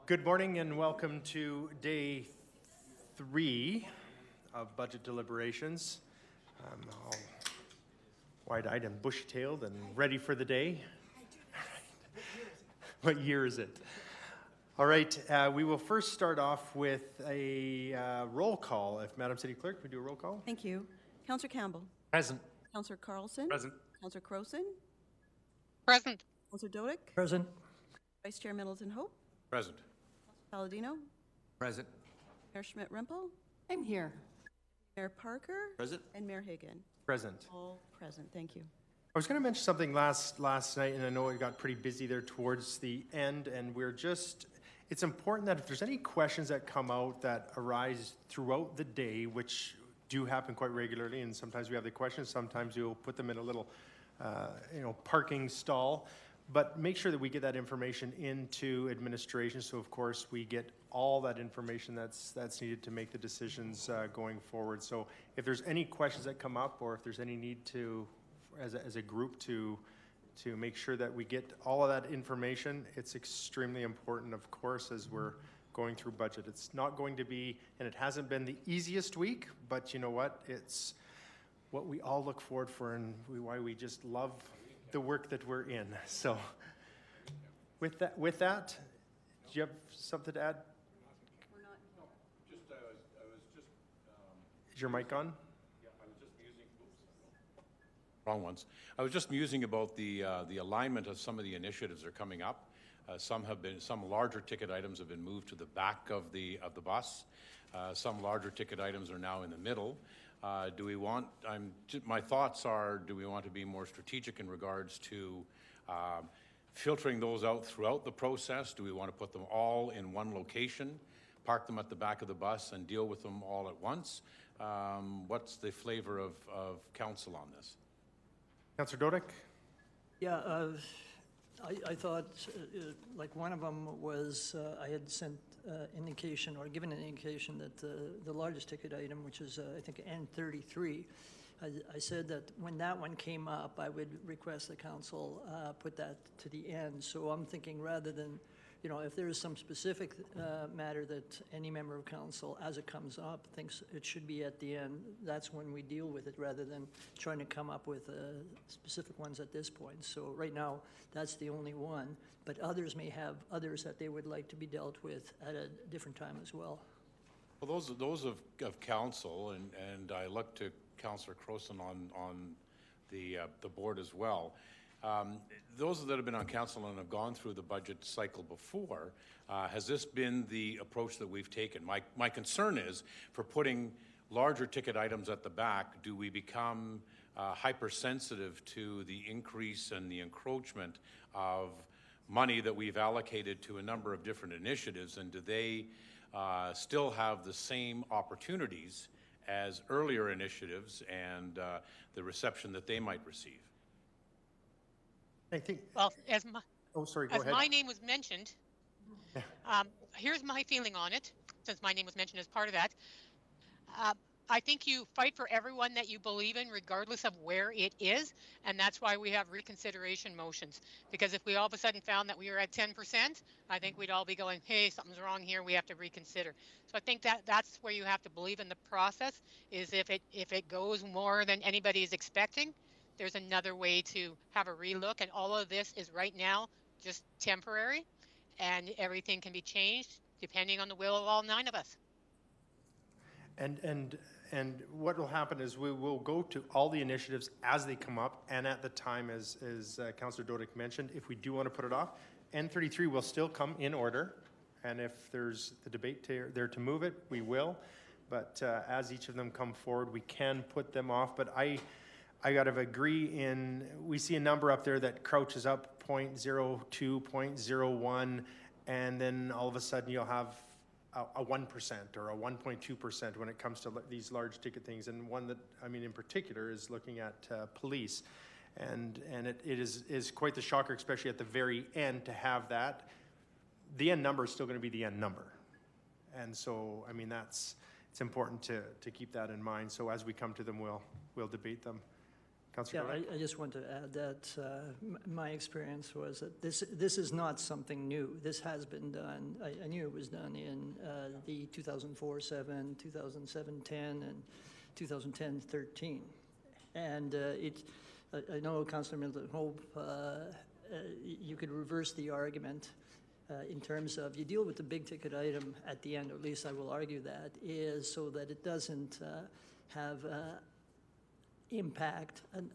Good morning and welcome to day 3 of budget deliberations. I'm all wide-eyed and bushy-tailed and ready for the day. What year is it? All right, we will first start off with a roll call. If Madam City Clerk, we do a roll call. Thank you. Councillor Campbell. Present. Councillor Carlson. Present. Councillor Croson. Present. Councillor Dodick. Present. Vice Chair Middleton Hope. Present. Palladino. Present. Mayor Schmidt-Rempel. I'm here. Mayor Parker. Present. And Mayor Hagan. Present. All present. Thank you. I was going to mention something last night, and I know it got pretty busy there towards the end, and it's important that if there's any questions that come out that arise throughout the day, which do happen quite regularly, and sometimes we have the questions, sometimes we'll put them in a little, parking stall, but make sure that we get that information into administration, so of course we get all that information that's needed to make the decisions going forward. So if there's any questions that come up, or if there's any need to, as a group, to make sure that we get all of that information, it's extremely important, of course, as we're going through budget. It's not going to be, and it hasn't been the easiest week, but you know what? It's what we all look forward for, and why we just love the work that we're in. So with that, do you have something to add? We're not. No, just I was just. Is your mic on? Yeah, I was just musing. Wrong ones. I was just musing about the alignment of some of the initiatives that are coming up. Some larger ticket items have been moved to the back of the bus. Some larger ticket items are now in the middle. My thoughts are, do we want to be more strategic in regards to filtering those out throughout the process? Do we want to put them all in one location, park them at the back of the bus, and deal with them all at once? What's the flavor of council on this? Councillor Dodick? Yeah, I thought, like one of them was, I had sent indication or given an indication that the largest ticket item, which is I think N33, I said that when that one came up, I would request the council put that to the end. So I'm thinking rather than, if there is some specific matter that any member of council, as it comes up, thinks it should be at the end, that's when we deal with it rather than trying to come up with specific ones at this point. So right now, that's the only one, but others may have others that they would like to be dealt with at a different time as well. Well, those of council, and I look to Councillor Croson on the board as well. Those that have been on council and have gone through the budget cycle before, has this been the approach that we've taken? My concern is, for putting larger ticket items at the back, do we become hypersensitive to the increase and the encroachment of money that we've allocated to a number of different initiatives, and do they still have the same opportunities as earlier initiatives and the reception that they might receive? I think. Well, as my name was mentioned, here's my feeling on it, since my name was mentioned as part of that. I think you fight for everyone that you believe in, regardless of where it is, and that's why we have reconsideration motions. Because if we all of a sudden found that we were at 10%, I think we'd all be going, hey, something's wrong here, we have to reconsider. So I think that's where you have to believe in the process, is if it goes more than anybody is expecting, there's another way to have a relook, and all of this is right now just temporary, and everything can be changed depending on the will of all 9 of us. And what will happen is we will go to all the initiatives as they come up, and at the time, as Councillor Dodick mentioned, if we do want to put it off, N33 will still come in order, and if there's the debate there to move it, we will. But as each of them come forward, we can put them off. But I got to agree we see a number up there that crouches up 0.02, 0.01, and then all of a sudden you'll have a 1% or a 1.2% when it comes to these large ticket things. And one that, in particular, is looking at police. And it is quite the shocker, especially at the very end, to have that. The end number is still going to be the end number. And so, it's important to keep that in mind. So as we come to them, we'll debate them. Councillor Yeah, Golnick? I just want to add that my experience was that this is not something new. This has been done. I knew it was done in the 2004-7, 2007-10, and 2010-13. And I know, Councillor Middleton Hope, you could reverse the argument in terms of you deal with the big ticket item at the end, or at least I will argue that, is so that it doesn't have impact, an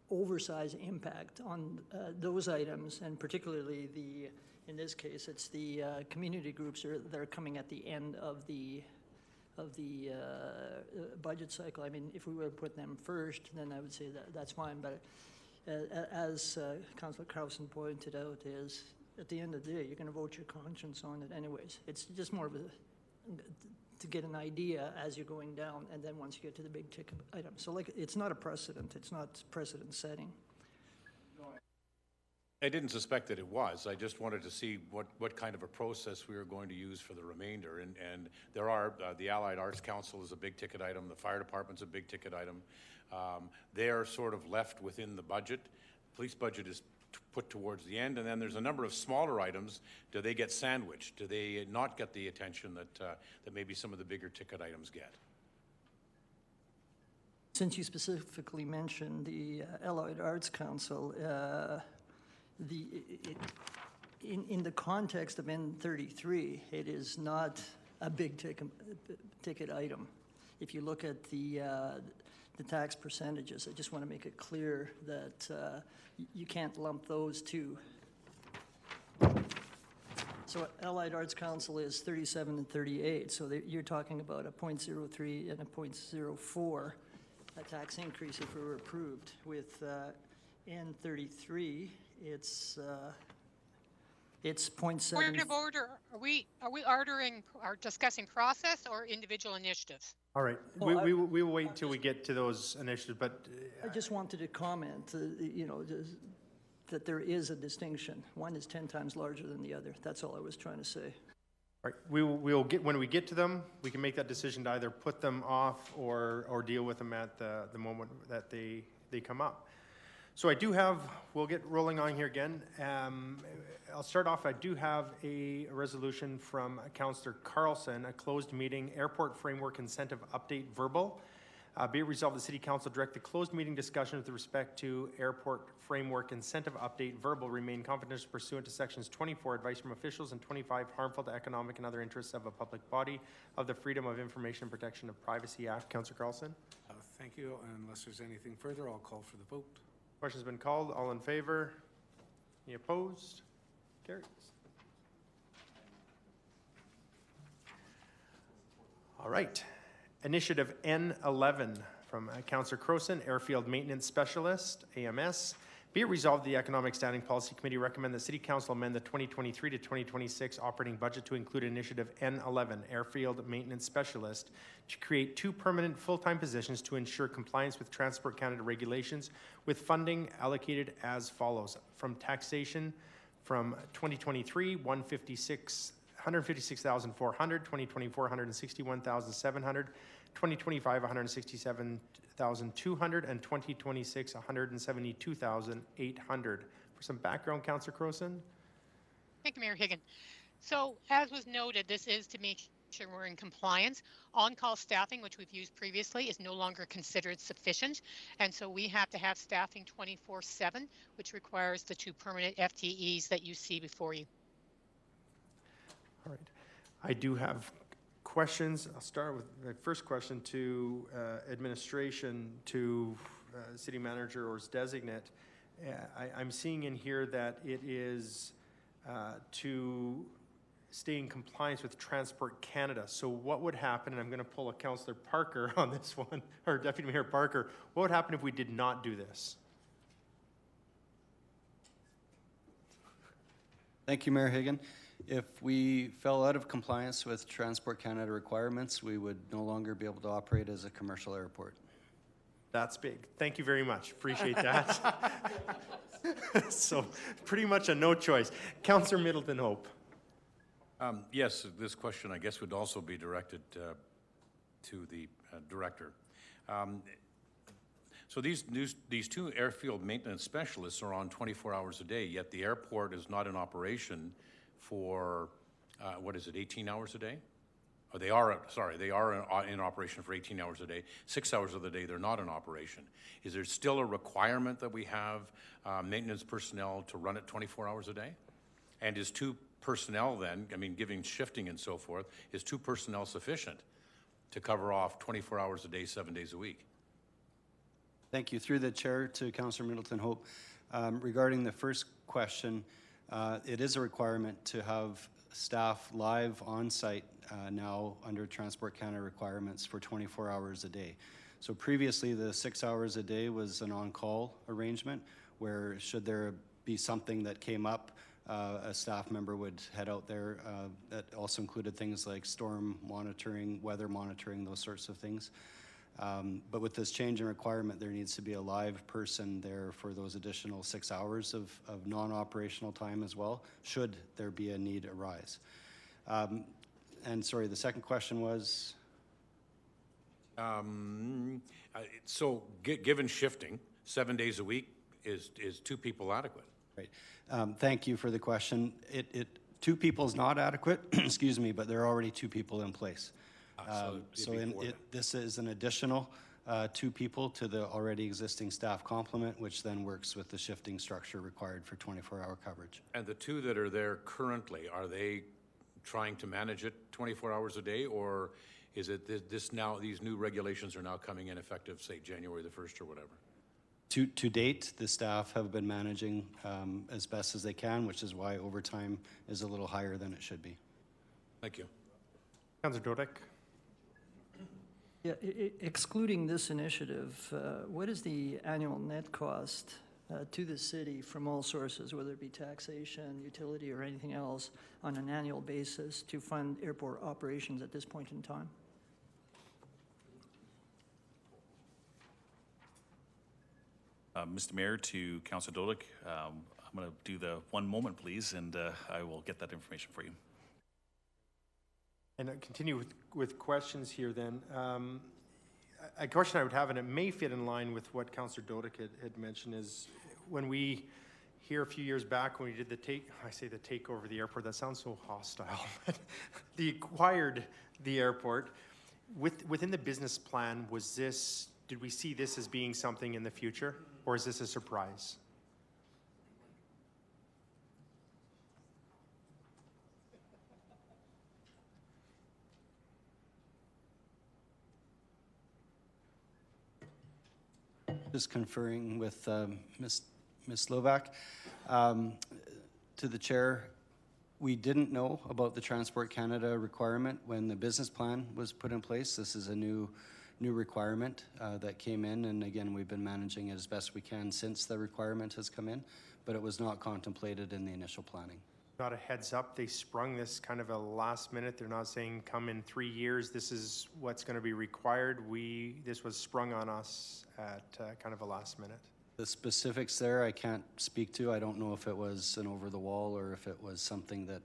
oversized impact on those items, and particularly in this case, it's the community groups that are coming at the end of the budget cycle. I mean, if we were to put them first, then I would say that's fine, but as Councillor Carlson pointed out, is at the end of the day, you're going to vote your conscience on it anyways. It's just more of to get an idea as you're going down, and then once you get to the big ticket item. So like, it's not a precedent. It's not precedent setting. I didn't suspect that it was. I just wanted to see what kind of a process we were going to use for the remainder. And there are, the Allied Arts Council is a big ticket item. The fire department's a big ticket item. They're sort of left within the budget. Police budget is put towards the end, and then there's a number of smaller items. Do they get sandwiched? Do they not get the attention that maybe some of the bigger ticket items get? Since you specifically mentioned the Allied Arts Council, in the context of N33, it is not a big ticket item. If you look at the tax percentages, I just want to make it clear that you can't lump those two. So Allied Arts Council is 37 and 38, so you're talking about a 0.03 and a 0.04 a tax increase if we were approved. With N33, it's 0.7. Point of order, are we ordering or discussing process or individual initiatives? All right, Well, we will wait until we get to those initiatives, but I just wanted to comment, that there is a distinction. One is 10 times larger than the other. That's all I was trying to say. all right, we will get, when we get to them, we can make that decision to either put them off or deal with them at the moment that they come up. So I do have, we'll get rolling on here again. I'll start off, I do have a resolution from Councillor Carlson, a closed meeting airport framework incentive update verbal. Be it resolved, the City Council direct the closed meeting discussion with respect to airport framework incentive update verbal remain confidential pursuant to sections 24, advice from officials, and 25, harmful to economic and other interests of a public body of the Freedom of Information and Protection of Privacy Act. Councillor Carlson. Thank you. Unless there's anything further, I'll call for the vote. Question's been called. All in favor? Any opposed? Carries. All right. Initiative N11 from Councillor Crowson, Airfield Maintenance Specialist, AMS. Be it resolved, the Economic Standing Policy Committee recommend the City Council amend the 2023 to 2026 operating budget to include Initiative N11, Airfield Maintenance Specialist, to create 2 permanent full-time positions to ensure compliance with Transport Canada regulations, with funding allocated as follows. From taxation, from 2023, 156,400, 2024, 161,700, 2025, 167,200, and 2026, 172,800. For some background, Councillor Crowson. Thank you, Mayor Higgin. So as was noted, this is to make sure we're in compliance. On-call staffing, which we've used previously, is no longer considered sufficient. And so we have to have staffing 24/7, which requires the 2 permanent FTEs that you see before you. All right. I do have questions. I'll start with my first question to administration, to city manager or his designate. I'm seeing in here that it is to stay in compliance with Transport Canada. So what would happen, and I'm going to pull a Councillor Parker on this one, or Deputy Mayor Parker, what would happen if we did not do this? Thank you, Mayor Higgin. If we fell out of compliance with Transport Canada requirements, we would no longer be able to operate as a commercial airport. That's big. Thank you very much. Appreciate that. So pretty much a no choice. Councillor Middleton Hope. Yes, this question, I guess, would also be directed to the director. So these two airfield maintenance specialists are on 24 hours a day, yet the airport is not in operation for, 18 hours a day? Oh, they are in operation for 18 hours a day. 6 hours of the day, they're not in operation. Is there still a requirement that we have maintenance personnel to run it 24 hours a day? And is two personnel then, given shifting and so forth, is two personnel sufficient to cover off 24 hours a day, 7 days a week? Thank you. Through the chair to Councillor Middleton Hope. Regarding the first question, it is a requirement to have staff live on site now under Transport Canada requirements for 24 hours a day. So previously the 6 hours a day was an on-call arrangement where should there be something that came up, a staff member would head out there. That also included things like storm monitoring, weather monitoring, those sorts of things. But with this change in requirement, there needs to be a live person there for those additional 6 hours of non-operational time as well, should there be a need arise. And sorry, the second question was? So given shifting, 7 days a week, is two people adequate? Right. Thank you for the question. Two people is not adequate, excuse me, but there are already two people in place. This is an additional two people to the already existing staff complement, which then works with the shifting structure required for 24-hour coverage. And the two that are there currently, are they trying to manage it 24 hours a day, or is it these new regulations are now coming in effective, say, January the 1st or whatever? To date, the staff have been managing as best as they can, which is why overtime is a little higher than it should be. Thank you. Councillor Dodick. Yeah, excluding this initiative, what is the annual net cost to the city from all sources, whether it be taxation, utility, or anything else, on an annual basis to fund airport operations at this point in time? Mr. Mayor, to Councillor Dodick, I'm going to do the 1 moment, please, and I will get that information for you. And I continue with questions here then. A question I would have, and it may fit in line with what Councillor Dodick had mentioned, is when we here a few years back when we did the takeover of the airport, that sounds so hostile, but they acquired the airport. Within the business plan, did we see this as being something in the future, or is this a surprise? Just conferring with Ms. Slovak. To the chair, we didn't know about the Transport Canada requirement when the business plan was put in place. This is a new requirement that came in, and again, we've been managing it as best we can since the requirement has come in, but it was not contemplated in the initial planning. Not a heads up, they sprung this kind of a last minute. They're not saying come in 3 years, this is what's going to be required. This was sprung on us at kind of a last minute. The specifics there I can't speak to. I don't know if it was an over the wall or if it was something that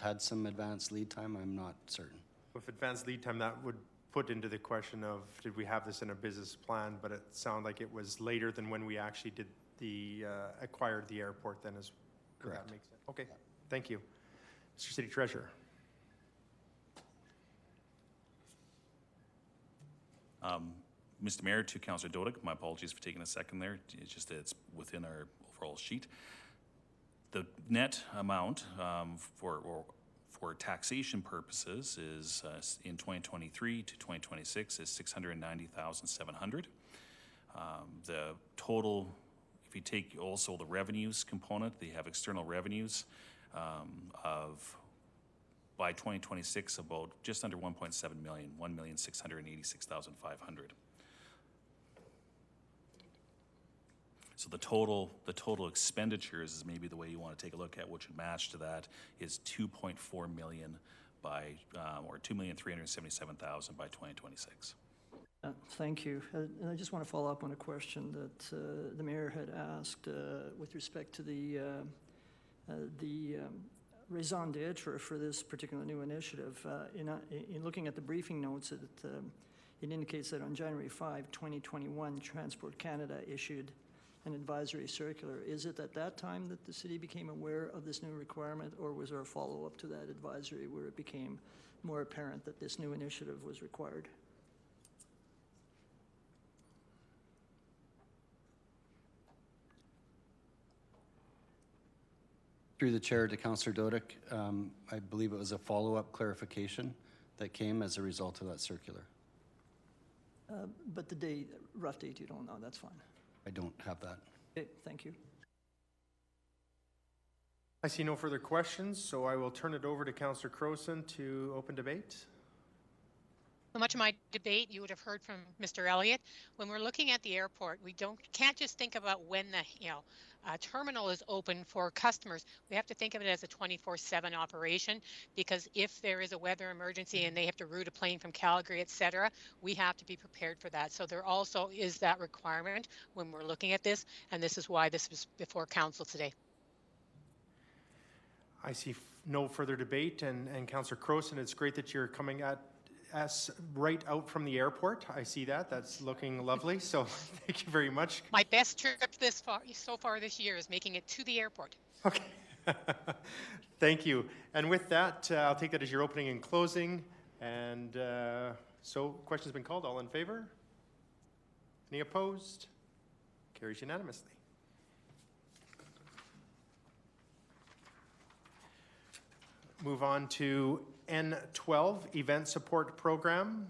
had some advanced lead time. I'm not certain. With advanced lead time, that would put into the question of did we have this in a business plan, but it sounded like it was later than when we actually did acquired the airport then as correct. That makes sense. Okay. Thank you. Mr. City Treasurer. Mr. Mayor, to Councillor Dodick, my apologies for taking a second there. It's just that it's within our overall sheet. The net amount for taxation purposes is in 2023 to 2026 is $690,700. The total, if you take also the revenues component, they have external revenues of by 2026 about just under 1.7 million, 1,686,500. So the total expenditures is maybe the way you want to take a look at, which would match to that, is 2.4 million by or 2,377,000 by 2026. Thank you. And I just want to follow up on a question that the mayor had asked with respect to the raison d'etre for this particular new initiative. In looking at the briefing notes, it indicates that on January 5, 2021, Transport Canada issued an advisory circular. Is it at that time that the city became aware of this new requirement, or was there a follow-up to that advisory where it became more apparent that this new initiative was required? Through the chair to Councillor Dodick, I believe it was a follow-up clarification that came as a result of that circular. But the date, rough date, you don't know, that's fine. I don't have that. Okay, thank you. I see no further questions, so I will turn it over to Councillor Crowson to open debate. So much of my debate you would have heard from Mr. Elliott. When we're looking at the airport, we can't just think about when the terminal is open for customers. We have to think of it as a 24/7 operation, because if there is a weather emergency and they have to route a plane from Calgary, etc., we have to be prepared for that. So there also is that requirement when we're looking at this, and this is why this was before council today. I see no further debate, and Councillor Crowson, it's great that you're coming at us right out from the airport. I see that. That's looking lovely. So thank you very much. My best trip so far this year is making it to the airport. Okay. Thank you. And with that, I'll take that as your opening and closing. And so question's been called. All in favor? Any opposed? Carries unanimously. Move on to N12, Event Support Program.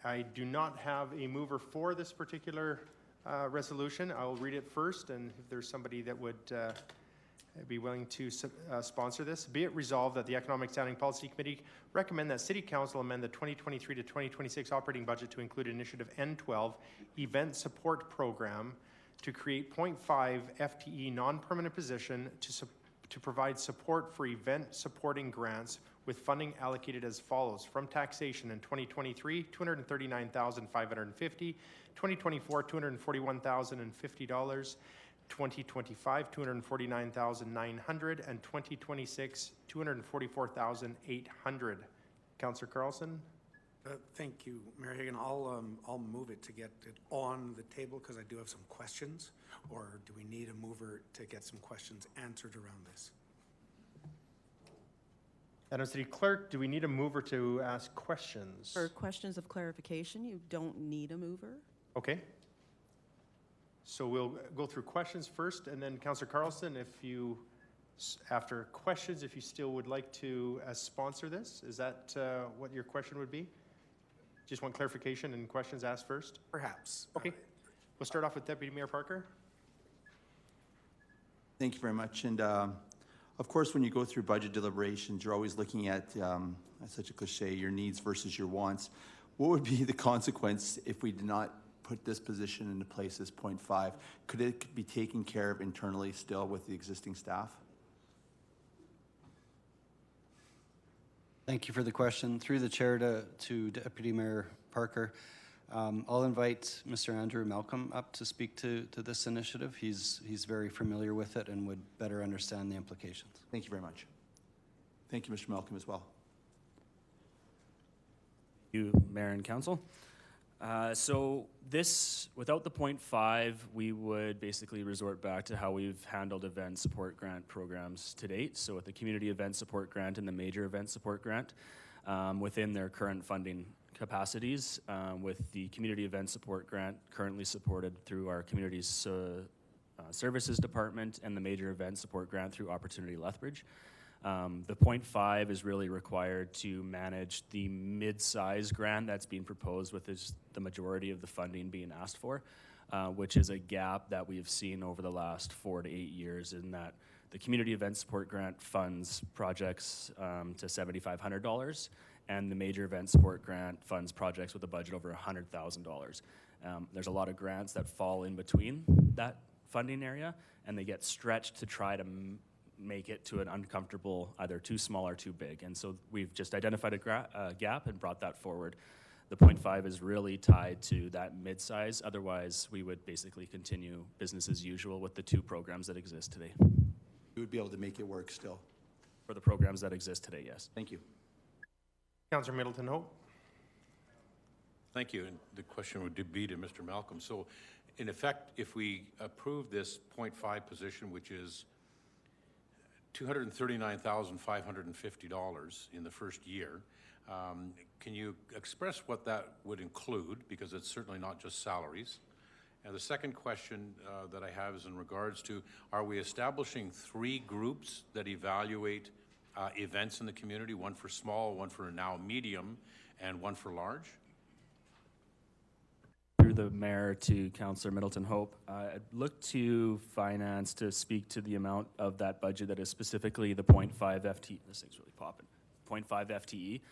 I do not have a mover for this particular resolution. I'll read it first, and if there's somebody that would be willing to sponsor this. Be it resolved that the Economic Standing Policy Committee recommend that City Council amend the 2023 to 2026 operating budget to include Initiative N12, Event Support Program, to create 0.5 FTE non-permanent position to provide support for event supporting grants with funding allocated as follows. From taxation in 2023, $239,550, 2024, $241,050, 2025, $249,900, and 2026, $244,800. Councillor Carlson? Thank you, Mayor Hagan. I'll move it to get it on the table because I do have some questions. Or do we need a mover to get some questions answered around this? Madam City Clerk, do we need a mover to ask questions? For questions of clarification, you don't need a mover. Okay. So we'll go through questions first, and then Councillor Carlson, if you, after questions, if you still would like to sponsor this, is that what your question would be? Just want clarification and questions asked first? Perhaps. Okay. We'll start off with Deputy Mayor Parker. Thank you very much. And of course, when you go through budget deliberations, you're always looking at, that's such a cliche, your needs versus your wants. What would be the consequence if we did not put this position into place as 0.5? Could it be taken care of internally still with the existing staff? Thank you for the question. Through the chair to Deputy Mayor Parker, I'll invite Mr. Andrew Malcolm up to speak to this initiative. He's very familiar with it and would better understand the implications. Thank you very much. Thank you, Mr. Malcolm, as well. Thank you, Mayor and Council. So this, without the 0.5, we would basically resort back to how we've handled event support grant programs to date. So with the community event support grant and the major event support grant, within their current funding capacities, with the community event support grant currently supported through our community services department and the major event support grant through Opportunity Lethbridge. The 0.5 is really required to manage the mid-size grant that's being proposed, with the majority of the funding being asked for, which is a gap that we've seen over the last 4 to 8 years, in that the community event support grant funds projects to $7,500, and the major event support grant funds projects with a budget over $100,000. There's a lot of grants that fall in between that funding area, and they get stretched to try to make it to an uncomfortable, either too small or too big. And so we've just identified a gap and brought that forward. The 0.5 is really tied to that mid-size. Otherwise, we would basically continue business as usual with the 2 programs that exist today. You would be able to make it work still. For the programs that exist today, yes. Thank you. Councillor Middleton Hope. Thank you. And the question would be to Mr. Malcolm. So in effect, if we approve this 0.5 position, which is $239,550 in the first year, can you express what that would include? Because it's certainly not just salaries. And the second question that I have is in regards to, are we establishing 3 groups that evaluate events in the community, one for small, one for now medium, and one for large? Through the mayor to Councillor Middleton Hope, I'd look to finance to speak to the amount of that budget that is specifically the 0.5 FTE. This thing's really popping. 0.5 FTE.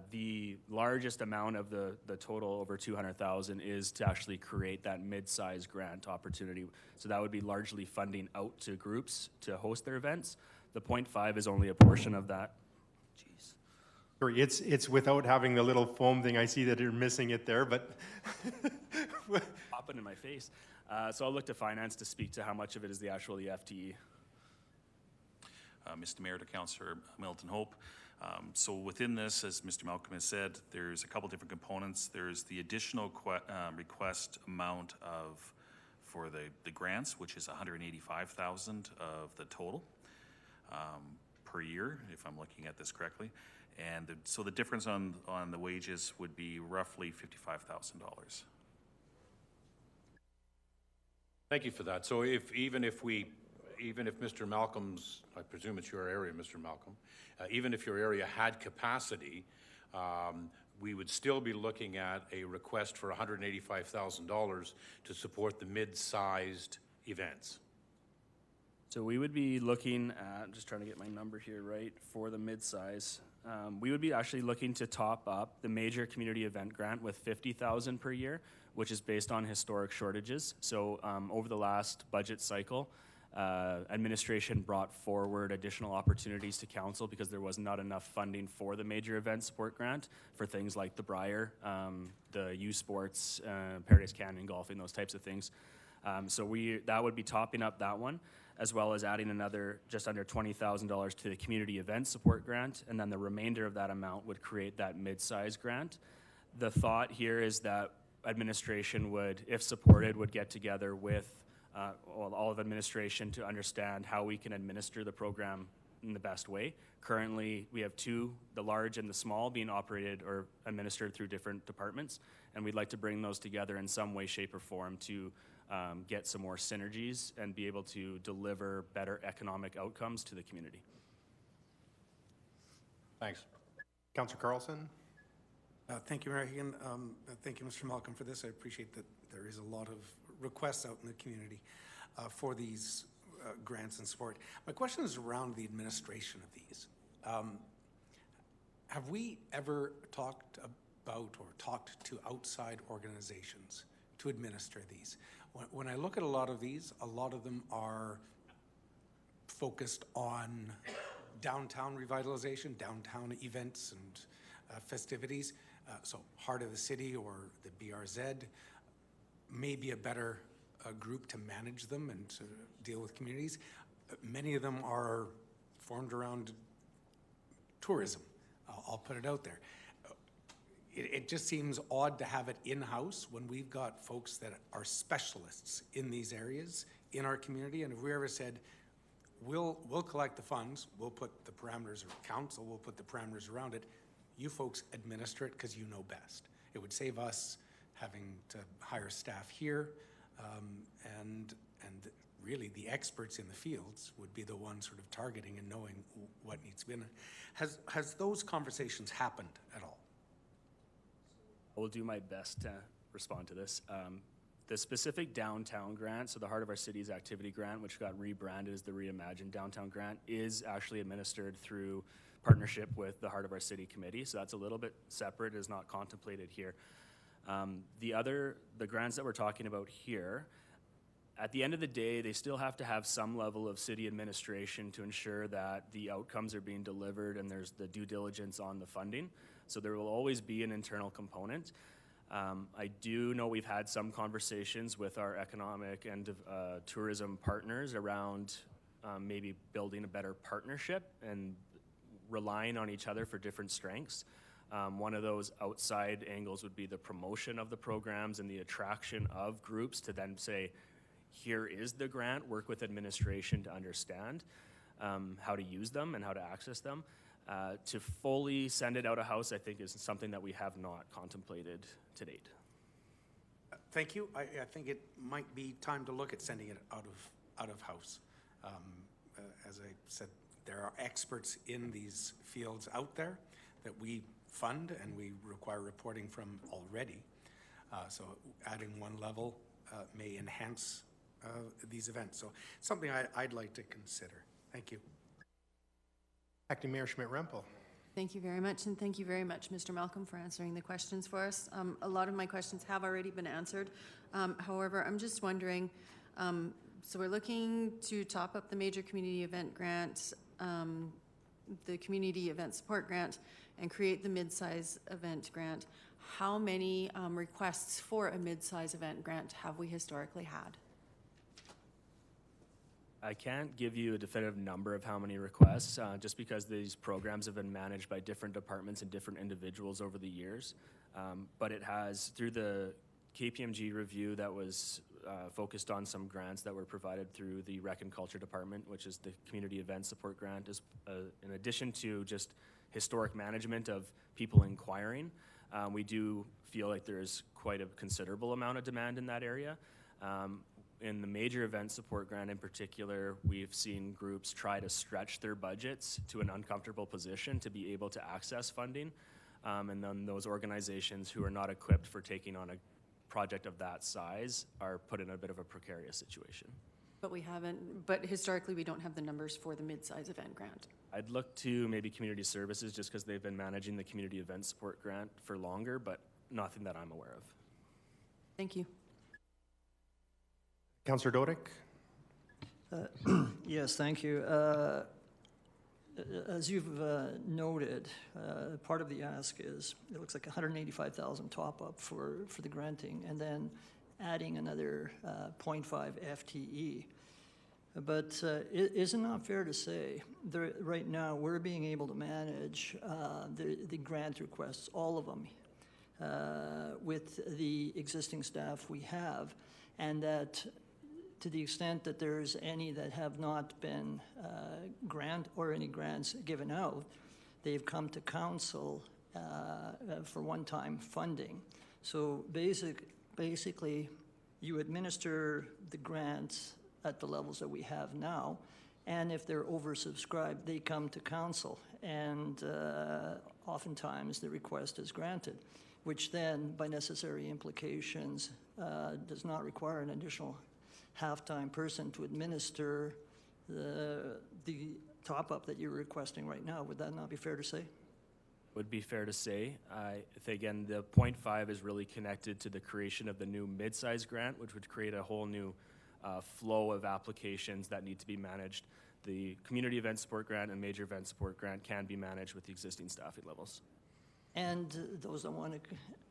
The largest amount of the total, over 200,000, is to actually create that mid-size grant opportunity. So that would be largely funding out to groups to host their events. The 0.5 is only a portion of that. Jeez. Sorry, it's without having the little foam thing. I see that you're missing it there, but Popping in my face. So I'll look to finance to speak to how much of it is the FTE. Mr. Mayor to Councillor Middleton Hope. So within this, as Mr. Malcolm has said, there's a couple different components. There's the additional request amount for the grants, which is $185,000 of the total per year, if I'm looking at this correctly. And so the difference on the wages would be roughly $55,000. Thank you for that. So even if Mr. Malcolm's, I presume it's your area, Mr. Malcolm, even if your area had capacity, we would still be looking at a request for $185,000 to support the mid-sized events. So we would be looking at, just trying to get my number here right, for the mid-size. We would be actually looking to top up the major community event grant with $50,000 per year, which is based on historic shortages. So over the last budget cycle, administration brought forward additional opportunities to council because there was not enough funding for the major event support grant for things like the Briar, the U Sports, Paradise Canyon golfing, those types of things. So that would be topping up that one, as well as adding another just under $20,000 to the community event support grant, and then the remainder of that amount would create that mid-size grant. The thought here is that administration would, if supported, would get together with all of administration to understand how we can administer the program in the best way. Currently, we have 2, the large and the small, being operated or administered through different departments, and we'd like to bring those together in some way, shape, or form to get some more synergies and be able to deliver better economic outcomes to the community. Thanks. Councillor Carlson? Thank you, Mayor Hagan. Thank you, Mr. Malcolm, for this. I appreciate that there is a lot of requests out in the community for these grants and support. My question is around the administration of these. Have we ever talked about or talked to outside organizations to administer these? When I look at a lot of these, a lot of them are focused on downtown revitalization, downtown events and festivities. So Heart of the City or the BRZ may be a better group to manage them and to deal with communities. Many of them are formed around tourism. I'll put it out there. It just seems odd to have it in-house when we've got folks that are specialists in these areas in our community. And if we ever said, we'll collect the funds, we'll put the parameters, or council will put the parameters around it, you folks administer it because you know best. It would save us having to hire staff here, and really the experts in the fields would be the ones sort of targeting and knowing what needs to be in it. Has those conversations happened at all? I will do my best to respond to this. The specific downtown grant, so the Heart of Our City's activity grant, which got rebranded as the Reimagined Downtown Grant, is actually administered through partnership with the Heart of Our City Committee, so that's a little bit separate, is not contemplated here. The grants that we're talking about here, at the end of the day, they still have to have some level of city administration to ensure that the outcomes are being delivered and there's the due diligence on the funding. So there will always be an internal component. I do know we've had some conversations with our economic and tourism partners around maybe building a better partnership and relying on each other for different strengths. One of those outside angles would be the promotion of the programs and the attraction of groups to then say, here is the grant, work with administration to understand how to use them and how to access them. To fully send it out of house, I think, is something that we have not contemplated to date. Thank you. I think it might be time to look at sending it out of house. As I said, there are experts in these fields out there that we fund and we require reporting from already. So adding one level may enhance these events. So something I'd like to consider. Thank you. Acting Mayor Schmidt-Rempel. Thank you very much, and thank you very much, Mr. Malcolm, for answering the questions for us. A lot of my questions have already been answered. However, I'm just wondering, so we're looking to top up the major community event grant, the community event support grant, and create the mid-size event grant. How many requests for a mid-size event grant have we historically had? I can't give you a definitive number of how many requests, just because these programs have been managed by different departments and different individuals over the years. But it has, through the KPMG review that was focused on some grants that were provided through the Rec and Culture Department, which is the Community Event Support Grant, is in addition to just historic management of people inquiring, we do feel like there's quite a considerable amount of demand in that area. In the major event support grant in particular, we've seen groups try to stretch their budgets to an uncomfortable position to be able to access funding. And then those organizations who are not equipped for taking on a project of that size are put in a bit of a precarious situation. But we haven't, but historically we don't have the numbers for the mid-size event grant. I'd look to maybe community services just because they've been managing the community event support grant for longer, but nothing that I'm aware of. Thank you. Councillor Dodick. Yes, thank you. As you've noted, part of the ask is, it looks like 185,000 top up for the granting, and then adding another 0.5 FTE. But is it not fair to say that right now we're being able to manage the grant requests, all of them, with the existing staff we have, and that to the extent that there's any that have not been grant or any grants given out, they've come to council for one-time funding. So basically, you administer the grants at the levels that we have now, and if they're oversubscribed, they come to council, and oftentimes the request is granted, which then, by necessary implications, does not require an additional half-time person to administer the top-up that you're requesting right now. Would that not be fair to say? Would be fair to say. Again, the 0.5 is really connected to the creation of the new mid-size grant, which would create a whole new flow of applications that need to be managed. The community event support grant and major event support grant can be managed with the existing staffing levels. And those that want to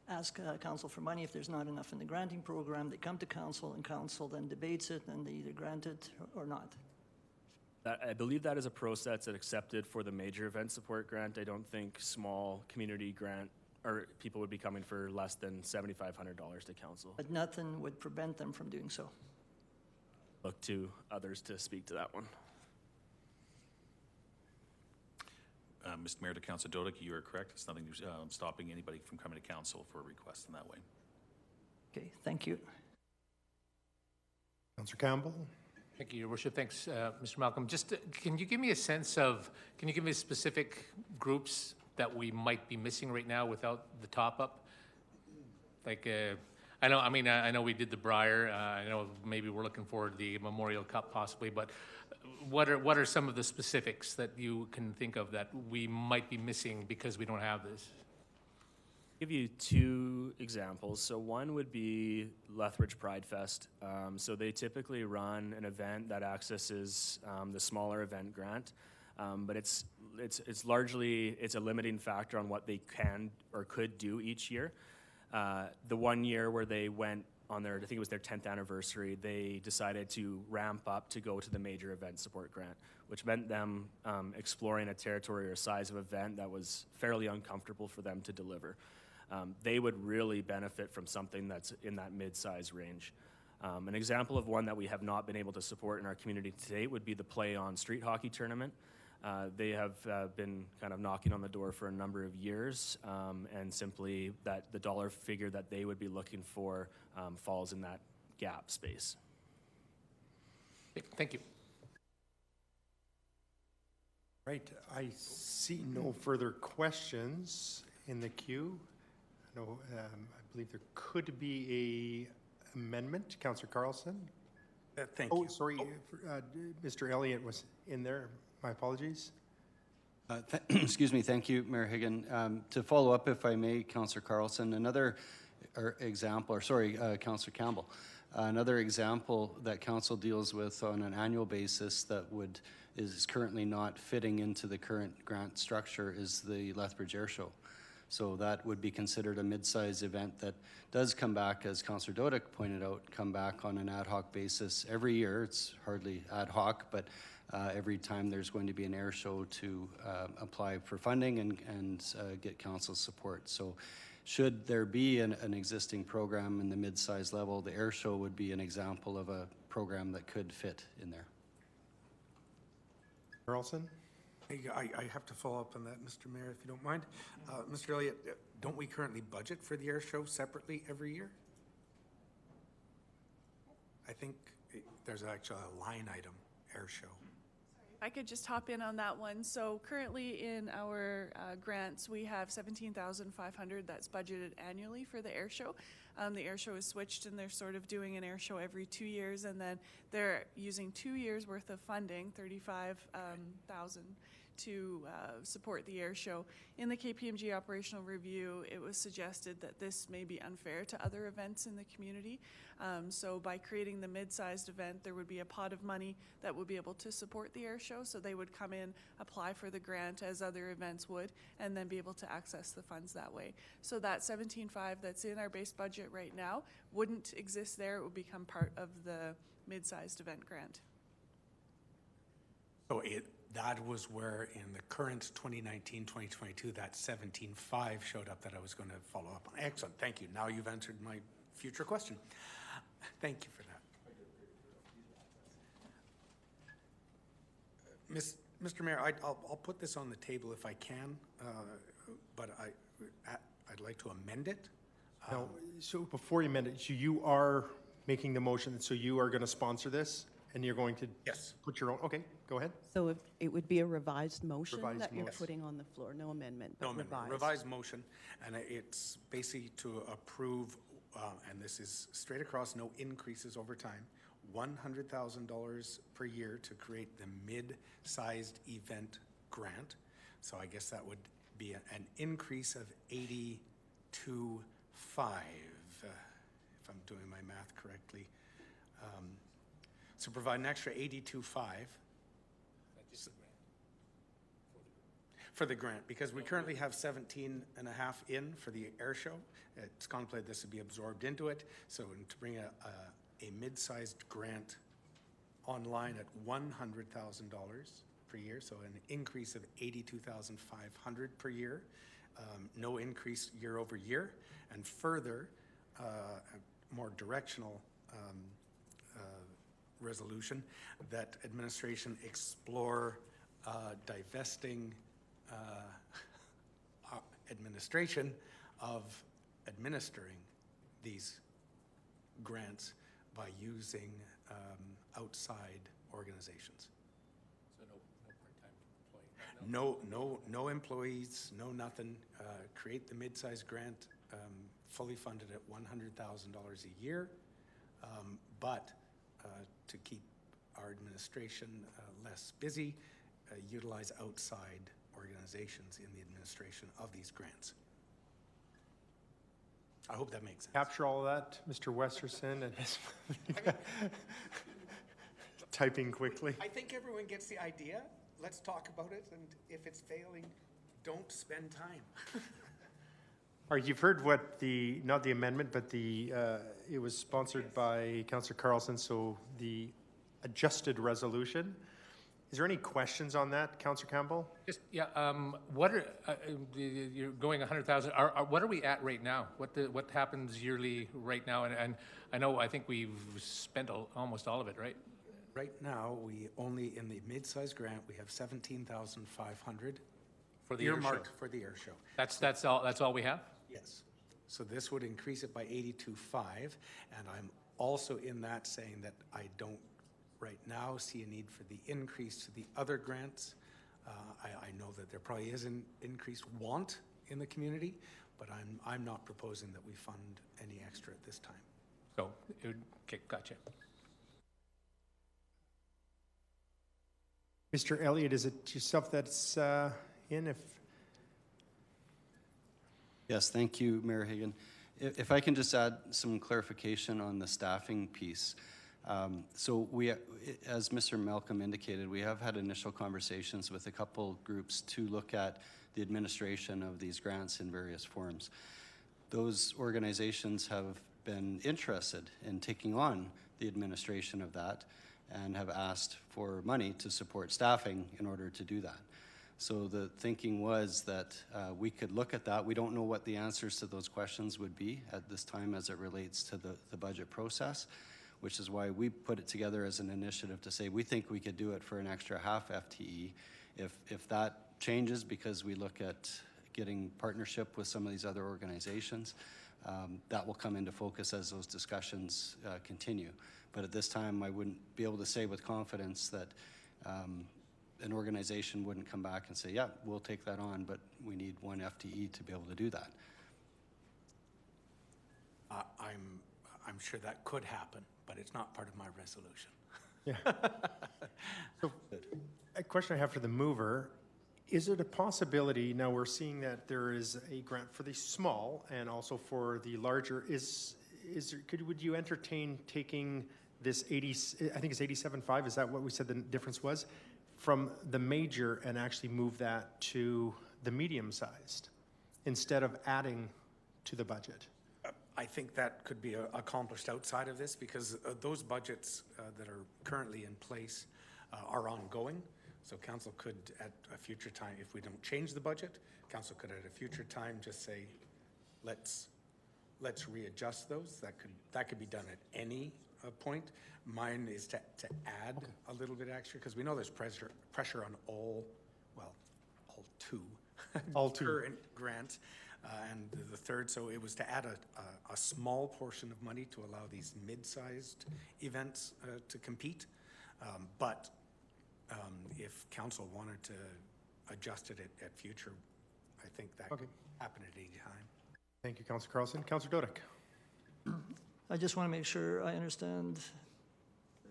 ask council for money, if there's not enough in the granting program, they come to council, and council then debates it, and they either grant it or not. I believe that is a process that's accepted for the major event support grant. I don't think small community grant or people would be coming for less than $7,500 to council. But nothing would prevent them from doing so. Look to others to speak to that one. Mr. Mayor, to Councillor Dodick, you are correct. It's nothing stopping anybody from coming to council for a request in that way. Okay, thank you. Councillor Campbell. Thank you, Your Worship. Thanks, Mr. Malcolm. Just can you give me a sense of, can you give me specific groups that we might be missing right now without the top-up? Like, I know we did the Briar. I know maybe we're looking forward to the Memorial Cup possibly, but what are some of the specifics that you can think of that we might be missing because we don't have this? I'll give you two examples. So one would be Lethbridge Pride Fest. So they typically run an event that accesses the smaller event grant, but it's largely a limiting factor on what they can or could do each year. The one year where they went on their, I think it was their 10th anniversary, they decided to ramp up to go to the major event support grant, which meant them exploring a territory or size of event that was fairly uncomfortable for them to deliver. They would really benefit from something that's in that mid-size range. An example of one that we have not been able to support in our community to date would be the Play On Street Hockey Tournament. They have been kind of knocking on the door for a number of years, and simply that the dollar figure that they would be looking for falls in that gap space. Thank you. Right, I see no further questions in the queue. No, I believe there could be a amendment. Councillor Carlson? Thank you. Oh, sorry, Mr. Elliott was in there. My apologies. Excuse me, thank you, Mayor Higgin. To follow up, if I may, Councillor Carlson, another example, Councillor Campbell, another example that council deals with on an annual basis that is currently not fitting into the current grant structure is the Lethbridge Air Show. So that would be considered a mid-size event that does come back, as Councillor Dodick pointed out, come back on an ad hoc basis every year. It's hardly ad hoc, but every time there's going to be an air show to apply for funding and get council support. So should there be an existing program in the mid-size level, the air show would be an example of a program that could fit in there. Carlson? I have to follow up on that, Mr. Mayor, if you don't mind. Mr. Elliott, don't we currently budget for the air show separately every year? I think there's actually a line item, air show. If I could just hop in on that one. So currently in our grants, we have $17,500 that's budgeted annually for the air show. The air show is switched and they're sort of doing an air show every 2 years, and then they're using 2 years worth of funding, $35,000 to support the air show. In the KPMG operational review, it was suggested that this may be unfair to other events in the community. So by creating the mid-sized event, there would be a pot of money that would be able to support the air show. So they would come in, apply for the grant as other events would, and then be able to access the funds that way. So that $17,500 that's in our base budget right now wouldn't exist there. It would become part of the mid-sized event grant. So that was where in the current 2019-2022, that 17.5 showed up that I was going to follow up on. Excellent, thank you. Now you've answered my future question. Thank you for that. Mr. Mayor, I'll put this on the table if I can, but I'd like to amend it. No, so before you amend it, so you are making the motion, so you are going to sponsor this? And you're going to put your own, okay, go ahead. So if it would be a revised motion Revised that you're motion. putting on the floor, no amendment, No but amendment, revised motion, and it's basically to approve, and this is straight across, no increases over time, $100,000 per year to create the mid-sized event grant. So I guess that would be an increase of 82.5, if I'm doing my math correctly. So provide an extra 82.5 for the grant, because we currently have 17.5 in for the air show. It's contemplated this would be absorbed into it. So to bring a mid-sized grant online at $100,000 per year, so an increase of $82,500 per year, no increase year over year, and further, a more directional resolution that administration explore divesting administration of administering these grants by using outside organizations. So no part-time employee? No employees, no nothing. Create the mid-size grant, fully funded at $100,000 a year, but to keep our administration less busy, utilize outside organizations in the administration of these grants. I hope that makes sense. Capture all of that, Mr. Westerson, and his typing quickly. I think everyone gets the idea. Let's talk about it, and if it's failing, don't spend time. All right, you've heard what the, not the amendment, but the, it was sponsored by Councillor Carlson, so the adjusted resolution. Is there any questions on that, Councillor Campbell? Just, yeah, what are, you're going 100,000, what are we at right now? What happens yearly right now? And I know, I think we've spent almost all of it, right? Right now, we only, in the mid-size grant, we have 17,500 For the air show? earmarked for the air show. That's all we have? Yes. So this would increase it by 82.5, and I'm also in that saying that I don't right now see a need for the increase to the other grants. I know that there probably is an increased want in the community, but I'm not proposing that we fund any extra at this time. So, okay, gotcha. Mr. Elliott, is it yourself that's in? Yes, thank you, Mayor Hagan. If I can just add some clarification on the staffing piece. So we, as Mr. Malcolm indicated, we have had initial conversations with a couple groups to look at the administration of these grants in various forms. Those organizations have been interested in taking on the administration of that and have asked for money to support staffing in order to do that. So the thinking was that we could look at that. We don't know what the answers to those questions would be at this time as it relates to the budget process, which is why we put it together as an initiative to say we think we could do it for an extra half FTE. If that changes because we look at getting partnership with some of these other organizations, that will come into focus as those discussions continue. But at this time, I wouldn't be able to say with confidence that an organization wouldn't come back and say, yeah, we'll take that on, but we need 1 FTE to be able to do that. I'm sure that could happen, but it's not part of my resolution. Yeah. So, a question I have for the mover, is it a possibility, now we're seeing that there is a grant for the small and also for the larger, would you entertain taking this 80, I think it's 87.5, is that what we said the difference was? From the major and actually move that to the medium-sized instead of adding to the budget? I think that could be accomplished outside of this because those budgets that are currently in place are ongoing. So council could at a future time, if we don't change the budget, council could at a future time just say, let's readjust those. That could be done at any point. Mine is to add a little bit extra because we know there's pressure on all two current grants. And the third, so it was to add a small portion of money to allow these mid-sized events to compete. But if council wanted to adjust it at future, I think that could happen at any time. Thank you, Councillor Carlson. Councillor Dodick. I just want to make sure I understand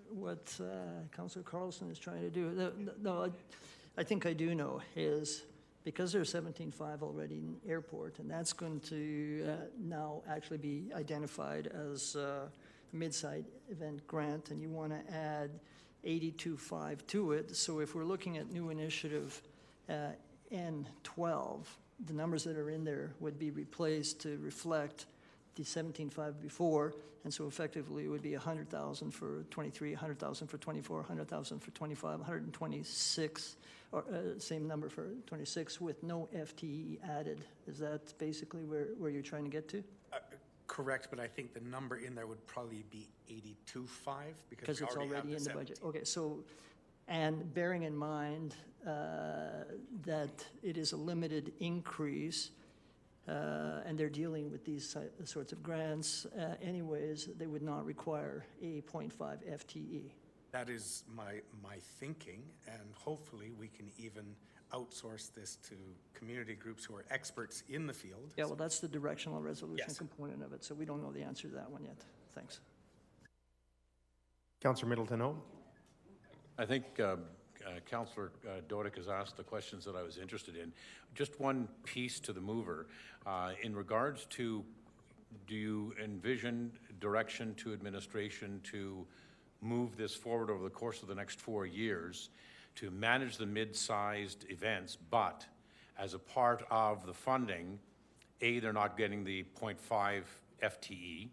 what Councillor Carlson is trying to do. No, I think I do know is because there's 17.5 already in airport, and that's going to now actually be identified as a mid-side event grant, and you want to add 82.5 to it. So if we're looking at new initiative N12, the numbers that are in there would be replaced to reflect the 17.5 before, and so effectively it would be 100,000 for 23, 100,000 for 24, 100,000 for 25, 126, or same number for 26 with no FTE added. Is that basically where you're trying to get to? Correct, but I think the number in there would probably be 82.5 because it's already in the budget. Okay, so, and bearing in mind that it is a limited increase, and they're dealing with these sorts of grants anyways, they would not require a 0.5 FTE. That is my thinking, and hopefully we can even outsource this to community groups who are experts in the field. Yeah, well, that's the directional resolution Yes. component of it, so we don't know the answer to that one yet. Thanks. Councillor Middleton-Hope. I think Councillor Dodick has asked the questions that I was interested in. Just one piece to the mover. In regards to, do you envision direction to administration to move this forward over the course of the next 4 years to manage the mid-sized events, but as a part of the funding, they're not getting the 0.5 FTE,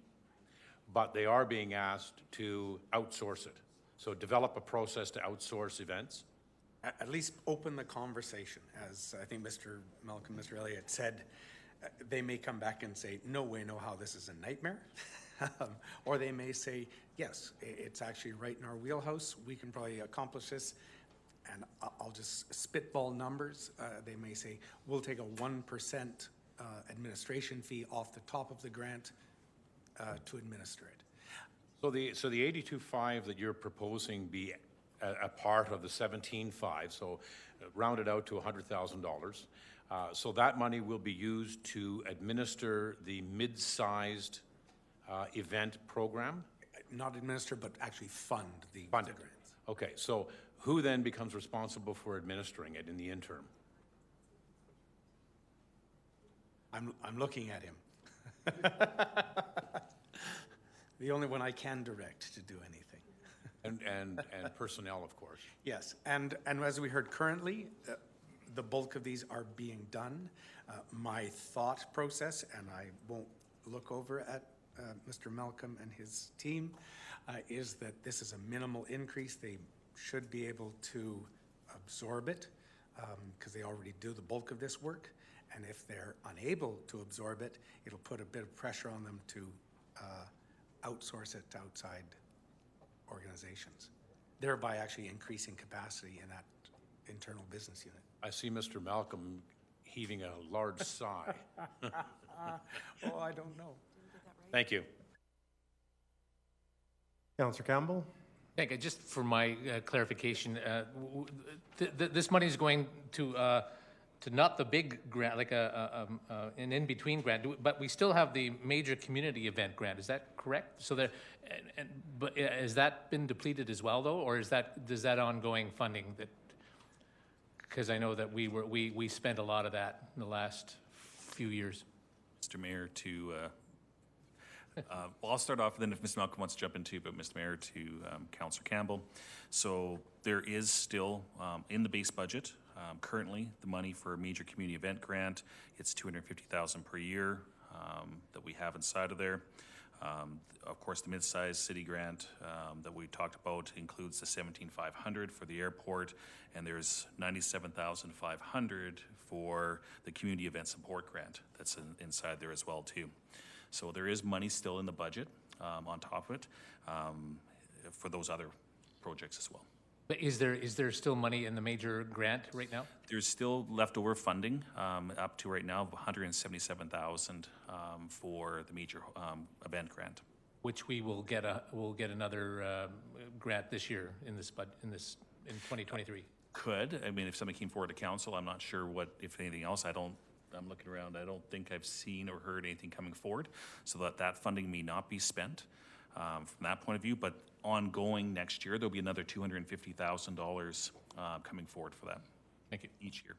but they are being asked to outsource it. So develop a process to outsource events. At least open the conversation. As I think Mr. Malcolm, Mr. Elliott said, they may come back and say, no way, no how, this is a nightmare. Or they may say, yes, it's actually right in our wheelhouse. We can probably accomplish this. And I'll just spitball numbers. They may say, we'll take a 1% administration fee off the top of the grant to administer it. So the 82.5 that you're proposing be a part of the 17.5, so rounded out to $100,000. So that money will be used to administer the mid-sized event program? Not administer, but actually fund the Fund it. grants. Okay, so who then becomes responsible for administering it in the interim? I'm looking at him. The only one I can direct to do anything. And personnel, of course. Yes, and as we heard currently, the bulk of these are being done. My thought process, and I won't look over at Mr. Malcolm and his team, is that this is a minimal increase. They should be able to absorb it because they already do the bulk of this work. And if they're unable to absorb it, it'll put a bit of pressure on them to outsource it to outside organizations, thereby actually increasing capacity in that internal business unit. I see Mr. Malcolm heaving a large sigh. Oh, I don't know. Thank you. Councillor Campbell? Thank you. Just for my clarification, this money is going to not the big grant, like an in-between grant, but we still have the major community event grant. Is that correct? So there, but has that been depleted as well, though, or does that ongoing funding that? Because I know that we spent a lot of that in the last few years. Mr. Mayor, well, I'll start off, then if Mr. Malcolm wants to jump into, but Mr. Mayor, to Councillor Campbell. So there is still in the base budget currently the money for a major community event grant. It's $250,000 per year that we have inside of there. Of course, the mid-sized city grant that we talked about includes the $17,500 for the airport, and there's $97,500 for the community event support grant that's inside there as well too. So there is money still in the budget on top of it for those other projects as well. But is there still money in the major grant right now? There's still leftover funding up to right now of $177,000 for the major event grant, Which we will get another grant this year in 2023. Could. I mean, if somebody came forward to council, I'm not sure what, if anything else, I'm looking around, I don't think I've seen or heard anything coming forward, so that funding may not be spent from that point of view, but ongoing next year, there'll be another $250,000 coming forward for that. Thank you. Each year.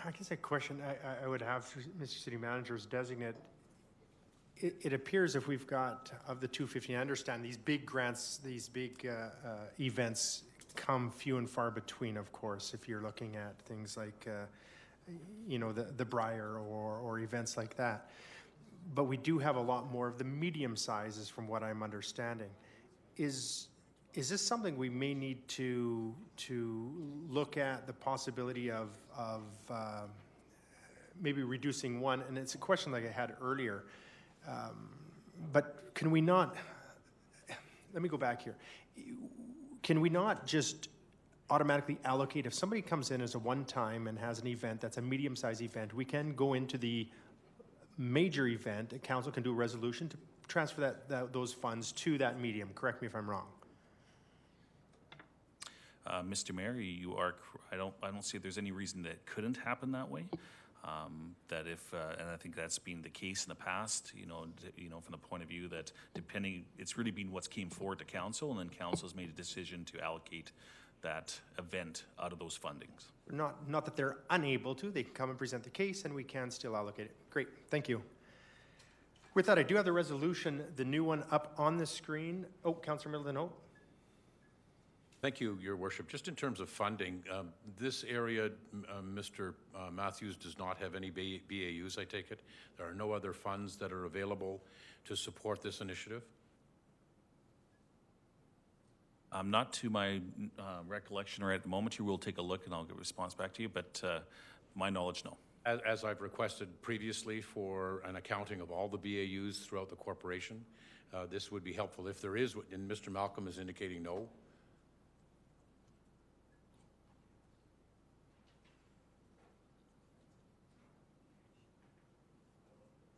I guess a question I would have for Mr. City Manager's designate. It appears if we've got, of the 250, I understand these big grants, these big events come few and far between, of course, if you're looking at things like, the Briar or events like that. But we do have a lot more of the medium sizes from what I'm understanding. Is this something we may need to look at the possibility of maybe reducing one? And it's a question like I had earlier. But can we not, let me go back here. Can we not just automatically allocate, if somebody comes in as a one-time and has an event that's a medium-sized event, we can go into the major event, the council can do a resolution to transfer those funds to that medium. Correct me if I'm wrong. Mr. Mayor, you are. I don't see if there's any reason that it couldn't happen that way. That if, and I think that's been the case in the past. From the point of view that it's really been what's came forward to council, and then council's made a decision to allocate that event out of those fundings. Not that they're unable to. They can come and present the case, and we can still allocate it. Great, thank you. With that, I do have the resolution, the new one, up on the screen. Oh, Councillor Middleton, Thank you, Your Worship. Just in terms of funding, this area, Mr. Matthews does not have any BAUs, I take it? There are no other funds that are available to support this initiative? Not to my recollection or at the moment. You will take a look and I'll get a response back to you, but my knowledge, no. As I've requested previously for an accounting of all the BAUs throughout the corporation, this would be helpful if there is, and Mr. Malcolm is indicating no.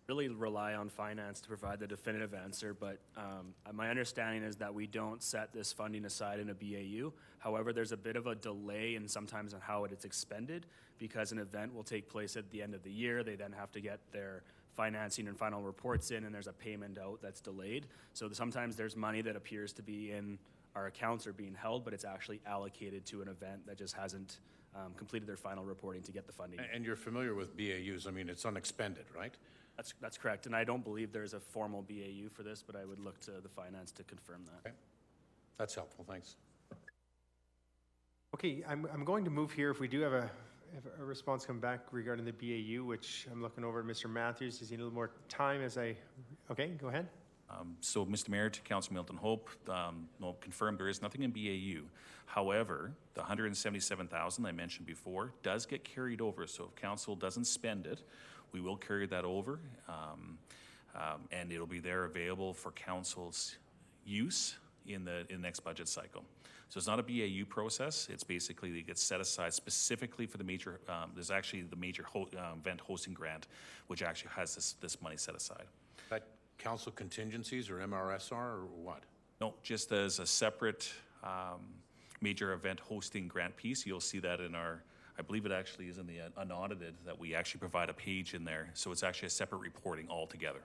Really rely on finance to provide the definitive answer, but my understanding is that we don't set this funding aside in a BAU. However, there's a bit of a delay and sometimes on how it is expended because an event will take place at the end of the year. They then have to get their financing and final reports in, and there's a payment out that's delayed. So sometimes there's money that appears to be in our accounts or being held, but it's actually allocated to an event that just hasn't completed their final reporting to get the funding. And you're familiar with BAUs. I mean, it's unexpended, right? That's correct, and I don't believe there's a formal BAU for this, but I would look to the finance to confirm that. Okay. That's helpful, thanks. Okay, I'm going to move here. If we do have a response come back regarding the BAU, which I'm looking over at Mr. Matthews. Does he need a little more time as I, okay, go ahead. So, Mr. Mayor, to Councilor Milton Hope, no, confirmed there is nothing in BAU. However, the $177,000 I mentioned before does get carried over. So if council doesn't spend it, we will carry that over, and it'll be there available for council's use in the next budget cycle. So it's not a BAU process. It's basically it gets set aside specifically for the major. There's actually the major event hosting grant, which actually has this money set aside. That council contingencies or MRSR or what? No, just as a separate major event hosting grant piece. You'll see that in our. I believe it actually is in the unaudited that we actually provide a page in there. So it's actually a separate reporting altogether.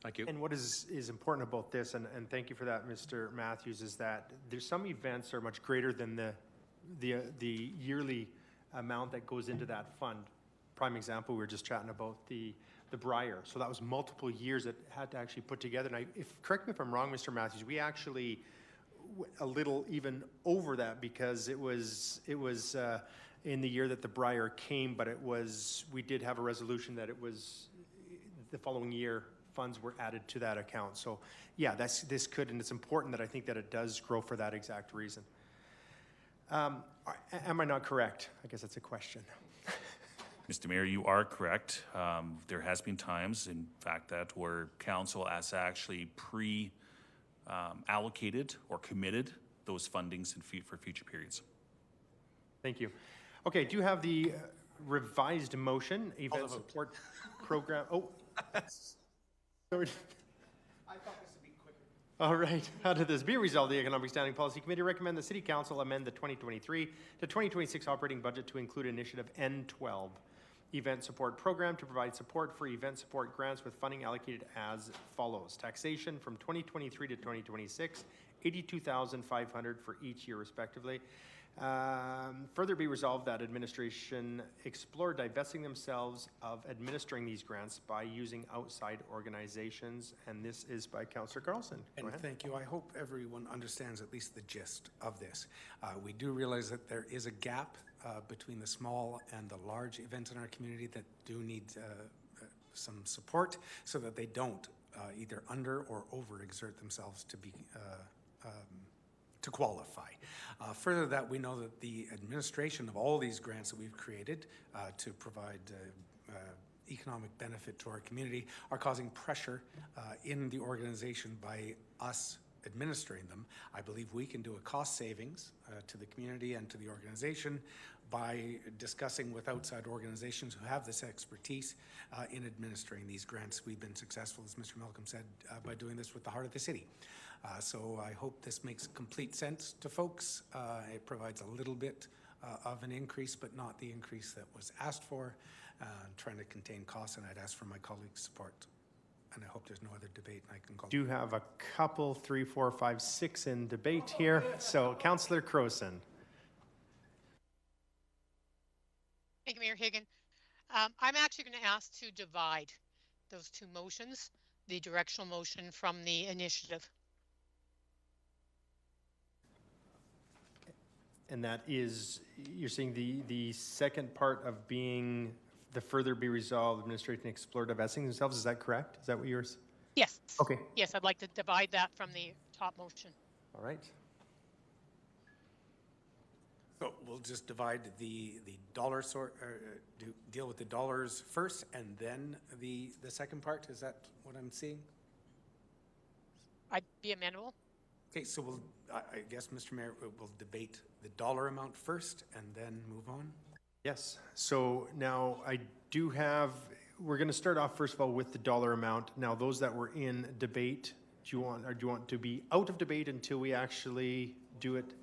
Thank you. And what is important about this, and thank you for that, Mr. Matthews, is that there's some events are much greater than the yearly amount that goes into that fund. Prime example, we were just chatting about the Briar. So that was multiple years that had to actually put together. And correct me if I'm wrong, Mr. Matthews, we actually a little even over that because it was in the year that the Briar came, but we did have a resolution that it was the following year funds were added to that account. So yeah, this could, and it's important that I think that it does grow for that exact reason. Am I not correct? I guess that's a question. Mr. Mayor, you are correct. There has been times, in fact, that where council has actually allocated or committed those fundings for future periods. Thank you. Okay, do you have the revised motion, event support program? Oh, sorry. I thought this would be quicker. All right. How did this be resolved? The Economic Standing Policy Committee recommend the City Council amend the 2023 to 2026 operating budget to include initiative N12. Event support program to provide support for event support grants with funding allocated as follows. Taxation from 2023 to 2026, $82,500 for each year respectively. Further be resolved that administration explore divesting themselves of administering these grants by using outside organizations. And this is by Councillor Carlson. And thank you. I hope everyone understands at least the gist of this. We do realize that there is a gap between the small and the large events in our community that do need some support so that they don't either under or overexert themselves to be to qualify. Further that, we know that the administration of all these grants that we've created to provide economic benefit to our community are causing pressure in the organization by us administering them. I believe we can do a cost savings to the community and to the organization by discussing with outside organizations who have this expertise in administering these grants. We've been successful, as Mr. Malcolm said, by doing this with the Heart of the City. So I hope this makes complete sense to folks. It provides a little bit of an increase, but not the increase that was asked for, trying to contain costs, and I'd ask for my colleagues' support. And I hope there's no other debate, and I can call. Do have a couple, 3, 4, 5, 6 in debate here. So Councillor Crowson. Thank you, Mayor Higgin. I'm actually going to ask to divide those two motions, the directional motion from the initiative. And that is, you're saying the second part of being the further be resolved, administration explore divesting themselves, is that correct? Is that what yours? Yes. Okay. Yes, I'd like to divide that from the top motion. All right. So we'll just divide the dollar deal with the dollars first and then the second part? Is that what I'm seeing? I'd be amenable. Okay, so I guess, Mr. Mayor, we'll debate the dollar amount first and then move on. Yes. So now I do have, we're going to start off first of all with the dollar amount. Now those that were in debate, do you want to be out of debate until we actually do it?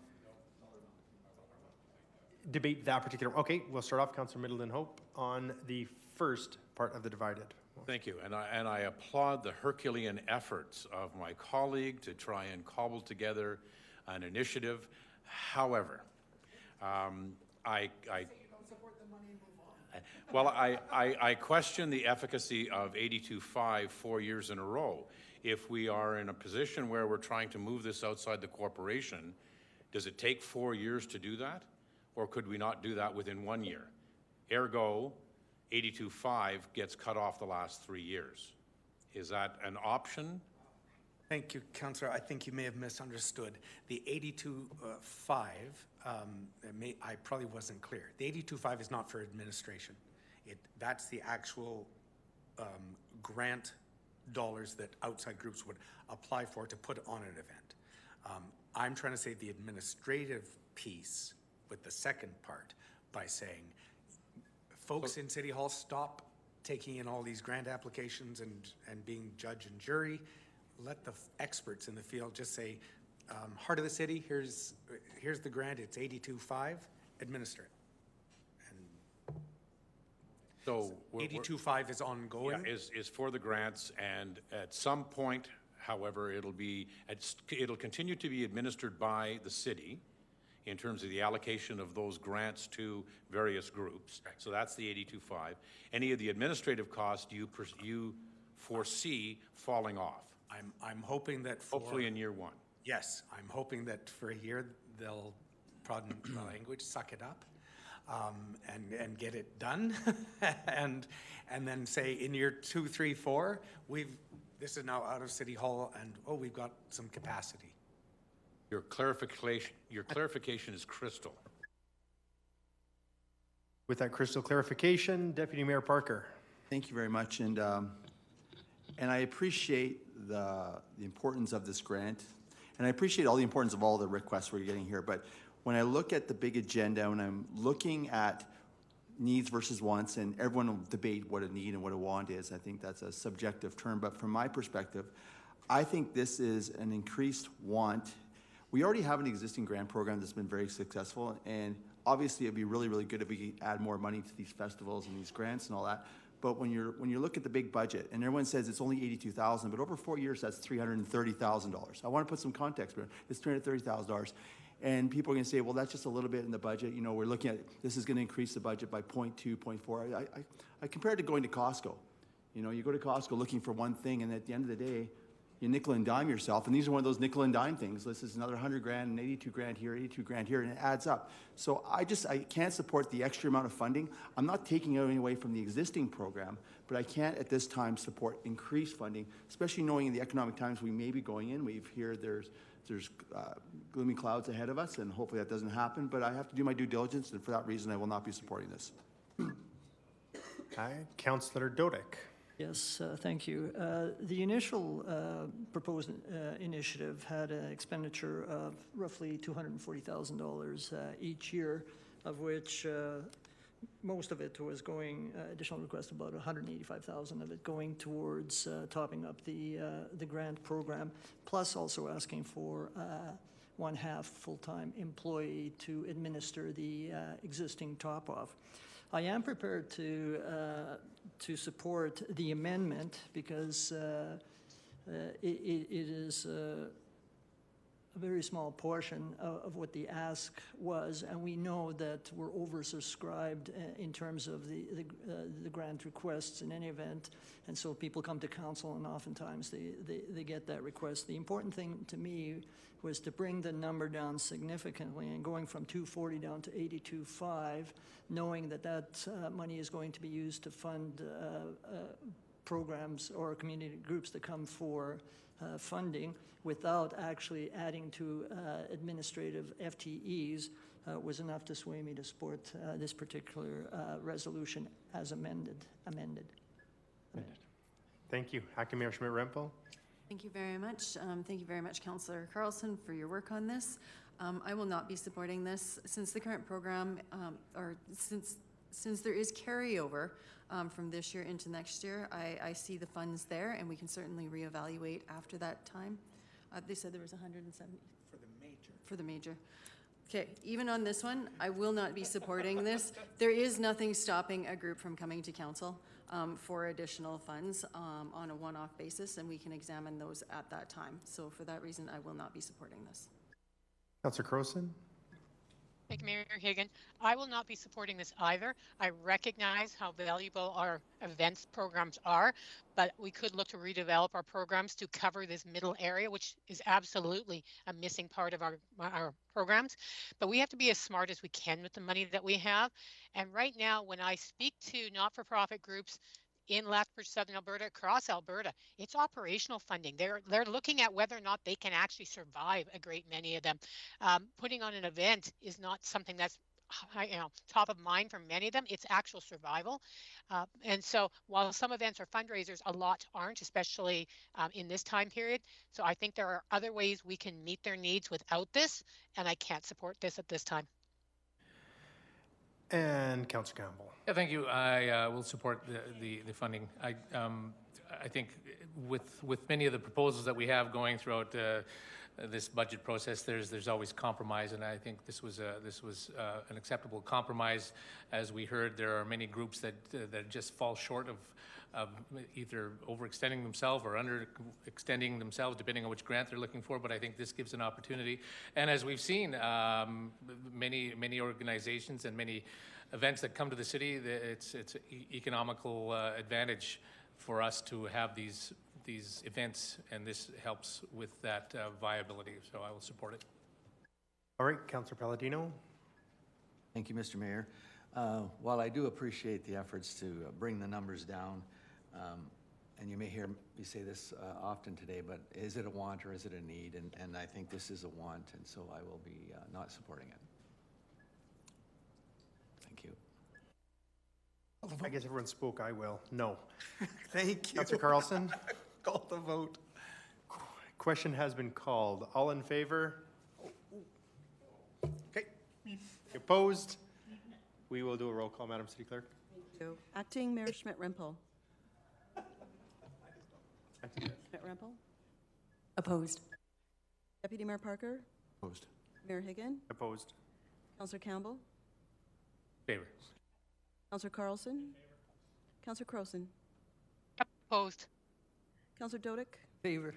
Debate that particular, okay, we'll start off, Councillor Middleton Hope, on the first part of the divided. Thank you, and I applaud the Herculean efforts of my colleague to try and cobble together an initiative. However, I question the efficacy of 82.5 4 years in a row. If we are in a position where we're trying to move this outside the corporation, does it take 4 years to do that? Or could we not do that within 1 year? Ergo, 82.5 gets cut off the last 3 years. Is that an option? Thank you, Councillor. I think you may have misunderstood. The 82.5, I probably wasn't clear. The 82.5 is not for administration. That's the actual grant dollars that outside groups would apply for to put on an event. I'm trying to say the administrative piece with the second part by saying, folks in City Hall, stop taking in all these grant applications and being judge and jury. Let the experts in the field just say, heart of the city, here's the grant, it's 82.5, administer it. And so 82.5 is ongoing? Yeah, is for the grants, and at some point, however, it'll continue to be administered by the city in terms of the allocation of those grants to various groups. Right. So that's the 82.5. Any of the administrative costs you foresee falling off? I'm hoping that hopefully in year one. Yes, I'm hoping that for a year they'll, pardon the language, suck it up and get it done, and then say in year 2, 3, 4, this is now out of City Hall, and we've got some capacity. Your clarification is crystal. With that crystal clarification, Deputy Mayor Parker. Thank you very much, and I appreciate the importance of this grant, and I appreciate all the importance of all the requests we're getting here. But when I look at the big agenda, when I'm looking at needs versus wants, and everyone will debate what a need and what a want is, I think that's a subjective term. But from my perspective, I think this is an increased want. We already have an existing grant program that's been very successful, and obviously it'd be really, really good if we could add more money to these festivals and these grants and all that. But when you look at the big budget, and everyone says it's only $82,000, but over 4 years that's $330,000. I want to put some context, but it's $330,000. And people are going to say, well, that's just a little bit in the budget. You know, we're looking at, this is going to increase the budget by 0.2, 0.4. I compare it to going to Costco. You know, you go to Costco looking for one thing, and at the end of the day, you nickel and dime yourself, and these are one of those nickel and dime things. This is another 100 grand and 82 grand here, 82 grand here, and it adds up. So I can't support the extra amount of funding. I'm not taking it away from the existing program, but I can't at this time support increased funding, especially knowing in the economic times we may be going in. We've heard there's gloomy clouds ahead of us, and hopefully that doesn't happen, but I have to do my due diligence, and for that reason I will not be supporting this. Councillor Dodick. Yes, thank you. The initial proposed initiative had an expenditure of roughly $240,000 each year, of which most of it was going, additional request about $185,000 of it going towards topping up the grant program, plus also asking for 1/2 full-time employee to administer the existing top-off. I am prepared to support the amendment because it is a very small portion of what the ask was, and we know that we're oversubscribed in terms of the grant requests in any event, and so people come to council and oftentimes they get that request. The important thing to me was to bring the number down significantly and going from 240 down to 82.5, knowing that that money is going to be used to fund programs or community groups that come for funding without actually adding to administrative FTEs was enough to sway me to support this particular resolution as amended. Thank you. Acting Mayor Schmidt-Rempel. Thank you very much. Thank you very much, Councillor Carlson, for your work on this. I will not be supporting this since the current program, or since there is carryover from this year into next year. I see the funds there, and we can certainly reevaluate after that time. They said there was 170 For the major. for the major. Okay, even on this one, I will not be supporting this. There is nothing stopping a group from coming to council for additional funds on a one-off basis, and we can examine those at that time. So for that reason, I will not be supporting this. Councillor Crowson. Thank you, Mayor Hagan. I will not be supporting this either. I recognize how valuable our events programs are, but we could look to redevelop our programs to cover this middle area, which is absolutely a missing part of our programs. But we have to be as smart as we can with the money that we have. And right now, when I speak to not-for-profit groups in Lethbridge, Southern Alberta, across Alberta, it's operational funding. They're looking at whether or not they can actually survive, a great many of them. Putting on an event is not something that's top of mind for many of them. It's actual survival. And so while some events are fundraisers, a lot aren't, especially in this time period. So I think there are other ways we can meet their needs without this, and I can't support this at this time. And Councillor Campbell. Yeah, thank you. I will support the funding. I think with many of the proposals that we have going throughout this budget process, there's always compromise, and I think this was an acceptable compromise. As we heard, there are many groups that just fall short of either overextending themselves or underextending themselves, depending on which grant they're looking for. But I think this gives an opportunity. And as we've seen, many organizations and many events that come to the city, it's an economical advantage for us to have these events, and this helps with that viability. So I will support it. All right, Councillor Palladino. Thank you, Mr. Mayor. While I do appreciate the efforts to bring the numbers down, and you may hear me say this often today, but is it a want or is it a need? And I think this is a want, and so I will be not supporting it. Thank you. I guess everyone spoke. I will. No. Thank you. Councillor Carlson. Call the vote. Question has been called. All in favor? Okay. Opposed? We will do a roll call, Madam City Clerk. Acting Mayor Schmidt-Rempel. Schmidt-Rempel. Opposed. Deputy Mayor Parker. Opposed. Mayor Higgin. Opposed. Councillor Campbell. Favor. Councillor Carlson. Councillor Crowson. Opposed. Councillor Dodick. Favor.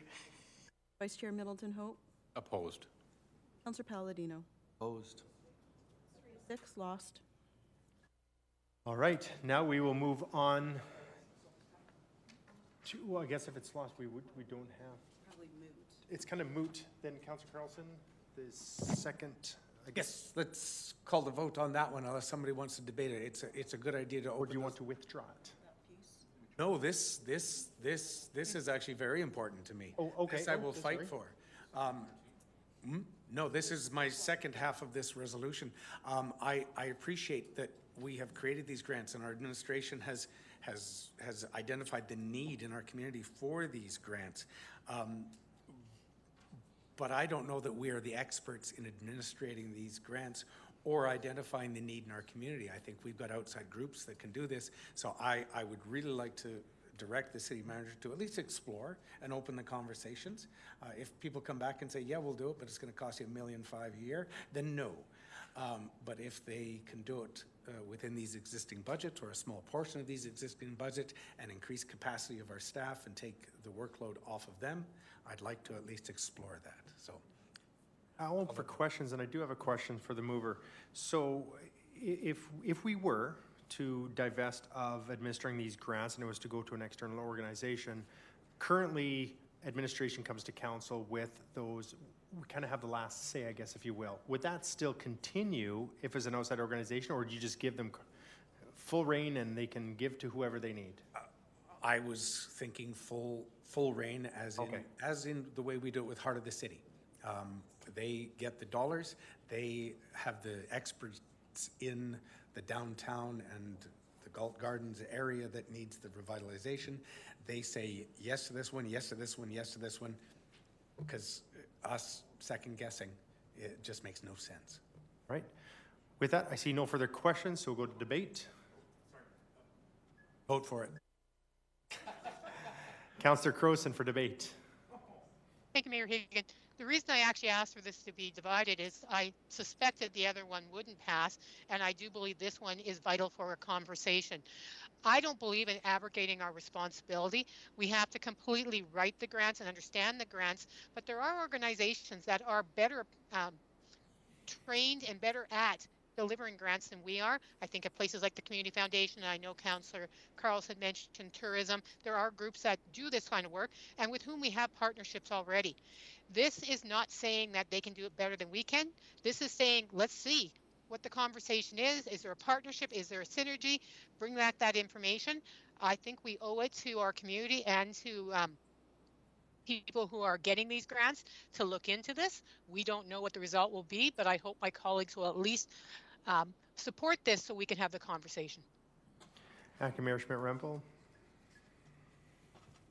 Vice Chair Middleton Hope. Opposed. Councillor Palladino. Opposed. 6, lost. All right, now we will move on to, well, I guess if it's lost, we don't have. Probably moot. It's kind of moot. Then Councillor Carlson, the second, I guess. Yes, let's call the vote on that one unless somebody wants to debate it. It's a good idea to open. Or do you want to withdraw it? No, this is actually very important to me. Oh, okay. This I will fight sorry. for. No, this is my second half of this resolution. I appreciate that we have created these grants and our administration has identified the need in our community for these grants. But I don't know that we are the experts in administrating these grants or identifying the need in our community. I think we've got outside groups that can do this. So I would really like to direct the city manager to at least explore and open the conversations. If people come back and say, yeah, we'll do it, but it's going to cost you $1.5 million a year, then no. But if they can do it within these existing budgets or a small portion of these existing budget and increase capacity of our staff and take the workload off of them, I'd like to at least explore that. So I'll open for questions, and I do have a question for the mover. So if we were to divest of administering these grants and it was to go to an external organization, currently administration comes to council with those, we kind of have the last say, I guess, if you will. Would that still continue if it's an outside organization, or do you just give them full reign and they can give to whoever they need? I was thinking full reign, as in the way we do it with Heart of the City. They get the dollars. They have the experts in the downtown and the Galt Gardens area that needs the revitalization. They say yes to this one, yes to this one, yes to this one, because us second guessing, it just makes no sense. Right. With that, I see no further questions, so we'll go to debate. Vote for it. Councillor Crowson for debate. Thank you, Mayor Higgin. The reason I actually asked for this to be divided is I suspected the other one wouldn't pass, and I do believe this one is vital for a conversation. I don't believe in abrogating our responsibility. We have to completely write the grants and understand the grants, but there are organizations that are better trained and better at delivering grants than we are. I think of places like the Community Foundation, and I know Councillor Carls had mentioned tourism. There are groups that do this kind of work and with whom we have partnerships already. This is not saying that they can do it better than we can. This is saying, let's see what the conversation is. Is there a partnership? Is there a synergy? Bring back that information. I think we owe it to our community and to people who are getting these grants to look into this. We don't know what the result will be, but I hope my colleagues will at least support this so we can have the conversation. Acting Mayor Schmidt-Rempel.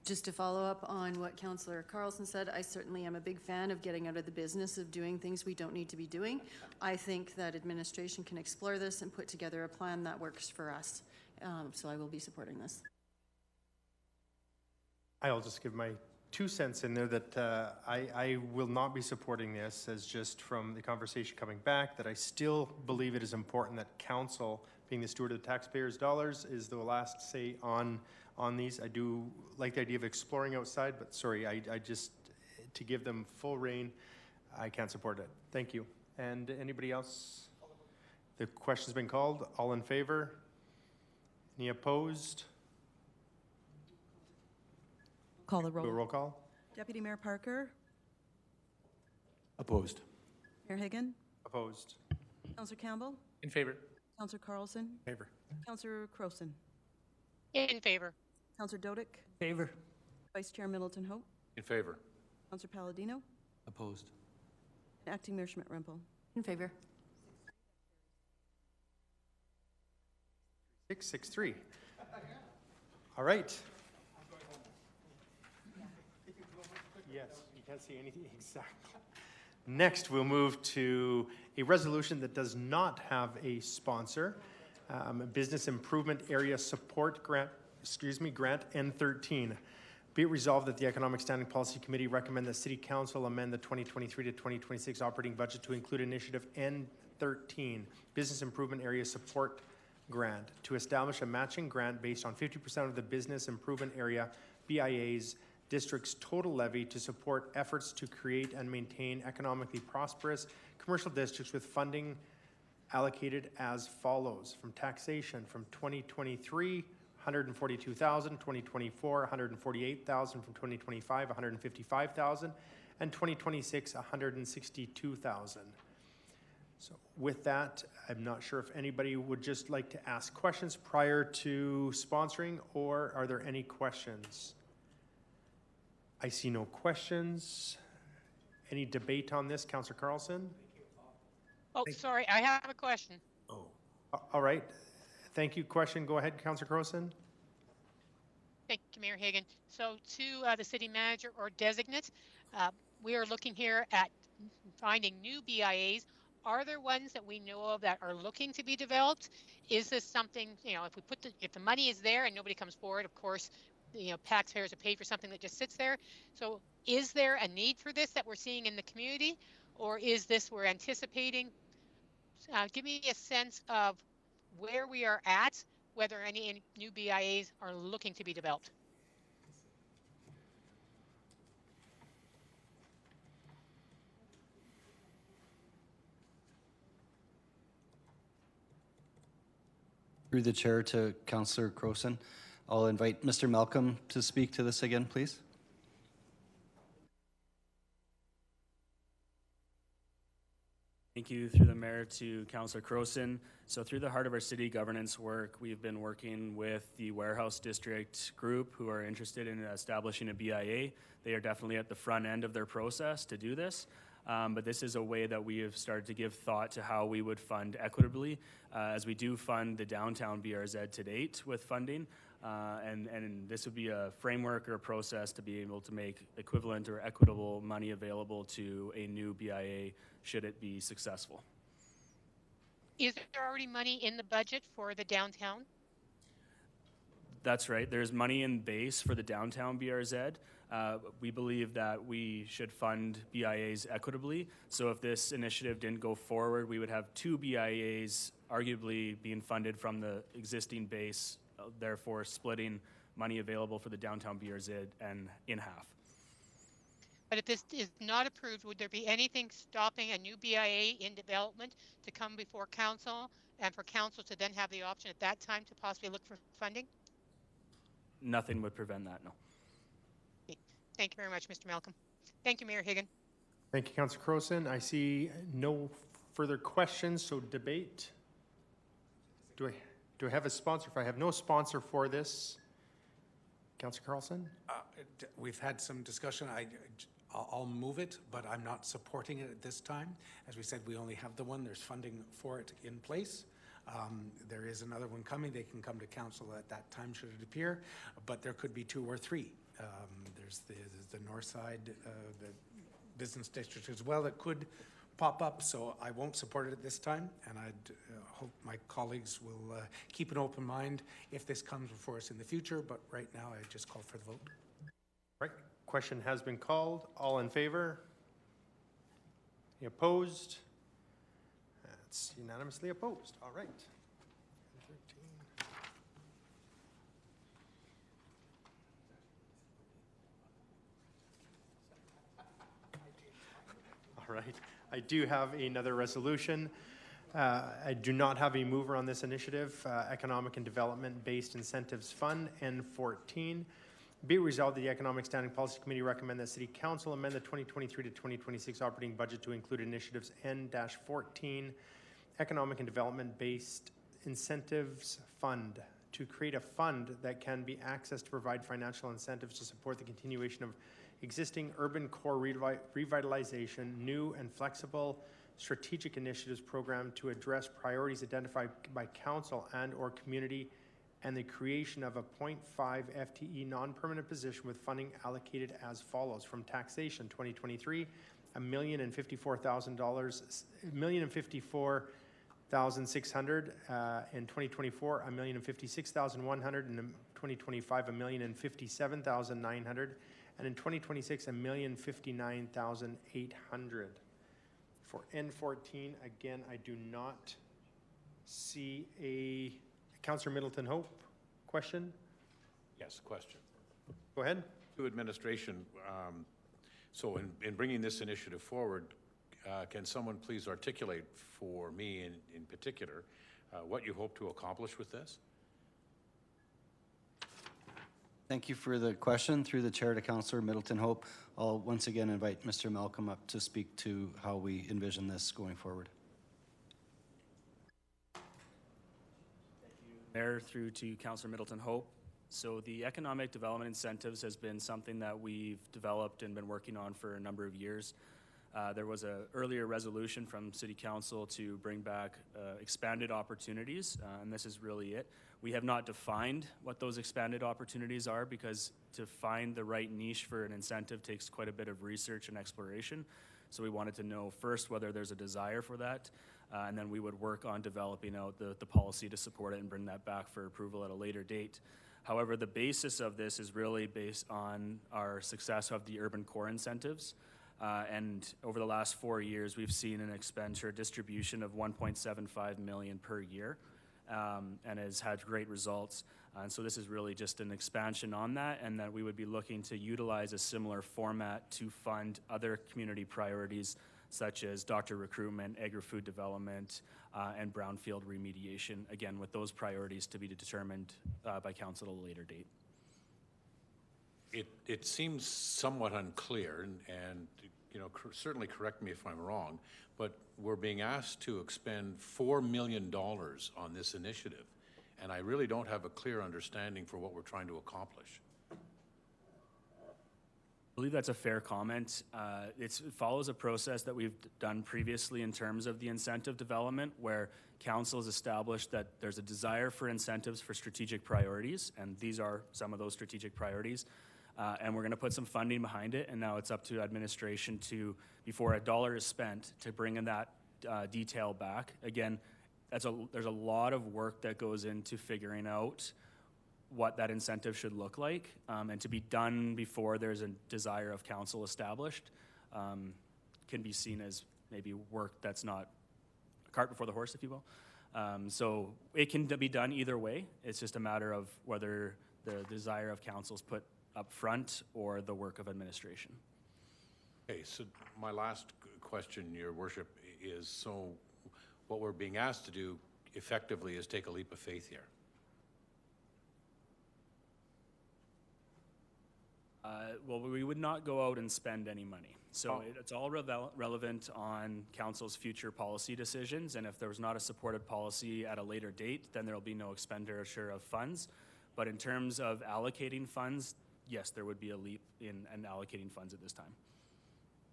Just to follow up on what Councillor Carlson said, I certainly am a big fan of getting out of the business of doing things we don't need to be doing. I think that administration can explore this and put together a plan that works for us. So I will be supporting this. I'll just give my 2 cents in there that I will not be supporting this, as just from the conversation coming back, that I still believe it is important that council, being the steward of the taxpayers' dollars, is the last say on these. I do like the idea of exploring outside, but sorry, I just, to give them full reign, I can't support it. Thank you. And anybody else? The question's been called. All in favor? Any opposed? Call the roll. Do a roll call. Deputy Mayor Parker, Opposed. Mayor Higgin, Opposed. Councillor Campbell, In favor. Councillor Carlson, Favor. Councillor Crowson, In favor. Councillor Dodick, Favor. Vice Chair Middleton Hope, In favor. Councillor Palladino, Opposed. and Acting Mayor Schmidt-Rempel. In favor. 663. All right. Yes, you can't see anything exactly. Next, we'll move to a resolution that does not have a sponsor. Business Improvement Area Support Grant, Grant N13. Be it resolved that the Economic Standing Policy Committee recommend the City Council amend the 2023 to 2026 operating budget to include initiative N13, Business Improvement Area Support Grant, to establish a matching grant based on 50% of the Business Improvement Area BIA's district's total levy to support efforts to create and maintain economically prosperous commercial districts, with funding allocated as follows. From taxation, from 2023, 142,000, 2024, 148,000, from 2025, 155,000, and 2026, 162,000. So with that, I'm not sure if anybody would just like to ask questions prior to sponsoring, or are there any questions? I see no questions. Any debate on this, Councillor Carlson? Oh, sorry, I have a question. All right. Thank you. Question. Go ahead, Councillor Carlson. Thank you, Mayor Hagan. So to the city manager or designate, we are looking here at finding new BIAs. Are there ones that we know of that are looking to be developed? Is this something, if we if the money is there and nobody comes forward, of course, taxpayers are paid for something that just sits there. So is there a need for this that we're seeing in the community, or is this we're anticipating? Give me a sense of where we are at, whether any new BIAs are looking to be developed. Through the chair to Councillor Croson, I'll invite Mr. Malcolm to speak to this again, please. Thank you through the mayor to Councillor Croson. So through the heart of our city governance work, we've been working with the Warehouse District group who are interested in establishing a BIA. They are definitely at the front end of their process to do this. But this is a way that we have started to give thought to how we would fund equitably, as we do fund the downtown BRZ to date with funding. And this would be a framework or a process to be able to make equivalent or equitable money available to a new BIA should it be successful. Is there already money in the budget for the downtown? That's right. There's money in base for the downtown BRZ. We believe that we should fund BIAs equitably. So if this initiative didn't go forward, we would have two BIAs arguably being funded from the existing base, therefore splitting money available for the downtown BRZ and in half. But if this is not approved, would there be anything stopping a new BIA in development to come before council and for council to then have the option at that time to possibly look for funding? Nothing would prevent that, no. Thank you very much, Mr. Malcolm. Thank you, Mayor Higgin. Thank you, Councillor Croson. I see no further questions, so debate. Do I have a sponsor? If I have no sponsor for this, Councillor Carlson? We've had some discussion. I'll move it, but I'm not supporting it at this time. As we said, we only have the one. There's funding for it in place. There is another one coming. They can come to council at that time should it appear, but there could be two or three. There's the north side, the business district as well that could pop up, so I won't support it at this time, and I'd hope my colleagues will keep an open mind if this comes before us in the future, but right now I just call for the vote. Right, question has been called. All in favor? Any opposed? That's unanimously opposed. All right. All right. I do have another resolution. I do not have a mover on this initiative. Economic and Development Based Incentives Fund, N14. Be it resolved that the Economic Standing Policy Committee recommend that City Council amend the 2023 to 2026 operating budget to include initiatives N-14, Economic and Development Based Incentives Fund, to create a fund that can be accessed to provide financial incentives to support the continuation of existing urban core revitalization, new and flexible strategic initiatives program to address priorities identified by council and or community, and the creation of a 0.5 FTE non-permanent position with funding allocated as follows. From taxation, 2023, $1,054,000, $1,054,600. In 2024, $1,056,100. In 2025, $1,057,900. And in 2026, $1,059,800. For N14, again, I do not see a Councillor Middleton Hope question. Yes, question. Go ahead. To administration, so in bringing this initiative forward, can someone please articulate for me in particular what you hope to accomplish with this? Thank you for the question. Through the chair to Councillor Middleton Hope, I'll once again invite Mr. Malcolm up to speak to how we envision this going forward. Mayor, through to Councillor Middleton Hope. So the economic development incentives has been something that we've developed and been working on for a number of years. There was an earlier resolution from City Council to bring back expanded opportunities, and this is really it. We have not defined what those expanded opportunities are, because to find the right niche for an incentive takes quite a bit of research and exploration. So we wanted to know first whether there's a desire for that, and then we would work on developing out the policy to support it and bring that back for approval at a later date. However, the basis of this is really based on our success of the urban core incentives. And over the last 4 years, we've seen an expenditure distribution of $1.75 million per year, and has had great results. And so this is really just an expansion on that, and that we would be looking to utilize a similar format to fund other community priorities such as doctor recruitment, agri-food development, and brownfield remediation, again, with those priorities to be determined by council at a later date. It seems somewhat unclear, and you know, certainly correct me if I'm wrong, but we're being asked to expend $4 million on this initiative, and I really don't have a clear understanding for what we're trying to accomplish. I believe that's a fair comment. It follows a process that we've done previously in terms of the incentive development, where council has established that there's a desire for incentives for strategic priorities, and these are some of those strategic priorities. And we're going to put some funding behind it, and now it's up to administration to, before a dollar is spent, to bring in that detail back. Again, there's a lot of work that goes into figuring out what that incentive should look like, and to be done before there's a desire of council established can be seen as maybe work that's not a cart before the horse, if you will. So it can be done either way. It's just a matter of whether the desire of council's put up front or the work of administration. Okay, so my last question, Your Worship, is so what we're being asked to do effectively is take a leap of faith here. Well, we would not go out and spend any money. So it's all relevant on council's future policy decisions, and if there was not a supported policy at a later date, then there will be no expenditure of funds. But in terms of allocating funds, yes, there would be a leap in allocating funds at this time.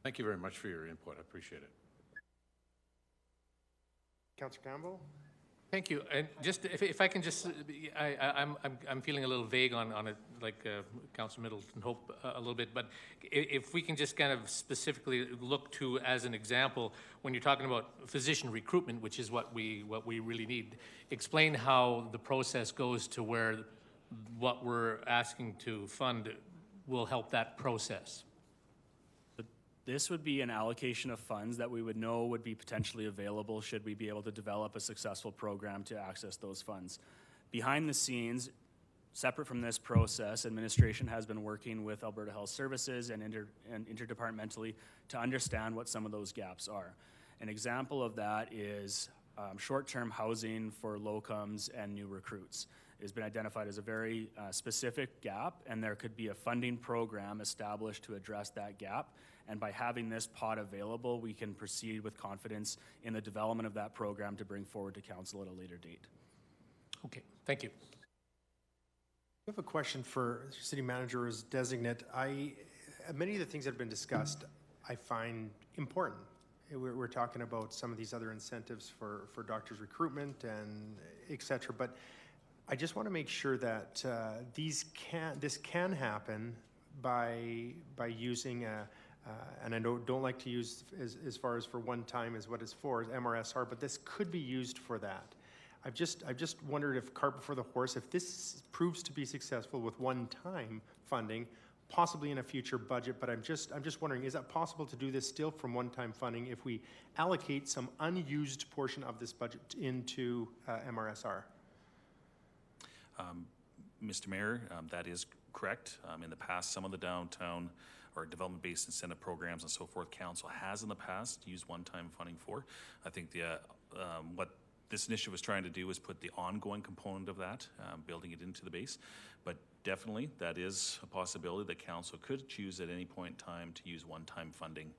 Thank you very much for your input. I appreciate it. Councillor Campbell? Thank you. And just, if I can just, I'm feeling a little vague on it, like Councillor Middleton Hope a little bit, but if we can just kind of specifically look to, as an example, when you're talking about physician recruitment, which is what we really need, explain how the process goes to where what we're asking to fund will help that process. This would be an allocation of funds that we would know would be potentially available should we be able to develop a successful program to access those funds. Behind the scenes, separate from this process, administration has been working with Alberta Health Services and interdepartmentally to understand what some of those gaps are. An example of that is short-term housing for locums and new recruits. It has been identified as a very specific gap, and there could be a funding program established to address that gap. And by having this pot available, we can proceed with confidence in the development of that program to bring forward to council at a later date. Okay, thank you. I have a question for City Manager as designate. Many of the things that have been discussed, I find important. We're talking about some of these other incentives for doctors' recruitment and et cetera, but I just want to make sure that this can happen by using and I don't like to use as far as for one time as what it's for, MRSR, but this could be used for that. I've just wondered if cart before the horse, if this proves to be successful with one-time funding, possibly in a future budget, but I'm just wondering, is that possible to do this still from one-time funding if we allocate some unused portion of this budget into MRSR? Mr. Mayor, that is correct. In the past, some of the downtown or development-based incentive programs and so forth, council has in the past used one-time funding for. I think what this initiative was trying to do is put the ongoing component of that, building it into the base. But definitely, that is a possibility that council could choose at any point in time to use one-time funding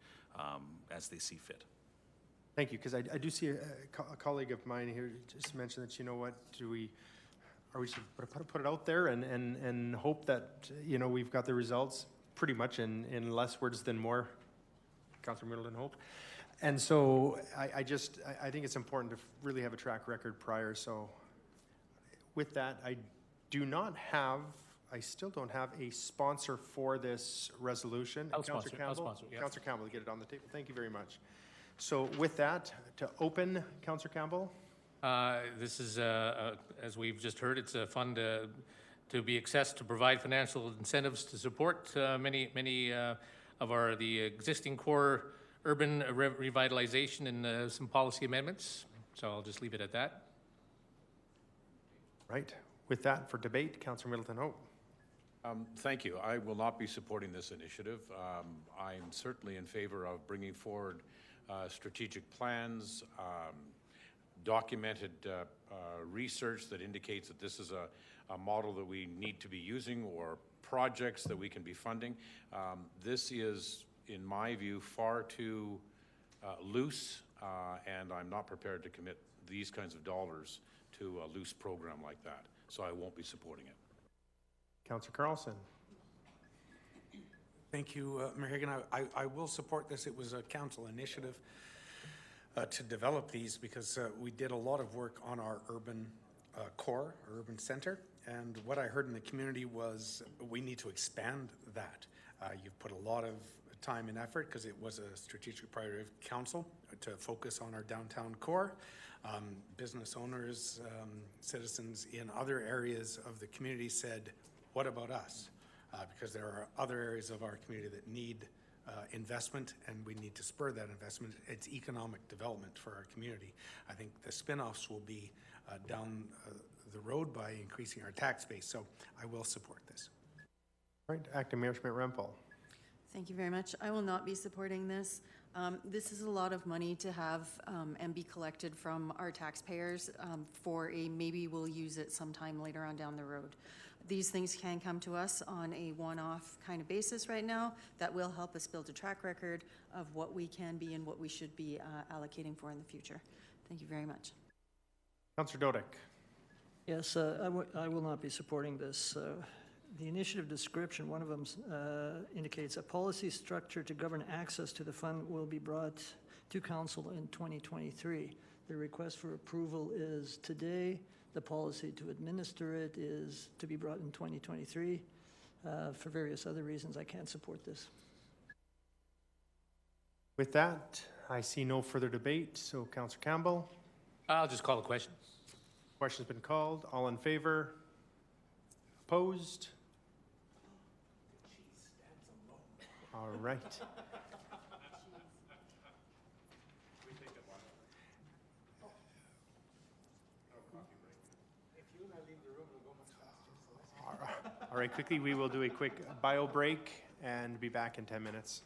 as they see fit. Thank you, because I do see a colleague of mine here just mentioned that, you know what, are we just put it out there and hope that, you know, we've got the results pretty much in less words than more, Councillor Middleton Hope. And so I think it's important to really have a track record prior. So with that, I still don't have a sponsor for this resolution. Councillor Campbell, Councillor Campbell, get it on the table. Thank you very much. So with that, to open, Councillor Campbell. This is, as we've just heard, it's a fund to be accessed to provide financial incentives to support many of the existing core urban revitalization and some policy amendments. So I'll just leave it at that. Right. With that, for debate, Councillor Middleton Hope. Thank you. I will not be supporting this initiative. I'm certainly in favor of bringing forward strategic plans, documented research that indicates that this is a model that we need to be using, or projects that we can be funding. This is, in my view, far too loose, and I'm not prepared to commit these kinds of dollars to a loose program like that. So I won't be supporting it. Councillor Carlson. Thank you, Mayor Hagan. I will support this. It was a council initiative to develop these, because we did a lot of work on our urban core, our urban center, and what I heard in the community was we need to expand that. You've put a lot of time and effort, because it was a strategic priority of council to focus on our downtown core. Business owners, citizens in other areas of the community said, what about us? Because there are other areas of our community that need investment, and we need to spur that investment. It's economic development for our community. I think the spin-offs will be down the road by increasing our tax base, so I will support this. All right, Acting Mayor Schmidt-Rempel. Thank you very much. I will not be supporting this. This is a lot of money to have and be collected from our taxpayers for a maybe we'll use it sometime later on down the road. These things can come to us on a one-off kind of basis right now that will help us build a track record of what we can be and what we should be allocating for in the future. Thank you very much. Councillor Dodick. Yes, I will not be supporting this. The initiative description, one of them indicates a policy structure to govern access to the fund will be brought to council in 2023. The request for approval is today. The policy to administer it is to be brought in 2023. For various other reasons, I can't support this. With that, I see no further debate, so Councillor Campbell. I'll just call the question. Question's been called. All in favor? Opposed? All right. All right, quickly, we will do a quick bio break and be back in 10 minutes.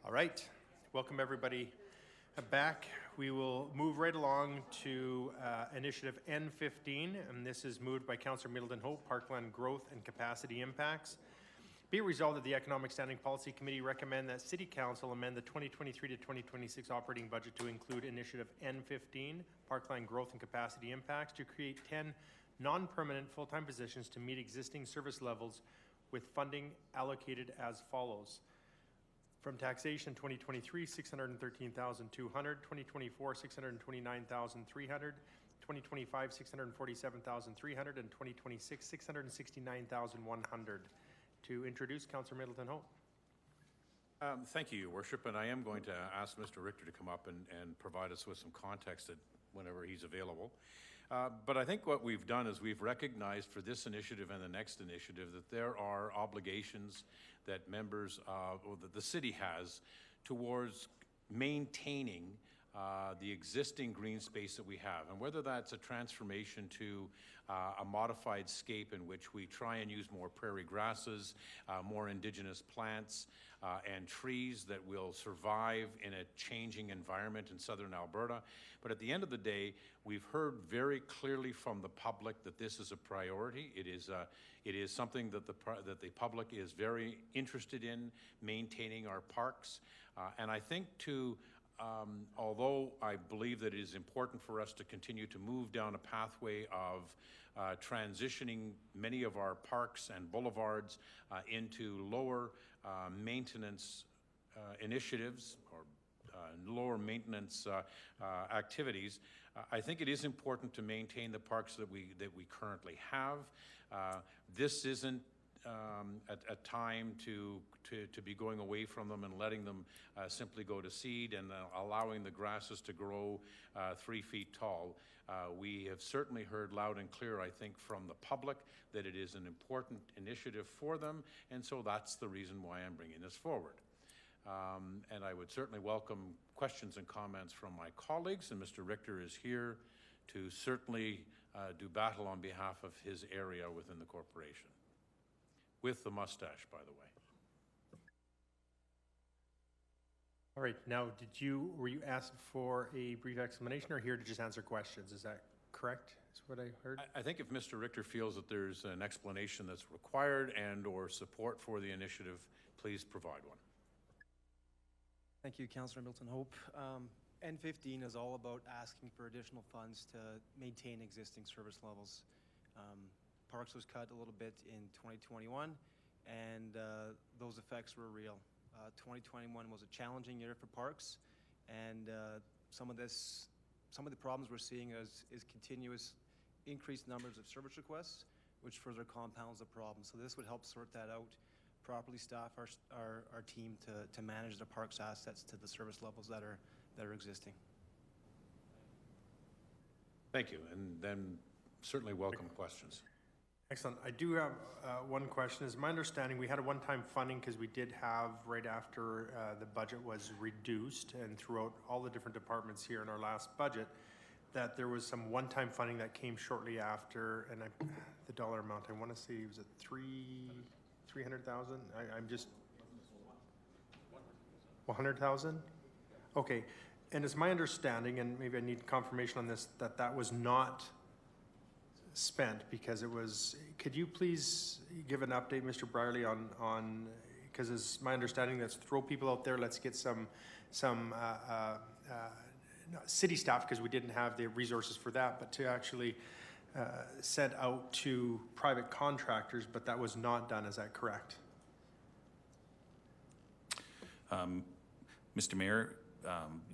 All right, welcome everybody back. We will move right along to Initiative N15, and this is moved by Councillor Middleton Hope, Parkland Growth and Capacity Impacts. Be it resolved that the Economic Standing Policy Committee recommend that City Council amend the 2023 to 2026 operating budget to include Initiative N15, Parkland Growth and Capacity Impacts, to create 10 non-permanent full-time positions to meet existing service levels with funding allocated as follows. From taxation, 2023, 613,200, 2024, 629,300, 2025, 647,300, and 2026, 669,100. To introduce, Councillor Middleton Hope. Thank you, Your Worship, and I am going to ask Mr. Richter to come up and provide us with some context whenever he's available. But I think what we've done is we've recognized for this initiative and the next initiative that there are obligations that members or that the city has towards maintaining the existing green space that we have. And whether that's a transformation to a modified scape in which we try and use more prairie grasses, more indigenous plants and trees that will survive in a changing environment in southern Alberta. But at the end of the day, we've heard very clearly from the public that this is a priority. It is something that the public is very interested in, maintaining our parks. And I think although I believe that it is important for us to continue to move down a pathway of transitioning many of our parks and boulevards into lower maintenance initiatives or lower maintenance activities, I think it is important to maintain the parks that we currently have. This isn't a time to be going away from them and letting them simply go to seed and allowing the grasses to grow 3 feet tall. We have certainly heard loud and clear, I think, from the public that it is an important initiative for them, and so that's the reason why I'm bringing this forward. And I would certainly welcome questions and comments from my colleagues, and Mr. Richter is here to certainly do battle on behalf of his area within the corporation. With the mustache, by the way. All right, now were you asked for a brief explanation or here to just answer questions? Is that correct? Is what I heard? I think if Mr. Richter feels that there's an explanation that's required and or support for the initiative, please provide one. Thank you, Councillor Middleton Hope. N15 is all about asking for additional funds to maintain existing service levels. Parks was cut a little bit in 2021, and those effects were real. 2021 was a challenging year for parks, and some of the problems we're seeing is continuous increased numbers of service requests, which further compounds the problem. So this would help sort that out, properly staff our team to manage the park's assets to the service levels that are existing. Thank you, and then certainly welcome questions. Excellent. I do have one question. Is my understanding we had a one-time funding because we did have right after the budget was reduced and throughout all the different departments here in our last budget, that there was some one-time funding that came shortly after, and the dollar amount I want to say was it 300,000. I'm just 100,000. Okay, and it's my understanding, and maybe I need confirmation on this, that was not spent because it was. Could you please give an update, Mr. Brierley, on because it's my understanding that's throw people out there. Let's get some city staff because we didn't have the resources for that, but to actually send out to private contractors, but that was not done. Is that correct? Mr. Mayor,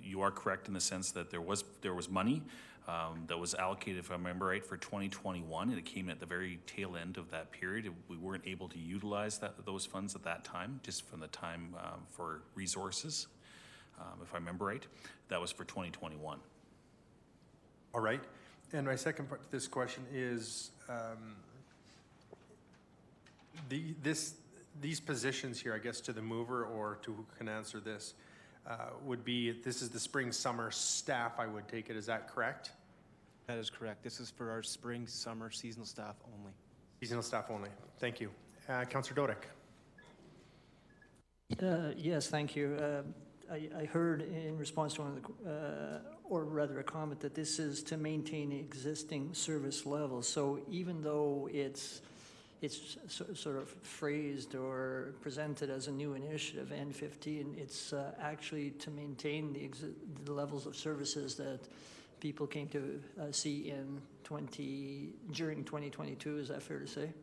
you are correct in the sense that there was money that was allocated, if I remember right, for 2021, and it came at the very tail end of that period. We weren't able to utilize those funds at that time, just from the time for resources, if I remember right. That was for 2021. All right. And my second part to this question is these positions here, I guess, to the mover or to who can answer this, would be, this is the spring summer staff, I would take it. Is that correct? That is correct. This is for our spring summer seasonal staff only. Seasonal staff only. Thank you. Councillor Dodick. Yes, thank you. I heard in response to one of the, or rather a comment, that this is to maintain existing service levels. So even though it's sort of phrased or presented as a new initiative, N15, it's actually to maintain the levels of services that people came to see during 2022. Is that fair to say?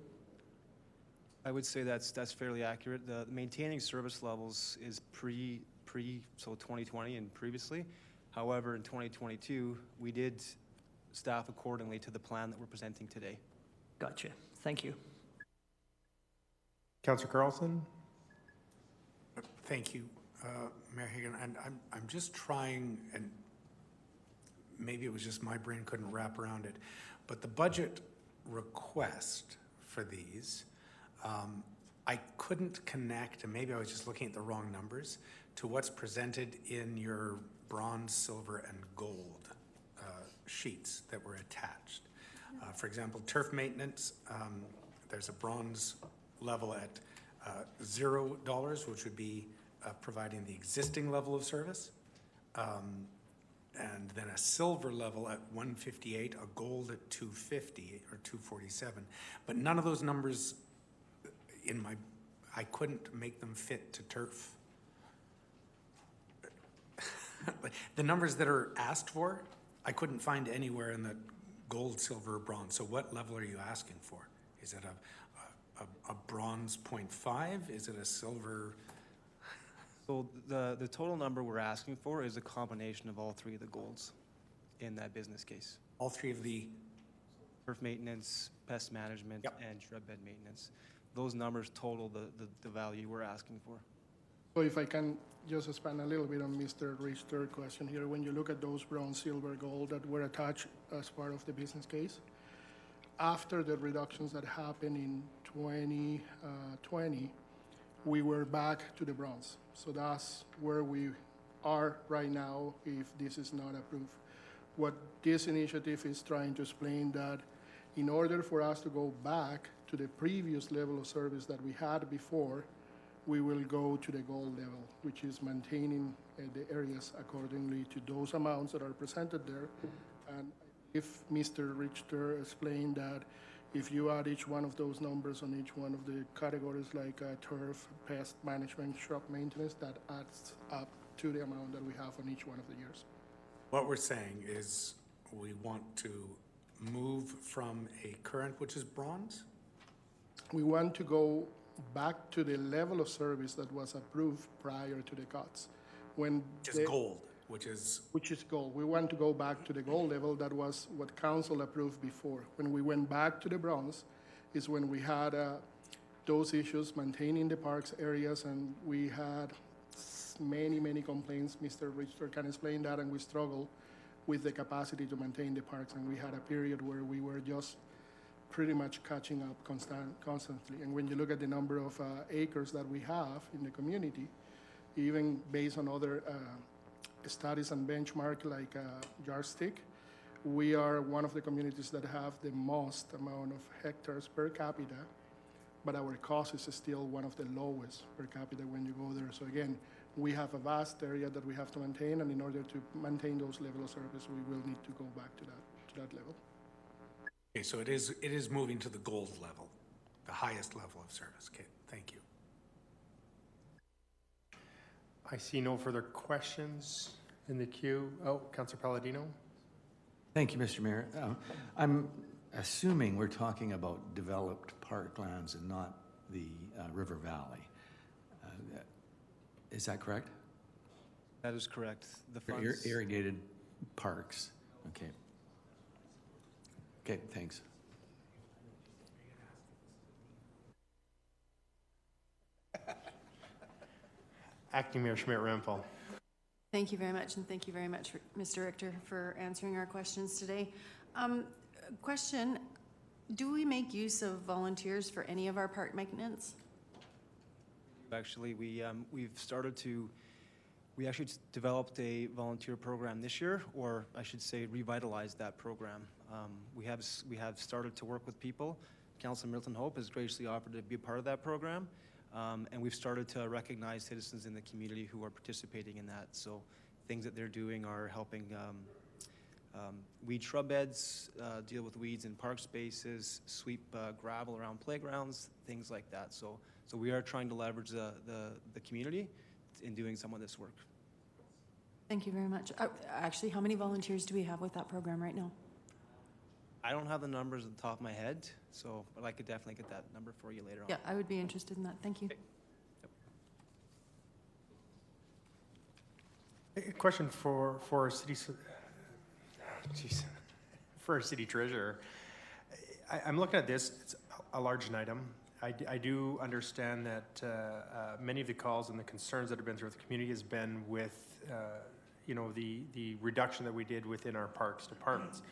I would say that's fairly accurate. The maintaining service levels is so 2020 and previously. However, in 2022, we did staff accordingly to the plan that we're presenting today. Gotcha. Thank you. Councillor Carlson? Thank you, Mayor Hagan. And I'm just trying, and maybe it was just my brain couldn't wrap around it, but the budget request for these, I couldn't connect, and maybe I was just looking at the wrong numbers, to what's presented in your bronze, silver, and gold sheets that were attached. For example, turf maintenance, there's a bronze level at $0, which would be providing the existing level of service, and then a silver level at $158, a gold at $250 or $247. But none of those numbers I couldn't make them fit to turf. The numbers that are asked for, I couldn't find anywhere in the gold, silver, or bronze. So what level are you asking for? Is it a bronze 0.5? Is it a silver? So the total number we're asking for is a combination of all three of the golds in that business case. All three of the? Turf maintenance, pest management, and shrub bed maintenance. Those numbers total the value we're asking for. So if I can just expand a little bit on Mr. Richter's question here, when you look at those bronze, silver, gold that were attached as part of the business case, after the reductions that happened in 2020, we were back to the bronze. So that's where we are right now if this is not approved. What this initiative is trying to explain that in order for us to go back to the previous level of service that we had before, we will go to the gold level, which is maintaining the areas accordingly to those amounts that are presented there. And if Mr. Richter explained that if you add each one of those numbers on each one of the categories like turf, pest management, shrub maintenance, that adds up to the amount that we have on each one of the years. What we're saying is we want to move from a current, which is bronze? We want to go back to the level of service that was approved prior to the cuts. Which is gold, which is gold. We want to go back to the gold level. That was what council approved before. When we went back to the bronze is when we had those issues maintaining the parks areas, and we had many complaints. Mr. Richter can explain that, and we struggled with the capacity to maintain the parks, and we had a period where we were just pretty much catching up constantly. And when you look at the number of acres that we have in the community, even based on other studies and benchmark like Yardstick, we are one of the communities that have the most amount of hectares per capita, but our cost is still one of the lowest per capita when you go there. So again, we have a vast area that we have to maintain, and in order to maintain those levels of service, we will need to go back to that level. Okay, so it is moving to the gold level, the highest level of service. Okay, thank you. I see no further questions in the queue. Oh, Councillor Palladino. Thank you, Mr. Mayor. I'm assuming we're talking about developed parklands and not the River Valley. Is that correct? That is correct. The funds... Irrigated parks. Okay. Okay, thanks. Acting Mayor Schmidt-Rempel. Thank you very much, and thank you very much, Mr. Richter, for answering our questions today. Question, do we make use of volunteers for any of our park maintenance? Actually, we actually developed a volunteer program this year, or I should say revitalized that program. We have started to work with people. Councilor Milton Hope has graciously offered to be a part of that program. And we've started to recognize citizens in the community who are participating in that. So things that they're doing are helping weed shrub beds, deal with weeds in park spaces, sweep gravel around playgrounds, things like that. So we are trying to leverage the community in doing some of this work. Thank you very much. Actually, how many volunteers do we have with that program right now? I don't have the numbers at the top of my head, but I could definitely get that number for you later on. Yeah, I would be interested in that. Thank you. A question for city, for our city treasurer. I'm looking at this. It's a large item. I do understand that many of the calls and the concerns that have been through the community has been with, the reduction that we did within our parks departments.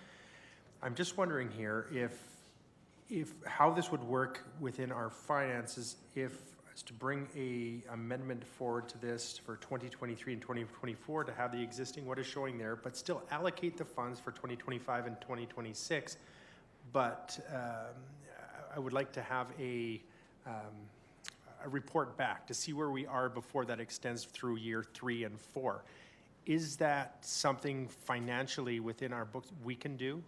I'm just wondering here if how this would work within our finances if to bring a amendment forward to this for 2023 and 2024 to have the existing what is showing there, but still allocate the funds for 2025 and 2026. But I would like to have a report back to see where we are before that extends through year 3 and 4. Is that something financially within our books we can do?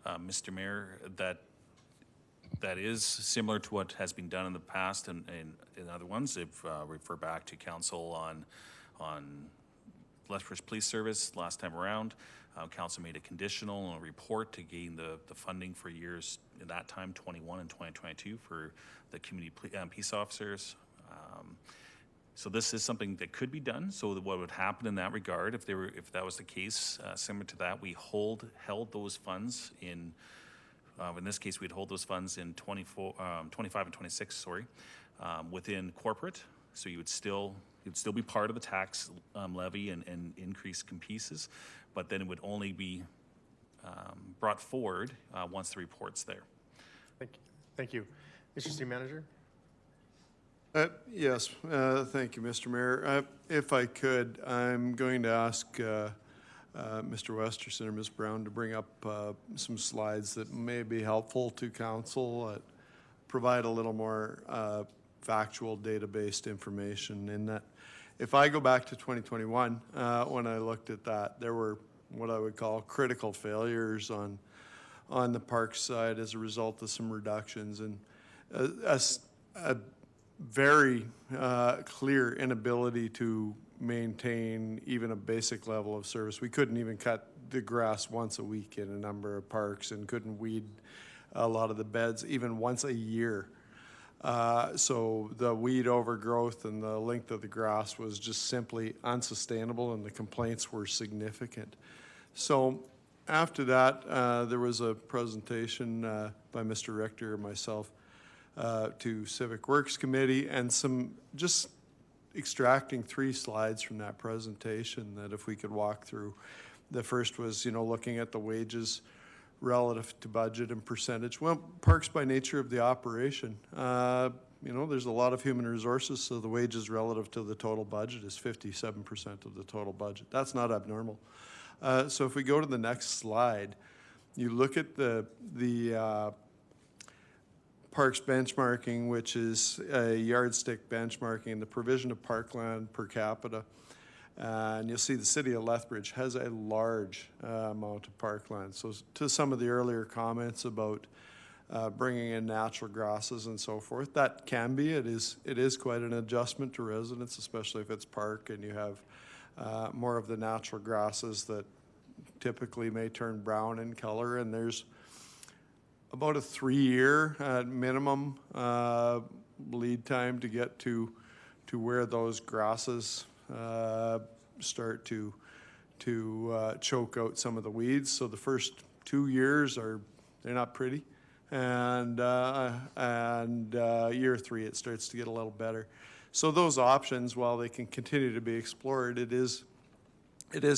Mr. Mayor, that is similar to what has been done in the past and in other ones. If refer back to council on Lethbridge Police Service last time around, council made a conditional report to gain the funding for years in that time, 21 and 2022, for the community peace officers. So this is something that could be done. So what would happen in that regard, if that was the case, similar to that, we held those funds in this case, we'd hold those funds in 25 and 26, within corporate. So you'd still be part of the tax levy and increase pieces, but then it would only be brought forward once the report's there. Thank you. Mr. City Manager? Yes, thank you, Mr. Mayor. If I could, I'm going to ask Mr. Westerson or Ms. Brown to bring up some slides that may be helpful to council, provide a little more factual data-based information in that. If I go back to 2021, when I looked at that, there were what I would call critical failures on the park side as a result of some reductions, and a very clear inability to maintain even a basic level of service. We couldn't even cut the grass once a week in a number of parks and couldn't weed a lot of the beds even once a year. So the weed overgrowth and the length of the grass was just simply unsustainable, and the complaints were significant. So after that, there was a presentation by Mr. Richter and myself to Civic Works Committee, and some just extracting 3 slides from that presentation that if we could walk through. The first was, looking at the wages relative to budget and percentage. Well, parks by nature of the operation, there's a lot of human resources, so the wages relative to the total budget is 57% of the total budget. That's not abnormal. So if we go to the next slide, you look at the parks benchmarking, which is a yardstick benchmarking in the provision of parkland per capita. And you'll see the city of Lethbridge has a large amount of parkland. So to some of the earlier comments about bringing in natural grasses and so forth, that can be, it is quite an adjustment to residents, especially if it's park and you have more of the natural grasses that typically may turn brown in color, and there's about a 3-year minimum lead time to get to where those grasses start to choke out some of the weeds. So the first 2 years they're not pretty, and year 3 it starts to get a little better. So those options, while they can continue to be explored, it is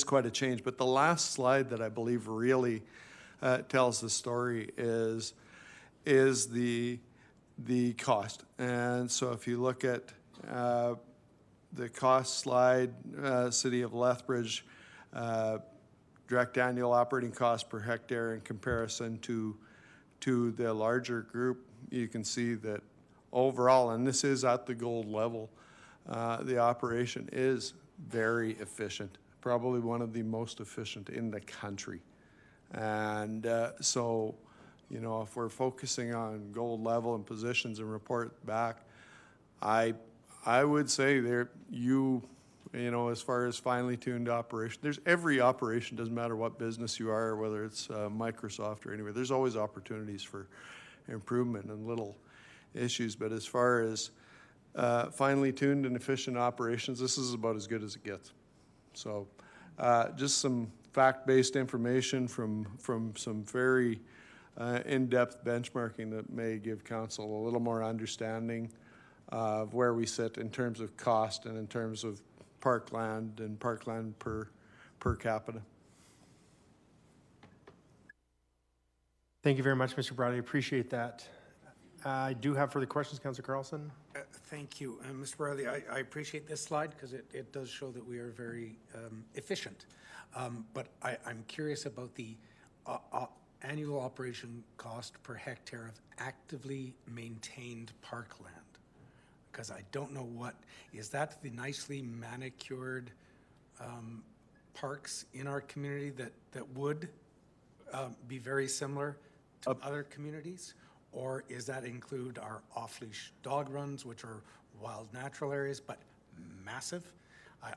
quite a change. But the last slide that I believe really tells the story is the cost. And so if you look at the cost slide, City of Lethbridge, direct annual operating cost per hectare in comparison to the larger group, you can see that overall, and this is at the gold level, the operation is very efficient, probably one of the most efficient in the country. And so, you know, if we're focusing on gold level and positions and report back, I would say there, you know, as far as finely tuned operation, there's every operation, doesn't matter what business you are, whether it's Microsoft or anywhere, there's always opportunities for improvement and little issues. But as far as finely tuned and efficient operations, this is about as good as it gets. So just some fact-based information from some very in-depth benchmarking that may give council a little more understanding of where we sit in terms of cost and in terms of parkland and parkland per capita. Thank you very much, Mr. Bradley. Appreciate that. I do have further questions, Councillor Carlson. Thank you. Mr. Bradley, I appreciate this slide because it does show that we are very efficient. But I'm curious about the annual operation cost per hectare of actively maintained parkland. Because I don't know is that the nicely manicured parks in our community that would be very similar to other communities? Or is that include our off-leash dog runs, which are wild natural areas, but massive?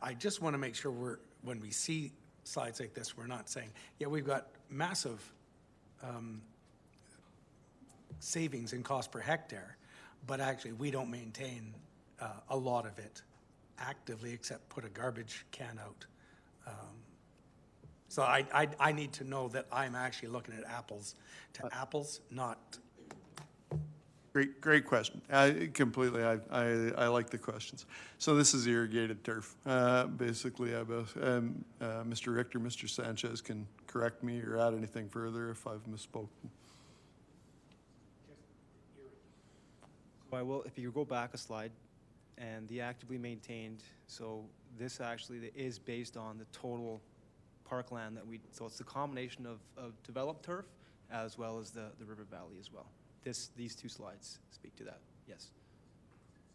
I just want to make sure when we see slides like this, we're not saying, yeah, we've got massive savings in cost per hectare, but actually we don't maintain a lot of it actively except put a garbage can out. So I need to know that I'm actually looking at apples to apples, not... Great question. Completely, I like the questions. So this is irrigated turf. Basically, Mr. Richter, Mr. Sanchez can correct me or add anything further if I've misspoken. So I will, if you go back a slide, and the actively maintained, so this actually is based on the total parkland that so it's the combination of developed turf as well as the river valley as well. These two slides speak to that, yes.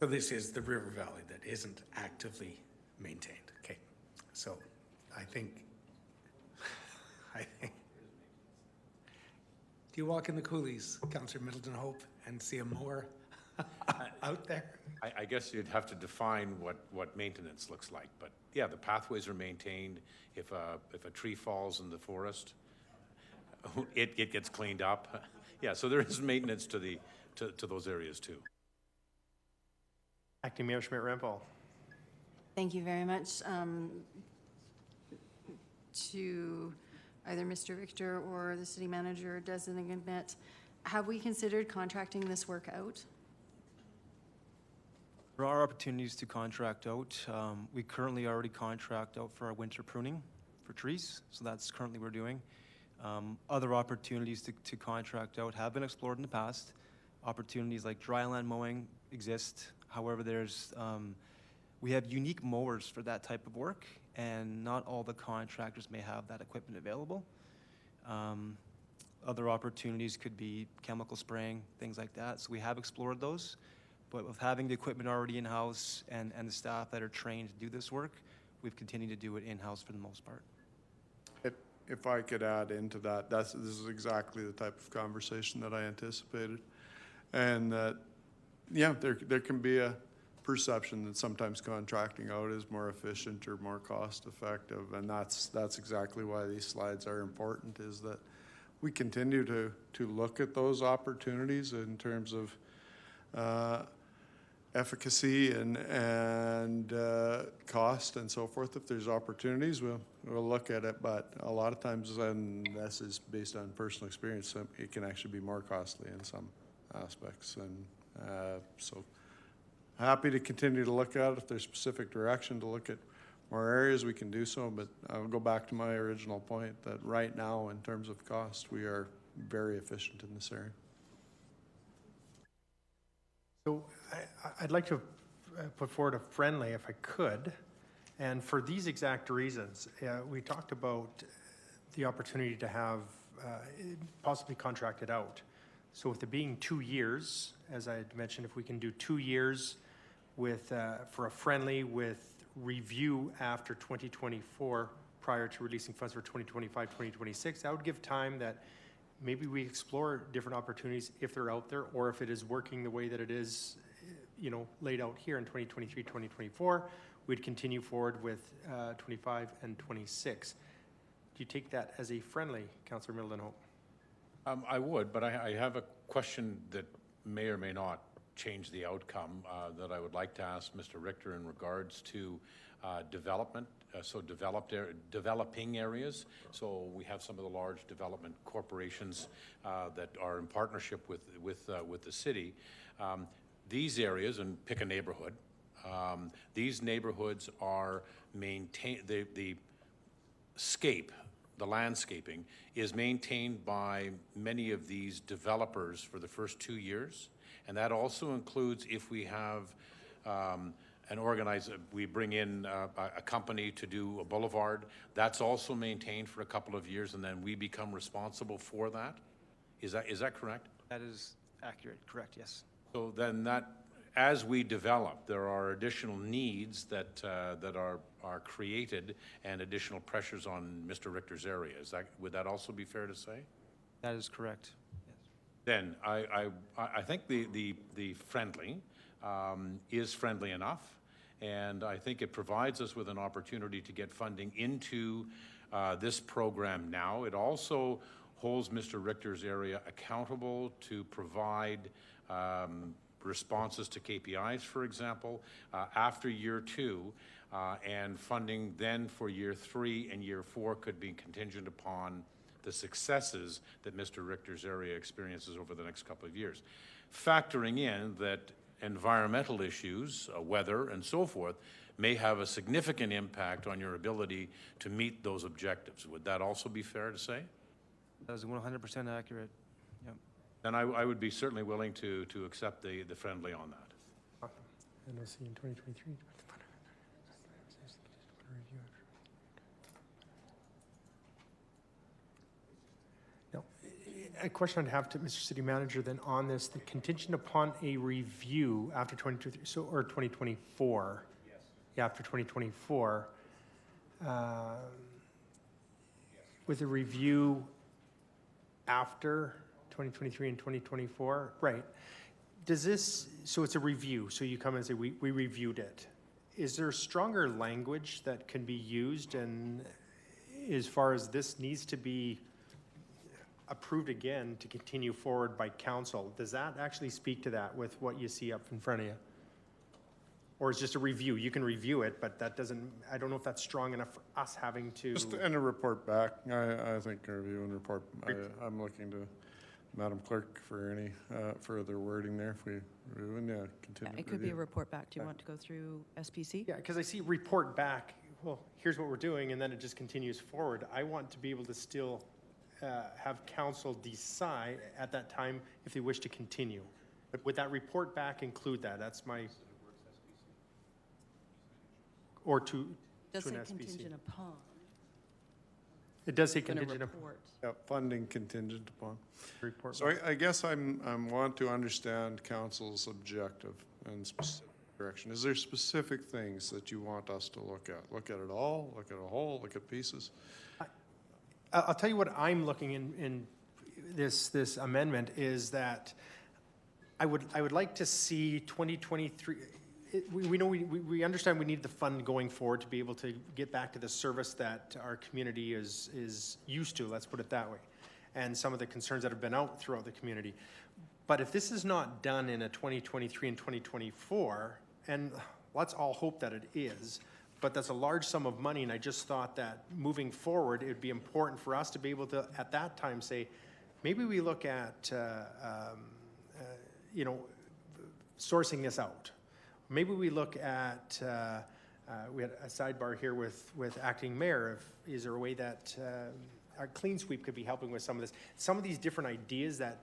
So this is the river valley that isn't actively maintained. Okay, so I think, do you walk in the coulees, Councillor Middleton Hope, and see a mower out there? I guess you'd have to define what maintenance looks like, but yeah, the pathways are maintained. If a tree falls in the forest, it gets cleaned up. Yeah, so there is maintenance to those areas too. Acting Mayor Schmidt-Rempel. Thank you very much. To either Mr. Richter or the city manager designate, have we considered contracting this work out? There are opportunities to contract out. We currently already contract out for our winter pruning for trees, so that's currently what we're doing. Other opportunities to contract out have been explored in the past. Opportunities like dryland mowing exist. However, we have unique mowers for that type of work, and not all the contractors may have that equipment available. Other opportunities could be chemical spraying, things like that. So we have explored those, but with having the equipment already in-house and the staff that are trained to do this work, we've continued to do it in-house for the most part. If I could add into that, this is exactly the type of conversation that I anticipated. And that, yeah, there can be a perception that sometimes contracting out is more efficient or more cost effective. And that's exactly why these slides are important, is that we continue to look at those opportunities in terms of efficacy and cost and so forth. If there's opportunities, we'll look at it, but a lot of times, and this is based on personal experience, it can actually be more costly in some aspects. And so happy to continue to look at it. If there's specific direction to look at more areas, we can do so, but I'll go back to my original point that right now, in terms of cost, we are very efficient in this area. So I'd like to put forward a friendly, if I could, and for these exact reasons. We talked about the opportunity to have possibly contracted out. So with it being 2 years, as I had mentioned, if we can do 2 years with, for a friendly with review after 2024, prior to releasing funds for 2025, 2026, that would give time that maybe we explore different opportunities if they're out there, or if it is working the way that it is, you know, laid out here in 2023, 2024, we'd continue forward with 25 and 26. Do you take that as a friendly, Councillor Middleton Hope? I would, but I have a question that may or may not change the outcome that I would like to ask Mr. Richter in regards to development, so developing areas. So we have some of the large development corporations that are in partnership with the city. These areas, and pick a neighborhood, these neighborhoods are maintained, the scape, the landscaping is maintained by many of these developers for the first 2 years. And that also includes if we have we bring in a company to do a boulevard, that's also maintained for a couple of years, and then we become responsible for that. Is that correct? That is accurate, correct, yes. So then that, as we develop, there are additional needs that are created and additional pressures on Mr. Richter's area. Would that also be fair to say? That is correct. Then I think the friendly is friendly enough, and I think it provides us with an opportunity to get funding into this program now. It also holds Mr. Richter's area accountable to provide responses to KPIs, for example, after year 2, and funding then for year 3 and year 4 could be contingent upon the successes that Mr. Richter's area experiences over the next couple of years. Factoring in that environmental issues, weather and so forth, may have a significant impact on your ability to meet those objectives. Would that also be fair to say? That is 100% accurate. Yep. Then I would be certainly willing to accept the friendly on that. And we'll see in 2023. Now, a question I'd have to Mr. City Manager then on this, the contingent upon a review after 2023, or 2024. Yes. Yeah, after 2024. With a review after 2023 and 2024, right? Does this, so it's a review, so you come and say, we reviewed it. Is there stronger language that can be used, and as far as this needs to be approved again to continue forward by council, does that actually speak to that with what you see up in front of you? Or it's just a review? You can review it, but that doesn't, I don't know if that's strong enough for us having to. Just in a report back, I think a review and report, I'm looking to Madam Clerk for any further wording there if we review and continue. It could be a report back. Do you want to go through SPC? Yeah, because I see report back, well, here's what we're doing, and then it just continues forward. I want to be able to still have council decide at that time if they wish to continue. But would that report back include that? That's my... Or to Does an say SBC. contingent upon. It does say In a contingent upon. report. Funding contingent upon. Report. So I guess I want to understand council's objective and specific direction. Is there specific things that you want us to look at? Look at it all, look at a whole, look at pieces? I'll tell you what I'm looking in this amendment is that I would like to see 2023. We know we understand we need the fund going forward to be able to get back to the service that our community is used to, let's put it that way, and some of the concerns that have been out throughout the community. But if this is not done in a 2023 and 2024, and let's all hope that it is, but that's a large sum of money, and I just thought that moving forward, it would be important for us to be able to, at that time, say, maybe we look at, sourcing this out. Maybe we look at, we had a sidebar here with acting mayor. Is there a way that our clean sweep could be helping with some of this? Some of these different ideas that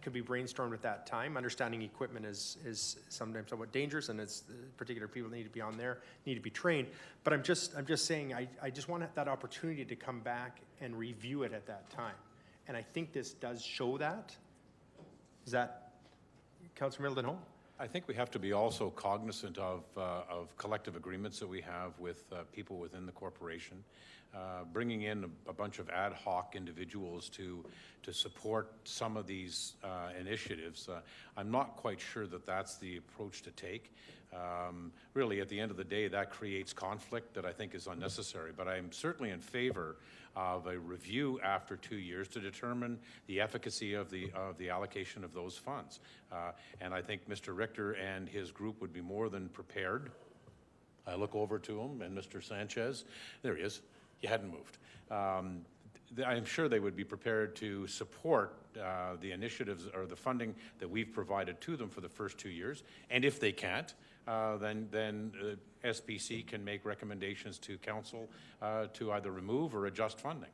could be brainstormed at that time. Understanding equipment is sometimes somewhat dangerous, and it's particular people need to be on there, need to be trained. But I'm just saying, I just want that opportunity to come back and review it at that time. And I think this does show that. Is that, Councillor Middleton Hope? I think we have to be also cognizant of collective agreements that we have with people within the corporation. Bringing in a bunch of ad hoc individuals to support some of these initiatives, I'm not quite sure that that's the approach to take. Really, at the end of the day, that creates conflict that I think is unnecessary, but I'm certainly in favor of a review after 2 years to determine the efficacy of the allocation of those funds. And I think Mr. Richter and his group would be more than prepared. I look over to him, and Mr. Sanchez, there he is. He hadn't moved. I'm sure they would be prepared to support the initiatives or the funding that we've provided to them for the first 2 years. And if they can't, then SPC can make recommendations to council to either remove or adjust funding.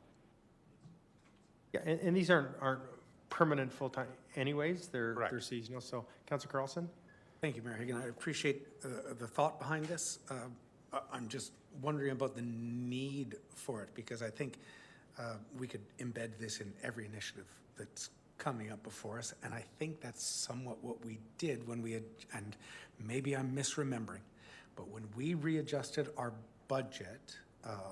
Yeah, and these aren't permanent full-time anyways. They're seasonal. So, Councillor Carlson? Thank you, Mayor Hagan. I appreciate the thought behind this. I'm just wondering about the need for it, because I think we could embed this in every initiative that's coming up before us, and I think that's somewhat what we did when we had, and maybe I'm misremembering, but when we readjusted our budget,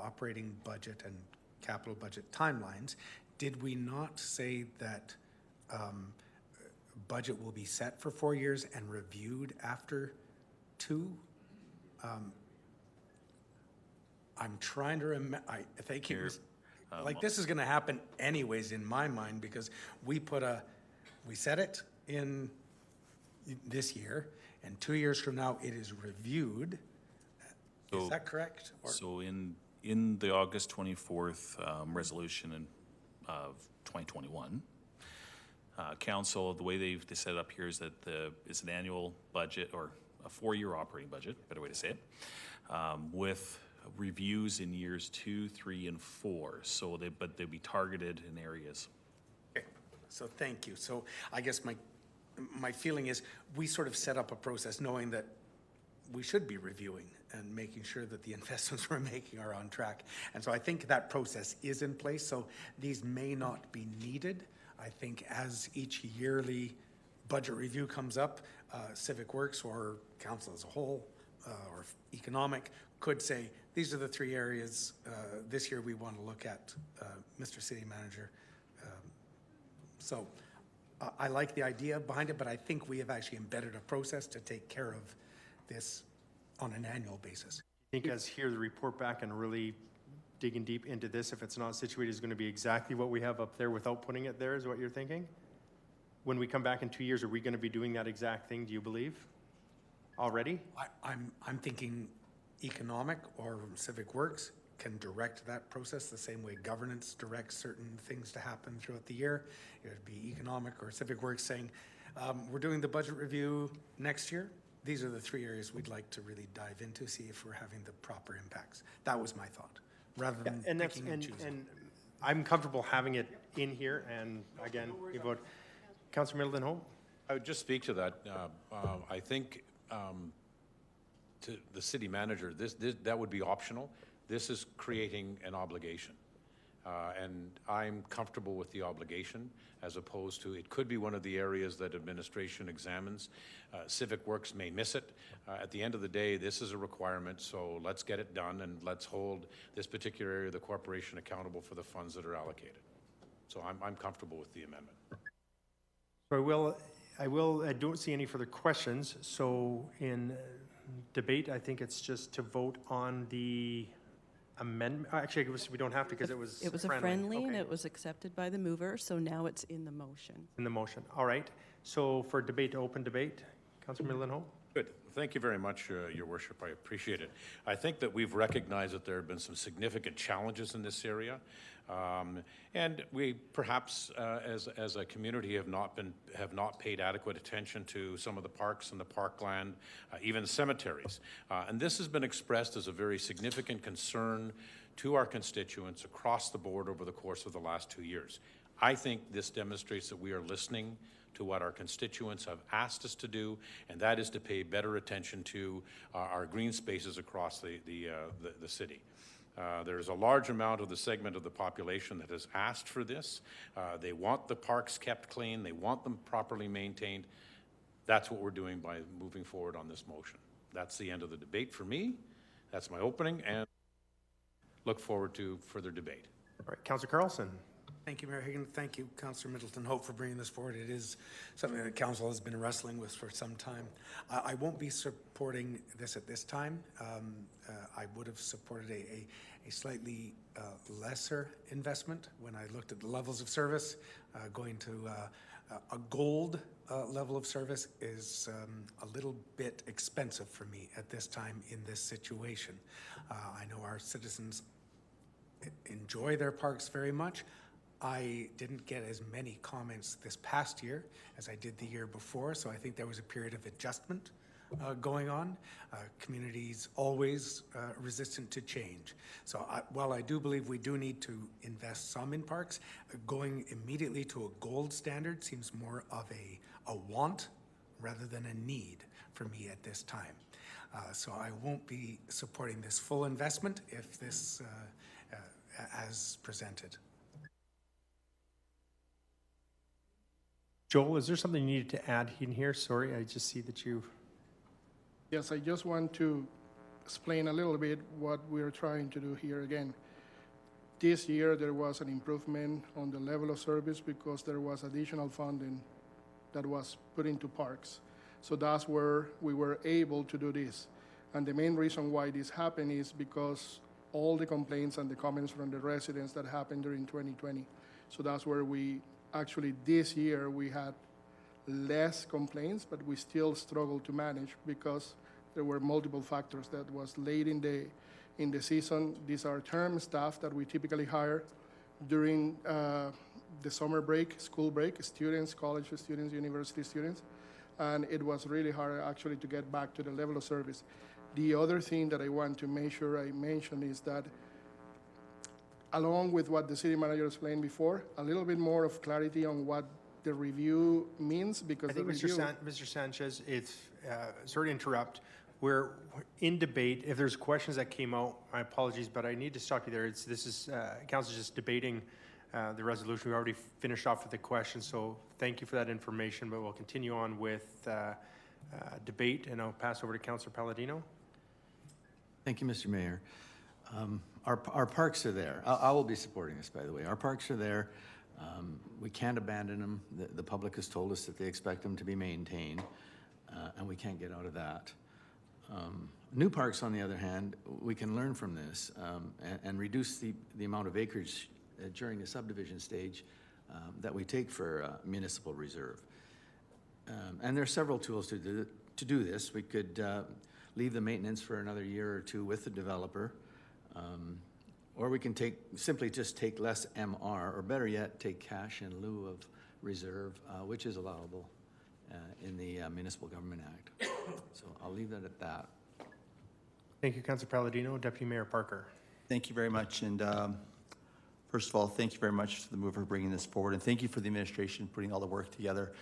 operating budget and capital budget timelines, did we not say that budget will be set for 4 years and reviewed after 2? I'm trying to remember. I think it was like this is going to happen anyways in my mind, because we set it in this year, and 2 years from now it is reviewed. Is that correct? So in the August 24th resolution of 2021, council, the way they set it up here is that it's an annual budget, or a 4-year operating budget, better way to say it, with reviews in years 2, 3, and 4. So but they'd be targeted in areas. Okay, so thank you. So I guess my feeling is we sort of set up a process knowing that we should be reviewing and making sure that the investments we're making are on track. And so I think that process is in place. So these may not be needed. I think as each yearly budget review comes up, Civic Works or council as a whole or economic could say, these are the 3 areas this year we want to look at, Mr. City Manager. So I like the idea behind it, but I think we have actually embedded a process to take care of this on an annual basis. I think as hear the report back and really digging deep into this, if it's not situated, is going to be exactly what we have up there without putting it there, is what you're thinking? When we come back in 2 years, are we going to be doing that exact thing, do you believe? Already? I'm thinking economic or Civic Works can direct that process the same way governance directs certain things to happen throughout the year. It would be economic or Civic Works saying, we're doing the budget review next year. These are the 3 areas we'd like to really dive into, see if we're having the proper impacts. That was my thought, rather than picking and choosing. And I'm comfortable having it in here, and again, you vote. Councillor Middleton Hope? I would just speak to that. I think to the city manager, that would be optional. This is creating an obligation. And I'm comfortable with the obligation, as opposed to, it could be one of the areas that administration examines. Civic Works may miss it. At the end of the day, this is a requirement, so let's get it done, and let's hold this particular area of the corporation accountable for the funds that are allocated. So I'm comfortable with the amendment. So I don't see any further questions. So in debate, I think it's just to vote on the amendment. Actually, we don't have to, because it was friendly. It was a friendly, okay. And it was accepted by the mover, so now it's in the motion. In the motion. All right. So for debate, open debate, Councillor Middleton Hope? Good. Thank you very much, Your Worship. I appreciate it. I think that we've recognized that there have been some significant challenges in this area. And we perhaps, as a community, have not paid adequate attention to some of the parks and the parkland, even cemeteries. And this has been expressed as a very significant concern to our constituents across the board over the course of the last 2 years. I think this demonstrates that we are listening to what our constituents have asked us to do, and that is to pay better attention to our green spaces across the city. There's a large amount of the segment of the population that has asked for this. They want the parks kept clean. They want them properly maintained. That's what we're doing by moving forward on this motion. That's the end of the debate for me. That's my opening, and look forward to further debate. All right, Councillor Carlson. Thank you, Mayor Higgin. Thank you, Councillor Middleton Hope, for bringing this forward. It is something that Council has been wrestling with for some time. I won't be supporting this at this time. I would have supported a slightly lesser investment when I looked at the levels of service. Going to a gold level of service is a little bit expensive for me at this time in this situation. I know our citizens enjoy their parks very much. I didn't get as many comments this past year as I did the year before, so I think there was a period of adjustment going on. Communities always resistant to change. So while I do believe we do need to invest some in parks, going immediately to a gold standard seems more of a want rather than a need for me at this time. So I won't be supporting this full investment if this as presented. Joel, is there something you needed to add in here? Sorry, I just see that you... Yes, I just want to explain a little bit what we're trying to do here again. This year, there was an improvement on the level of service because there was additional funding that was put into parks. So that's where we were able to do this. And the main reason why this happened is because all the complaints and the comments from the residents that happened during 2020. So that's where we actually, this year, we had less complaints, but we still struggled to manage because there were multiple factors. That was late in the season. These are term staff that we typically hire during the summer break, school break, students, college students, university students, and it was really hard actually to get back to the level of service. The other thing that I want to make sure I mention is that along with what the city manager explained before, a little bit more of clarity on what the review means, because I think Mr. Sanchez, it's, sorry to interrupt, we're in debate. If there's questions that came out, my apologies, but I need to stop you there. This is council just debating the resolution. We already finished off with the question, so thank you for that information, but we'll continue on with debate, and I'll pass over to Councillor Palladino. Thank you, Mr. Mayor. Our parks are there. I will be supporting this, by the way. Our parks are there. We can't abandon them. The public has told us that they expect them to be maintained, and we can't get out of that. New parks, on the other hand, we can learn from this and reduce the amount of acreage during the subdivision stage that we take for municipal reserve. And there are several tools to do this. We could leave the maintenance for another year or two with the developer, or we can simply just take less MR, or better yet, take cash in lieu of reserve, which is allowable in the Municipal Government Act. So I'll leave that at that. Thank you, Councillor Palladino. Deputy Mayor Parker. Thank you very much. And first of all, thank you very much to the mover for bringing this forward. And thank you for the administration putting all the work together.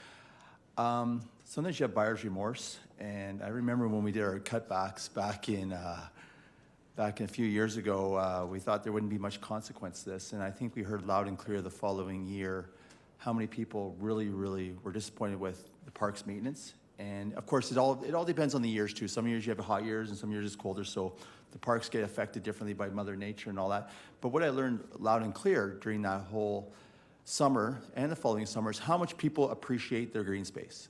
Sometimes you have buyer's remorse. And I remember when we did our cutbacks back in a few years ago, we thought there wouldn't be much consequence to this. And I think we heard loud and clear the following year how many people really, really were disappointed with the park's maintenance. And of course, it all depends on the years too. Some years you have hot years and some years it's colder, so the parks get affected differently by Mother Nature and all that. But what I learned loud and clear during that whole summer and the following summers, how much people appreciate their green space.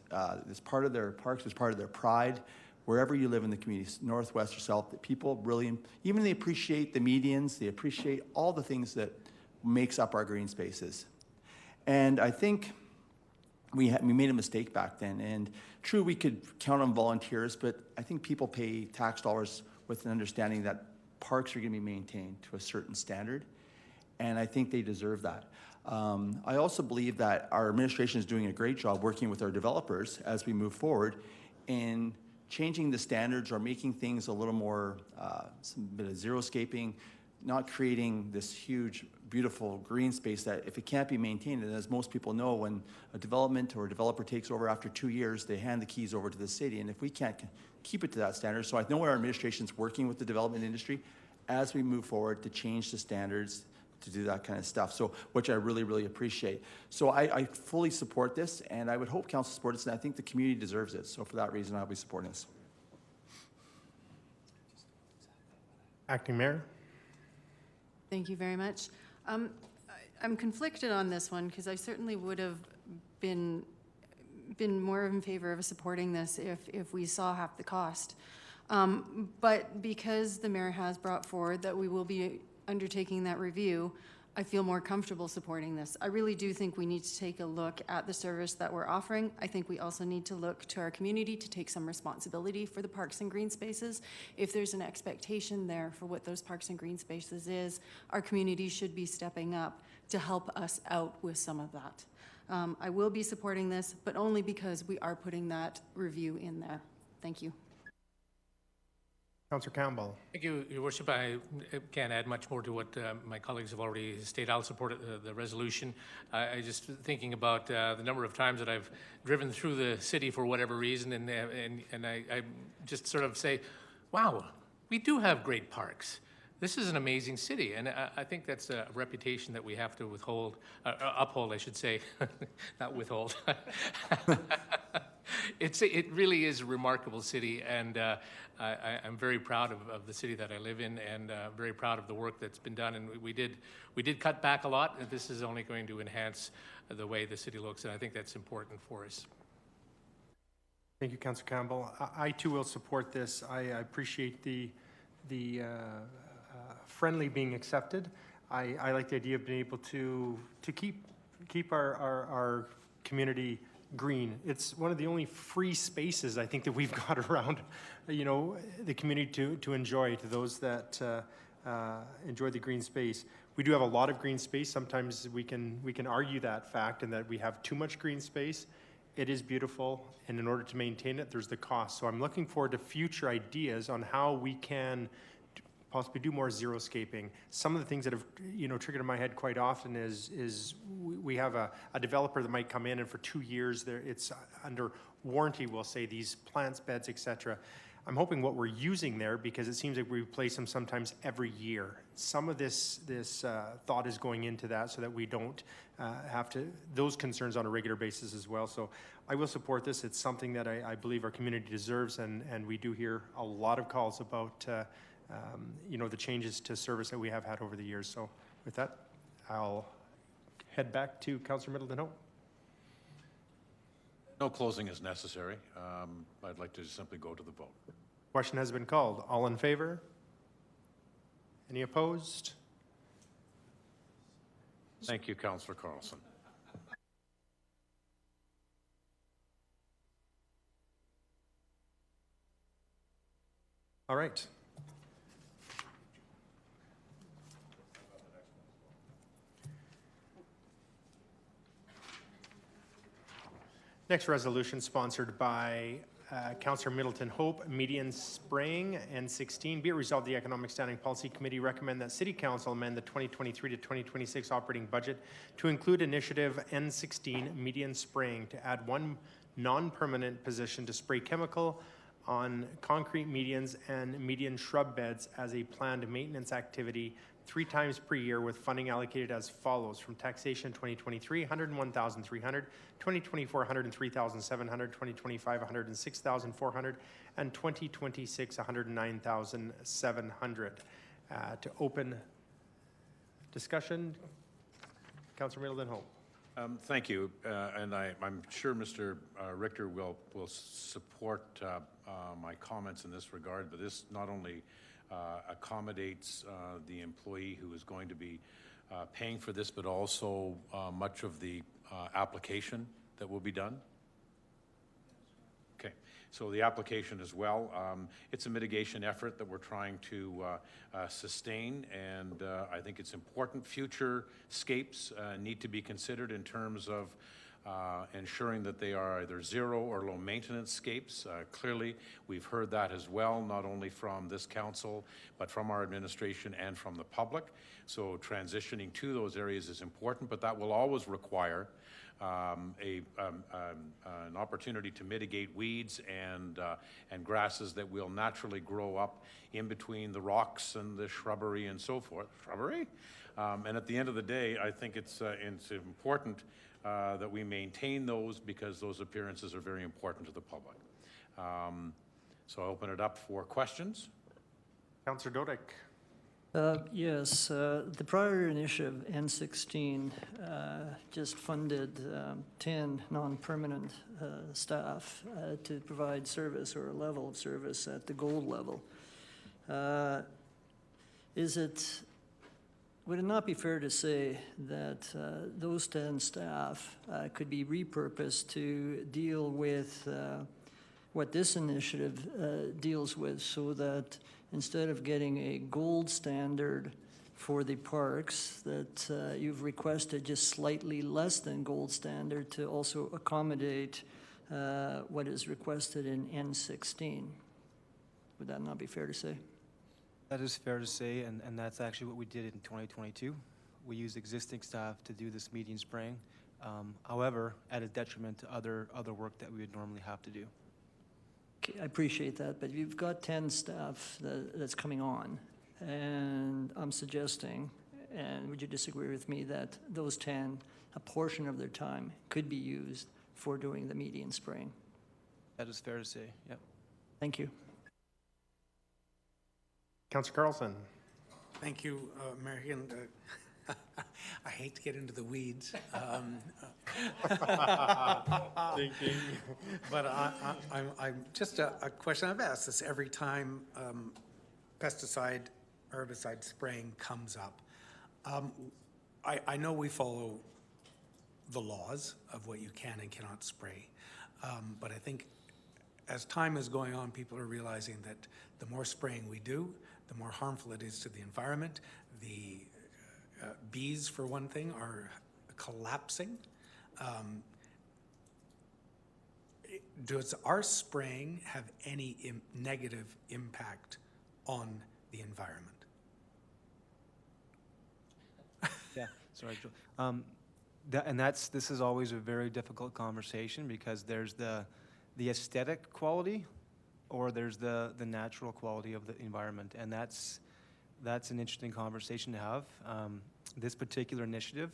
It's part of their parks, it's part of their pride. Wherever you live in the community, northwest or south, that people really, even they appreciate the medians, they appreciate all the things that makes up our green spaces. And I think we made a mistake back then. And true, we could count on volunteers, but I think people pay tax dollars with an understanding that parks are going to be maintained to a certain standard. And I think they deserve that. I also believe that our administration is doing a great job working with our developers as we move forward in changing the standards or making things a little more, some bit of xeriscaping, not creating this huge, beautiful green space that if it can't be maintained, and as most people know, when a development or a developer takes over after 2 years, they hand the keys over to the city. And if we can't keep it to that standard, so I know our administration's working with the development industry as we move forward to change the standards, to do that kind of stuff, so, which I really, really appreciate. So I fully support this, and I would hope council supports this, and I think the community deserves it. So for that reason, I'll be supporting this. Acting Mayor? Thank you very much. I'm conflicted on this one because I certainly would have been more in favor of supporting this if we saw half the cost. But because the mayor has brought forward that we will be undertaking that review, I feel more comfortable supporting this. I really do think we need to take a look at the service that we're offering. I think we also need to look to our community to take some responsibility for the parks and green spaces. If there's an expectation there for what those parks and green spaces is, our community should be stepping up to help us out with some of that. I will be supporting this, but only because we are putting that review in there. Thank you. Councillor Campbell. Thank you, Your Worship. I can't add much more to what my colleagues have already stated. I'll support the resolution. I just thinking about the number of times that I've driven through the city for whatever reason, and I just sort of say, wow, we do have great parks. This is an amazing city, and I think that's a reputation that we have to uphold, I should say, not withhold. It really is a remarkable city, and I'm very proud of the city that I live in, and very proud of the work that's been done. And we did cut back a lot, and this is only going to enhance the way the city looks, and I think that's important for us. Thank you, Councillor Campbell. I too will support this. I appreciate the friendly being accepted. I like the idea of being able to keep our community green. It's one of the only free spaces I think that we've got around, the community to enjoy, to those that enjoy the green space. We do have a lot of green space. Sometimes we can argue that fact and that we have too much green space. It is beautiful, and in order to maintain it, there's the cost. So I'm looking forward to future ideas on how we can possibly do more xeriscaping. Some of the things that have triggered in my head quite often is we have a developer that might come in, and for 2 years it's under warranty, we'll say, these plants, beds, etc. I'm hoping what we're using there, because it seems like we replace them sometimes every year. Some of this thought is going into that so that we don't have those concerns on a regular basis as well. So I will support this. It's something that I believe our community deserves, and we do hear a lot of calls about the changes to service that we have had over the years. So with that, I'll head back to Councillor Middleton Hope. No closing is necessary. I'd like to simply go to the vote. Question has been called. All in favor? Any opposed? Thank you, Councillor Carlson. All right. Next resolution sponsored by Councillor Middleton Hope, median spraying, N16. Be it resolved, the Economic Standing Policy Committee recommend that City Council amend the 2023 to 2026 operating budget to include initiative N16 median spraying to add one non-permanent position to spray chemical on concrete medians and median shrub beds as a planned maintenance activity 3 times per year, with funding allocated as follows: from taxation 2023, $101,300, 2024, $103,700, 2025, $106,400, and 2026, $109,700. To open discussion, Councillor Middleton Hope. Thank you, and I'm sure Mr. Richter will support my comments in this regard, but this not only accommodates the employee who is going to be paying for this, but also much of the application that will be done. Okay, so the application as well. It's a mitigation effort that we're trying to sustain, and I think it's important. Future scapes need to be considered in terms of ensuring that they are either zero or low maintenance scapes. Clearly, we've heard that as well, not only from this council, but from our administration and from the public. So transitioning to those areas is important, but that will always require an opportunity to mitigate weeds and grasses that will naturally grow up in between the rocks and the shrubbery and so forth. Shrubbery? And at the end of the day, I think it's important that we maintain those because those appearances are very important to the public. So I open it up for questions. Councillor Dodick. Yes, the prior initiative, N16, just funded 10 non-permanent staff to provide service or a level of service at the gold level. Would it not be fair to say that those 10 staff could be repurposed to deal with what this initiative deals with, so that instead of getting a gold standard for the parks, that you've requested just slightly less than gold standard to also accommodate what is requested in N16? Would that not be fair to say? That is fair to say, and that's actually what we did in 2022. We used existing staff to do this median spraying, however, at a detriment to other work that we would normally have to do. Okay, I appreciate that, but you've got 10 staff that's coming on, and I'm suggesting, and would you disagree with me, that those 10, a portion of their time could be used for doing the median spraying? That is fair to say, yep. Thank you. Councillor Carlson. Thank you, Mayor. I hate to get into the weeds. Thinking. But I'm just a question. I've asked this every time pesticide, herbicide spraying comes up. I know we follow the laws of what you can and cannot spray, but I think as time is going on, people are realizing that the more spraying we do, the more harmful it is to the environment. The bees, for one thing, are collapsing. Does our spraying have any negative impact on the environment? Yeah, sorry, Joe. This is always a very difficult conversation because there's the aesthetic quality or there's the natural quality of the environment, and that's an interesting conversation to have. This particular initiative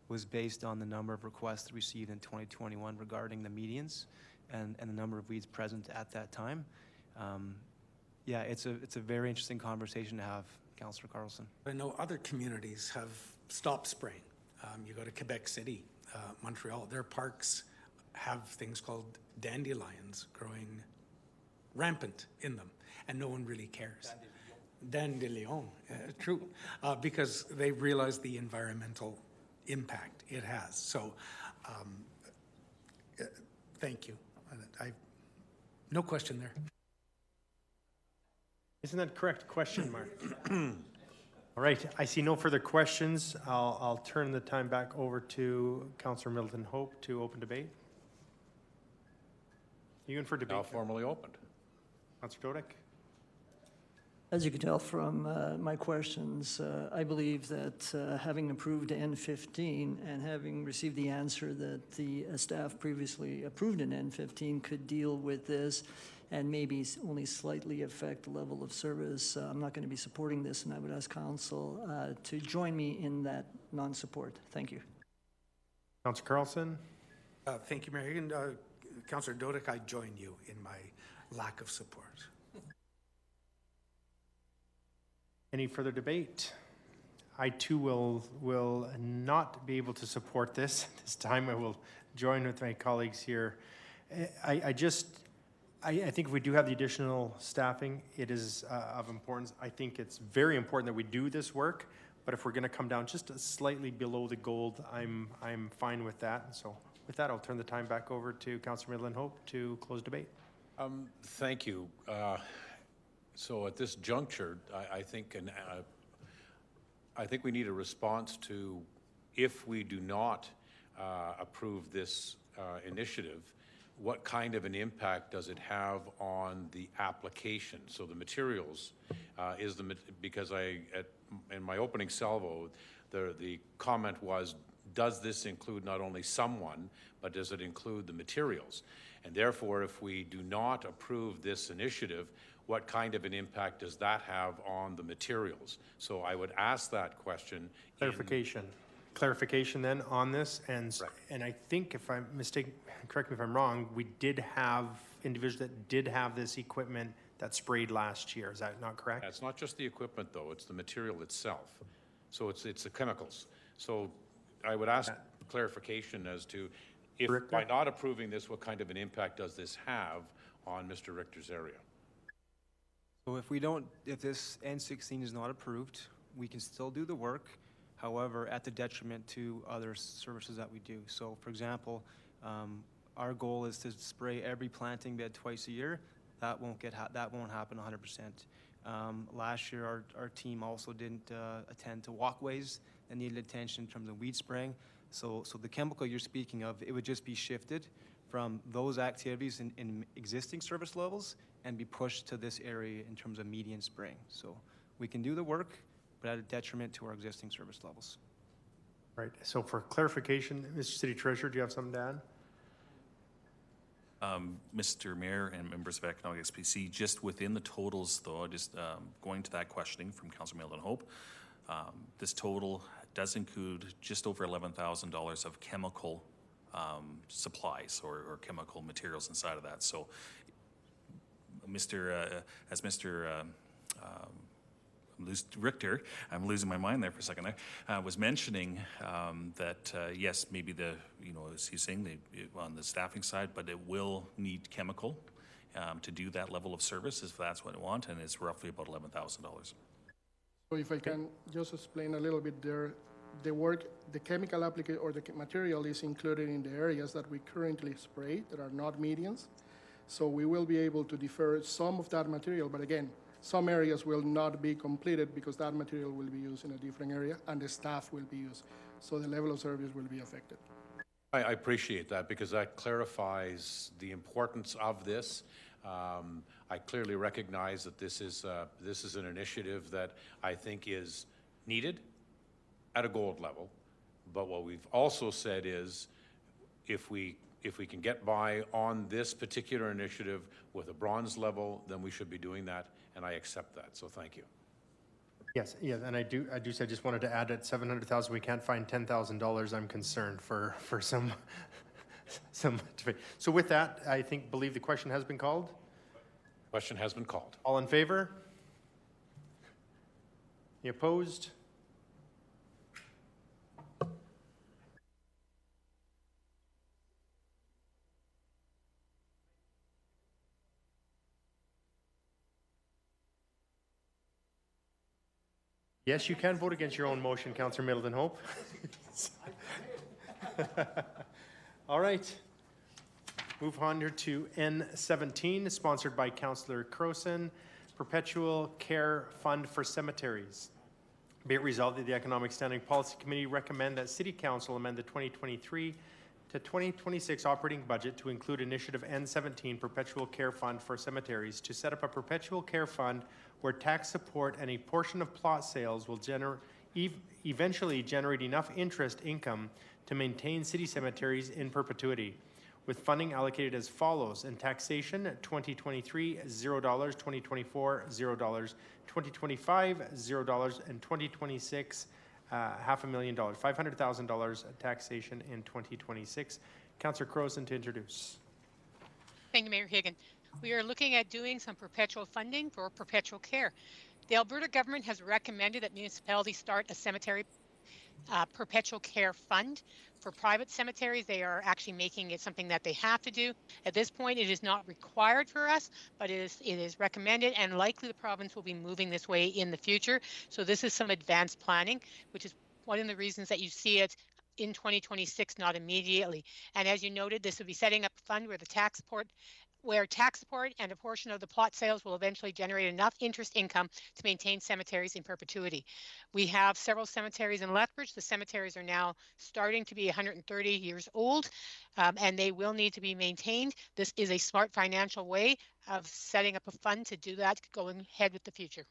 was based on the number of requests received in 2021 regarding the medians and the number of weeds present at that time. Yeah, it's a very interesting conversation to have, Councillor Carlson. I know other communities have stopped spraying. You go to Quebec City, Montreal, their parks have things called dandelions growing rampant in them, and no one really cares. Dandelion, true, because they realize the environmental impact it has. So, thank you. No question there. Isn't that correct? Question mark. All right, I see no further questions. I'll turn the time back over to Councillor Middleton Hope to open debate. You in for debate? Now formally opened. Councillor Dodick. As you can tell from my questions, I believe that having approved N15 and having received the answer that the staff previously approved an N15 could deal with this and maybe only slightly affect the level of service, I'm not going to be supporting this, and I would ask Council to join me in that non-support. Thank you. Councillor Carlson. Thank you, Mayor. And Councillor Dodick, I join you in my lack of support. Any further debate? I too will not be able to support this. This time I will join with my colleagues here. I think if we do have the additional staffing, it is of importance. I think it's very important that we do this work, but if we're going to come down just slightly below the gold, I'm fine with that. So with that, I'll turn the time back over to Councillor Middleton Hope to close debate. Thank you. So at this juncture, I think we need a response to, if we do not approve this initiative, what kind of an impact does it have on the application? So the materials because in my opening salvo, the comment was, does this include not only someone, but does it include the materials? And therefore, if we do not approve this initiative, what kind of an impact does that have on the materials? So I would ask that question. Clarification then on this, and I think if I'm mistaken, correct me if I'm wrong, we did have individuals that did have this equipment that sprayed last year. Is that not correct? It's not just the equipment, though. It's the material itself. So it's the chemicals. So I would ask clarification as to if by not approving this, what kind of an impact does this have on Mr. Richter's area? So if this N16 is not approved, we can still do the work, however, at the detriment to other services that we do. So, for example, our goal is to spray every planting bed twice a year. That won't happen 100%. Last year, our team also didn't attend to walkways that needed attention in terms of weed spraying. So the chemical you're speaking of, it would just be shifted from those activities in existing service levels and be pushed to this area in terms of median spraying. So we can do the work, but at a detriment to our existing service levels. Right. So for clarification, Mr. City Treasurer, do you have something to add? Mr. Mayor and members of Economic SPC, just within the totals, though, just going to that questioning from Councillor Milton Hope, this total does include just over $11,000 of chemical supplies or chemical materials inside of that. So, as Mr. Richter, I'm losing my mind there for a second there, was mentioning that yes, maybe as he's saying, on the staffing side, but it will need chemical to do that level of service if that's what it wants, and it's roughly about $11,000. So if I can just explain a little bit there, the chemical application or the material is included in the areas that we currently spray that are not medians. So we will be able to defer some of that material, but again, some areas will not be completed because that material will be used in a different area and the staff will be used. So the level of service will be affected. I appreciate that because that clarifies the importance of this. I clearly recognize that this is an initiative that I think is needed at a gold level. But what we've also said is if we can get by on this particular initiative with a bronze level, then we should be doing that, and I accept that. So thank you. Yes, and I just wanted to add at $700,000, we can't find $10,000. I'm concerned for some. So with that, I believe the question has been called. Question has been called. All in favor? Any opposed? Yes, you can vote against your own motion, Councillor Middleton Hope. All right. Move on here to N17, sponsored by Councillor Crowson, Perpetual Care Fund for Cemeteries. Be it resolved that the Economic Standing Policy Committee recommend that City Council amend the 2023 to 2026 operating budget to include Initiative N17, Perpetual Care Fund for Cemeteries, to set up a perpetual care fund where tax support and a portion of plot sales will eventually generate enough interest income to maintain city cemeteries in perpetuity, with funding allocated as follows: in taxation, 2023, $0, 2024, $0, 2025, $0, and 2026, $500,000, $500,000 taxation in 2026. Councillor Crowson to introduce. Thank you, Mayor Higgin. We are looking at doing some perpetual funding for perpetual care. The Alberta government has recommended that municipalities start a cemetery perpetual care fund. For private cemeteries, they are actually making it something that they have to do. At this point, it is not required for us, but it is recommended, and likely the province will be moving this way in the future. So this is some advanced planning, which is one of the reasons that you see it in 2026, not immediately. And as you noted, this would be setting up a fund where tax support and a portion of the plot sales will eventually generate enough interest income to maintain cemeteries in perpetuity. We have several cemeteries in Lethbridge. The cemeteries are now starting to be 130 years old, and they will need to be maintained. This is a smart financial way of setting up a fund to do that going ahead with the future.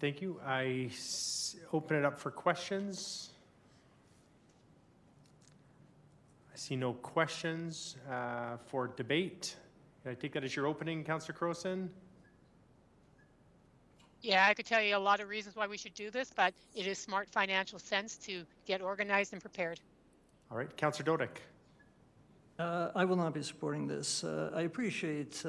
Thank you. Open it up for questions. I see no questions for debate. Can I take that as your opening, Councillor Crowson? Yeah, I could tell you a lot of reasons why we should do this, but it is smart financial sense to get organized and prepared. All right, Councillor Dodick. I will not be supporting this. I appreciate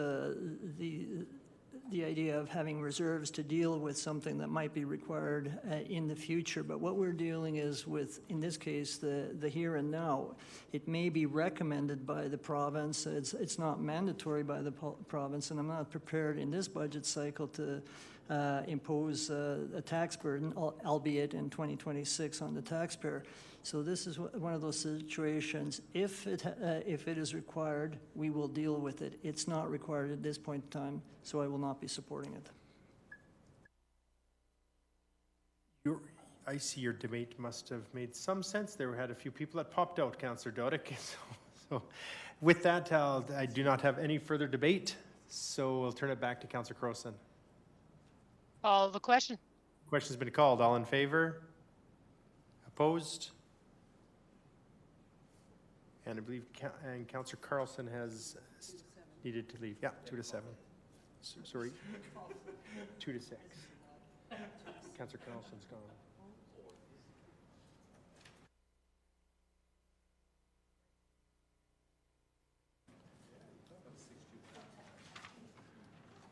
the idea of having reserves to deal with something that might be required in the future, but what we're dealing is with, in this case, the here and now. It may be recommended by the province. It's not mandatory by the province, and I'm not prepared in this budget cycle to impose a tax burden, albeit in 2026 on the taxpayer. So this is one of those situations. If it is required, we will deal with it. It's not required at this point in time, so I will not be supporting it. I see your debate must have made some sense. There had a few people that popped out, Councillor Dodick. So with that, I do not have any further debate, so we'll turn it back to Councillor Crowson. Call the question. Question's been called. All in favor? Opposed? And I believe Councillor Carlson has needed to leave. Yeah, 2 to 7. Sorry, 2 to 6. Councillor Carlson's gone.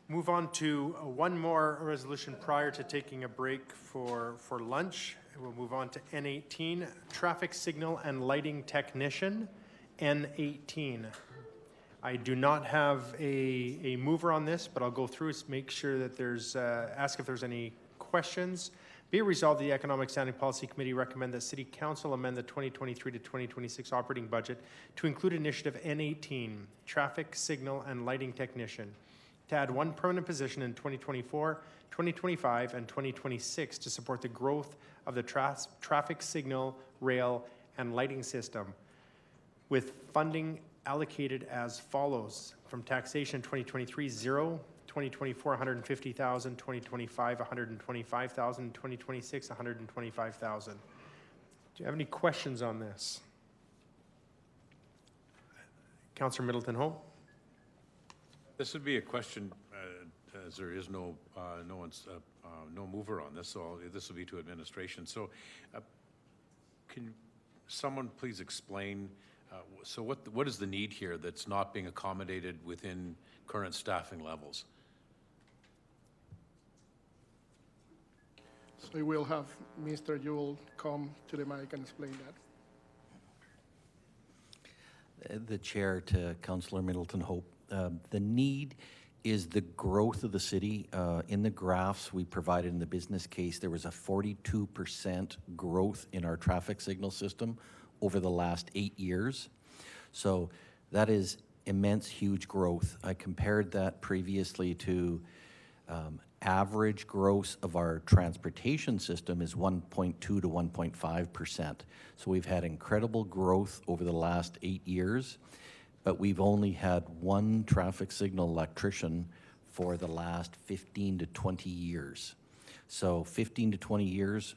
Move on to one more resolution prior to taking a break for lunch. We'll move on to N18, Traffic Signal and Lighting Technician, N18. I do not have a mover on this, but I'll go through it, make sure that there's, ask if there's any questions. Be it resolved, the Economic Standing Policy Committee recommend that City Council amend the 2023 to 2026 operating budget to include initiative N18, Traffic Signal and Lighting Technician, to add one permanent position in 2024, 2025, and 2026 to support the growth of the traffic signal, rail, and lighting system, with funding allocated as follows. From taxation 2023, 0, 2024, 150,000, 2025, 125,000, 2026, 125,000. Do you have any questions on this? Councillor Middleton Hope. This would be a question, as there is no mover on this, so this will be to administration. So, can someone please explain? So, what is the need here that's not being accommodated within current staffing levels? So we will have Mr. Jewell come to the mic and explain that. The chair to Councillor Middleton Hope. The need is the growth of the city. In the graphs we provided in the business case, there was a 42% growth in our traffic signal system over the last 8 years. So that is immense, huge growth. I compared that previously to average growth of our transportation system is 1.2 to 1.5%. So we've had incredible growth over the last 8 years. But we've only had one traffic signal electrician for the last 15 to 20 years. So 15 to 20 years,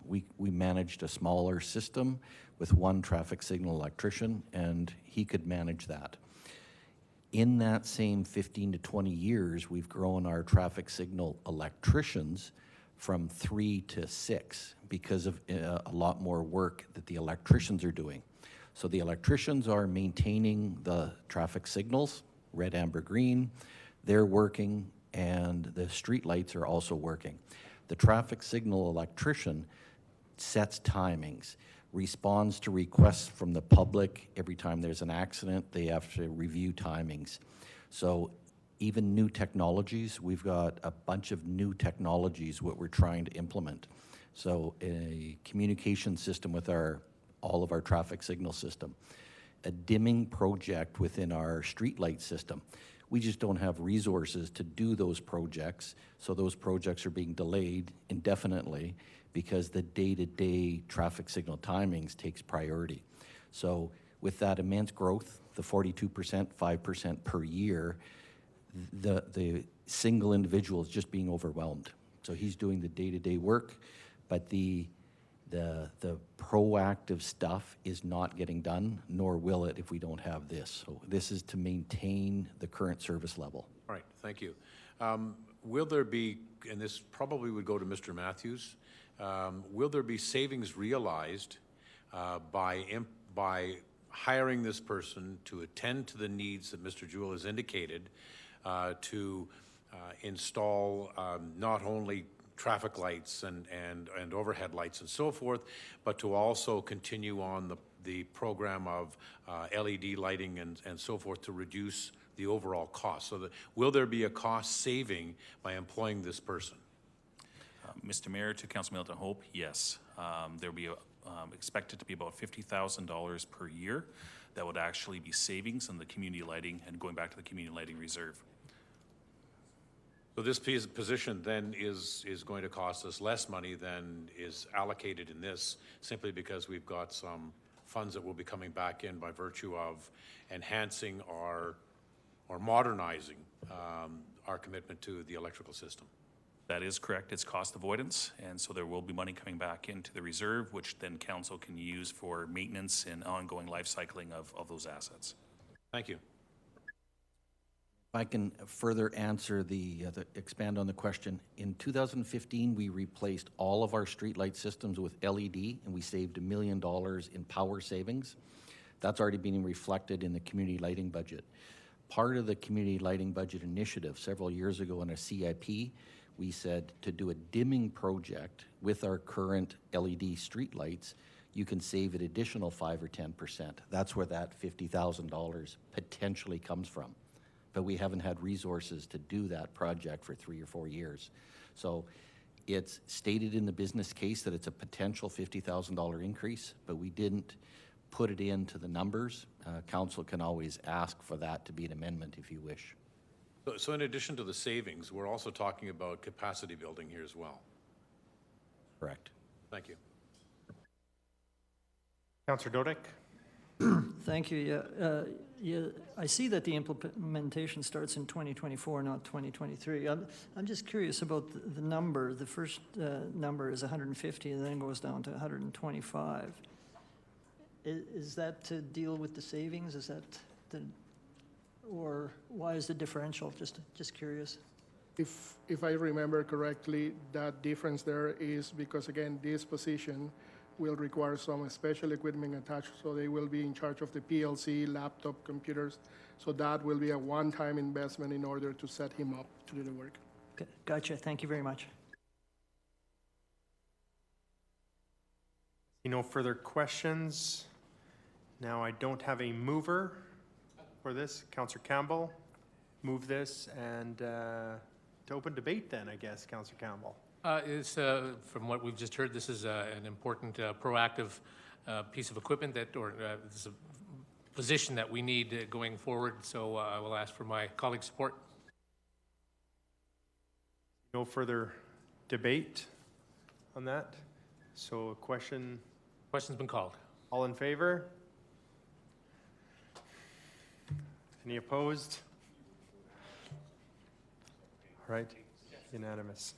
we managed a smaller system with one traffic signal electrician, and he could manage that. In that same 15 to 20 years, we've grown our traffic signal electricians from 3 to 6 because of a lot more work that the electricians are doing. So the electricians are maintaining the traffic signals, red, amber, green. They're working, and the street lights are also working. The traffic signal electrician sets timings, responds to requests from the public. Every time there's an accident, they have to review timings. So even new technologies, we've got a bunch of new technologies what we're trying to implement. So a communication system with all of our traffic signal system, a dimming project within our streetlight system. We just don't have resources to do those projects, so those projects are being delayed indefinitely because the day-to-day traffic signal timings takes priority. So with that immense growth, the 42%, 5% per year, the single individual is just being overwhelmed So he's doing the day-to-day work, but the proactive stuff is not getting done, nor will it if we don't have this. So this is to maintain the current service level. All right, thank you. Will there be, and this probably would go to Mr. Matthews, will there be savings realized by hiring this person to attend to the needs that Mr. Jewell has indicated, to install not only traffic lights and overhead lights and so forth, but to also continue on the program of LED lighting and so forth to reduce the overall cost? So will there be a cost saving by employing this person? Mr. Mayor, to Councilor Middleton Hope, yes. There'll be expected to be about $50,000 per year. That would actually be savings in the community lighting and going back to the community lighting reserve. So this position then is going to cost us less money than is allocated in this, simply because we've got some funds that will be coming back in by virtue of enhancing or modernizing our commitment to the electrical system. That is correct. It's cost avoidance, and so there will be money coming back into the reserve, which then council can use for maintenance and ongoing life cycling of those assets. Thank you. If I can further answer expand on the question. In 2015, we replaced all of our streetlight systems with LED, and we saved $1 million in power savings. That's already being reflected in the community lighting budget. Part of the community lighting budget initiative several years ago in a CIP, we said to do a dimming project with our current LED streetlights, you can save an additional 5 or 10%. That's where that $50,000 potentially comes from. But we haven't had resources to do that project for 3 or 4 years. So it's stated in the business case that it's a potential $50,000 increase, but we didn't put it into the numbers. Council can always ask for that to be an amendment if you wish. So in addition to the savings, we're also talking about capacity building here as well. Correct. Thank you. Councillor Dodick? Thank you. Yeah, I see that the implementation starts in 2024, not 2023. I'm just curious about the number. The first number is 150 and then goes down to 125. Is that to deal with the savings? Is that or why is the differential? Just curious. If I remember correctly, that difference there is because, again, this position will require some special equipment attached, so they will be in charge of the PLC, laptop, computers. So that will be a one-time investment in order to set him up to do the work. Okay, gotcha. Thank you very much. No further questions. Now I don't have a mover for this. Councillor Campbell, move this and to open debate then, I guess, Councillor Campbell. From what we've just heard, this is an important proactive piece of equipment this is a position that we need going forward. So I will ask for my colleague's support. No further debate on that. So a question. Question's been called. All in favor? Any opposed? All right, unanimous.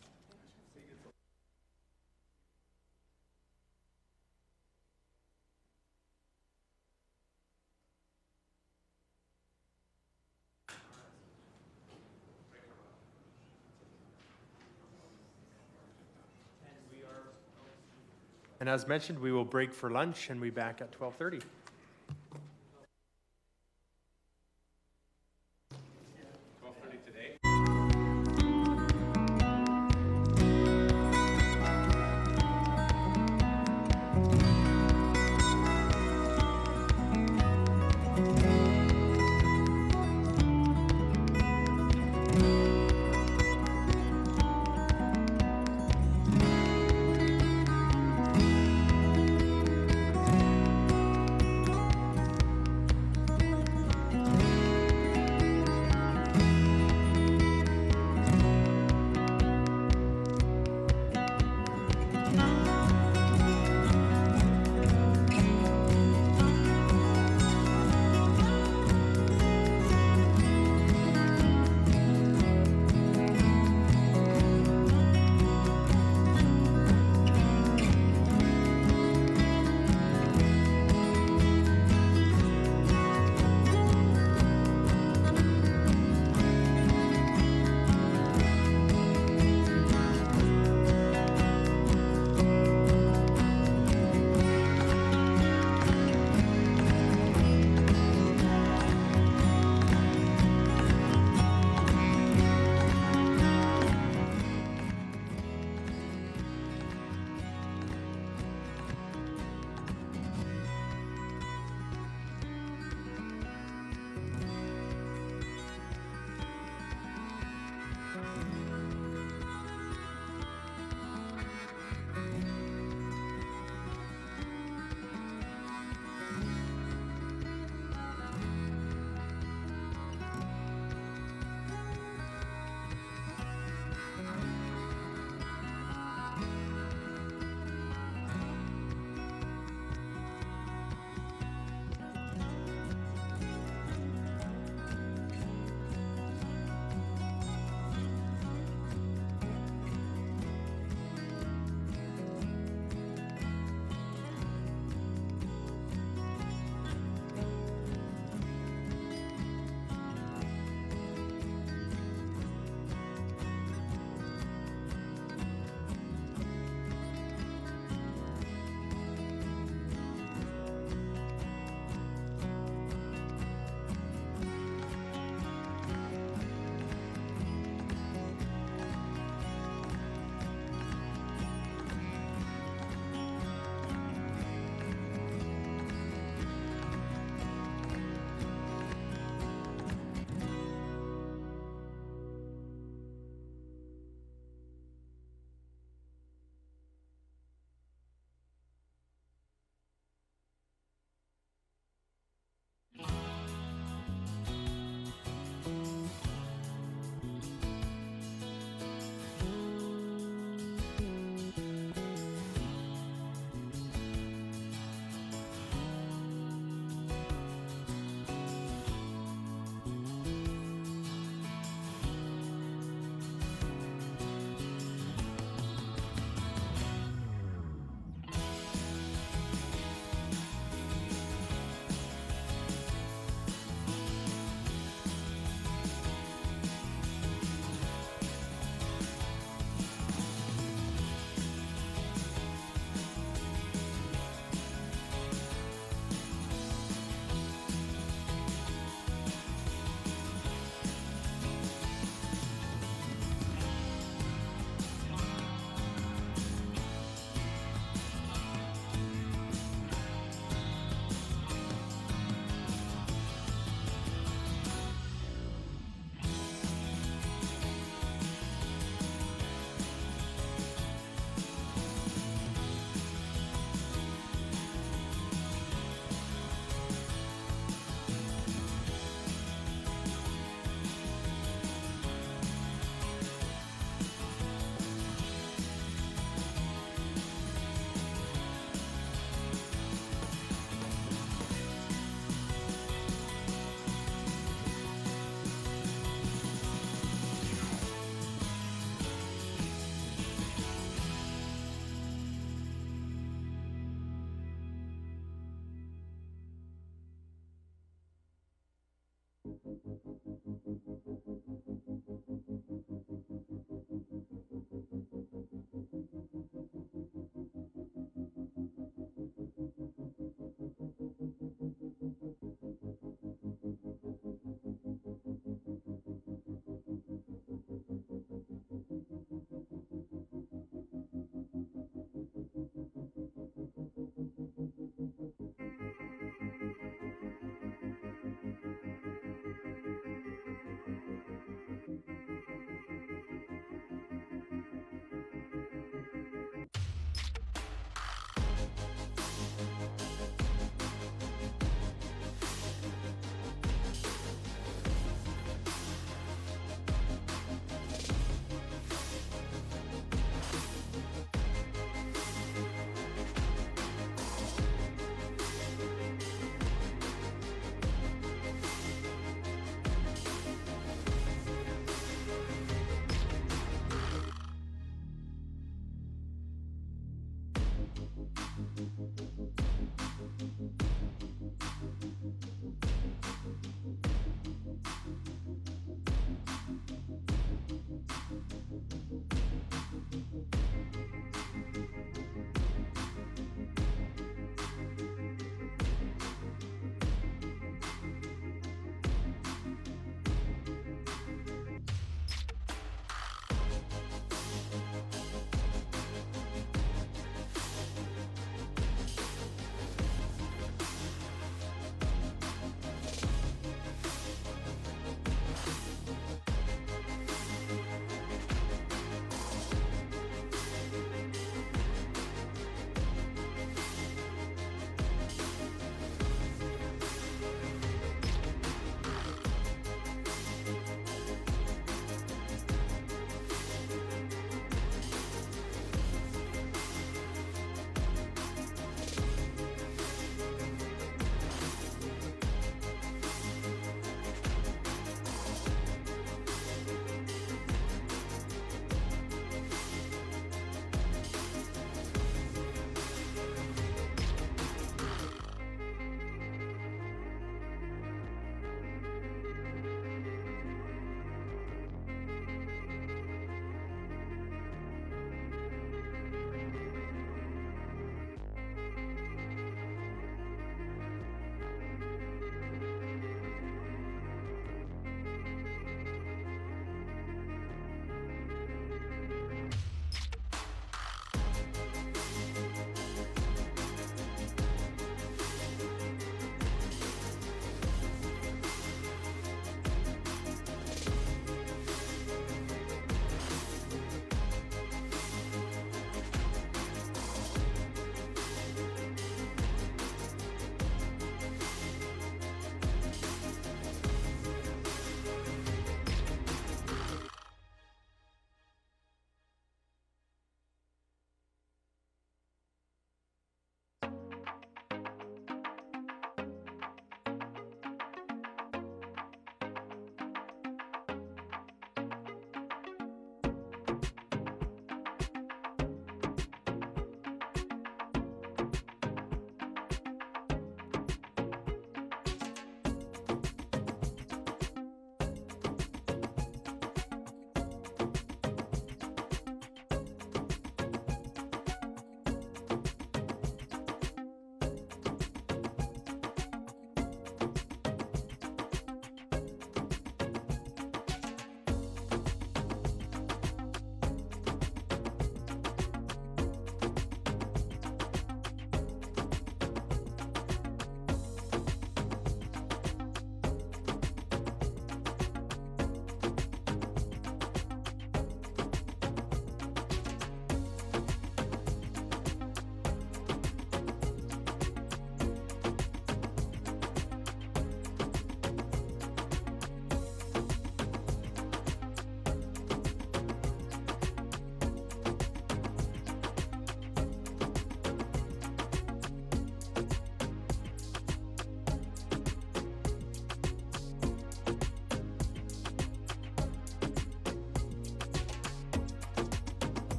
And as mentioned, we will break for lunch and we'll be back at 12:30.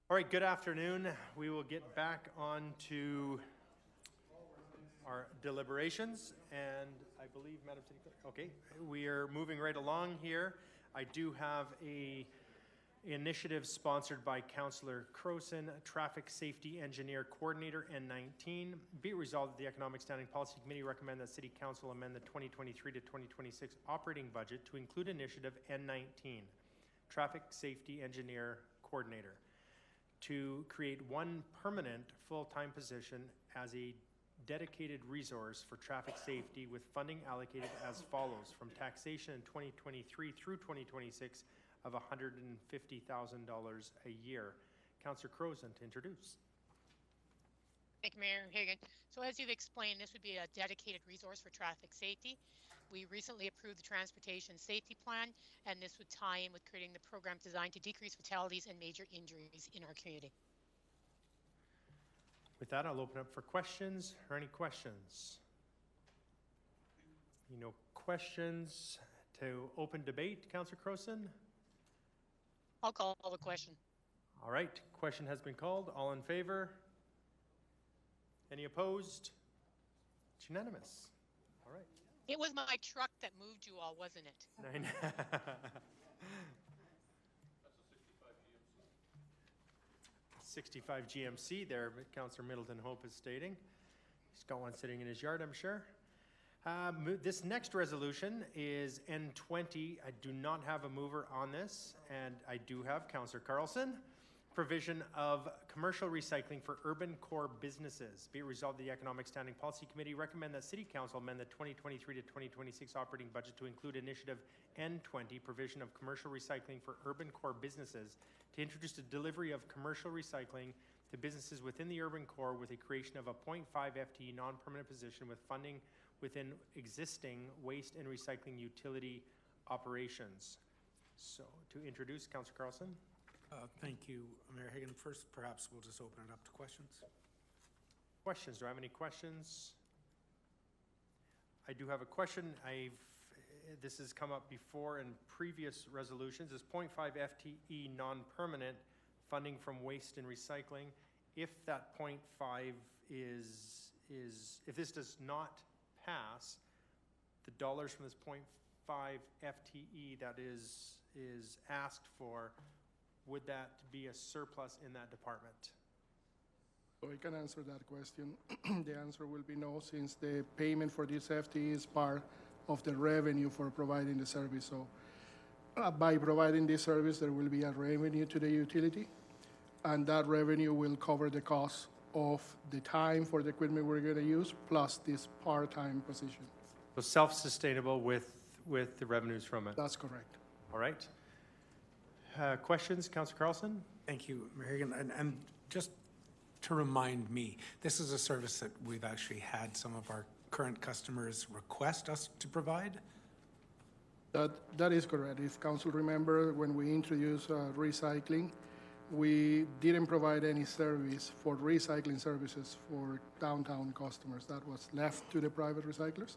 All right, good afternoon. We will get back on to our deliberations, and I believe, Madam City Clerk, okay, we are moving right along here. I do have a initiative sponsored by Councillor Croson, Traffic Safety Engineer Coordinator, N19. Be it resolved that the Economic Standing Policy Committee recommend that City Council amend the 2023 to 2026 operating budget to include initiative N19, Traffic Safety Engineer Coordinator, to create one permanent full-time position as a dedicated resource for traffic safety with funding allocated as follows from taxation in 2023 through 2026 of $150,000 a year. Councillor Croson to introduce. Thank you, Mayor Hagan. So as you've explained, this would be a dedicated resource for traffic safety. We recently approved the Transportation Safety Plan, and this would tie in with creating the program designed to decrease fatalities and major injuries in our community. With that, I'll open up for questions. Or any questions? No questions. To open debate, Councillor Croson? I'll call the question. All right, question has been called. All in favor? Any opposed? It's unanimous. All right. It was my truck that moved you all, wasn't it? 65 GMC there, but Councillor Middleton Hope is stating. He's got one sitting in his yard, I'm sure. This next resolution is N20. I do not have a mover on this, and I do have Councillor Carlson. Provision of commercial recycling for urban core businesses. Be it resolved, the Economic Standing Policy Committee recommend that City Council amend the 2023 to 2026 operating budget to include initiative N20, provision of commercial recycling for urban core businesses, to introduce the delivery of commercial recycling to businesses within the urban core with a creation of a 0.5 FTE non-permanent position with funding within existing waste and recycling utility operations. So to introduce, Councillor Carlson. Thank you, Mayor Hagan. First, perhaps we'll just open it up to questions. Questions? Do I have any questions? I do have a question. This has come up before in previous resolutions. Is 0.5 FTE non-permanent funding from waste and recycling? If that 0.5 if this does not pass, the dollars from this 0.5 FTE that is asked for, would that be a surplus in that department? So I can answer that question. The answer will be no, since the payment for this FTE is part of the revenue for providing the service. So by providing this service, there will be a revenue to the utility, and that revenue will cover the cost of the time for the equipment we're going to use, plus this part-time position. So self-sustainable with the revenues from it? That's correct. All right. Questions, Councillor Carlson? Thank you, Mayor Hagan. And just to remind me, this is a service that we've actually had some of our current customers request us to provide? That is correct. If Council remember, when we introduced recycling, we didn't provide any service for recycling services for downtown customers. That was left to the private recyclers.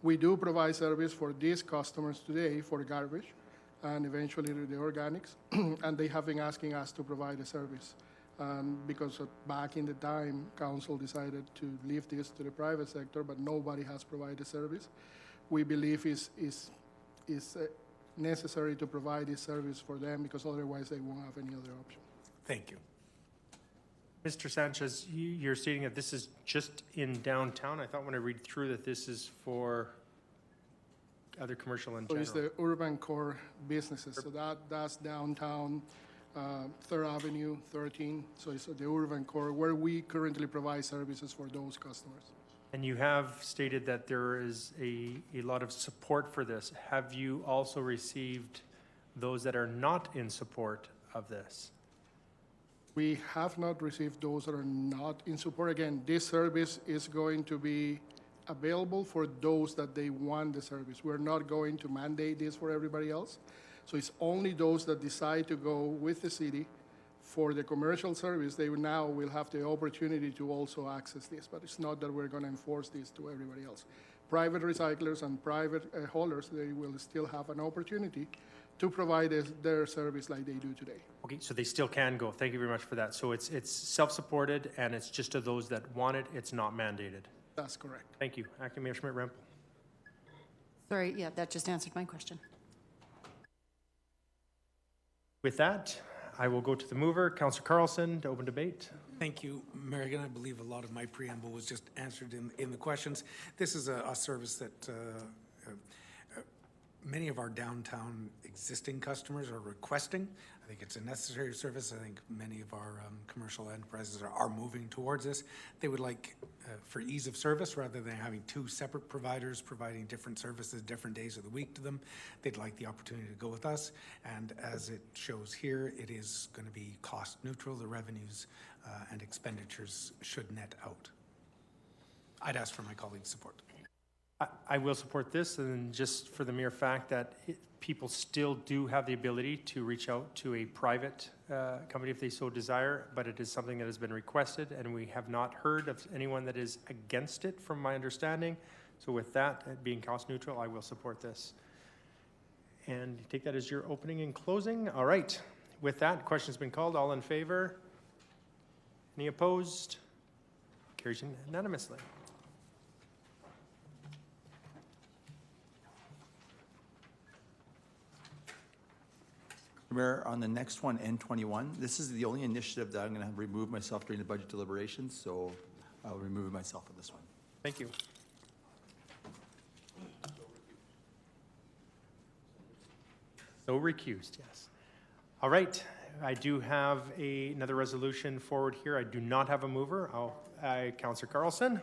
We do provide service for these customers today for garbage and eventually the organics, and they have been asking us to provide a service. Because back in the time, Council decided to leave this to the private sector, but nobody has provided service. We believe is necessary to provide this service for them, because otherwise they won't have any other option. Thank you. Mr. Sanchez, you're stating that this is just in downtown. I thought when I read through that this is for other commercial in general. So it's the urban core businesses. So that's downtown, 3rd Avenue, 13. So it's the urban core where we currently provide services for those customers. And you have stated that there is a lot of support for this. Have you also received those that are not in support of this? We have not received those that are not in support. Again, this service is going to be available for those that they want the service. We're not going to mandate this for everybody else. So it's only those that decide to go with the city for the commercial service. They now will have the opportunity to also access this, but it's not that we're going to enforce this to everybody else. Private recyclers and private haulers, they will still have an opportunity to provide their service like they do today. Okay, so they still can go. Thank you very much for that. So it's self-supported, and it's just to those that want it. It's not mandated. That's correct. Thank you. Acting Mayor Schmidt-Rempel. Sorry, yeah, that just answered my question. With that, I will go to the mover, Councillor Carlson, to open debate. Thank you, Mayor Hagan. I believe a lot of my preamble was just answered in the questions. This is a service that many of our downtown existing customers are requesting. I think it's a necessary service. I think many of our commercial enterprises are moving towards this. They would like, for ease of service, rather than having two separate providers providing different services different days of the week to them, they'd like the opportunity to go with us. And as it shows here, it is going to be cost neutral. The revenues and expenditures should net out. I'd ask for my colleagues' support. I will support this, and just for the mere fact that people still do have the ability to reach out to a private company if they so desire, but it is something that has been requested, and we have not heard of anyone that is against it, from my understanding. So with that, being cost neutral, I will support this. And take that as your opening and closing. All right. With that, question's been called. All in favor? Any opposed? Carries unanimously. Mayor, on the next one, N21, this is the only initiative that I'm going to remove myself during the budget deliberations, so I'll remove myself on this one. Thank you. So recused, yes. All right, I do have another resolution forward here. I do not have a mover. Councillor Carlson.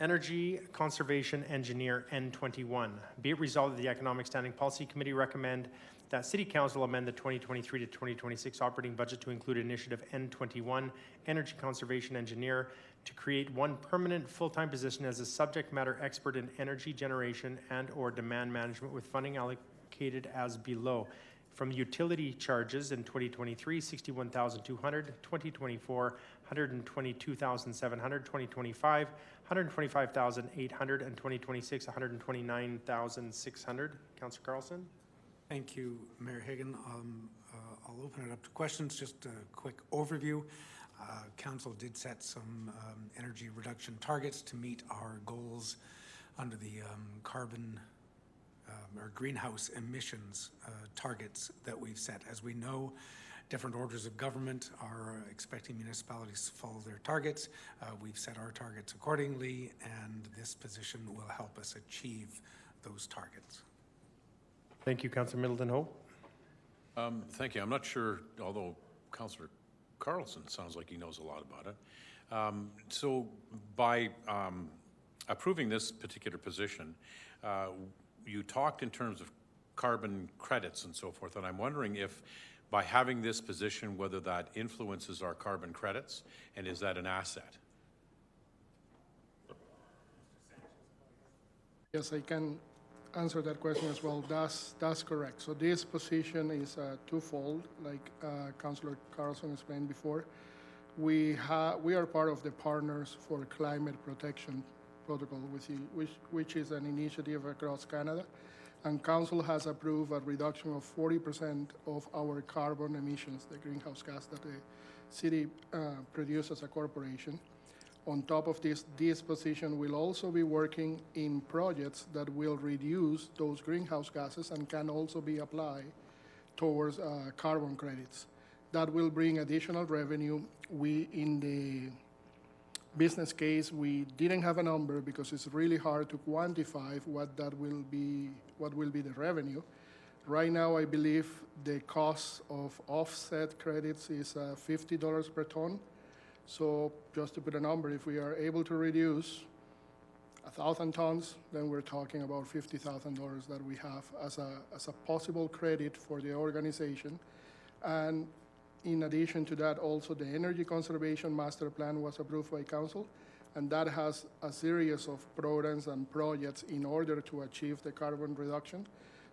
Energy Conservation Engineer N21. Be it resolved that the Economic Standing Policy Committee recommend that City Council amend the 2023 to 2026 operating budget to include initiative N21, Energy Conservation Engineer, to create one permanent full-time position as a subject matter expert in energy generation and or demand management, with funding allocated as below. From utility charges in 2023, $61,200, 2024, $122,700, 2025, $125,800, and 2026, $129,600. Councillor Carlson. Thank you, Mayor Hagan. I'll open it up to questions. Just a quick overview. Council did set some energy reduction targets to meet our goals under the carbon or greenhouse emissions targets that we've set. As we know, different orders of government are expecting municipalities to follow their targets. We've set our targets accordingly, and this position will help us achieve those targets. Thank you, Councillor Middleton Hope. Thank you. I'm not sure, although Councillor Carlson sounds like he knows a lot about it. So by approving this particular position, you talked in terms of carbon credits and so forth, and I'm wondering if by having this position, whether that influences our carbon credits, and is that an asset? Yes, I can answer that question as well. That's correct. So this position is twofold, like Councillor Carlson explained before. We are part of the Partners for Climate Protection Protocol, which is an initiative across Canada, and Council has approved a reduction of 40% of our carbon emissions, the greenhouse gas that the city produces as a corporation. On top of this position will also be working in projects that will reduce those greenhouse gases and can also be applied towards carbon credits. That will bring additional revenue. In the business case, we didn't have a number because it's really hard to quantify what will be the revenue. Right now, I believe the cost of offset credits is $50 per ton. So just to put a number, if we are able to reduce 1,000 tons, then we're talking about $50,000 that we have as a possible credit for the organization. And in addition to that, also the Energy Conservation Master Plan was approved by Council, and that has a series of programs and projects in order to achieve the carbon reduction.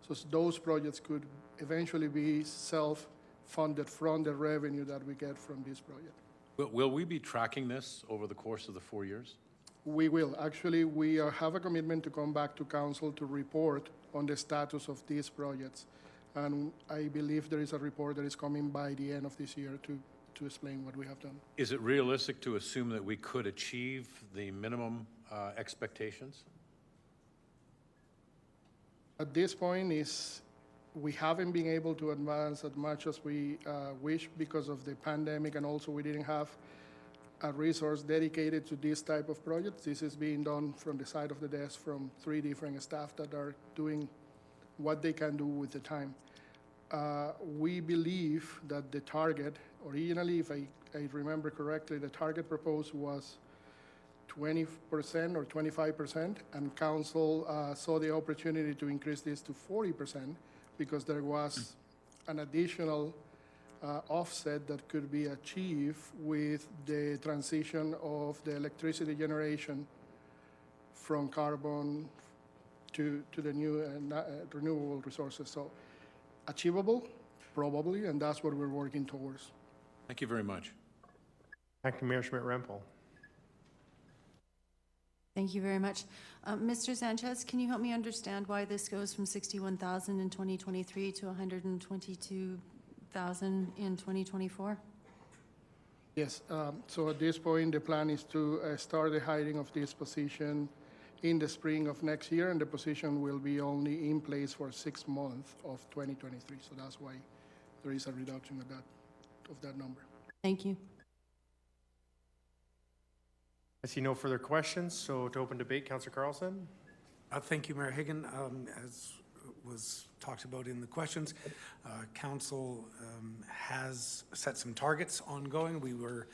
So those projects could eventually be self-funded from the revenue that we get from this project. Will we be tracking this over the course of the 4 years? We will. Actually, we have a commitment to come back to council to report on the status of these projects. And I believe there is a report that is coming by the end of this year to explain what we have done. Is it realistic to assume that we could achieve the minimum expectations? At this point, we haven't been able to advance as much as we wish because of the pandemic, and also we didn't have a resource dedicated to this type of projects. This is being done from the side of the desk from 3 different staff that are doing what they can do with the time. We believe that the target, originally, if I remember correctly, the target proposed was 20% or 25%, and council saw the opportunity to increase this to 40% because there was an additional offset that could be achieved with the transition of the electricity generation from carbon to the new renewable resources. So achievable, probably, and that's what we're working towards. Thank you very much. Acting Mayor Schmidt-Rempel. Thank you very much. Mr. Sanchez, can you help me understand why this goes from 61,000 in 2023 to 122,000 in 2024? Yes, so at this point, the plan is to start the hiring of this position in the spring of next year, and the position will be only in place for 6 months of 2023. So that's why there is a reduction of that number. Thank you. I see no further questions, so to open debate, Councillor Carlson. Thank you, Mayor Hagan. As was talked about in the questions, Council has set some targets ongoing. We were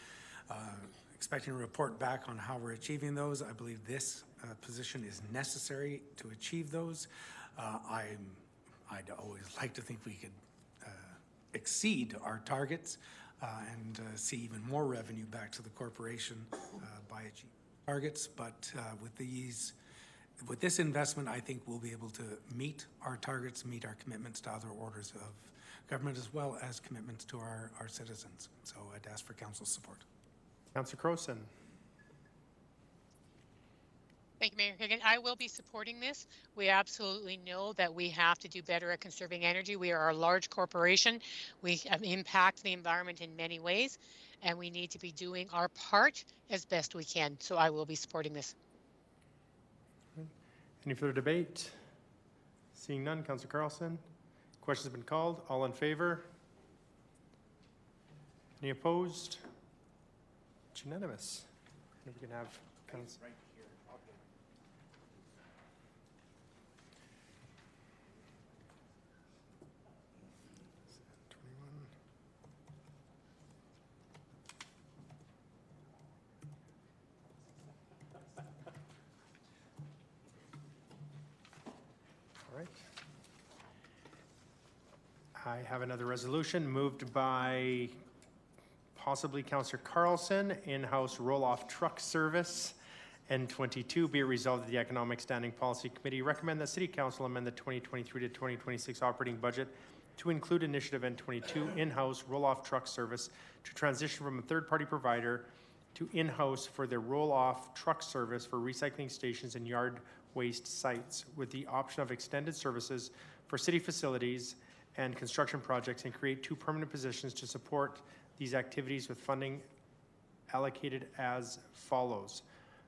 expecting a report back on how we're achieving those. I believe this position is necessary to achieve those. I'd always like to think we could exceed our targets and see even more revenue back to the corporation by achieving targets. But with this investment, I think we'll be able to meet our targets, meet our commitments to other orders of government, as well as commitments to our citizens. So I'd ask for council's support. Councillor Crowson. Thank you, Mayor Higgin. I will be supporting this. We absolutely know that we have to do better at conserving energy. We are a large corporation. We impact the environment in many ways, and we need to be doing our part as best we can. So I will be supporting this. Any further debate? Seeing none, Councillor Carlson. Questions have been called. All in favor? Any opposed? It's unanimous. If we can have Councillor. Right. I have another resolution moved by possibly Councillor Carlson, in-house roll-off truck service. N22, be it resolved that the Economic Standing Policy Committee recommend that City Council amend the 2023 to 2026 operating budget to include initiative N22 in-house roll-off truck service to transition from a third-party provider to in-house for the roll-off truck service for recycling stations and yard waste sites, with the option of extended services for city facilities and construction projects, and create 2 permanent positions to support these activities with funding allocated as follows.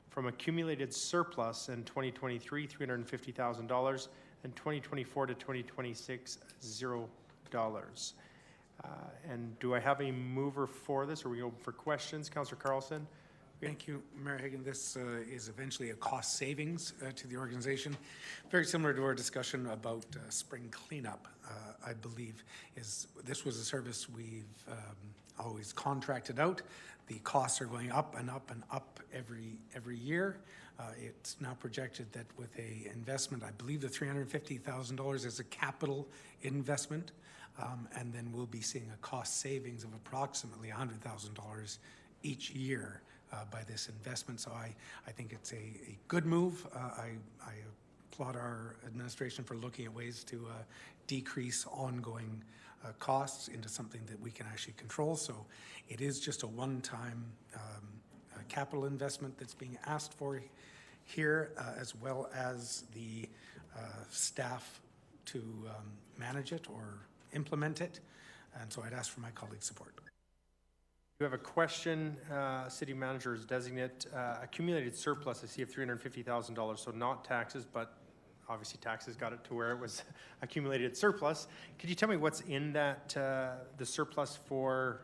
From accumulated surplus in 2023, $350,000, and 2024 to 2026, $0. And do I have a mover for this? Are we open for questions? Councillor Carlson? Thank you, Mayor Hagan. This is eventually a cost savings to the organization. Very similar to our discussion about spring cleanup, I believe. This was a service we've always contracted out. The costs are going up and up and up every year. It's now projected that with a investment, I believe the $350,000 is a capital investment, and then we'll be seeing a cost savings of approximately $100,000 each year by this investment. So I think it's a good move. I applaud our administration for looking at ways to decrease ongoing costs into something that we can actually control. So it is just a one-time capital investment that's being asked for here, as well as the staff to manage it or implement it. And so I'd ask for my colleagues' support. You have a question, city manager's designate, accumulated surplus, I see of $350,000, so not taxes, but obviously taxes got it to where it was accumulated surplus. Could you tell me what's in that, the surplus for,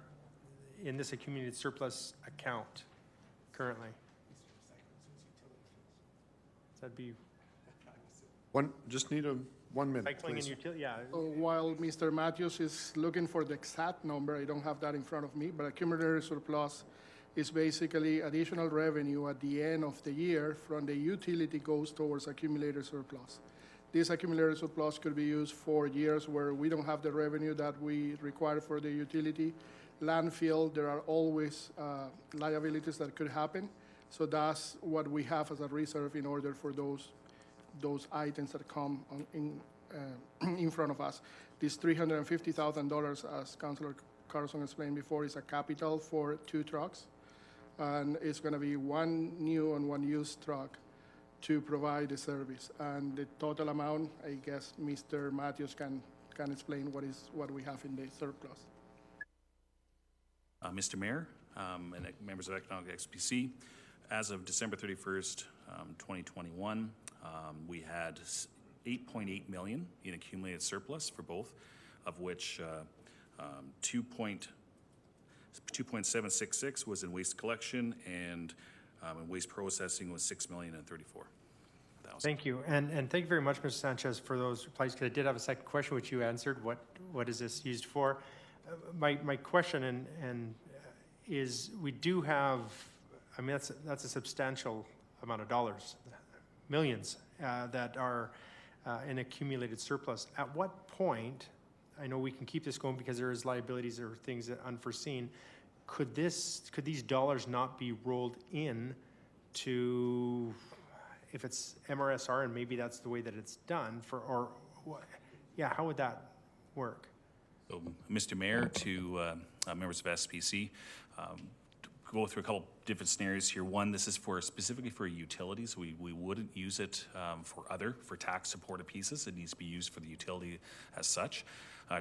in this accumulated surplus account currently? That'd be Just need 1 minute, cycling and please. utility, yeah. While Mr. Matthews is looking for the exact number, I don't have that in front of me, but accumulated surplus is basically additional revenue at the end of the year from the utility goes towards accumulated surplus. This accumulated surplus could be used for years where we don't have the revenue that we require for the utility. Landfill, there are always liabilities that could happen. So that's what we have as a reserve in order for those items that come in front of us. This $350,000, as Councilor Carlson explained before, is a capital for 2 trucks. And it's going to be 1 new and 1 used truck to provide the service. And the total amount, I guess Mr. Matthews can explain what we have in the surplus. Mr. Mayor, and members of Economic XPC, as of December 31st, 2021, we had $8.8 million in accumulated surplus for both, of which 2.766 was in waste collection, and in waste processing was $6,034,000. Thank you, and thank you very much, Mr. Sanchez, for those replies, because I did have a second question which you answered. What is this used for? My question is, we do have, I mean, that's a substantial amount of dollars, millions, that are in accumulated surplus. At what point, I know we can keep this going because there is liabilities or things that unforeseen, could these dollars not be rolled in to, if it's MRSR, and maybe that's the way that it's done, how would that work? So, Mr. Mayor, to members of SPC, go through a couple different scenarios here. One, this is specifically for utilities. We wouldn't use it for tax supported pieces. It needs to be used for the utility as such.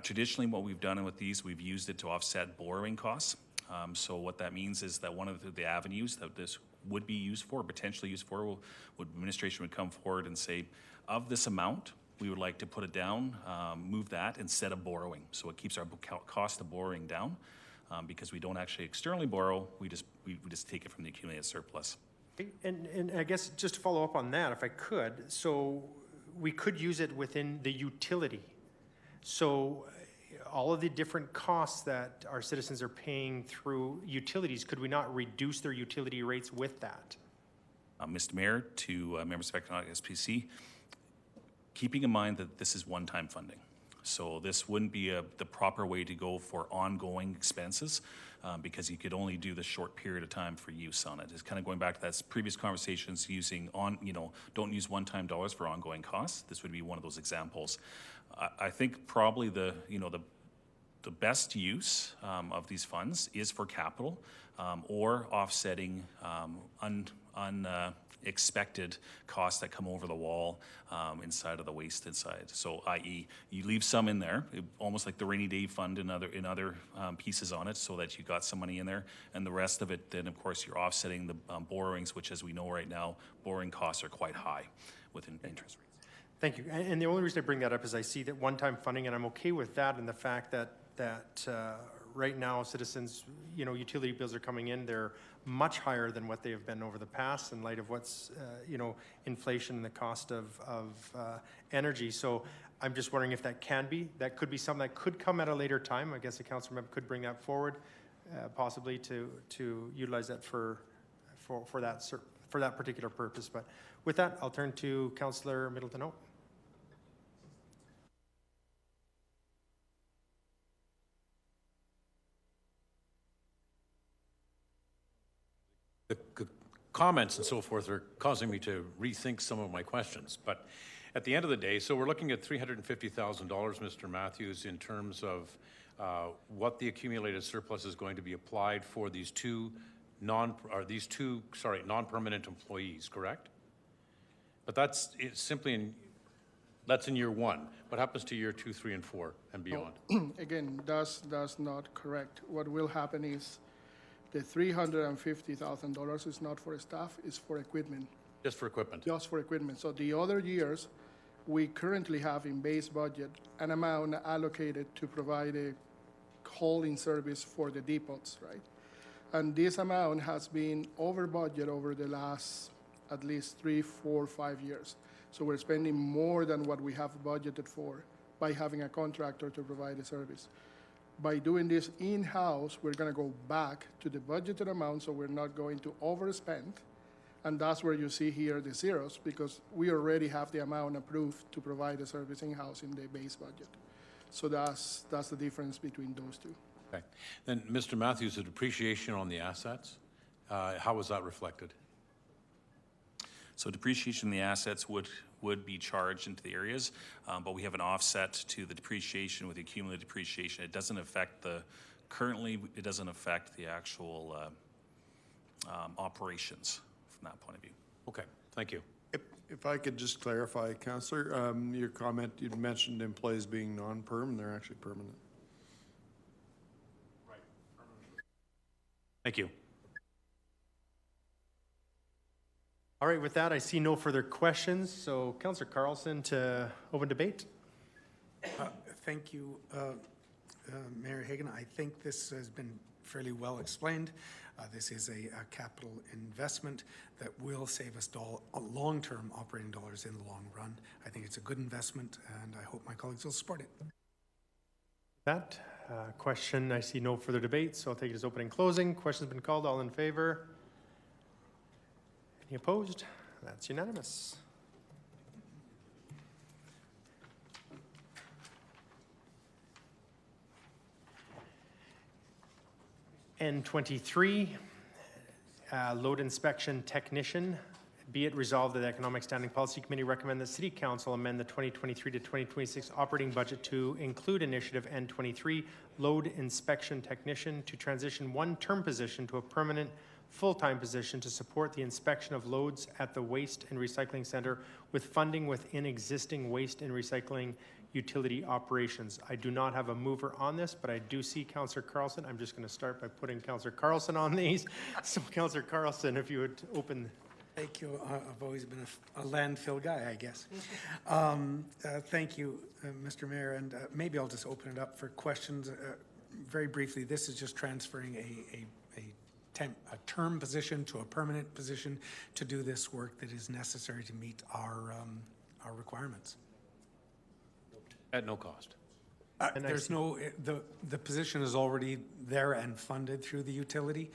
Traditionally, what we've done with these, we've used it to offset borrowing costs. So what that means is that one of the avenues that this would be used for, potentially used for, administration would come forward and say, of this amount, we would like to put it down, move that instead of borrowing. So it keeps our cost of borrowing down. Because we don't actually externally borrow, we just take it from the accumulated surplus. And I guess just to follow up on that, if I could, so we could use it within the utility. So all of the different costs that our citizens are paying through utilities, could we not reduce their utility rates with that? Mr. Mayor, to members of Economic SPC, keeping in mind that this is one-time funding. So this wouldn't be the proper way to go for ongoing expenses because you could only do the short period of time for use on it. It's kind of going back to that previous conversations don't use one-time dollars for ongoing costs. This would be one of those examples. I think probably the best use of these funds is for capital or offsetting unexpected costs that come over the wall inside of the waste inside. So, i.e., you leave some in there, almost like the rainy day fund in other pieces on it, so that you got some money in there, and the rest of it, then of course you're offsetting the borrowings, which, as we know right now, borrowing costs are quite high with interest rates. Thank you. And the only reason I bring that up is I see that one-time funding, and I'm okay with that, and the fact that right now citizens, utility bills are coming in, they're much higher than what they have been over the past in light of what's, inflation and the cost of energy. So I'm just wondering if that could be something that could come at a later time. I guess the council member could bring that forward, possibly to utilize that for that particular purpose. But with that, I'll turn to Councillor Middleton Hope. The comments and so forth are causing me to rethink some of my questions. But at the end of the day, so we're looking at $350,000, Mr. Matthews, in terms of what the accumulated surplus is going to be applied for these 2 non-permanent employees, correct? But it's simply that's in year 1. What happens to year 2, 3, and 4 and beyond? Again, that's not correct. What will happen is the $350,000 is not for staff, it's for equipment. Just for equipment? Just for equipment. So the other years, we currently have in base budget an amount allocated to provide a hauling service for the depots, right? And this amount has been over budget over the last at least 3, 4, 5 years. So we're spending more than what we have budgeted for by having a contractor to provide the service. By doing this in-house, we're going to go back to the budgeted amount, so we're not going to overspend. And that's where you see here the zeros, because we already have the amount approved to provide the service in-house in the base budget. So that's the difference between those two. Okay. Then, Mr. Matthews, the depreciation on the assets, how was that reflected? So depreciation in the assets would be charged into the areas, but we have an offset to the depreciation with the accumulated depreciation. It doesn't affect the actual operations from that point of view. Okay, thank you. If I could just clarify, Councillor, your comment, you'd mentioned employees being non-perm, and they're actually permanent. Right. Thank you. All right, with that, I see no further questions. So Councillor Carlson to open debate. Thank you, Mayor Hagan. I think this has been fairly well explained. This is a capital investment that will save us long-term operating dollars in the long run. I think it's a good investment, and I hope my colleagues will support it. That question, I see no further debate, so I'll take it as open and closing. Question's been called. All in favor? Any opposed? That's unanimous. N23, load inspection technician. Be it resolved that the Economic Standing Policy Committee recommend the City Council amend the 2023 to 2026 operating budget to include initiative N23, load inspection technician, to transition one term position to a permanent full-time position to support the inspection of loads at the Waste and Recycling Center with funding within existing waste and recycling utility operations. I do not have a mover on this, but I do see Councillor Carlson. I'm just going to start by putting Councillor Carlson on these. So Councillor Carlson, if you would open. Thank you. I've always been a landfill guy, I guess. Thank you, Mr. Mayor, and maybe I'll just open it up for questions. Very briefly, this is just transferring a term position to a permanent position to do this work that is necessary to meet our requirements. At no cost. There's no, the position is already there and funded through the utility.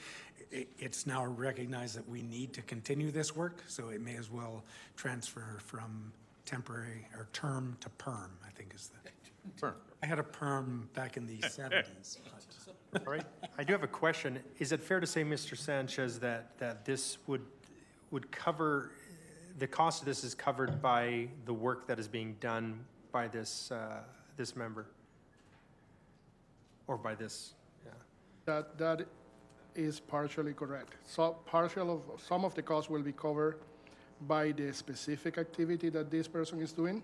It's now recognized that we need to continue this work, so it may as well transfer from temporary or term to perm, I think is the. Perm. I had a perm back in the 70s. All right. I do have a question. Is it fair to say, Mr. Sanchez, that this would cover, the cost of this is covered by the work that is being done by this this member? Or by this, yeah. That is partially correct. So some of the costs will be covered by the specific activity that this person is doing.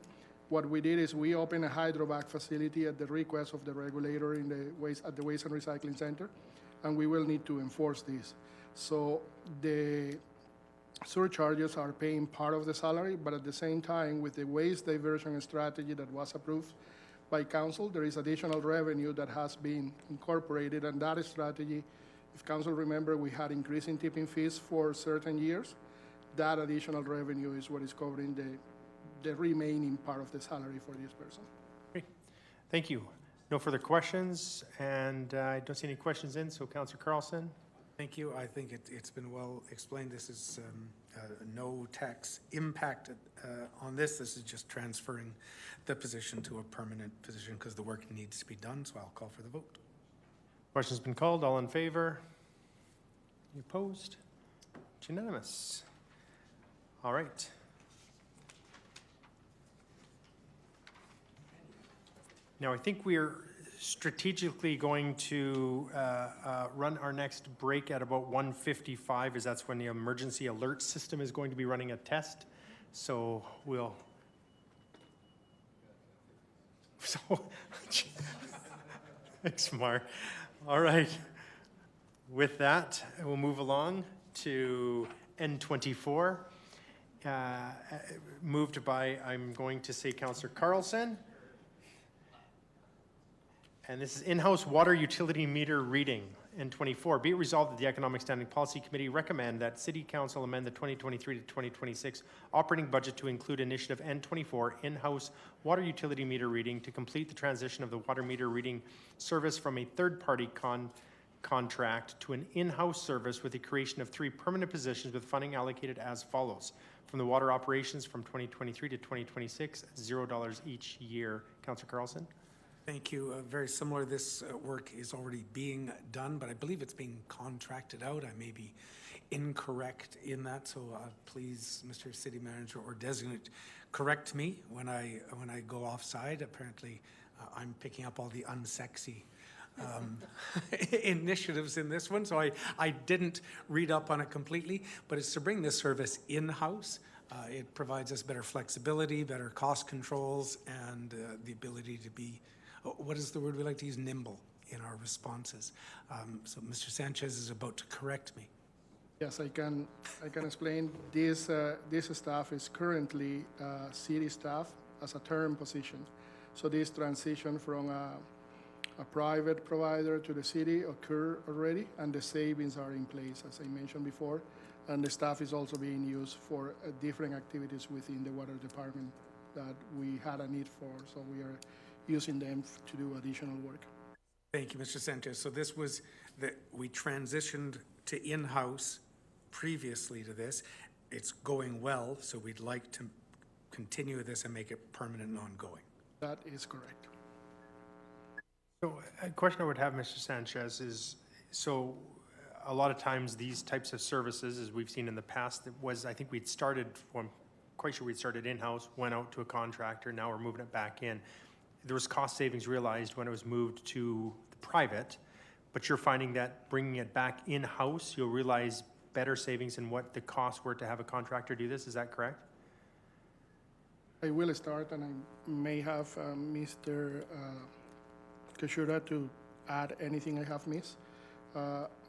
What we did is we opened a hydrovac facility at the request of the regulator at the Waste and Recycling Center, and we will need to enforce this. So the surcharges are paying part of the salary, but at the same time, with the waste diversion strategy that was approved by council, there is additional revenue that has been incorporated, and that strategy, if council remember, we had increasing tipping fees for certain years. That additional revenue is what is covering the remaining part of the salary for this person. Great. Thank you. No further questions, and I don't see any questions in, so Councillor Carlson. Thank you. I think it's been well explained. This is no tax impact on this. This is just transferring the position to a permanent position because the work needs to be done, so I'll call for the vote. Question's been called. All in favor? Any opposed? It's unanimous. All right. Now, I think we're strategically going to run our next break at about 1:55, as that's when the emergency alert system is going to be running a test. So we'll... So, thanks, Mar. All right. With that, we'll move along to N24. Moved by, I'm going to say, Councillor Carlson. And this is in-house water utility meter reading. N24, be it resolved that the Economic Standing Policy Committee recommend that City Council amend the 2023 to 2026 operating budget to include initiative N24 in-house water utility meter reading to complete the transition of the water meter reading service from a third-party contract to an in-house service with the creation of 3 permanent positions with funding allocated as follows. From the water operations from 2023 to 2026, $0 each year. Councillor Carlson. Thank you. Very similar. This work is already being done, but I believe it's being contracted out. I may be incorrect in that, so please, Mr. City Manager or Designate, correct me when I go offside. Apparently, I'm picking up all the unsexy initiatives in this one, so I didn't read up on it completely, but it's to bring this service in-house. It provides us better flexibility, better cost controls, and the ability to be, what is the word we like to use, nimble in our responses. So Mr. Sanchez is about to correct me. Yes, I can explain. This staff is currently city staff as a term position. So this transition from a private provider to the city occurred already, and the savings are in place, as I mentioned before. And the staff is also being used for different activities within the water department that we had a need for. So we are using them to do additional work. Thank you, Mr. Sanchez. So this was that we transitioned to in-house previously to this. It's going well, so we'd like to continue this and make it permanent and ongoing. That is correct. So a question I would have, Mr. Sanchez, is so a lot of times these types of services, as we've seen in the past, I think we'd started, well, I'm quite sure we'd started in-house, went out to a contractor, now we're moving it back in. There was cost savings realized when it was moved to the private, but you're finding that bringing it back in-house, you'll realize better savings than what the costs were to have a contractor do this. Is that correct? I will start, and I may have Mr. Kashura to add anything I have missed.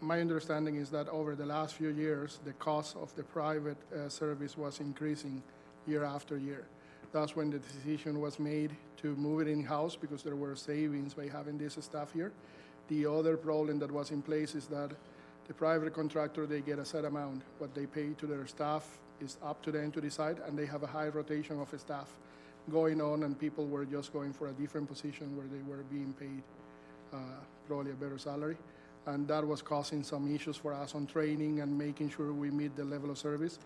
My understanding is that over the last few years, the cost of the private service was increasing year after year. That's when the decision was made to move it in-house because there were savings by having this staff here. The other problem that was in place is that the private contractor, they get a set amount. What they pay to their staff is up to them to decide, and they have a high rotation of staff going on, and people were just going for a different position where they were being paid probably a better salary. And that was causing some issues for us on training and making sure we meet the level of service.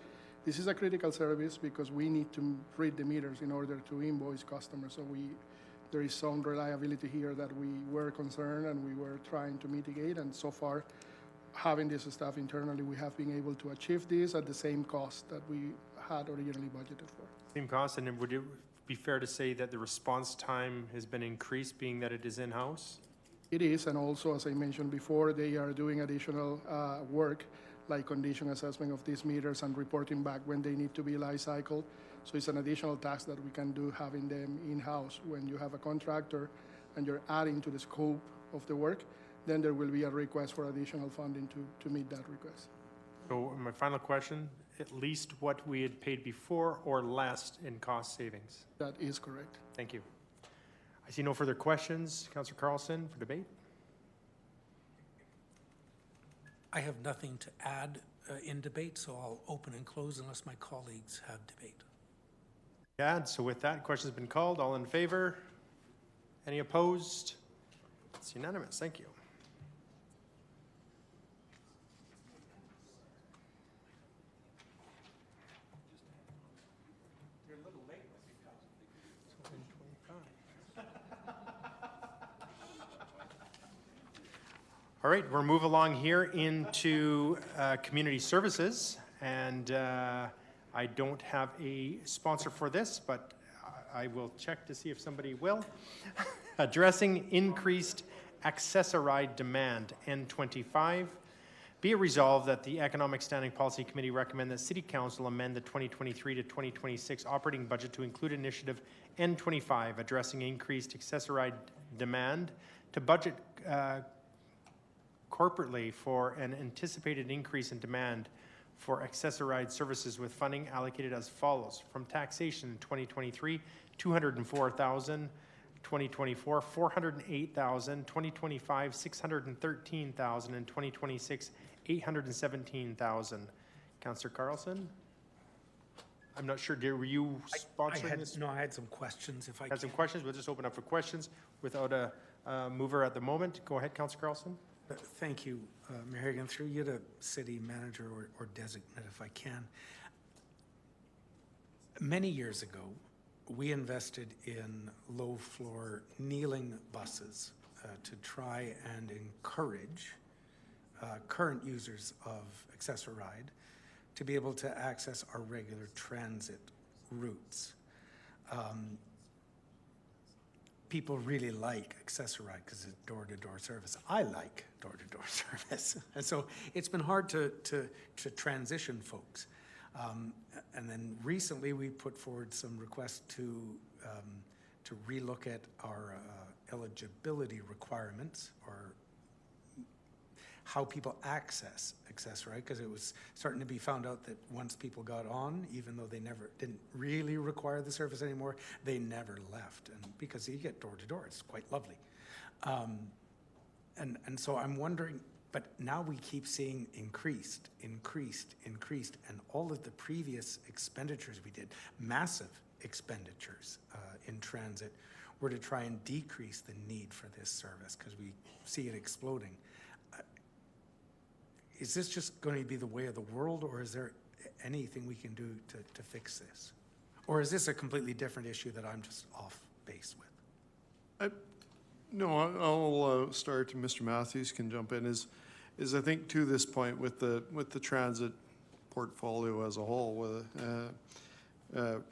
This is a critical service because we need to read the meters in order to invoice customers. So there is some reliability here that we were concerned and we were trying to mitigate. And so far, having this staff internally, we have been able to achieve this at the same cost that we had originally budgeted for. Same cost, and would it be fair to say that the response time has been increased, being that it is in-house? It is, and also, as I mentioned before, they are doing additional work, like condition assessment of these meters and reporting back when they need to be life cycle. So it's an additional task that we can do having them in-house. When you have a contractor and you're adding to the scope of the work, then there will be a request for additional funding to meet that request. So my final question, at least what we had paid before or less in cost savings? That is correct. Thank you. I see no further questions. Councillor Carlson for debate. I have nothing to add in debate, so I'll open and close unless my colleagues have debate. Yeah, so with that, question has been called. All in favor? Any opposed? It's unanimous. Thank you. You're a little late. All right, we'll move along here into community services, and I don't have a sponsor for this, but I will check to see if somebody will. addressing increased accessoride demand, N25. Be it resolved that the Economic Standing Policy Committee recommend that City Council amend the 2023 to 2026 operating budget to include initiative N25, addressing increased accessoride demand, to budget corporately for an anticipated increase in demand for accessoride services with funding allocated as follows. From taxation in 2023, 204,000, 2024, 408,000, 2025, 613,000, and 2026, 817,000. Councillor Carlson? I'm not sure, were you sponsoring this? No, I had some questions, if I Had some questions? We'll just open up for questions without a mover at the moment. Go ahead, Councillor Carlson. Thank you, Mayor Hagan. Through you to city manager or designate, if I can. Many years ago, we invested in low-floor kneeling buses to try and encourage current users of Access-a-Ride to be able to access our regular transit routes. People really like Access-a-Ride because it's door-to-door service. I like door-to-door service. And so it's been hard to transition folks. And then recently we put forward some requests to relook at our eligibility requirements, or how people access Access-a-Ride, because it was starting to be found out that once people got on, even though they didn't really require the service anymore, they never left. And because you get door to door, it's quite lovely. And so I'm wondering, but now we keep seeing increased, and all of the previous expenditures we did, massive expenditures in transit, were to try and decrease the need for this service because we see it exploding. Is this just going to be the way of the world, or is there anything we can do to fix this? Or is this a completely different issue that I'm just off base with? No, I'll start, and Mr. Matthews can jump in. Is I think to this point with the transit portfolio as a whole, with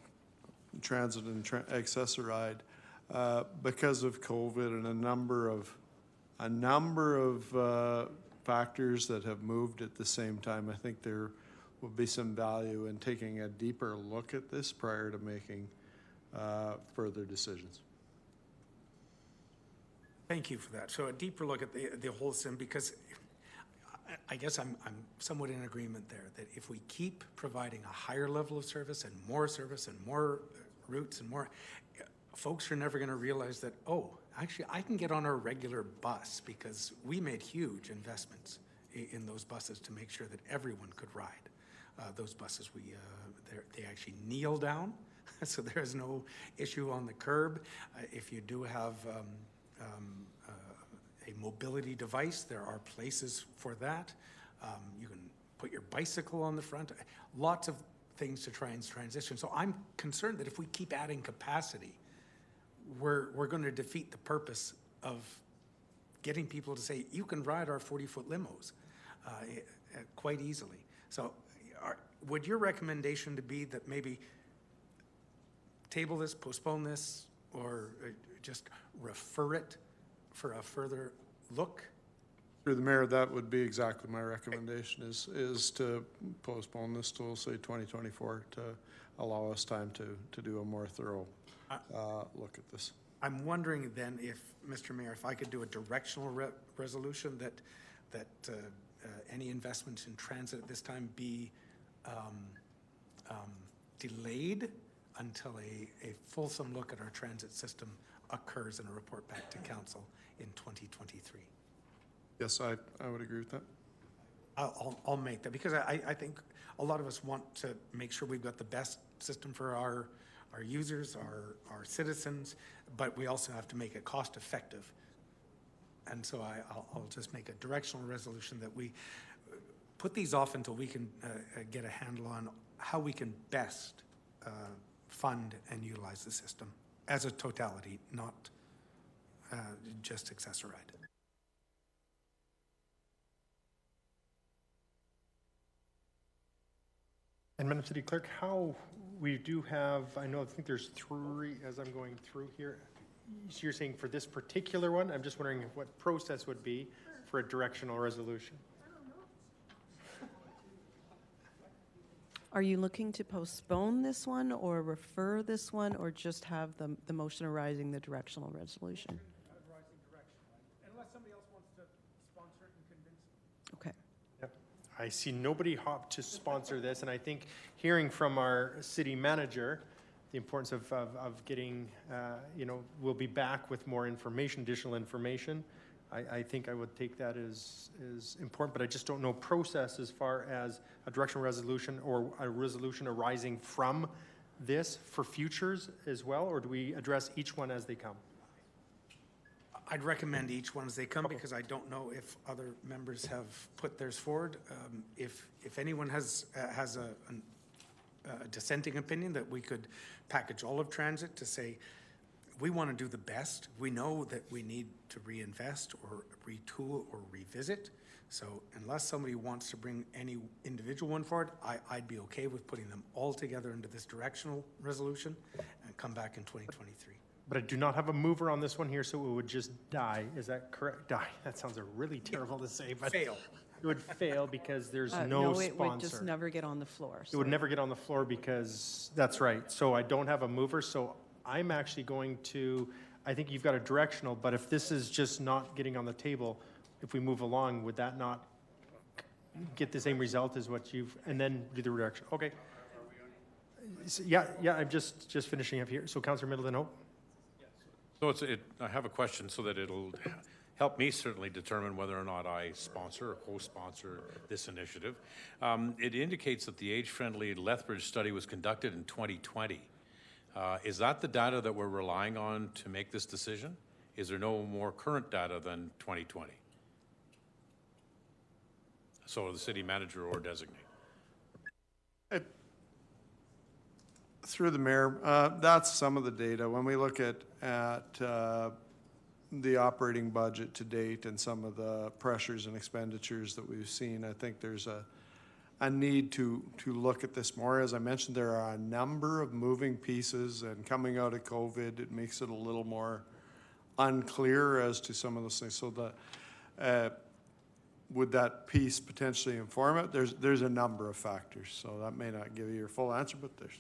transit and Access-a-Ride, because of COVID and a number of factors that have moved at the same time, I think there will be some value in taking a deeper look at this prior to making further decisions. Thank you for that. So a deeper look at the whole sim, because I guess I'm somewhat in agreement there that if we keep providing a higher level of service and more routes and more, folks are never going to realize that, oh, actually, I can get on a regular bus, because we made huge investments in those buses to make sure that everyone could ride. Those buses, they actually kneel down, so there's no issue on the curb. If you do have a mobility device, there are places for that. You can put your bicycle on the front. Lots of things to try and transition. So I'm concerned that if we keep adding capacity, we're going to defeat the purpose of getting people to say, you can ride our 40-foot limos quite easily. So would your recommendation to be that maybe table this, postpone this, or just refer it for a further look? Through the mayor, that would be exactly my recommendation, is to postpone this till, say, 2024, to allow us time to do a more thorough look at this. I'm wondering then if, Mr. Mayor, if I could do a directional resolution that any investments in transit at this time be delayed until a fulsome look at our transit system occurs and a report back to council in 2023. Yes, I would agree with that. I'll make that, because I think a lot of us want to make sure we've got the best system for our users, our citizens, but we also have to make it cost effective. And so I'll just make a directional resolution that we put these off until we can get a handle on how we can best fund and utilize the system as a totality, not just Access-a-Ride. And Madam City Clerk, how we do have, I think there's three, as I'm going through here, so you're saying for this particular one, I'm just wondering what process would be for a directional resolution. Are you looking to postpone this one or refer this one or just have the motion arising the directional resolution? Unless somebody else wants to sponsor it and convince. Okay. Yep. I see nobody hop to sponsor this, and I think hearing from our city manager, the importance of getting, we'll be back with more information, additional information. I think I would take that as important, but I just don't know process as far as a directional resolution or a resolution arising from this for futures as well, or do we address each one as they come? I'd recommend each one as they come because I don't know if other members have put theirs forward. If anyone has a dissenting opinion, that we could package all of transit to say, we want to do the best. We know that we need to reinvest or retool or revisit. So unless somebody wants to bring any individual one forward, I'd be okay with putting them all together into this directional resolution and come back in 2023. But I do not have a mover on this one here, so it would just die. Is that correct? Die. That sounds really terrible to say, but fail. It would fail because there's no No, sponsor. it would just never get on the floor. It would never get on the floor because, that's right. So I don't have a mover, so I'm actually going to, I think you've got a directional, but if this is just not getting on the table, if we move along, would that not get the same result as what you've, and then do the direction? Okay. So, yeah, I'm just finishing up here. So Councillor Middleton Hope? So I have a question so that it'll help me certainly determine whether or not I sponsor or co-sponsor this initiative. It indicates that the age-friendly Lethbridge study was conducted in 2020. Is that the data that we're relying on to make this decision? Is there no more current data than 2020? So the city manager or designate. Through the mayor, that's some of the data. When we look at the operating budget to date and some of the pressures and expenditures that we've seen, I think there's a need to look at this more. As I mentioned, there are a number of moving pieces, and coming out of COVID, it makes it a little more unclear as to some of those things. So would that piece potentially inform it? There's a number of factors, so that may not give you your full answer, but there's.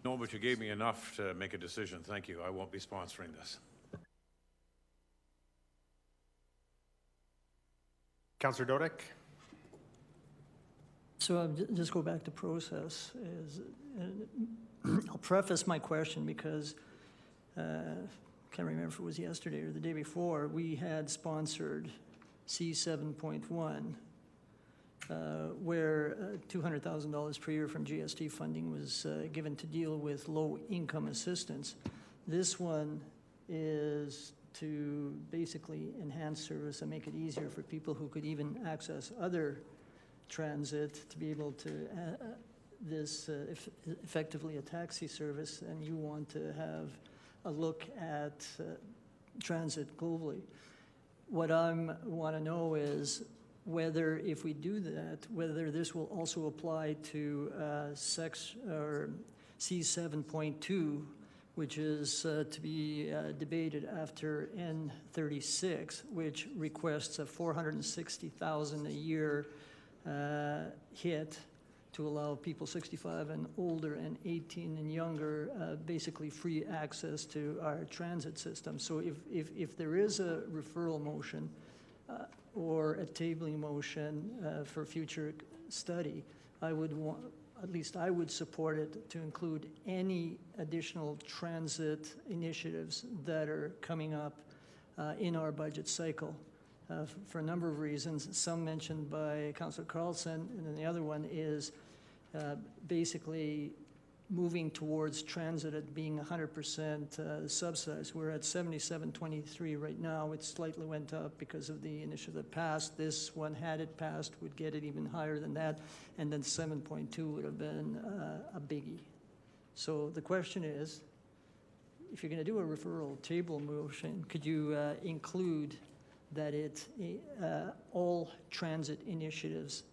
No, but you gave me enough to make a decision. Thank you. I won't be sponsoring this. Councillor Dodick? So I'll just go back to process. I'll preface my question because can't remember if it was yesterday or the day before, we had sponsored C7.1, where $200,000 per year from GST funding was given to deal with low-income assistance. This one is to basically enhance service and make it easier for people who could even access other transit to be able to effectively a taxi service, and you want to have a look at transit globally. What I want to know is whether, if we do that, whether this will also apply to C7.2, which is to be debated after N36, which requests a $460,000 a year hit to allow people 65 and older and 18 and younger basically free access to our transit system. So if there is a referral motion or a tabling motion for future study, I would want, at least I would support it to include any additional transit initiatives that are coming up in our budget cycle. For a number of reasons, some mentioned by Councillor Carlson, and then the other one is basically moving towards transit at being 100% subsidized. We're at 77.23 right now. It slightly went up because of the initiative that passed. This one, had it passed, would get it even higher than that, and then 7.2 would have been a biggie. So the question is, if you're going to do a referral table motion, could you include that all transit initiatives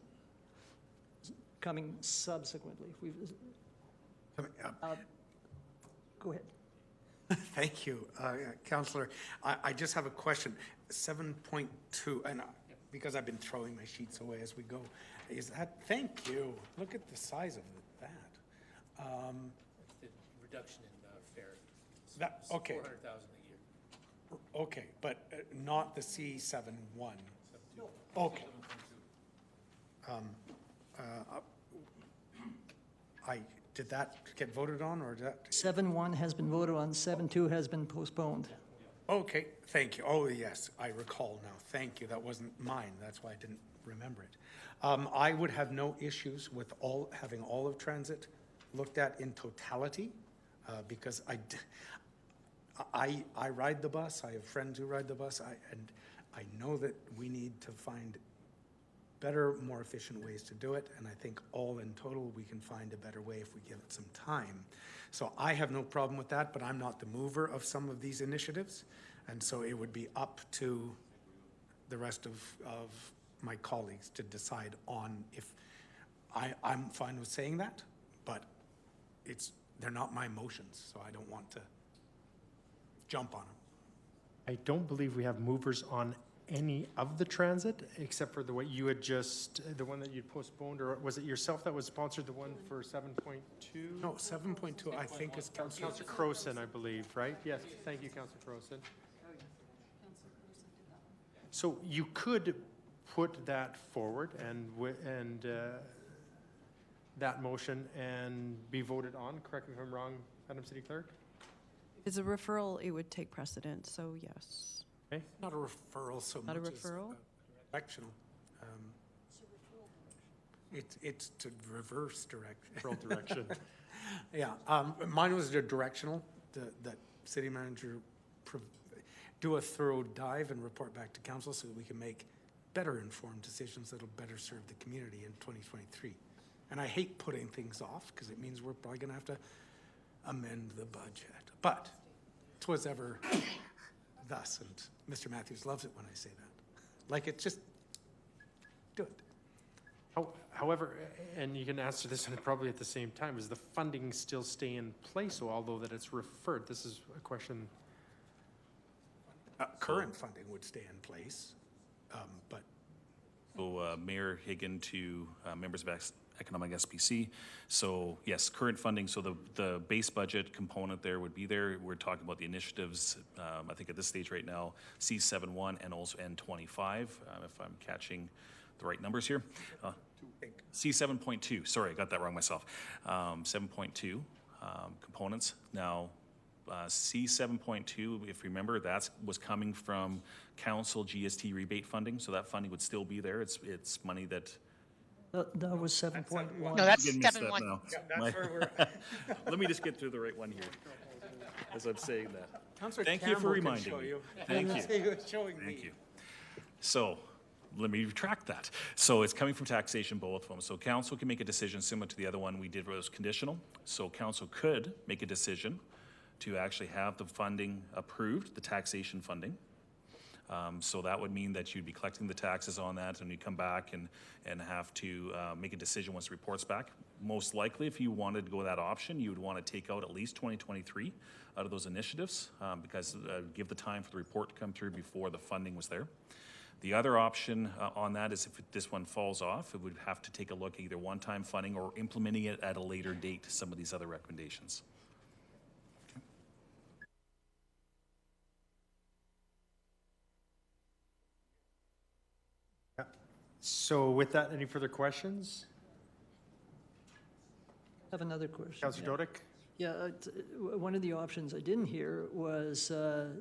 coming subsequently? Go ahead. Thank you, Councillor. I just have a question. 7.2, and because I've been throwing my sheets away as we go, is that, thank you. Look at the size of that. The reduction in fare. That, okay. 400,000 a year. Okay, but not the C71. Okay. Did that get voted on, or did that? 7.1 has been voted on, 7.2 has been postponed. Okay, thank you. Oh, yes, I recall now. Thank you. That wasn't mine. That's why I didn't remember it. I would have no issues with having all of transit looked at in totality, because I ride the bus. I have friends who ride the bus, and I know that we need to find better, more efficient ways to do it, and I think all in total we can find a better way if we give it some time. So I have no problem with that, but I'm not the mover of some of these initiatives, and so it would be up to the rest of my colleagues to decide on if I'm fine with saying that, but they're not my motions, so I don't want to jump on them. I don't believe we have movers on any of the transit, except for the one you had the one that you'd postponed, or was it yourself that was sponsored, the one for 7.2? No, 7.2, I think is Councillor Crowson, I believe, right? Yes, thank you, Councillor Crowson. So you could put that forward and that motion and be voted on, correct me if I'm wrong, Madam City Clerk? If it's a referral, it would take precedent, so yes. Okay. Not a referral so Not a much referral? as directional. It's to reverse direction. Yeah, mine was the directional, that city manager do a thorough dive and report back to council so that we can make better informed decisions that'll better serve the community in 2023. And I hate putting things off because it means we're probably gonna have to amend the budget. But 'twas ever thus, and Mr. Matthews loves it when I say that. Like, it's just, do it. However, and you can answer this one probably at the same time, is the funding still stay in place, so although that it's referred? This is a question. Current funding would stay in place, but. So Mayor Higgin to members of Economic SPC. So yes, current funding, so the base budget component there would be there. We're talking about the initiatives, I think at this stage right now, C71 and also N25, if I'm catching the right numbers here. C7.2, sorry, I got that wrong myself. 7.2 components. Now, C7.2, if you remember, that was coming from council GST rebate funding, so that funding would still be there. It's money that That was 7.1. No, that's Again, missed 7.1. that now. Yeah, that's where we're. Let me just get through the right one here, as I'm saying that. Councillor Thank you for Campbell can reminding show me. you. Thank you. He was showing me. Thank you. So, let me retract that. So it's coming from taxation, both of them. So council can make a decision similar to the other one we did was conditional. So council could make a decision to actually have the funding approved, the taxation funding. So that would mean that you'd be collecting the taxes on that and you come back and have to make a decision once the report's back. Most likely, if you wanted to go that option, you would want to take out at least 2023 out of those initiatives because give the time for the report to come through before the funding was there. The other option on that is if this one falls off, it would have to take a look at either one-time funding or implementing it at a later date, some of these other recommendations. So with that, any further questions? I have another question. Councillor Dodick? Yeah, one of the options I didn't hear was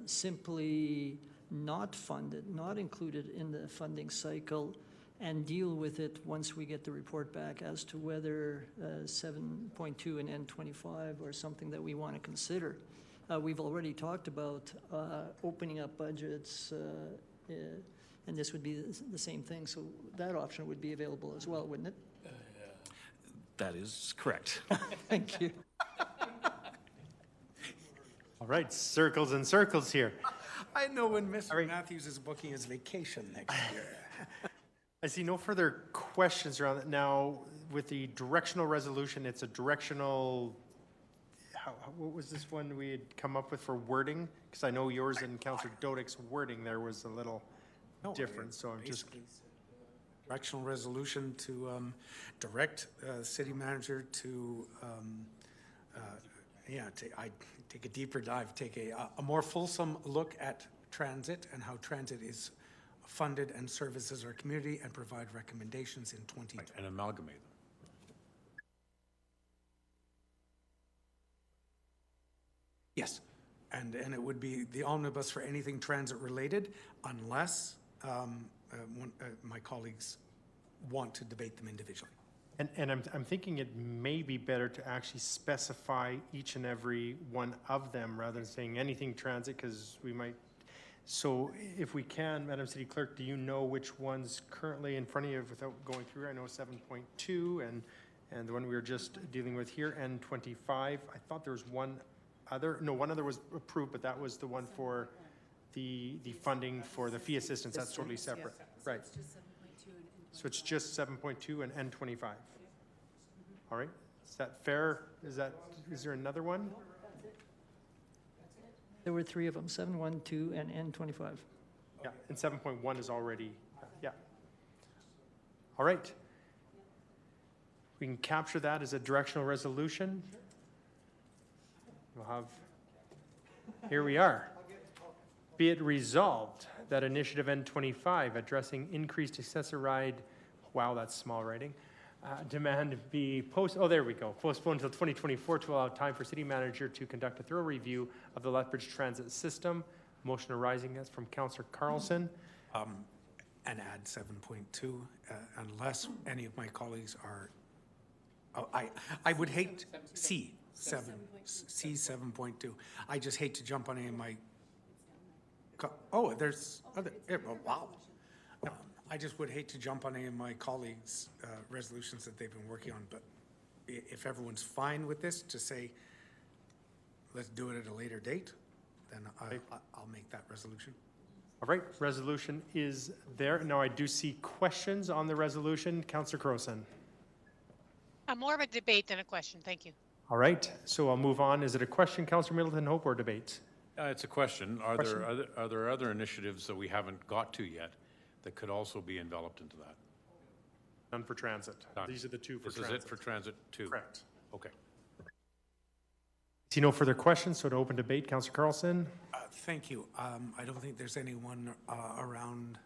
simply not funded, not included in the funding cycle, and deal with it once we get the report back as to whether 7.2 and N25 are something that we want to consider. We've already talked about opening up budgets, and this would be the same thing, so that option would be available as well, wouldn't it? That is correct. Thank you. All right, circles and circles here. I know when Mr. Matthews is booking his vacation next year. I see no further questions around it. Now, with the directional resolution, it's a directional, what was this one we had come up with for wording? Because I know yours and Councillor Dodek's wording there was a little different, so I'm just. Directional resolution to direct city manager to, take a deeper dive, take a more fulsome look at transit and how transit is funded and services our community, and provide recommendations in 2020. And amalgamate them. Yes, and it would be the omnibus for anything transit related, unless my colleagues want to debate them individually. And I'm thinking it may be better to actually specify each and every one of them rather than saying anything transit, because we might. So if we can, Madam City Clerk, do you know which one's currently in front of you without going through? I know 7.2 and the one we were just dealing with here, and 25. I thought there was one other was approved, but that was the one for the funding for the fee assistance. That's totally separate. Right. So it's just 7.2 and N25. All right. Is that fair? Is there another one? There were three of them, 7.1, and N25. Yeah, and 7.1 is already, yeah. All right. We can capture that as a directional resolution. We'll have, here we are. Be it resolved that initiative N25 addressing increased accessoride, wow, that's small writing, demand be postponed until 2024 to allow time for city manager to conduct a thorough review of the Lethbridge transit system. Motion arising, that's from Councillor Carlson. And add 7.2, unless any of my colleagues are, I would hate C7.2. I just hate to jump on any of my, there's other, wow. I just would hate to jump on any of my colleagues' resolutions that they've been working on, but if everyone's fine with this, to say, let's do it at a later date, then I'll make that resolution. All right, resolution is there. Now I do see questions on the resolution. Councillor Crowson. More of a debate than a question. Thank you. All right, so I'll move on. Is it a question, Councillor Middleton Hope, or debate? It's a question. Are there other initiatives that we haven't got to yet that could also be enveloped into that? None for transit. None. These are the two for transit. This is it for transit too? Correct. Okay. See no further questions, so to open debate, Councillor Carlson. Thank you. I don't think there's anyone around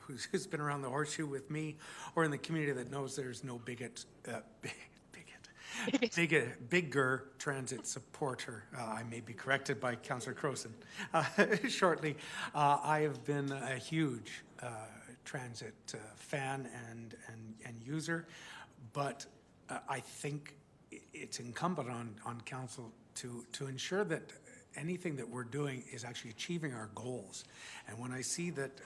who's been around the horseshoe with me or in the community that knows there's no bigger transit supporter. I may be corrected by Councillor Crowson shortly. I have been a huge transit fan and user, but I think it's incumbent on council to ensure that anything that we're doing is actually achieving our goals. And when I see that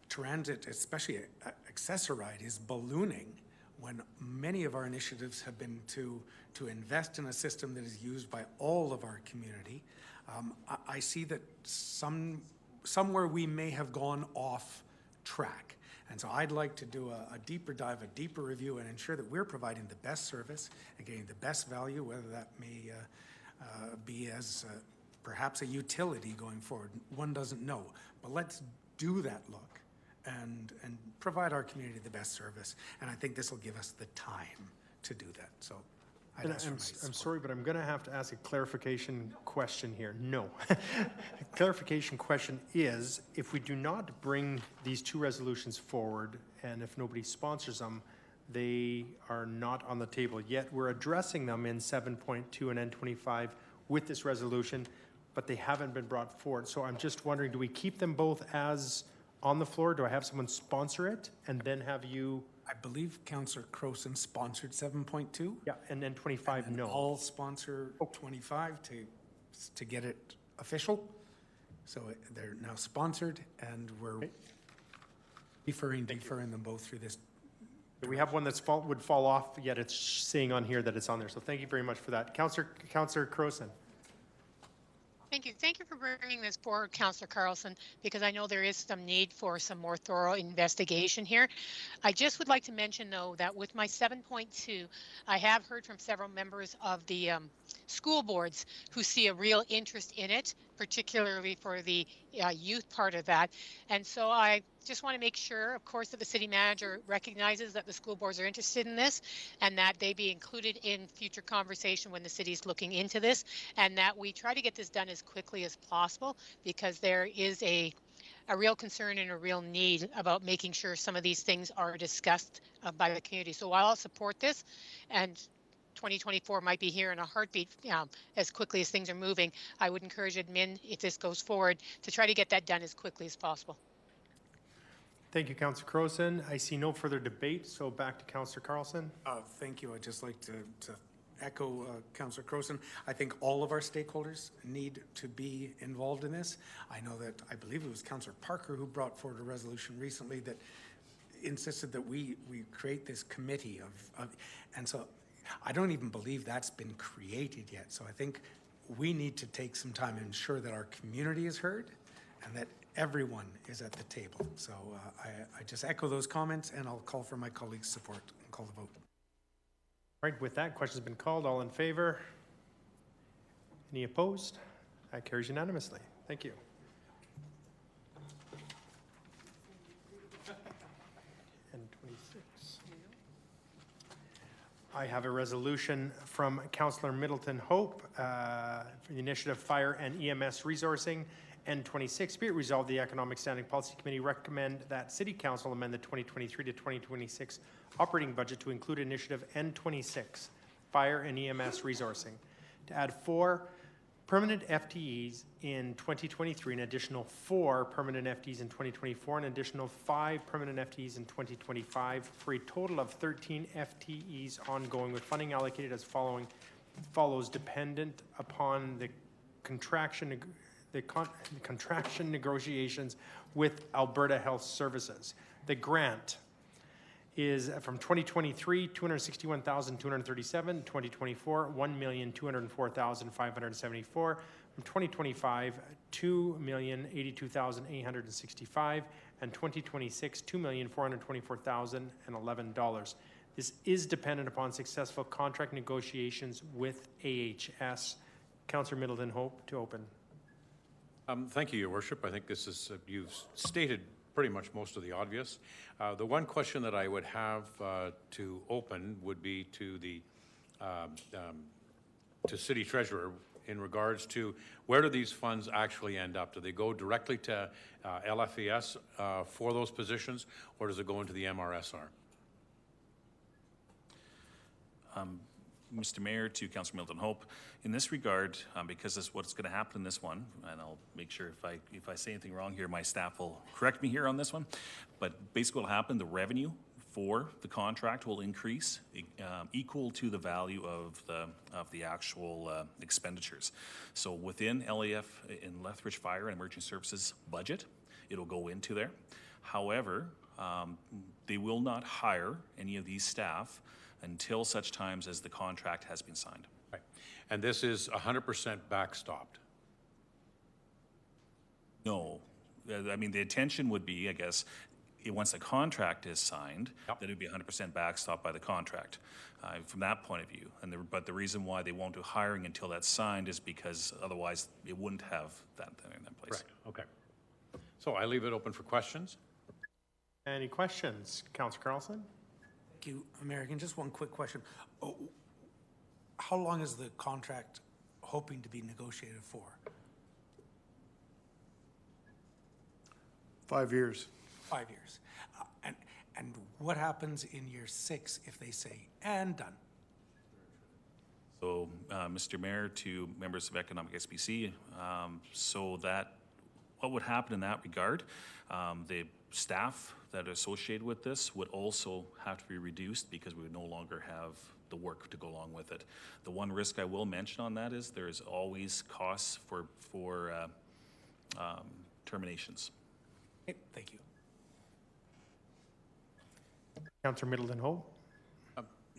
transit, especially accessoride, is ballooning, when many of our initiatives have been to invest in a system that is used by all of our community, I see that somewhere we may have gone off track. And so I'd like to do a deeper dive, a deeper review, and ensure that we're providing the best service and getting the best value, whether that may be as perhaps a utility going forward. One doesn't know. But let's do that look and provide our community the best service. And I think this will give us the time to do that. So I'd ask for my support. I'm sorry, but I'm going to have to ask a clarification question here. No. Clarification question is, if we do not bring these two resolutions forward, and if nobody sponsors them, they are not on the table yet. We're addressing them in 7.2 and N25 with this resolution, but they haven't been brought forward. So I'm just wondering, do we keep them both as on the floor? Do I have someone sponsor it and then have you? I believe Councillor Crowson sponsored 7.2. Yeah, and then 25, no. All sponsor 25 to get it official. So they're now sponsored, and we're deferring them both through this. We have one that's would fall off, yet it's saying on here that it's on there. So thank you very much for that. Councillor Crowson. Thank you. thank you for bringing this forward, Councillor Carlson, because I know there is some need for some more thorough investigation here. I just would like to mention, though, that with my 7.2, I have heard from several members of the school boards who see a real interest in it, particularly for the youth part of that. And so I just want to make sure, of course, that the city manager recognizes that the school boards are interested in this and that they be included in future conversation when the city's looking into this, and that we try to get this done as quickly as possible, because there is a real concern and a real need about making sure some of these things are discussed by the community. So while I'll support this, and 2024 might be here in a heartbeat as quickly as things are moving, I would encourage admin, if this goes forward, to try to get that done as quickly as possible. Thank you, Councillor Crowson. I see no further debate, so back to Councillor Carlson. Thank you. I'd just like to echo Councillor Crowson. I think all of our stakeholders need to be involved in this. I know that, I believe it was Councillor Parker who brought forward a resolution recently that insisted that we create this committee and so I don't even believe that's been created yet. So I think we need to take some time and ensure that our community is heard and that everyone is at the table. So I just echo those comments, and I'll call for my colleagues' support and call the vote. All right, with that, question's been called. All in favor? Any opposed? That carries unanimously. Thank you. And 26. I have a resolution from Councillor Middleton Hope for the initiative Fire and EMS Resourcing. N26, be it resolved, the Economic Standing Policy Committee recommend that City Council amend the 2023 to 2026 operating budget to include initiative N26, Fire and EMS Resourcing, to add 4 permanent FTEs in 2023, an additional 4 permanent FTEs in 2024, an additional 5 permanent FTEs in 2025, for a total of 13 FTEs ongoing, with funding allocated as follows, dependent upon the contraction negotiations with Alberta Health Services. The grant is from 2023, $261,237, 2024, $1,204,574, from 2025, $2,082,865, and 2026, $2,424,011. This is dependent upon successful contract negotiations with AHS. Councillor Middleton Hope to open. Thank you, Your Worship. I think this is, you've stated pretty much most of the obvious. The one question that I would have to open would be to the to City Treasurer in regards to where do these funds actually end up? Do they go directly to LFES for those positions, or does it go into the MRSR? Mr. Mayor, to Councillor Middleton Hope, in this regard, because this is what's going to happen in this one, and I'll make sure if I say anything wrong here, my staff will correct me here on this one. But basically, what will happen? The revenue for the contract will increase equal to the value of the actual expenditures. So within LAF in Lethbridge Fire and Emergency Services budget, it'll go into there. However, they will not hire any of these staff until such times as the contract has been signed. Right. And this is 100% backstopped? No. I mean, the intention would be, I guess, once the contract is signed, that it would be 100% backstopped by the contract from that point of view. But the reason why they won't do hiring until that's signed is because otherwise it wouldn't have that in that place. Correct. Okay. So I leave it open for questions. Any questions? Councillor Carlson? Thank you, Mayor. Just one quick question. How long is the contract hoping to be negotiated for? 5 years. 5 years. And what happens in year 6 if they say, and done? So, Mr. Mayor, to members of Economic SBC, so that what would happen in that regard, the staff that are associated with this would also have to be reduced because we would no longer have the work to go along with it. The one risk I will mention on that is there is always costs for terminations. Okay, thank you. Councillor Middleton Hope.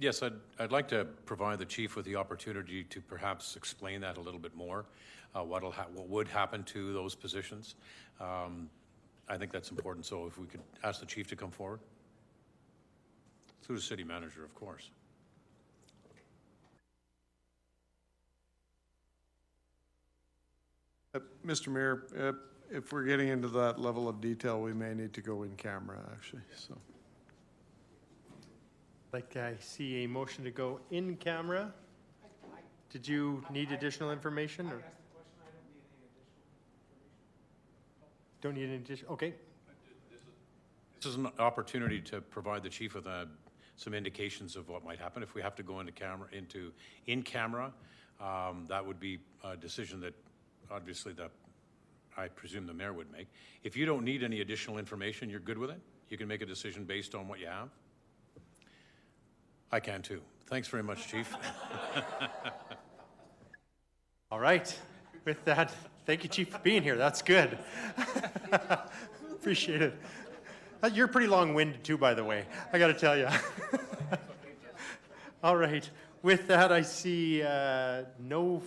Yes, I'd like to provide the chief with the opportunity to perhaps explain that a little bit more, what would happen to those positions. I think that's important, so if we could ask the chief to come forward. Through the city manager, of course. Mr. Mayor, if we're getting into that level of detail, we may need to go in camera, actually, so. Like I see a motion to go in camera. Did you need additional information or? Don't need any additional, okay. This is an opportunity to provide the chief with some indications of what might happen if we have to go in camera. That would be a decision that obviously that I presume the mayor would make. If you don't need any additional information, you're good with it? You can make a decision based on what you have? I can too. Thanks very much, Chief. All right. With that, thank you, Chief, for being here. That's good. Appreciate it. You're pretty long-winded too, by the way. I got to tell you. All right. With that, I see no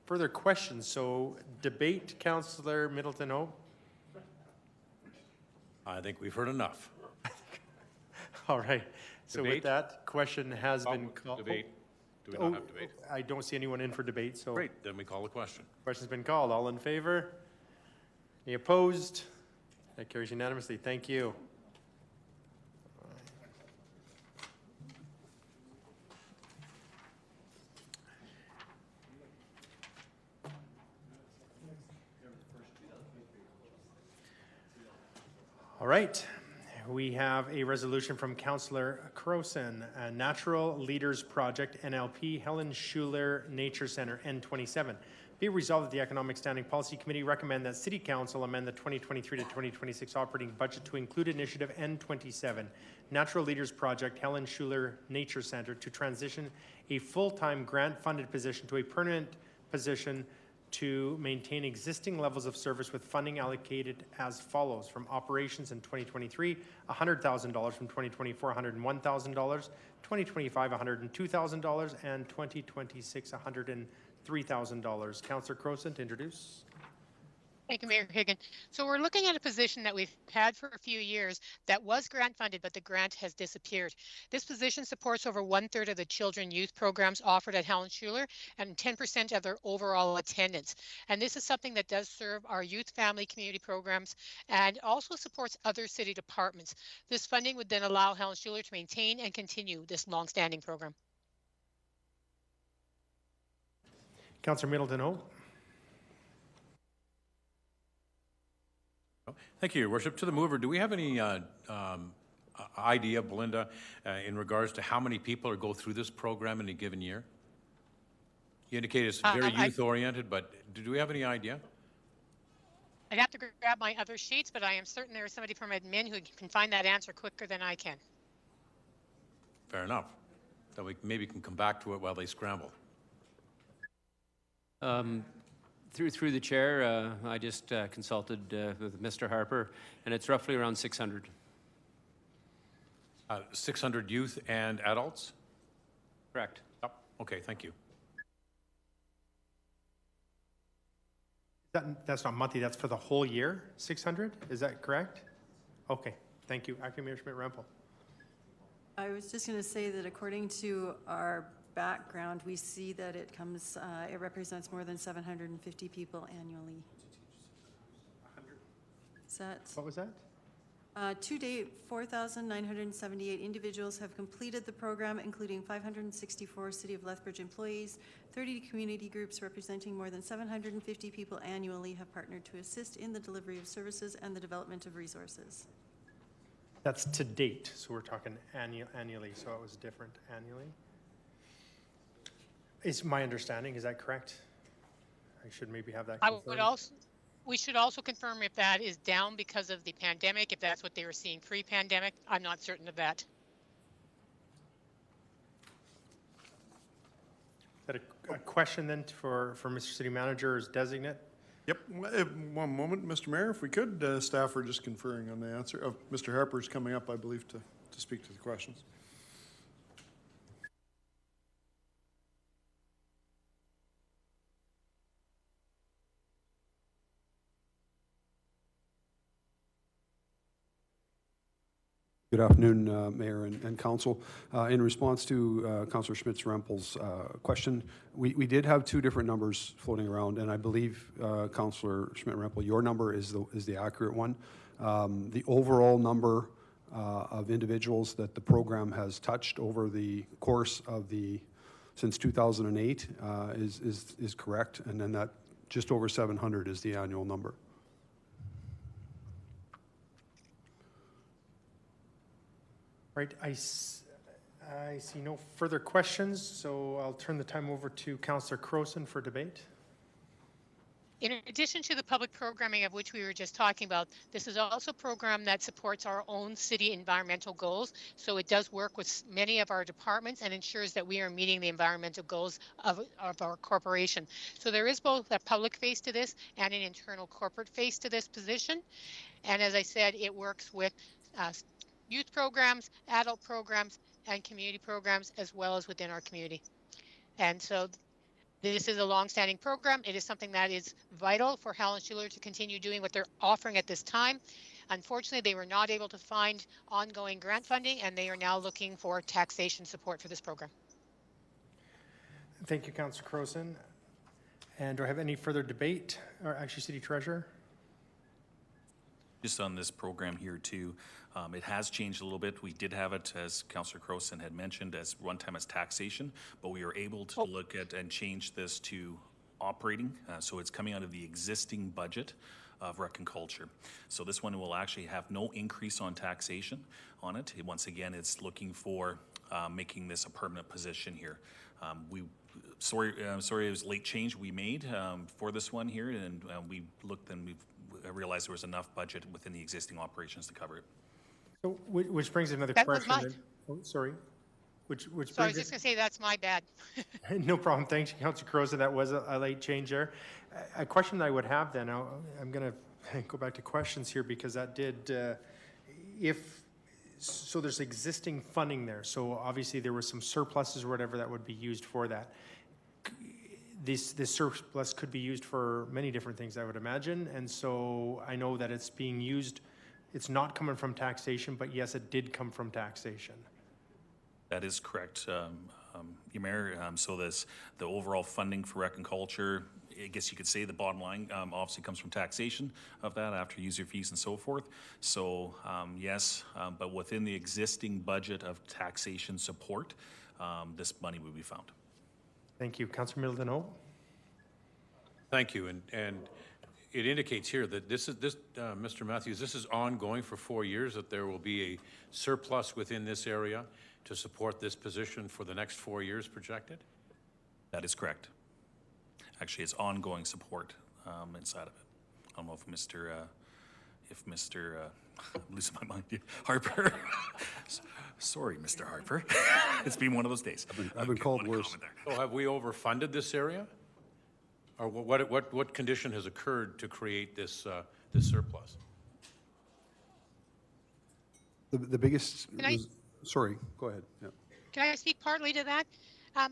further questions. So debate, Councillor Middleton Hope. I think we've heard enough. All right. So Debate? with that, question has been called. Debate. Do we not have debate? I don't see anyone in for debate, so. Great, then we call the question. Question's been called. All in favor? Any opposed? That carries unanimously. Thank you. All right. We have a resolution from Councillor Croson, a Natural Leaders Project, NLP, Helen Schuler Nature Center, N27. Be resolved that the Economic Standing Policy Committee recommend that City Council amend the 2023 to 2026 operating budget to include initiative N27, Natural Leaders Project, Helen Schuler Nature Center, to transition a full-time grant-funded position to a permanent position to maintain existing levels of service with funding allocated as follows. From operations in 2023, $100,000. From 2024, $101,000. 2025, $102,000. And 2026, $103,000. Councillor Croson to introduce. Thank you, Mayor Higgin. So we're looking at a position that we've had for a few years that was grant funded, but the grant has disappeared. This position supports over 1/3 of the children youth programs offered at Helen Schuler and 10% of their overall attendance. And this is something that does serve our youth, family, community programs and also supports other city departments. This funding would then allow Helen Schuler to maintain and continue this long-standing program. Councillor Middleton Hope. Thank you, Your Worship. To the mover, do we have any idea, Belinda, in regards to how many people go through this program in a given year? You indicate it's very youth-oriented, but do we have any idea? I'd have to grab my other sheets, but I am certain there is somebody from admin who can find that answer quicker than I can. Fair enough. Then we maybe can come back to it while they scramble. Through the chair, I just consulted with Mr. Harper, and it's roughly around 600. 600 youth and adults? Correct. Oh, okay, thank you. That's not monthly, that's for the whole year, 600? Is that correct? Okay, thank you. Acting Mayor Schmidt-Rempel. I was just going to say that according to our background, we see that it comes, it represents more than 750 people annually. Is that? What was that? To date, 4,978 individuals have completed the program, including 564 City of Lethbridge employees. 30 community groups representing more than 750 people annually have partnered to assist in the delivery of services and the development of resources. That's to date, so we're talking annually, so it was different annually. Is my understanding, is that correct? I should maybe have that confirmed. We should also confirm if that is down because of the pandemic, if that's what they were seeing pre-pandemic. I'm not certain of that. Is that a question then for Mr. City Manager as designate? Yep. One moment, Mr. Mayor, if we could, staff are just conferring on the answer. Mr. Harper's coming up, I believe, to speak to the questions. Good afternoon, Mayor and Council. In response to Councillor Schmitz-Rempel's question, we did have two different numbers floating around, and I believe, Councillor Schmidt-Rempel, your number is the accurate one. The overall number of individuals that the program has touched over the course of since 2008 is correct, and then that just over 700 is the annual number. Right, I see no further questions, so I'll turn the time over to Councillor Crowson for debate. In addition to the public programming of which we were just talking about, this is also a program that supports our own city environmental goals. So it does work with many of our departments and ensures that we are meeting the environmental goals of our corporation. So there is both a public face to this and an internal corporate face to this position. And as I said, it works with youth programs, adult programs, and community programs, as well as within our community. And so this is a long-standing program. It is something that is vital for Helen Schuler to continue doing what they're offering at this time. Unfortunately, they were not able to find ongoing grant funding, and they are now looking for taxation support for this program. Thank you, Councillor Crowson. And do I have any further debate? Or actually, City Treasurer? Just on this program here too, it has changed a little bit. We did have it, as Councillor Crowson had mentioned, as one time as taxation, but we were able to look at and change this to operating. So it's coming out of the existing budget of Rec and Culture. So this one will actually have no increase on taxation on it. Once again, it's looking for making this a permanent position here. Sorry, it was late change we made for this one here, and we looked and I realized there was enough budget within the existing operations to cover it. So, which brings another that question. Was oh, sorry. Which so I was brings just going to say that's my bad. No problem. Thanks, Councillor Crowson. That was a late change there. A question that I would have then, I'm going to go back to questions here because that did, so there's existing funding there. So obviously there were some surpluses or whatever that would be used for that. This surplus could be used for many different things, I would imagine. And so I know that it's being used, it's not coming from taxation, but yes, it did come from taxation. That is correct, Your Mayor. So the overall funding for Rec and Culture, I guess you could say the bottom line obviously comes from taxation of that after user fees and so forth. So yes, but within the existing budget of taxation support, this money would be found. Thank you. Councillor Middleton Hope. Thank you. And it indicates here that Mr. Matthews, this is ongoing for 4 years, that there will be a surplus within this area to support this position for the next 4 years projected? That is correct. Actually, it's ongoing support inside of it. I don't know if Mr. I'm losing my mind. Harper. Sorry, Mr. Harper. It's been one of those days. I've been called worse. So have we overfunded this area? Or what condition has occurred to create this surplus? The biggest... Sorry, go ahead. Yeah. Can I speak partly to that?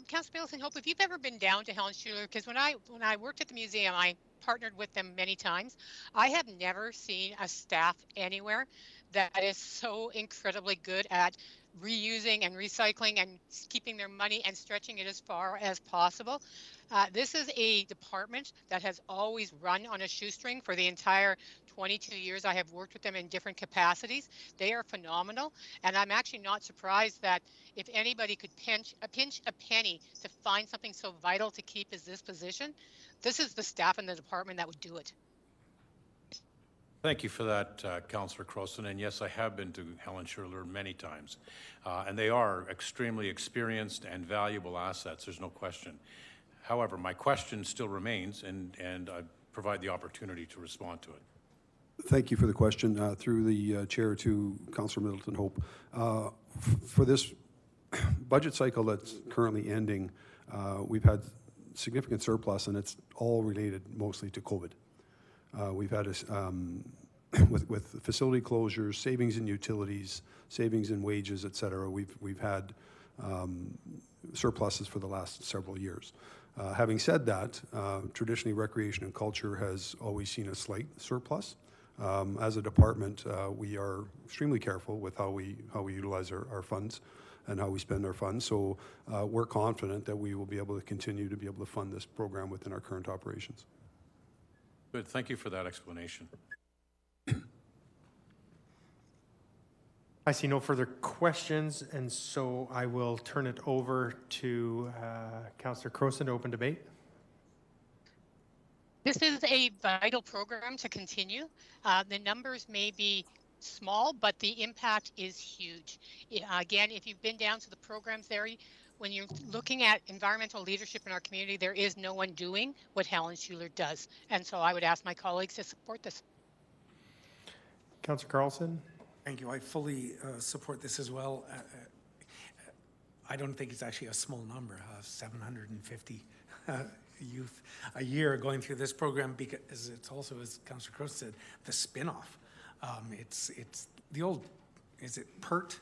Councillor Middleton Hope, if you've ever been down to Helen Schuler, because when I worked at the museum, I partnered with them many times. I have never seen a staff anywhere that is so incredibly good at reusing and recycling and keeping their money and stretching it as far as possible. This is a department that has always run on a shoestring for the entire 22 years I have worked with them in different capacities. They are phenomenal, and I'm actually not surprised that if anybody could pinch a penny to find something so vital to keep as this position, this is the staff in the department that would do it. Thank you for that, Councillor Crowson. And yes, I have been to Helen Schuler many times. And they are extremely experienced and valuable assets, there's no question. However, my question still remains, and I provide the opportunity to respond to it. Thank you for the question. Through the chair to Councillor Middleton Hope. For this budget cycle that's currently ending, we've had significant surplus, and it's all related mostly to COVID. We've had with facility closures, savings in utilities, savings in wages, et cetera. We've had surpluses for the last several years. Having said that, traditionally recreation and culture has always seen a slight surplus. As a department, we are extremely careful with how we utilize our funds and how we spend our funds. So we're confident that we will be able to continue to be able to fund this program within our current operations. Good, thank you for that explanation. I see no further questions, and so I will turn it over to Councillor Crowson to open debate. This is a vital program to continue. The numbers may be small, but the impact is huge. Again, if you've been down to the programs there, when you're looking at environmental leadership in our community, there is no one doing what Helen Schuler does. And so I would ask my colleagues to support this. Councillor Carlson. Thank you. I fully support this as well. I don't think it's actually a small number, 750 youth a year going through this program, because it's also, as Councillor Crowe said, the spin-off. It's the old, is it PERT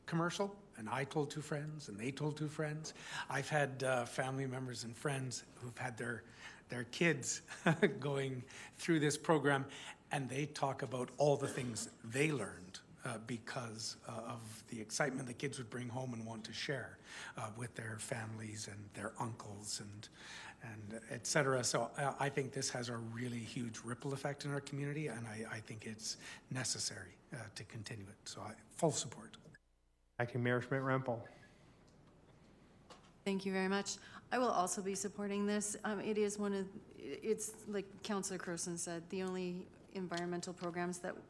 commercial? And I told two friends, and they told two friends. I've had family members and friends who've had their kids going through this program, and they talk about all the things they learned because of the excitement the kids would bring home and want to share with their families and their uncles and et cetera. So I think this has a really huge ripple effect in our community, and I think it's necessary to continue it. So full support. Acting Mayor Schmidt-Rempel. Thank you very much. I will also be supporting this. It is it's like Councillor Crowson said,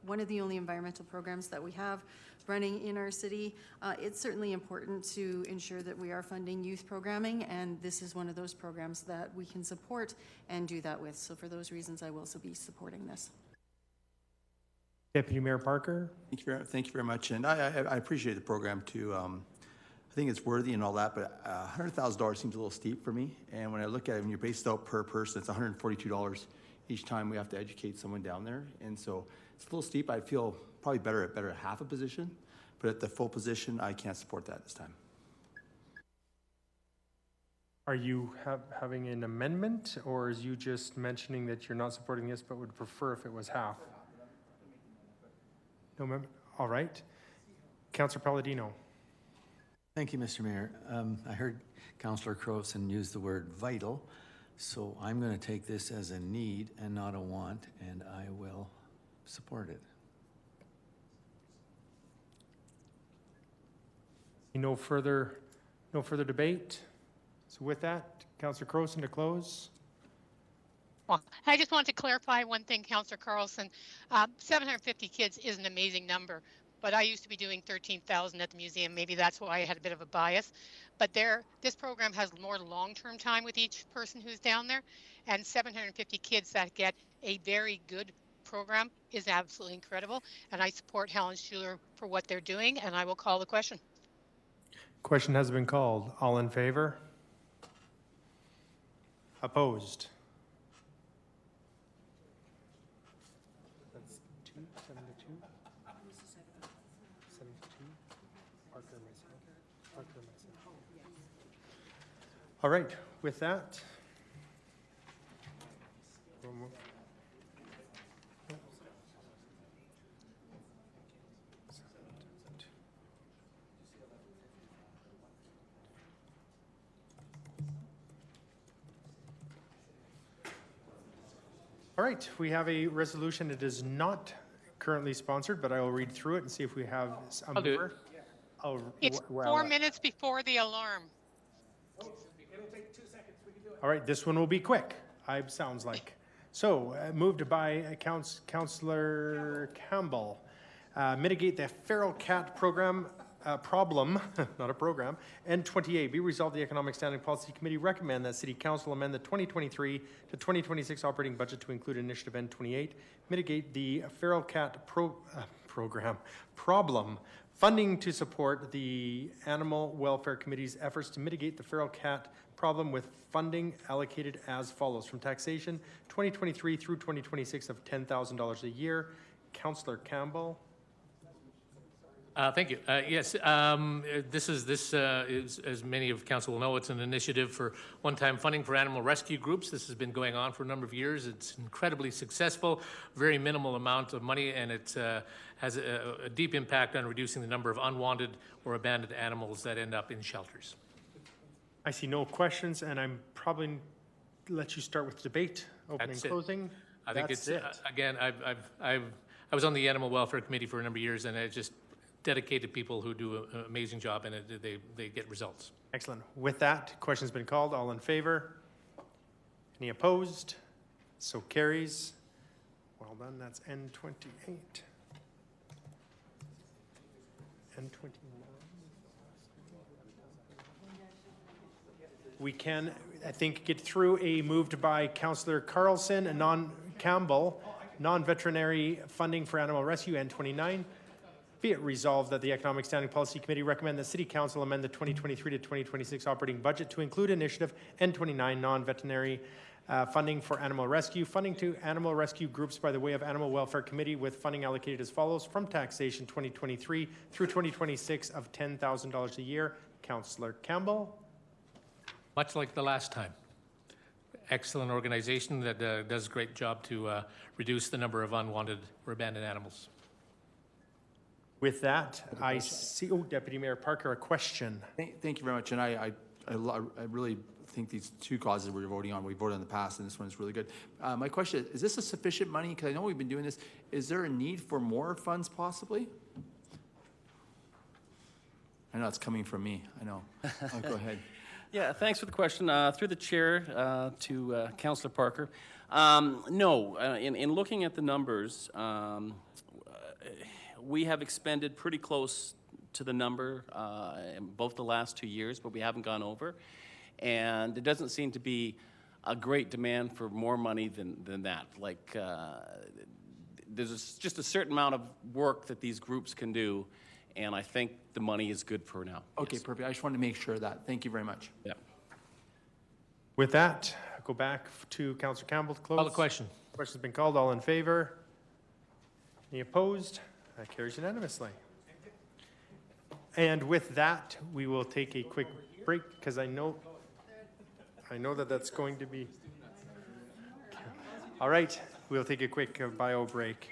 one of the only environmental programs that we have running in our city. It's certainly important to ensure that we are funding youth programming, and this is one of those programs that we can support and do that with. So for those reasons, I will also be supporting this. Deputy Mayor Parker. Thank you very much, and I appreciate the program too. I think it's worthy and all that, but $100,000 seems a little steep for me. And when I look at it, when you're based out per person, it's $142 each time we have to educate someone down there, and so it's a little steep. I feel probably better at half a position, but at the full position, I can't support that this time. Are you having an amendment, or is you just mentioning that you're not supporting this but would prefer if it was half? No amendment? All right. Councillor Palladino. Thank you, Mr. Mayor. I heard Councillor Crowson use the word vital, so I'm going to take this as a need and not a want, and I will support it. No further debate. So with that, Councillor Crowson to close. Well, I just want to clarify one thing, Councillor Carlson. 750 kids is an amazing number, but I used to be doing 13,000 at the museum. Maybe that's why I had a bit of a bias. But this program has more long-term time with each person who's down there, and 750 kids that get a very good program is absolutely incredible. And I support Helen Schuler for what they're doing, and I will call the question. Question has been called. All in favor? Opposed? That's 7-2. 7-2. Parker, myself. All right, with that. All right, we have a resolution. It is not currently sponsored, but I will read through it and see if we have a mover. Oh, it's 4 minutes before the alarm. It'll take 2 seconds. We can do it. All right, this one will be quick, sounds like. So, moved by Councillor Campbell. Mitigate the feral cat program problem, not a program. N28, be resolved, the Economic Standing Policy Committee recommend that City Council amend the 2023 to 2026 operating budget to include initiative N28, mitigate the feral cat program problem, funding to support the Animal Welfare Committee's efforts to mitigate the feral cat problem with funding allocated as follows. From taxation 2023 through 2026 of $10,000 a year. Councillor Campbell. Thank you. Yes, this is, as many of council will know, it's an initiative for one-time funding for animal rescue groups. This has been going on for a number of years. It's incredibly successful, very minimal amount of money, and it has a deep impact on reducing the number of unwanted or abandoned animals that end up in shelters. I see no questions, and I'm probably let you start with debate, opening, closing. I think That's it's, again, I was on the Animal Welfare Committee for a number of years, and it's just dedicated people who do an amazing job, and they get results. Excellent. With that, question's been called. All in favor? Any opposed? So carries. Well done. That's N28. N29. We can, I think, get through a moved by Councillor Carlson and Campbell, non-veterinary funding for animal rescue, N29. Be it resolved that the Economic Standing Policy Committee recommend that City Council amend the 2023 to 2026 operating budget to include initiative N29 non-veterinary funding for animal rescue, funding to animal rescue groups by the way of Animal Welfare Committee with funding allocated as follows from taxation 2023 through 2026 of $10,000 a year. Councillor Campbell. Much like the last time. Excellent organization that does a great job to reduce the number of unwanted or abandoned animals. With that, I see, Deputy Mayor Parker, a question. Thank you very much, and I really think these two causes we're voting on, we voted in the past, and this one's really good. My question is this a sufficient money? Because I know we've been doing this. Is there a need for more funds possibly? I know it's coming from me, I know. Go ahead. Yeah, thanks for the question. Through the chair to Councillor Parker. No, in looking at the numbers, we have expended pretty close to the number in both the last 2 years, but we haven't gone over. And it doesn't seem to be a great demand for more money than that. Like, there's just a certain amount of work that these groups can do, and I think the money is good for now. Okay, yes. Perfect. I just wanted to make sure of that. Thank you very much. Yeah. With that, I'll go back to Councillor Campbell to close. Call the question. Question's been called. All in favor? Any opposed? That carries unanimously. And with that, we will take a quick break because I know that that's going to be. All right, we'll take a quick bio break.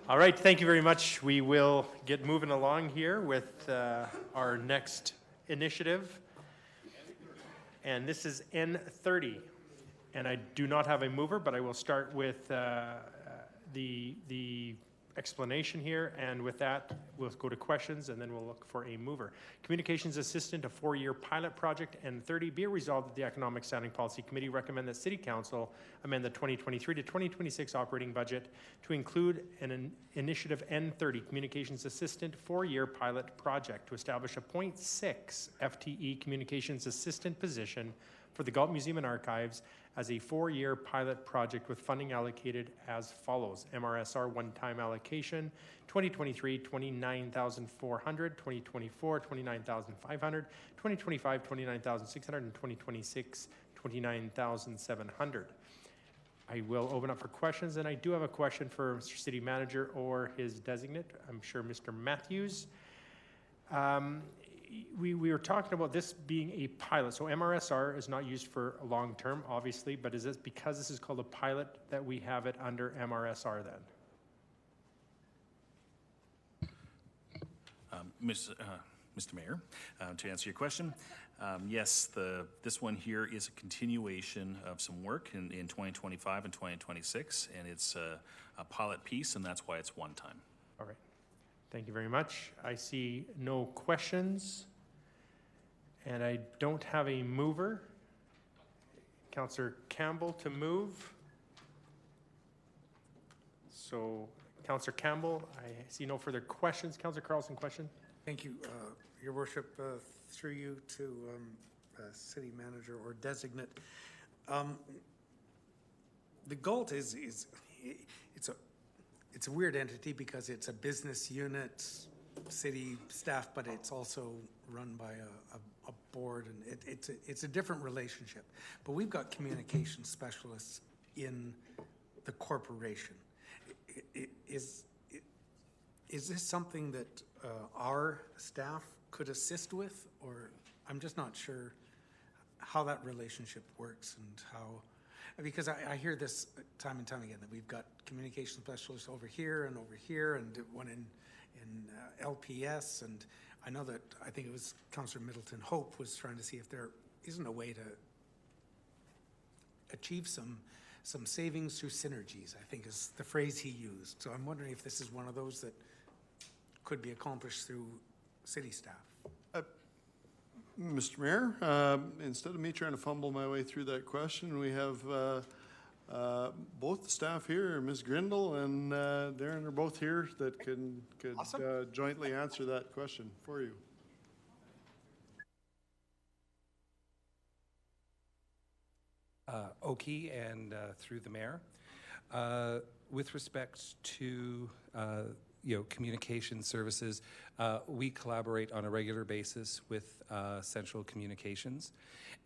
All right, thank you very much. We will get moving along here with our next initiative. And this is N30. And I do not have a mover, but I will start with the explanation here, and with that, we'll go to questions, and then we'll look for a mover. Communications Assistant, a 4-year pilot project, and 30, be it resolved that the Economic Standing Policy Committee recommend that City Council amend the 2023 to 2026 operating budget to include an initiative N30, Communications Assistant 4-year pilot project to establish a 0.6 FTE Communications Assistant position for the Galt Museum and Archives as a 4-year pilot project with funding allocated as follows. MRSR one-time allocation, 2023, 29,400, 2024, 29,500, 2025, 29,600, and 2026, 29,700. I will open up for questions, and I do have a question for Mr. City Manager or his designate, I'm sure Mr. Matthews. We were talking about this being a pilot. So MRSR is not used for long term, obviously, but is this because this is called a pilot that we have it under MRSR then? Mr. Mayor, to answer your question, yes, this one here is a continuation of some work in 2025 and 2026, and it's a pilot piece, and that's why it's one time. All right. Thank you very much. I see no questions, and I don't have a mover. Councillor Campbell to move. So, Councillor Campbell, I see no further questions. Councillor Carlson, question? Thank you, Your Worship. Through you to City Manager or Designate. The Galt it's a weird entity because it's a business unit, city staff, but it's also run by a board, and it's a different relationship. But we've got communication specialists in the corporation. Is this something that our staff could assist with, or I'm just not sure how that relationship works and how, because I hear this time and time again, that we've got communication specialists over here and one in LPS, and I know that, I think it was Councillor Middleton Hope was trying to see if there isn't a way to achieve some savings through synergies, I think is the phrase he used. So I'm wondering if this is one of those that could be accomplished through city staff. Mr. Mayor, instead of me trying to fumble my way through that question, we have both the staff here, Ms. Grindle and Darren are both here that could awesome. Jointly answer that question for you. Oki and through the mayor. With respect to communication services, we collaborate on a regular basis with Central Communications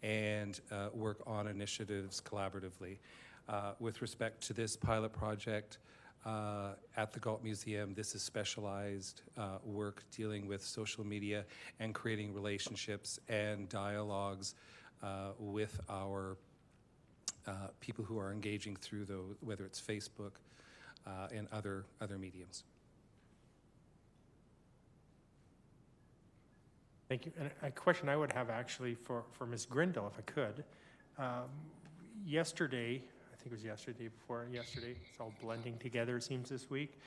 and work on initiatives collaboratively. With respect to this pilot project at the Galt Museum, this is specialized work dealing with social media and creating relationships and dialogues with our people who are engaging through whether it's Facebook and other mediums. Thank you. And a question I would have actually for Ms. Grindle, if I could. Yesterday, I think it was yesterday, before yesterday, it's all blending together, it seems, this week,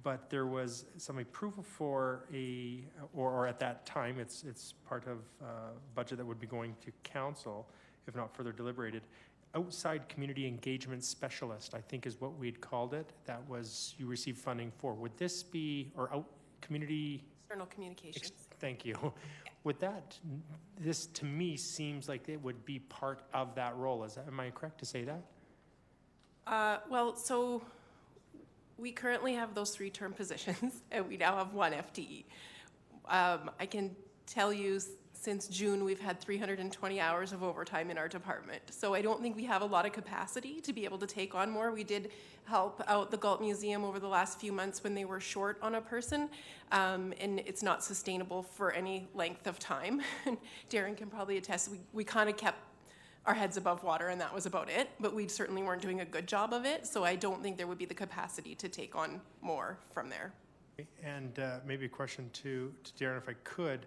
but there was some approval for or at that time, it's part of budget that would be going to council, if not further deliberated. Outside community engagement specialist, I think is what we'd called it. That was, you received funding for. Would this be, or community? External communications. Thank you. Would that, this to me seems like it would be part of that role. Am I correct to say that? Well, so we currently have those 3-term positions, and we now have 1 FTE. I can tell you since June, we've had 320 hours of overtime in our department. So I don't think we have a lot of capacity to be able to take on more. We did help out the Galt Museum over the last few months when they were short on a person, and it's not sustainable for any length of time. Darren can probably attest, we kind of kept our heads above water and that was about it, but we certainly weren't doing a good job of it, so I don't think there would be the capacity to take on more from there. And maybe a question to Darren, if I could.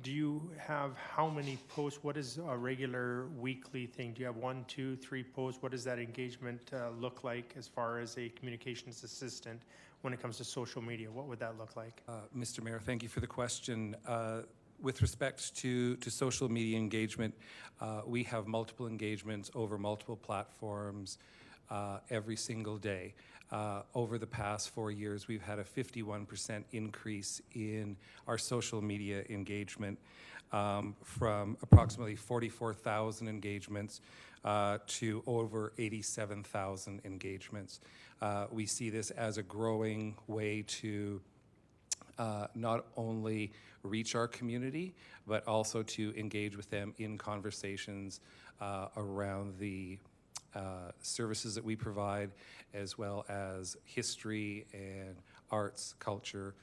Do you have how many posts? What is a regular weekly thing? Do you have 1, 2, 3 posts? What does that engagement look like as far as a communications assistant when it comes to social media? What would that look like? Mr. Mayor, thank you for the question. With respect to social media engagement, we have multiple engagements over multiple platforms every single day. Over the past 4 years, we've had a 51% increase in our social media engagement from approximately 44,000 engagements to over 87,000 engagements. We see this as a growing way to not only reach our community, but also to engage with them in conversations around the services that we provide, as well as history and arts, culture.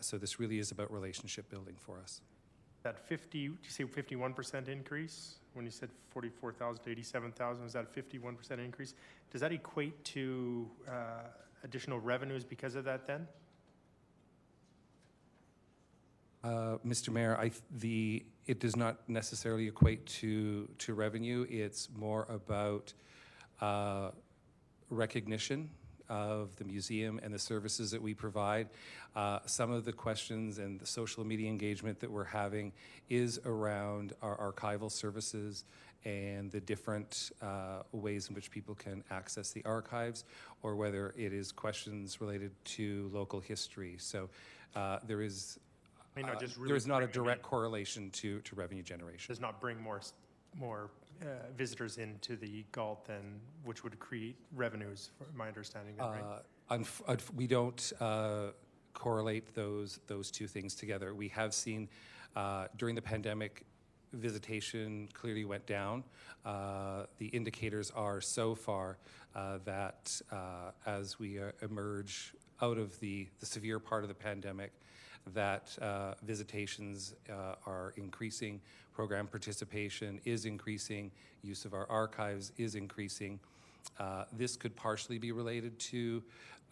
So this really is about relationship building for us. That 50, did you say 51% increase? When you said 44,000 to 87,000, is that a 51% increase? Does that equate to additional revenues because of that then? Mr. Mayor, it does not necessarily equate to revenue. It's more about recognition of the museum and the services that we provide. Some of the questions and the social media engagement that we're having is around our archival services and the different ways in which people can access the archives, or whether it is questions related to local history. So there is not a direct correlation to revenue generation. Does not bring more visitors into the Galt than, which would create revenues, from my understanding, then, right? We don't correlate those two things together. We have seen during the pandemic, visitation clearly went down. The indicators are so far that as we emerge out of the severe part of the pandemic, that visitations are increasing, program participation is increasing, use of our archives is increasing. This could partially be related to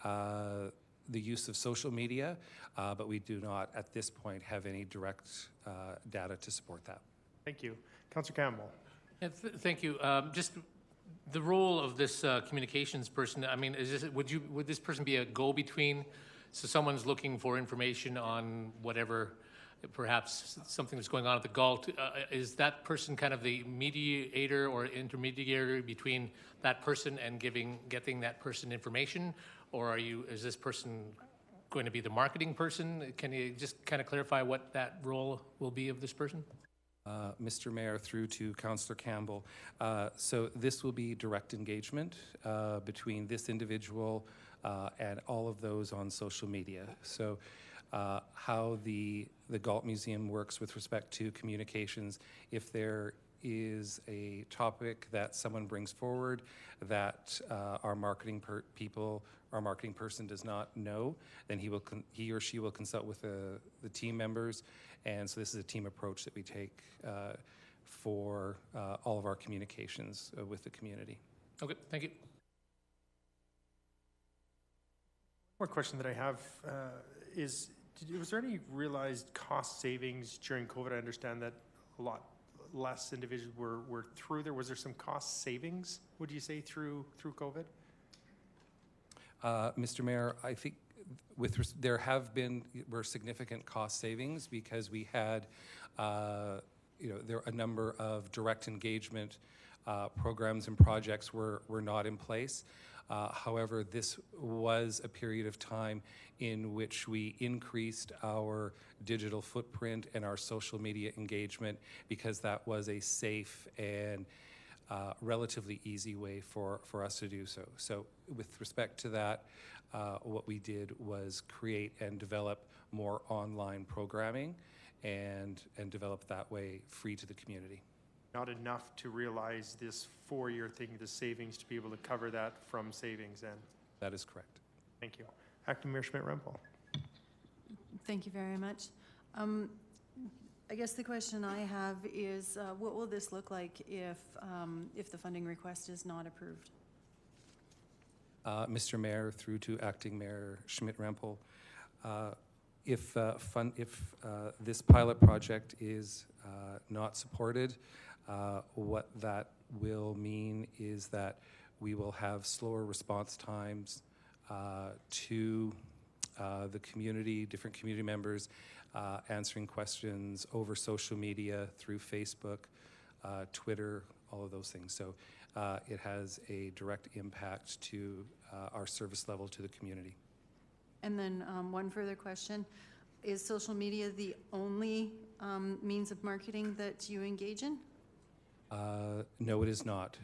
the use of social media, but we do not at this point have any direct data to support that. Thank you. Councillor Campbell. Yeah, thank you. Just the role of this communications person, I mean, would this person be a go-between? So someone's looking for information on whatever, perhaps something that's going on at the Galt. Is that person kind of the mediator or intermediary between that person and getting that person information? Or is this person going to be the marketing person? Can you just kind of clarify what that role will be of this person? Mr. Mayor, through to Councillor Campbell. So this will be direct engagement between this individual and all of those on social media. So how the Galt Museum works with respect to communications, if there is a topic that someone brings forward that our marketing person does not know, then he or she will consult with the team members. And so this is a team approach that we take for all of our communications with the community. Okay, thank you. One more question that I have is, was there any realized cost savings during COVID? I understand that a lot less individuals were through there. Was there some cost savings, would you say, through COVID? Mr. Mayor, I think there were significant cost savings because we had there a number of direct engagement programs and projects were not in place. However, this was a period of time in which we increased our digital footprint and our social media engagement because that was a safe and relatively easy way for us to do so. So with respect to that, what we did was create and develop more online programming and develop that way free to the community. Not enough to realize this 4-year thing, the savings, to be able to cover that from savings then? That is correct. Thank you. Acting Mayor Schmidt-Rempel. Thank you very much. I guess the question I have is, what will this look like if the funding request is not approved? Mr. Mayor, through to Acting Mayor Schmidt-Rempel, if this pilot project is not supported, what that will mean is that we will have slower response times to the community, different community members, answering questions over social media, through Facebook, Twitter, all of those things. So it has a direct impact to our service level to the community. And then one further question. Is social media the only means of marketing that you engage in? No, it is not.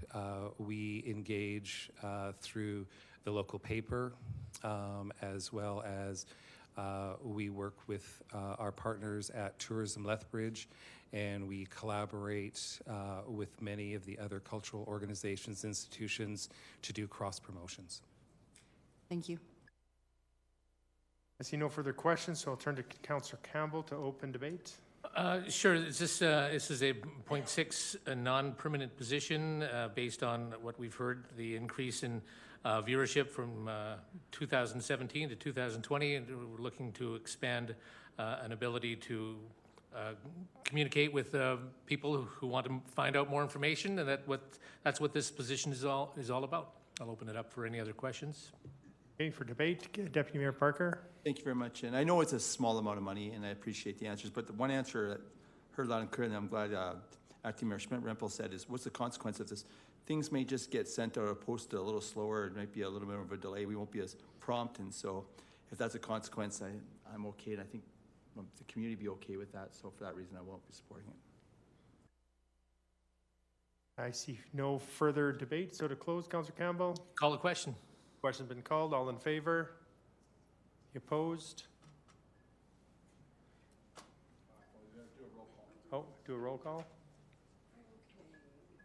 We engage through the local paper, as well as we work with our partners at Tourism Lethbridge, and we collaborate with many of the other cultural organizations, institutions to do cross promotions. Thank you. I see no further questions, so I'll turn to Councillor Campbell to open debate. Sure. This is a 0.6 non-permanent position based on what we've heard, the increase in viewership from 2017 to 2020, and we're looking to expand an ability to communicate with people who want to find out more information, and that's what this position is all about. I'll open it up for any other questions. Okay, for debate, Deputy Mayor Parker. Thank you very much. And I know it's a small amount of money, and I appreciate the answers, but the one answer that heard loud and clear, and I'm glad Acting Mayor Schmidt-Rempel said, is what's the consequence of this? Things may just get sent out or posted a little slower. It might be a little bit of a delay. We won't be as prompt, and so if that's a consequence, I'm okay, and I think the community be okay with that. So for that reason, I won't be supporting it. I see no further debate, so to close, Councillor Campbell. Call the question. Question's been called. All in favor? Opposed? Oh, do a roll call?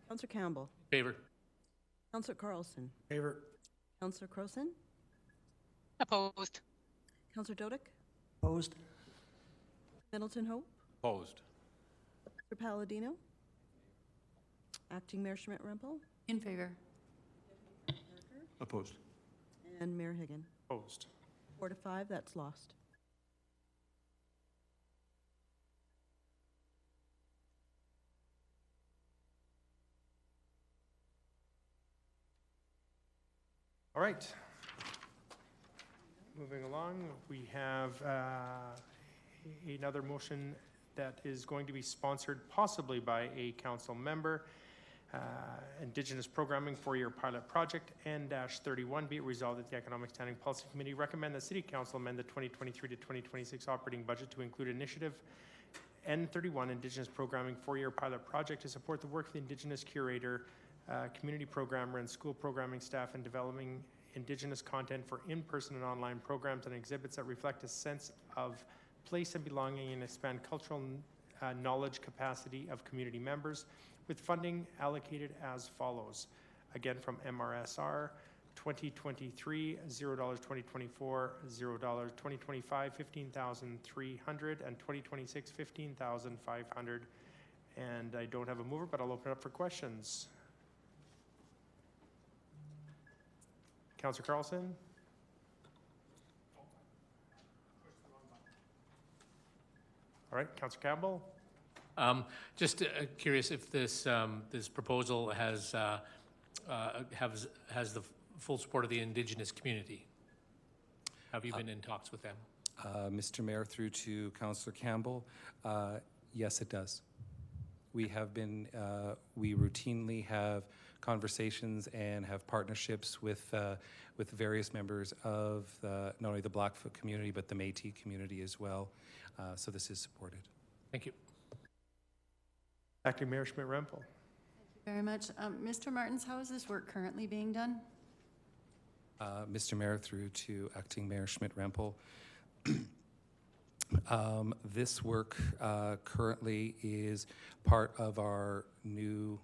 Councillor Campbell. Favor. Councillor Carlson. Favor. Councillor Croson. Opposed. Councillor Dodick. Opposed. Middleton Hope. Opposed. Mr. Palladino. Acting Mayor Schmidt-Rempel. In favor. Opposed. And Mayor Higgin. Opposed. 4 to 5, that's lost. All right. Moving along, we have another motion that is going to be sponsored possibly by a council member. Indigenous Programming 4-Year Pilot Project, N-31, be it resolved that the Economic Standing Policy Committee recommend the City Council amend the 2023 to 2026 operating budget to include initiative N-31 Indigenous Programming 4-Year Pilot Project to support the work of the Indigenous Curator, community programmer, and school programming staff in developing Indigenous content for in-person and online programs and exhibits that reflect a sense of place and belonging and expand cultural knowledge capacity of community members, with funding allocated as follows. Again, from MRSR, 2023, $0, 2024, $0, 2025, $15,300, and 2026, $15,500. And I don't have a mover, but I'll open it up for questions. Councillor Carlson? All right, Councillor Campbell? Just curious if this this proposal has the full support of the Indigenous community. Have you been in talks with them? Mr. Mayor, through to Councillor Campbell, yes, it does. We have been, we routinely have conversations and have partnerships with various members of not only the Blackfoot community, but the Métis community as well. So this is supported. Thank you. Acting Mayor Schmidt-Rempel. Thank you very much. Mr. Martins, how is this work currently being done? Mr. Mayor, through to Acting Mayor Schmidt-Rempel. This work currently is part of our new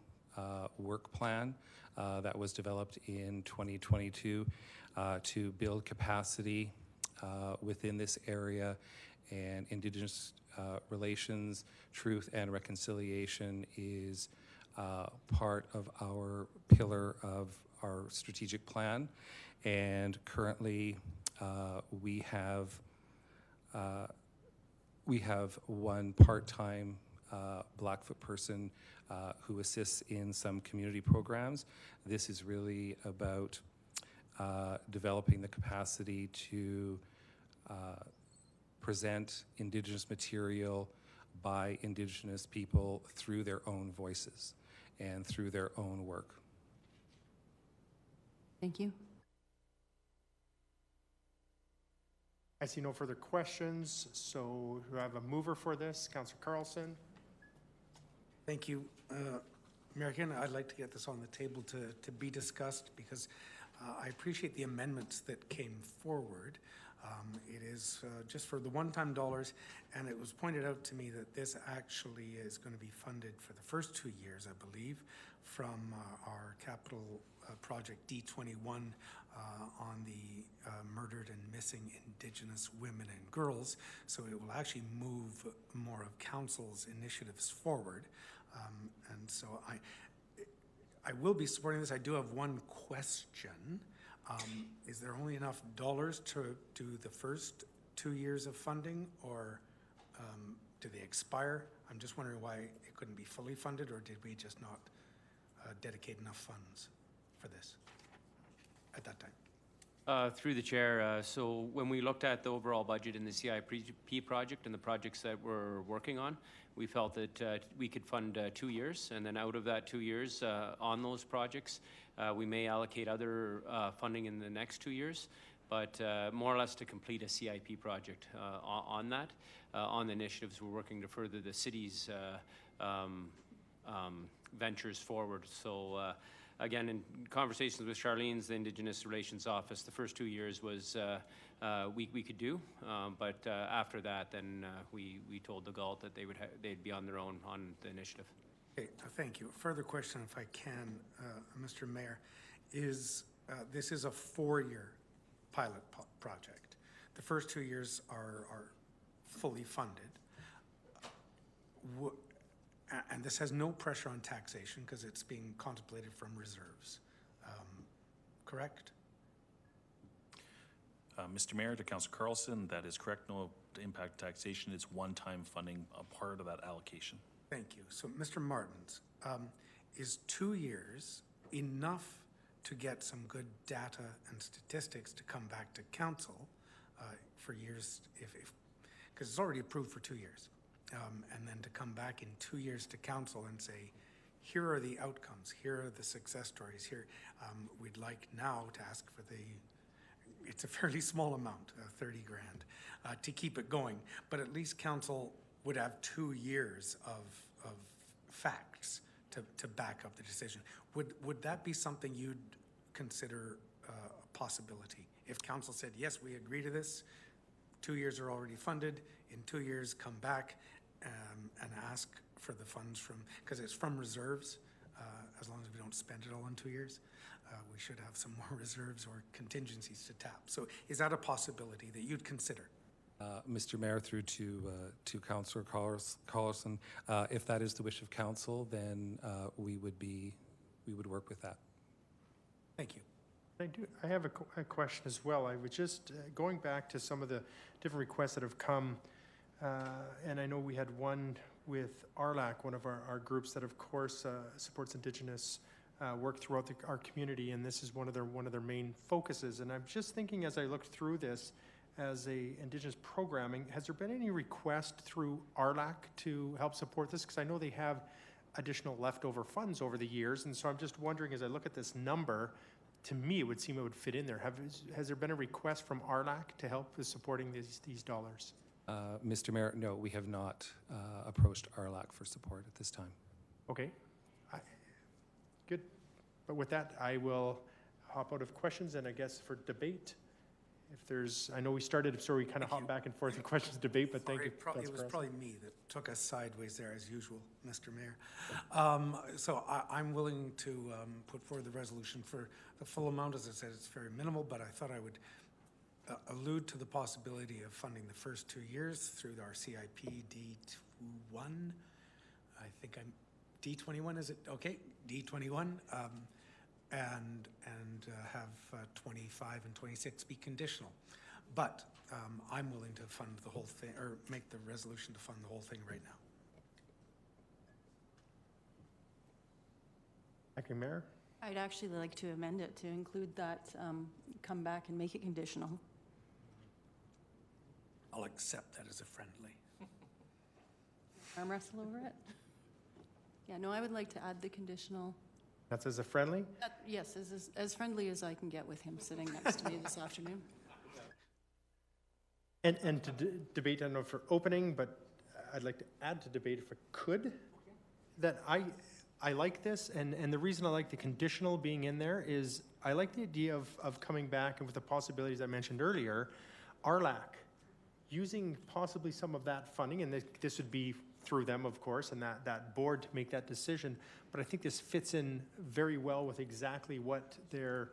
work plan that was developed in 2022 to build capacity within this area and Indigenous relations, truth, and reconciliation is part of our pillar of our strategic plan. And currently, we have one part-time Blackfoot person who assists in some community programs. This is really about developing the capacity to present Indigenous material by Indigenous people through their own voices and through their own work. Thank you. I see no further questions, so do I have a mover for this? Councillor Carlson? Thank you. Mayor Ken, I'd like to get this on the table to be discussed because I appreciate the amendments that came forward. It is just for the one-time dollars, and it was pointed out to me that this actually is going to be funded for the first 2 years, I believe, from our capital project D21 on the murdered and missing Indigenous women and girls. So it will actually move more of council's initiatives forward. And so I will be supporting this. I do have one question. Is there only enough dollars to do the first 2 years of funding, or do they expire? I'm just wondering why it couldn't be fully funded, or did we just not dedicate enough funds for this at that time? Through the chair, so when we looked at the overall budget in the CIP project and the projects that we're working on, we felt that we could fund 2 years, and then out of that 2 years on those projects, we may allocate other funding in the next 2 years, but more or less to complete a CIP project on that, on the initiatives we're working to further the city's ventures forward. So again, in conversations with Charlene's, the Indigenous Relations Office, the first 2 years was we could do, but after that, then we told the GALT that they'd be on their own on the initiative. Okay, thank you. Further question, if I can, Mr. Mayor, is this is a 4-year pilot project. The first 2 years are fully funded. And this has no pressure on taxation because it's being contemplated from reserves, correct? Mr. Mayor, to Councillor Carlson, that is correct. No impact taxation. It's one-time funding, a part of that allocation. Thank you. So, Mr. Martins, is 2 years enough to get some good data and statistics to come back to council for years, because it's already approved for 2 years, and then to come back in 2 years to council and say, here are the outcomes, here are the success stories, here, we'd like now to ask for it's a fairly small amount, 30 grand, to keep it going, but at least council would have 2 years of facts to back up the decision. Would that be something you'd consider a possibility? If council said, yes, we agree to this, 2 years are already funded, in 2 years come back and ask for the funds from, because it's from reserves, as long as we don't spend it all in 2 years, we should have some more reserves or contingencies to tap. So is that a possibility that you'd consider? Mr. Mayor, through to Councillor Carlson, if that is the wish of council, then we would work with that. Thank you. I have a question as well. I was just going back to some of the different requests that have come, and I know we had one with ARLAC, one of our groups that, of course, supports Indigenous work throughout our community, and this is one of their main focuses. And I'm just thinking, as I looked through this, as a Indigenous programming, has there been any request through ARLAC to help support this? Because I know they have additional leftover funds over the years, and so I'm just wondering, as I look at this number, to me, it would seem it would fit in there. Has there been a request from ARLAC to help with supporting these dollars? Mr. Mayor, no, we have not approached ARLAC for support at this time. Okay. Good. But with that, I will hop out of questions and I guess for debate. If there's, I know we started, so we kind of hopped back and forth in questions debate, but thank you. It was probably me that took us sideways there as usual, Mr. Mayor. So I'm willing to put forward the resolution for the full amount. As I said, it's very minimal, but I thought I would allude to the possibility of funding the first 2 years through our CIP D21. I think I'm D21, is it? Okay, D21, and have 25 and 26 be conditional. But I'm willing to fund the whole thing, or make the resolution to fund the whole thing right now. Acting Mayor? I'd actually like to amend it to include that, come back and make it conditional. I'll accept that as a friendly. Arm wrestle over it? Yeah, no, I would like to add the conditional. That's as a friendly? Yes, as friendly as I can get with him sitting next to me this afternoon. And to debate, I don't know for opening, but I'd like to add to debate if I could, that I like this, and the reason I like the conditional being in there is I like the idea of coming back and with the possibilities I mentioned earlier, RLAC, using possibly some of that funding, and this would be through them, of course, and that board to make that decision, but I think this fits in very well with exactly what their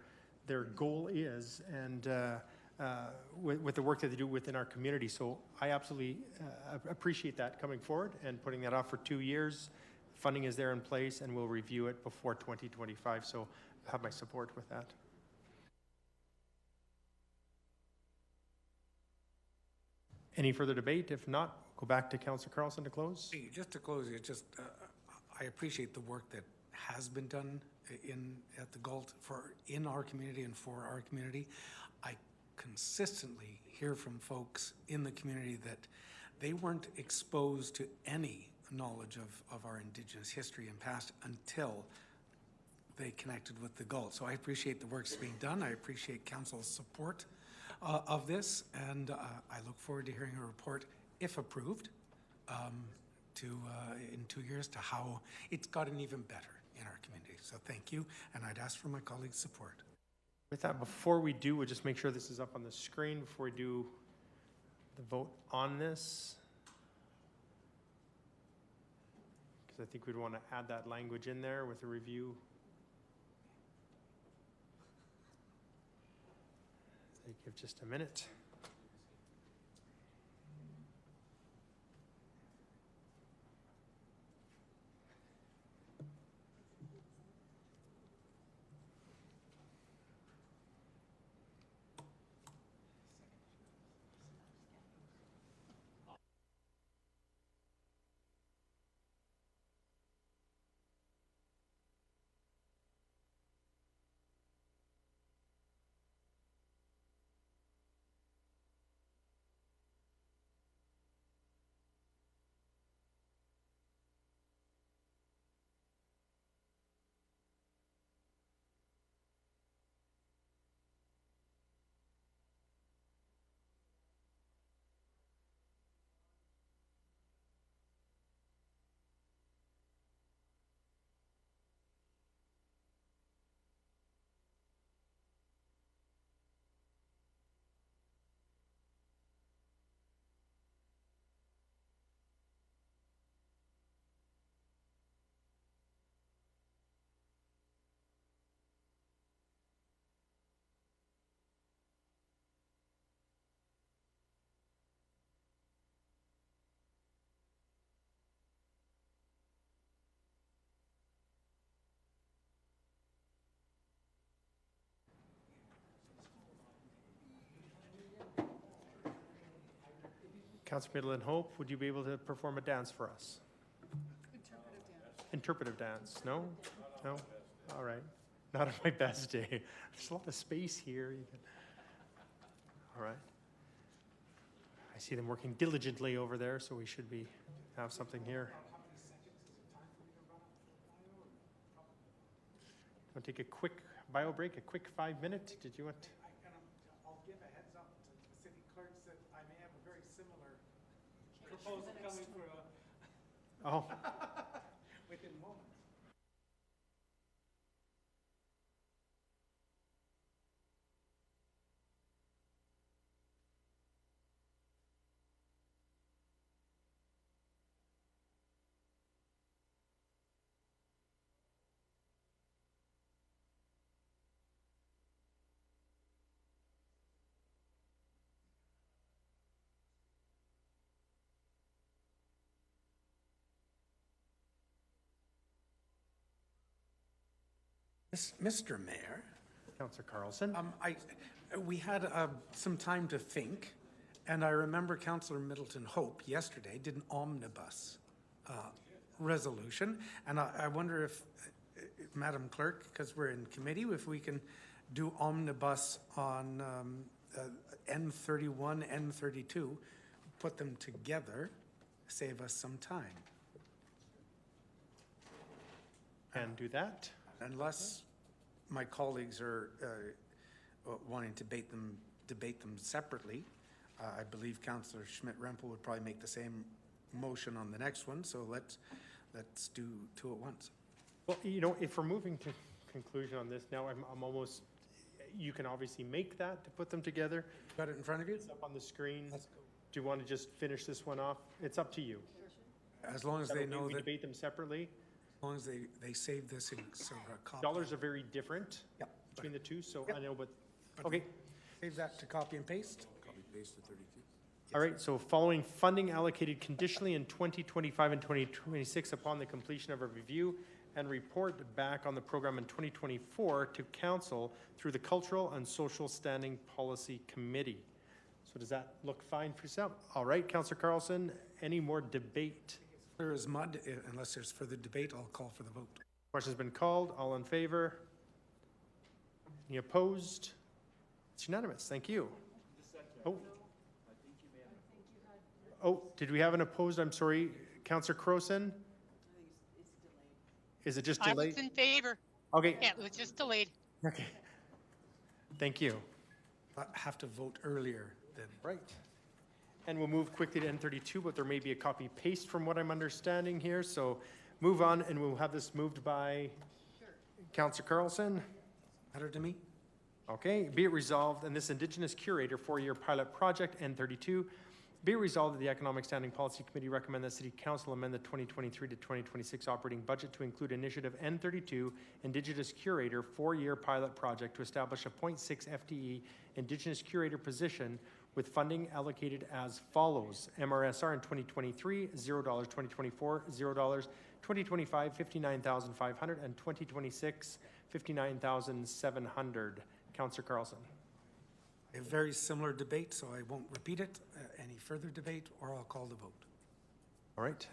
goal is, and with the work that they do within our community. So I absolutely appreciate that coming forward and putting that off for 2 years. Funding is there in place, and we'll review it before 2025, so have my support with that. Any further debate? If not, go back to Councillor Carlson to close. Hey, just to close, I appreciate the work that has been done at the Galt in our community and for our community. I consistently hear from folks in the community that they weren't exposed to any knowledge of our Indigenous history and past until they connected with the Galt. So I appreciate the work that's being done. I appreciate Council's support of this, and I look forward to hearing a report, if approved, in 2 years to how it's gotten even better in our community. So thank you, and I'd ask for my colleagues' support. With that, before we do, we'll just make sure this is up on the screen before we do the vote on this. Because I think we'd want to add that language in there with a review. So give just a minute. Councillor Middleton Hope, would you be able to perform a dance for us? Interpretive dance. No? No? All right. Not on my best day. There's a lot of space here. All right. I see them working diligently over there, so we should have something here. Want to take a quick bio break, a quick 5-minute? Did you want? I'll give a heads up to the city clerks that I may have a very similar proposal coming through within moments. Mr. Mayor. Councillor Carlson. We had some time to think, and I remember Councillor Middleton Hope yesterday did an omnibus resolution, and I wonder if Madam Clerk, because we're in committee, if we can do omnibus on N31, N32, put them together, save us some time. And do that. Unless my colleagues are wanting to debate them separately. I believe Councillor Schmidt-Rempel would probably make the same motion on the next one, so let's do two at once. Well, you know, if we're moving to conclusion on this now, I'm almost, you can obviously make that to put them together. Got it in front of you? It's up on the screen. Do you want to just finish this one off? It's up to you. As long as they know we that, debate them separately. as long as they save this in sort of a copy. Dollars are very different between the two, so I know, but okay. Save that to copy and paste. Copy paste to 32. All right, so following funding allocated conditionally in 2025 and 2026 upon the completion of a review and report back on the program in 2024 to council through the Cultural and Social Standing Policy Committee. So does that look fine for yourself? All right, Councillor Carlson, any more debate? Clear as mud. Unless there's further debate, I'll call for the vote. Question's been called. All in favor? Any opposed? It's unanimous. Thank you. Oh, did we have an opposed? I'm sorry. Councillor Crowson? Is it just I delayed? was in favor. Okay. Yeah, it was just delayed. Okay. Thank you. I have to vote earlier than. Right. And we'll move quickly to N32, but there may be a copy paste from what I'm understanding here. So move on, and we'll have this moved by Councillor Carlson. Matter to me. Okay. Be it resolved, and this Indigenous Curator 4-year pilot project, N32, be it resolved that the Economic Standing Policy Committee recommend that City Council amend the 2023 to 2026 operating budget to include Initiative N32 Indigenous Curator 4-year pilot project to establish a 0.6 FTE Indigenous Curator position with funding allocated as follows. MRSR in 2023, $0, 2024, $0, 2025, $59,500, and 2026, $59,700. Councillor Carlson. A very similar debate, so I won't repeat it. Any further debate, or I'll call the vote. All right.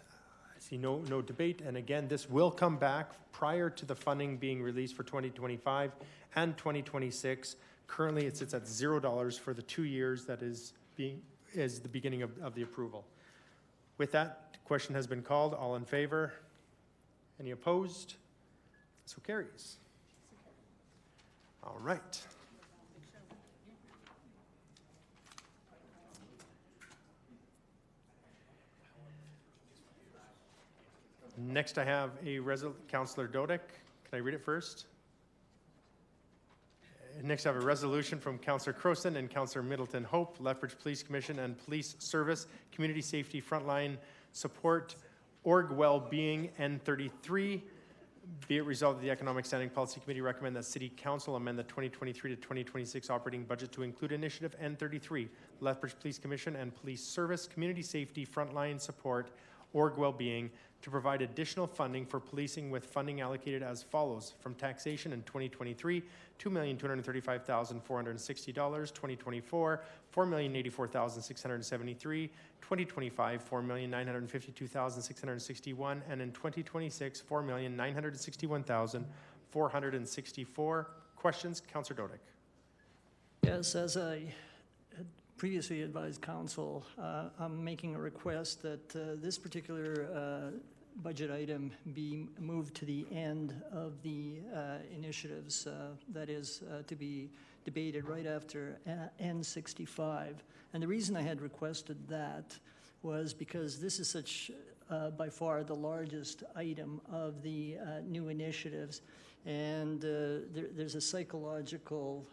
I see no debate. And again, this will come back prior to the funding being released for 2025 and 2026. Currently, it sits at $0 for the 2 years that is the beginning of the approval. With that, question has been called. All in favor? Any opposed? So carries. All right. Next, I have a Councillor Dodick. Can I read it first? Next, I have a resolution from Councillor Crowson and Councillor Middleton Hope, Lethbridge Police Commission and Police Service, Community Safety Frontline Support, Org Wellbeing, N33. Be it resolved that the Economic Standing Policy Committee recommend that City Council amend the 2023 to 2026 operating budget to include Initiative N33, Lethbridge Police Commission and Police Service, Community Safety Frontline Support, Org Wellbeing, to provide additional funding for policing with funding allocated as follows. From taxation in 2023, $2,235,460, 2024, $4,084,673, 2025, $4,952,661, and in 2026, $4,961,464. Questions? Councillor Dodick. Yes, as I had previously advised council, I'm making a request that this particular budget item be moved to the end of the initiatives that is to be debated right after N65. And the reason I had requested that was because this is such by far the largest item of the new initiatives. And there's a psychological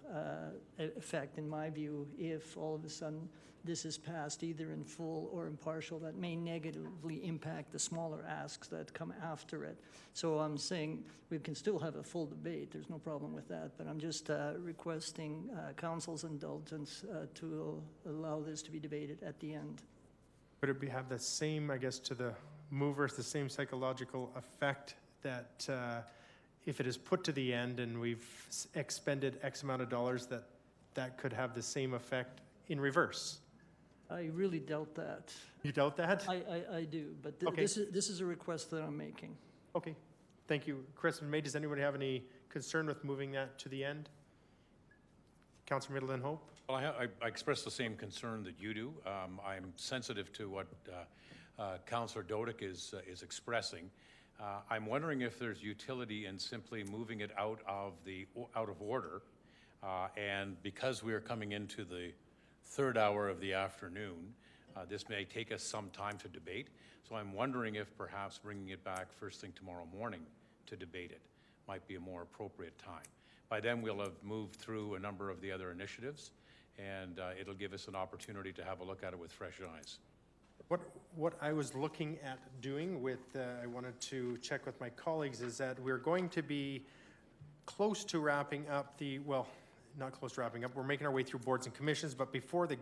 effect, in my view, if all of a sudden this is passed either in full or in partial, that may negatively impact the smaller asks that come after it. So I'm saying we can still have a full debate. There's no problem with that. But I'm just requesting council's indulgence to allow this to be debated at the end. Would it have the same, I guess, to the movers, the same psychological effect that if it is put to the end and we've expended X amount of dollars, that could have the same effect in reverse. I really doubt that. You doubt that? I do, but Okay. this is a request that I'm making. Okay, thank you. Chris and May, does anybody have any concern with moving that to the end? Councilor Middleton Hope? Well, I express the same concern that you do. I'm sensitive to what Councillor Dodick is expressing. I'm wondering if there's utility in simply moving it out of order, and because we are coming into the third hour of the afternoon, this may take us some time to debate. So I'm wondering if perhaps bringing it back first thing tomorrow morning to debate it might be a more appropriate time. By then, we'll have moved through a number of the other initiatives, and it'll give us an opportunity to have a look at it with fresh eyes. What I was looking at doing with, I wanted to check with my colleagues, is that we're going to be close to wrapping up well, not close to wrapping up, we're making our way through boards and commissions, but before the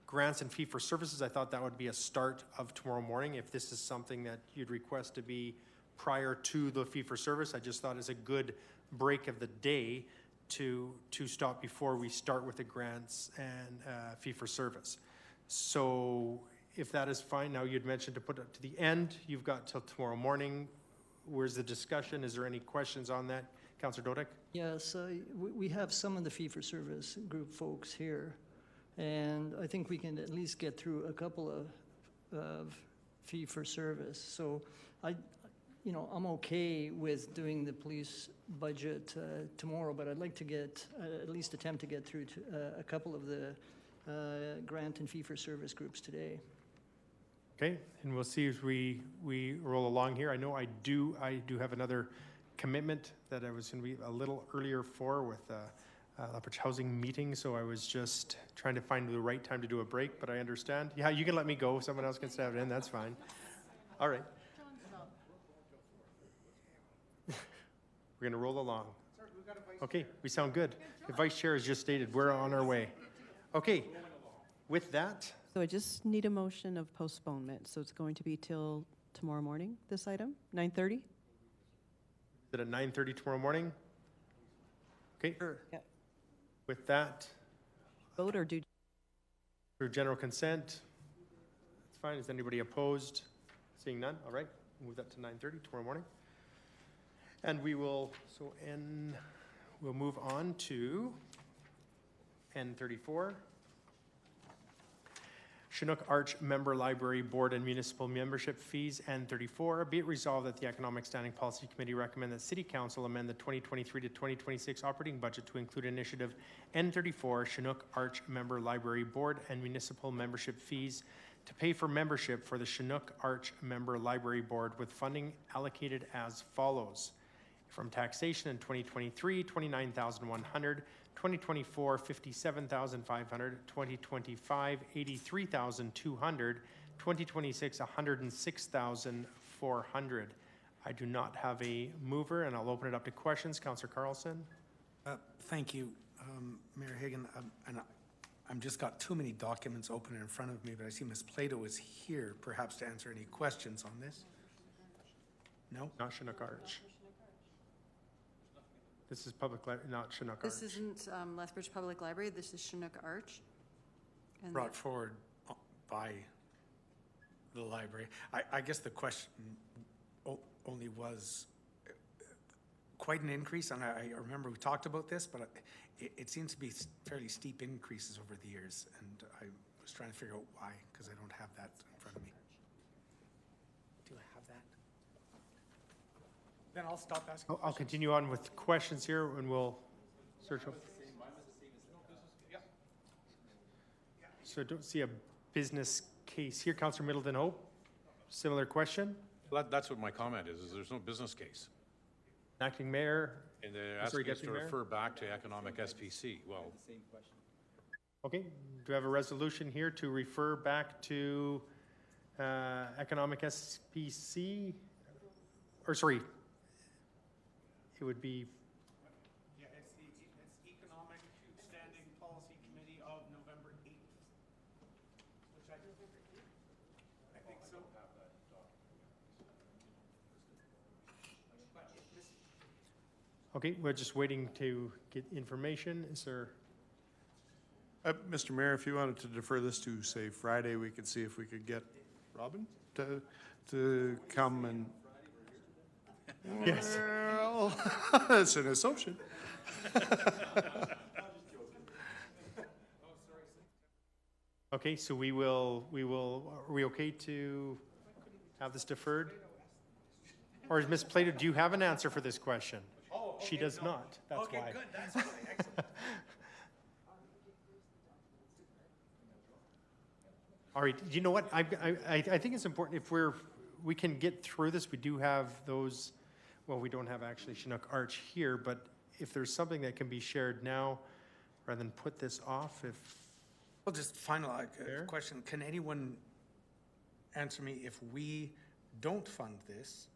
grants and fee-for-services, I thought that would be a start of tomorrow morning. If this is something that you'd request to be prior to the fee-for-service, I just thought it's a good break of the day to stop before we start with the grants and fee-for-service. So if that is fine, now you'd mentioned to put it to the end. You've got till tomorrow morning. Where's the discussion? Is there any questions on that? Councillor Dodick? Yes, we have some of the fee-for-service group folks here, and I think we can at least get through a couple of fee-for-service. So I'm okay with doing the police budget tomorrow, but I'd like to get, at least attempt to get through a couple of the grant and fee-for-service groups today. Okay, and we'll see as we roll along here. I know I do have another commitment that I was going to be a little earlier for with Lethbridge Housing meeting, so I was just trying to find the right time to do a break, but I understand. Yeah, you can let me go. Someone else can step in. That's fine. All right. We're going to roll along. Okay, we sound good. The vice chair has just stated we're on our way. Okay, with that. So I just need a motion of postponement. So it's going to be till tomorrow morning, this item, 9:30? Is it at 9:30 tomorrow morning? Okay. Sure. Yeah. With that. Vote or do? Through general consent. That's fine. Is anybody opposed? Seeing none. All right. Move that to 9:30 tomorrow morning. And we will, we'll move on to N34. Chinook Arch Member Library Board and Municipal Membership Fees, N34. Be it resolved that the Economic Standing Policy Committee recommend that City Council amend the 2023 to 2026 operating budget to include initiative N34, Chinook Arch Member Library Board and Municipal Membership Fees to pay for membership for the Chinook Arch Member Library Board with funding allocated as follows. From taxation in 2023, $29,100, 2024, $57,500, 2025, $83,200, 2026, $106,400. I do not have a mover, and I'll open it up to questions. Councillor Carlson. Thank you, Mayor Hagan. I'm just got too many documents open in front of me, but I see Ms. Plato is here, perhaps to answer any questions on this. No? Not Chinook Arch. This is public library, not Chinook Arch. This isn't Lethbridge Public Library, this is Chinook Arch. And brought forward by the library. I guess the question only was quite an increase, and I remember we talked about this, but it seems to be fairly steep increases over the years, and I was trying to figure out why, because I don't have that in front of me. Do I have that? Then I'll stop asking. I'll continue on with questions here, and we'll search up. So I don't see a business case here. Councillor Middleton Hope, similar question? That's what my comment is there's no business case. Acting Mayor. And they're asking us to refer back to economic SPC. Well, okay, do we have a resolution here to refer back to economic SPC? Or sorry, it would be. Yeah, it's Economic Standing Policy Committee of November 8th. Which I think so. Okay, we're just waiting to get information. Is there? Mr. Mayor, if you wanted to defer this to, say, Friday, we could see if we could get Robin to come and. Yes. Well, that's an assumption. Okay, so are we okay to have this deferred? Or is Ms. Plato, do you have an answer for this question? Oh, okay, She does no. not, that's why. Okay, good, that's fine, excellent. All right, you know what, I think it's important, if we can get through this, we do have those, well, we don't have actually Chinook Arch here, but if there's something that can be shared now, rather than put this off, if. Well, just final question. Can anyone answer me if we don't fund this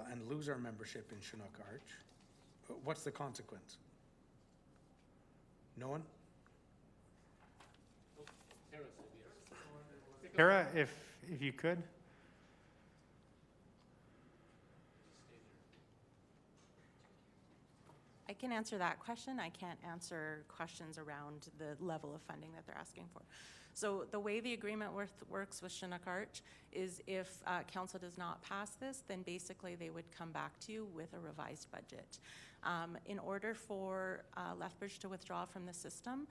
and lose our membership in Chinook Arch? What's the consequence? No one? Kara, if you could. I can answer that question. I can't answer questions around the level of funding that they're asking for. So the way the agreement works with Chinook Arch is if council does not pass this, then basically they would come back to you with a revised budget. In order for Lethbridge to withdraw from the system,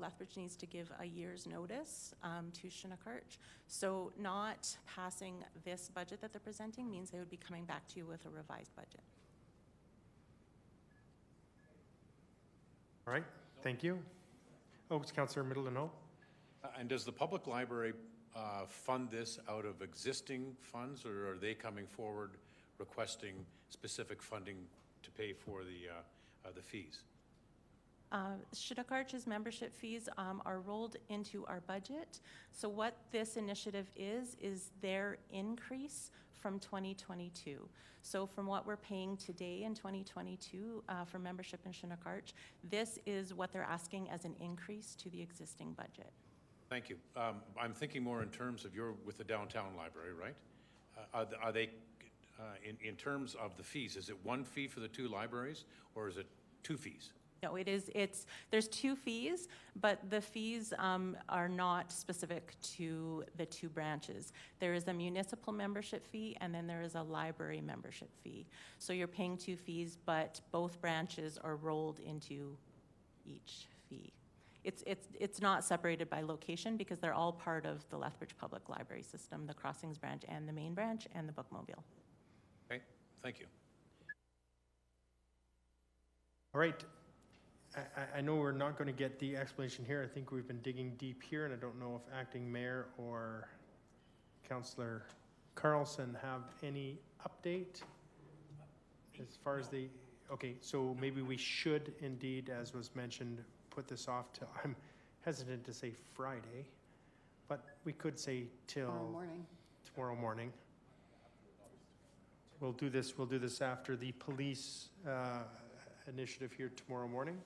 Lethbridge needs to give a year's notice to Chinook Arch. So not passing this budget that they're presenting means they would be coming back to you with a revised budget. All right, thank you. Oh, it's Councillor Middleton Hope. And does the public library fund this out of existing funds, or are they coming forward requesting specific funding to pay for the fees? Chinook Arch's membership fees are rolled into our budget. So what this initiative is their increase from 2022. So from what we're paying today in 2022 for membership in Chinook Arch, this is what they're asking as an increase to the existing budget. Thank you. I'm thinking more in terms of with the downtown library, right? Are they, in terms of the fees, is it one fee for the two libraries, or is it two fees? No, there's two fees, but the fees are not specific to the two branches. There is a municipal membership fee, and then there is a library membership fee. So you're paying two fees, but both branches are rolled into each fee. It's not separated by location because they're all part of the Lethbridge Public Library system, the Crossings branch and the main branch and the Bookmobile. Okay, thank you. All right. I know we're not going to get the explanation here. I think we've been digging deep here, and I don't know if Acting Mayor or Councillor Carlson have any update as far as the, okay, so maybe we should indeed, as was mentioned, put this off till, I'm hesitant to say Friday, but we could say till tomorrow morning. We'll do this after the police initiative here tomorrow morning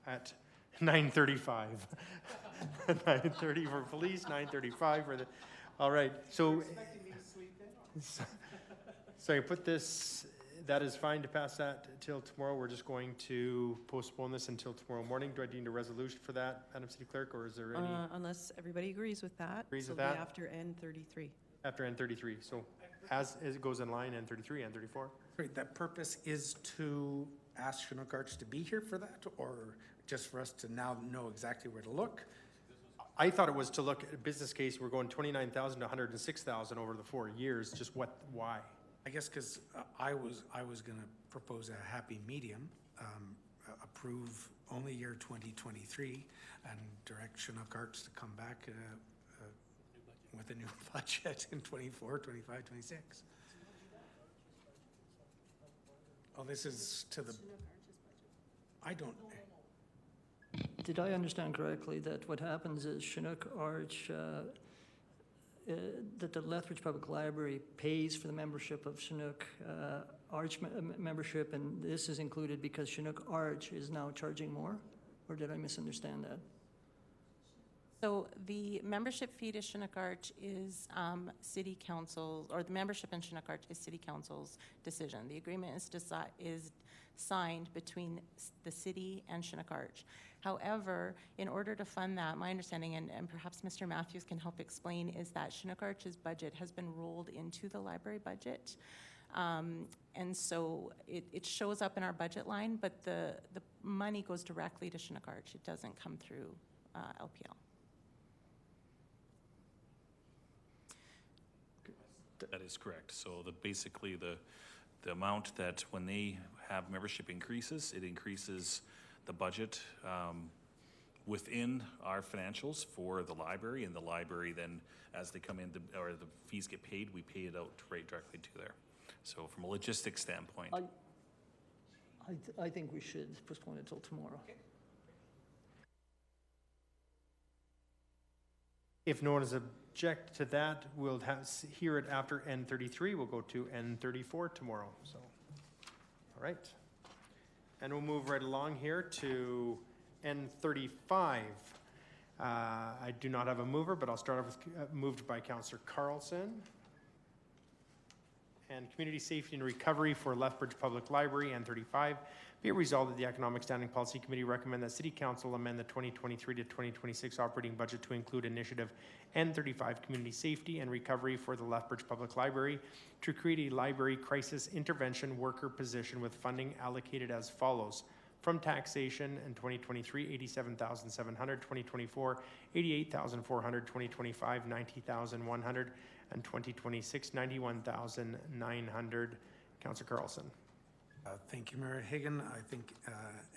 at 9:35. 9:30 for police, 9:35 for the, all right, so I put this, that is fine to pass that till tomorrow. We're just going to postpone this until tomorrow morning. Do I need a resolution for that, Madam City Clerk, or is there any? Unless everybody agrees with that. Agrees with So it'll be that? after N33. After N33, so as it goes in line, N33, N34? Great, that purpose is to ask Chinook Arch to be here for that, or just for us to now know exactly where to look? I thought it was to look at a business case. We're going 29,000 to 106,000 over the 4 years. Just why? I guess because I was going to propose a happy medium, approve only year 2023, and direct Chinook Arch to come back with a new budget in 24, 25, 26. Oh, this is to the, I don't. Did I understand correctly that what happens is Chinook Arch, that the Lethbridge Public Library pays for the membership of Chinook Arch membership, and this is included because Chinook Arch is now charging more? Or did I misunderstand that? So the membership fee to Chinook Arch is City Council, or the membership in Chinook Arch is City Council's decision. The agreement is signed between the city and Chinook Arch. However, in order to fund that, my understanding, and perhaps Mr. Matthews can help explain, is that Chinook Arch's budget has been rolled into the library budget. And so it shows up in our budget line, but the money goes directly to Chinook Arch. It doesn't come through LPL. That is correct. So basically the amount that when they have membership increases, it increases the budget within our financials for the library, and the library then, as they come in, or the fees get paid, we pay it out right directly to there. So from a logistics standpoint. I think we should postpone it till tomorrow. Okay. If no one is object to that, we'll hear it after N33. We'll go to N34 tomorrow. So, all right. And we'll move right along here to N35. I do not have a mover, but I'll start off with moved by Councillor Carlson. And Community Safety and Recovery for Lethbridge Public Library, N35. Be it resolved that the Economic Standing Policy Committee recommend that City Council amend the 2023 to 2026 operating budget to include initiative N35 Community Safety and Recovery for the Lethbridge Public Library to create a library crisis intervention worker position with funding allocated as follows. From taxation in 2023, 87,700, 2024, 88,400, 2025, 90,100, and 2026, 91,900. Councillor Carlson. Thank you, Mayor Hagan. I think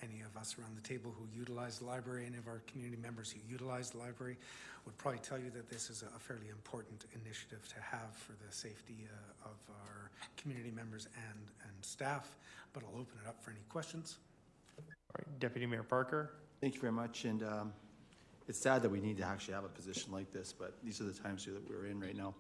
any of us around the table who utilize the library, any of our community members who utilize the library, would probably tell you that this is a fairly important initiative to have for the safety of our community members and staff. But I'll open it up for any questions. All right, Deputy Mayor Parker. Thank you very much. And it's sad that we need to actually have a position like this, but these are the times that we're in right now.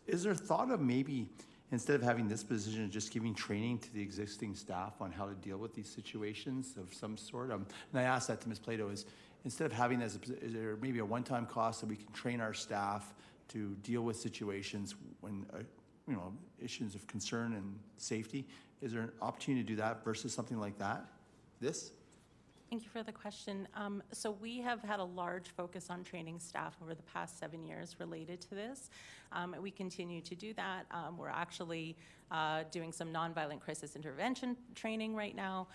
Is there thought of maybe, instead of having this position, just giving training to the existing staff on how to deal with these situations of some sort? And I asked that to Ms. Plato, is instead of having as is there maybe a one-time cost that we can train our staff to deal with situations when, issues of concern and safety? Is there an opportunity to do that versus something like that? This? Thank you for the question. So we have had a large focus on training staff over the past 7 years related to this. We continue to do that. We're actually doing some nonviolent crisis intervention training right now.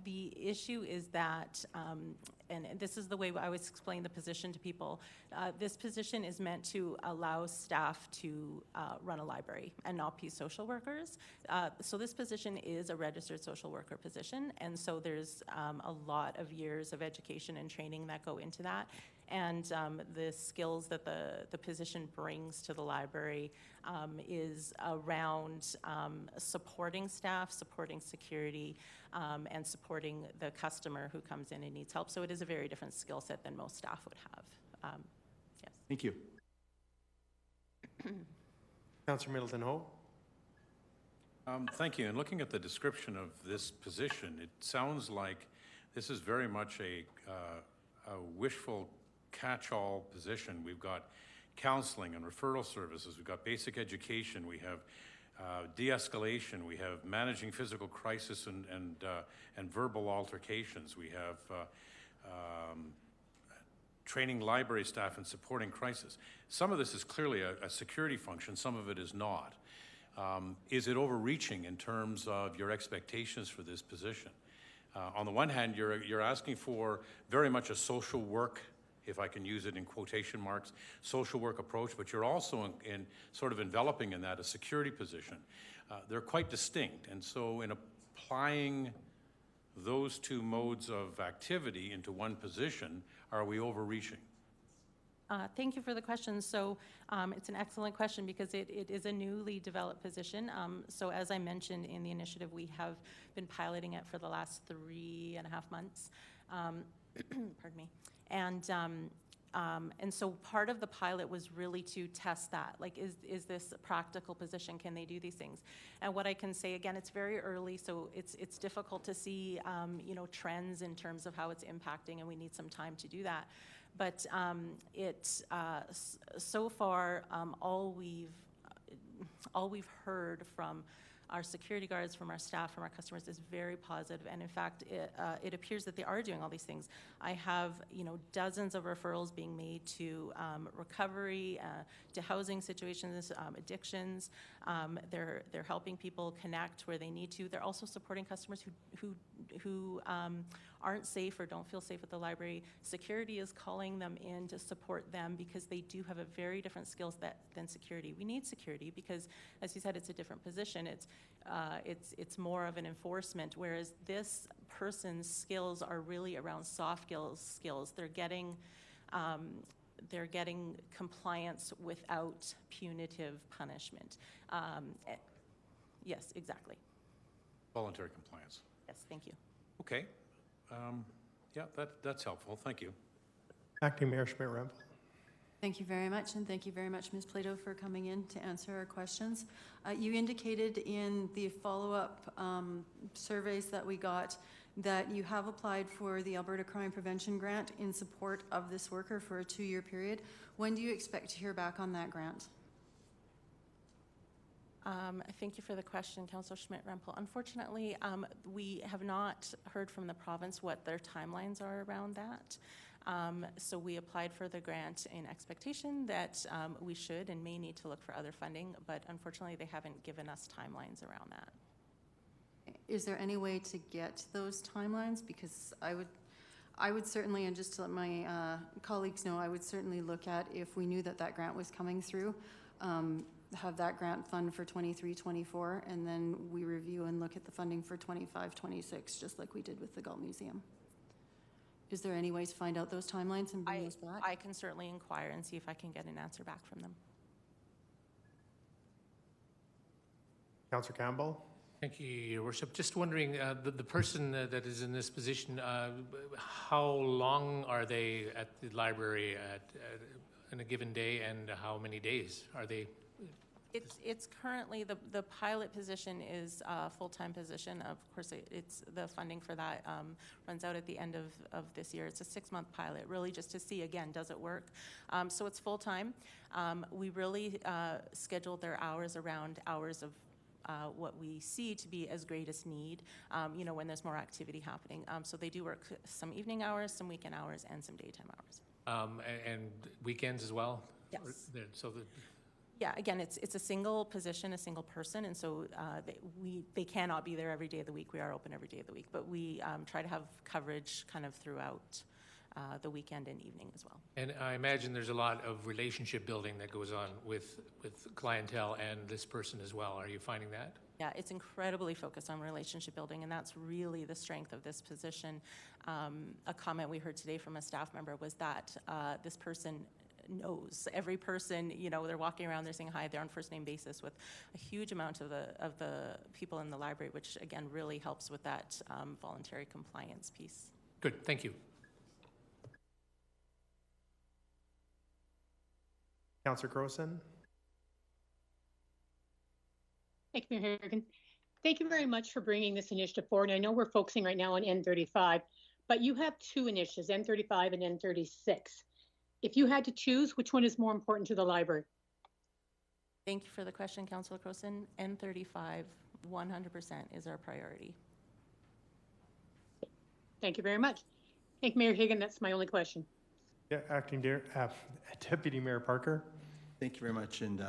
The issue is that, and this is the way I always explain the position to people, this position is meant to allow staff to run a library and not be social workers. So this position is a registered social worker position, and so there's a lot of years of education and training that go into that. And the skills that the position brings to the library is around supporting staff, supporting security, and supporting the customer who comes in and needs help. So it is a very different skill set than most staff would have. Yes. Thank you. Councillor Middleton Hope. Thank you. And looking at the description of this position, it sounds like this is very much a wishful catch-all position. We've got counseling and referral services. We've got basic education. We have de-escalation. We have managing physical crisis and verbal altercations. We have training library staff and supporting crisis. Some of this is clearly a security function. Some of it is not. Is it overreaching in terms of your expectations for this position? On the one hand, you're asking for very much a social work, if I can use it in quotation marks, social work approach, but you're also in sort of enveloping in that a security position. They're quite distinct, and so in applying those two modes of activity into one position, are we overreaching? Thank you for the question. So it's an excellent question because it is a newly developed position. So as I mentioned in the initiative, we have been piloting it for the last 3.5 months. Pardon me. And so part of the pilot was really to test that. Like, is this a practical position? Can they do these things? And what I can say, again, it's very early, so it's difficult to see, trends in terms of how it's impacting, and we need some time to do that. But so far, all we've heard from our security guards, from our staff, from our customers is very positive. And in fact, it appears that they are doing all these things. I have, dozens of referrals being made to recovery, to housing situations, addictions. They're helping people connect where they need to. They're also supporting customers who aren't safe or don't feel safe at the library. Security is calling them in to support them because they do have a very different skill set than security. We need security because, as you said, it's a different position. It's more of an enforcement, whereas this person's skills are really around soft skills. They're getting compliance without punitive punishment. Yes, exactly. Voluntary compliance. Yes, thank you. Okay. Yeah, that's helpful. Thank you. Acting Mayor Schmidt-Rempel. Thank you very much, and thank you very much, Ms. Plato, for coming in to answer our questions. You indicated in the follow-up surveys that we got that you have applied for the Alberta Crime Prevention Grant in support of this worker for a 2-year period. When do you expect to hear back on that grant? Thank you for the question, Councillor Schmidt-Rempel. Unfortunately, we have not heard from the province what their timelines are around that. So we applied for the grant in expectation that we should and may need to look for other funding, but unfortunately they haven't given us timelines around that. Is there any way to get those timelines? Because I would certainly, and just to let my colleagues know, I would certainly look at, if we knew that that grant was coming through, have that grant fund for 23-24, and then we review and look at the funding for 25-26, just like we did with the Galt Museum. Is there any way to find out those timelines and bring those back? I can certainly inquire and see if I can get an answer back from them. Councillor Campbell. Thank you, Your Worship. Just wondering, the person that is in this position, how long are they at the library in a given day, and how many days are they? It's currently, the pilot position is a full-time position. Of course, it's the funding for that runs out at the end of this year. It's a 6-month pilot, really just to see, again, does it work? So it's full-time. We really scheduled their hours around hours of what we see to be as greatest need, when there's more activity happening. So they do work some evening hours, some weekend hours, and some daytime hours. And weekends as well? Yes. So yeah, again, it's a single position, a single person, and so they cannot be there every day of the week. We are open every day of the week, but we try to have coverage kind of throughout the weekend and evening as well. And I imagine there's a lot of relationship building that goes on with clientele and this person as well. Are you finding that? Yeah, it's incredibly focused on relationship building, and that's really the strength of this position. A comment we heard today from a staff member was that this person knows every person. They're walking around, they're saying hi, they're on first name basis with a huge amount of the people in the library, which again really helps with that voluntary compliance piece. Good, thank you. Councillor Crowson. Thank you, Mayor Harrigan. Thank you very much for bringing this initiative forward. I know we're focusing right now on N35, but you have 2 initiatives, N35 and N36. If you had to choose, which one is more important to the library? Thank you for the question, Councillor Crowson. N35, 100% is our priority. Thank you very much. Thank you, Mayor Higgin. That's my only question. Yeah, Deputy Mayor Parker. Thank you very much, and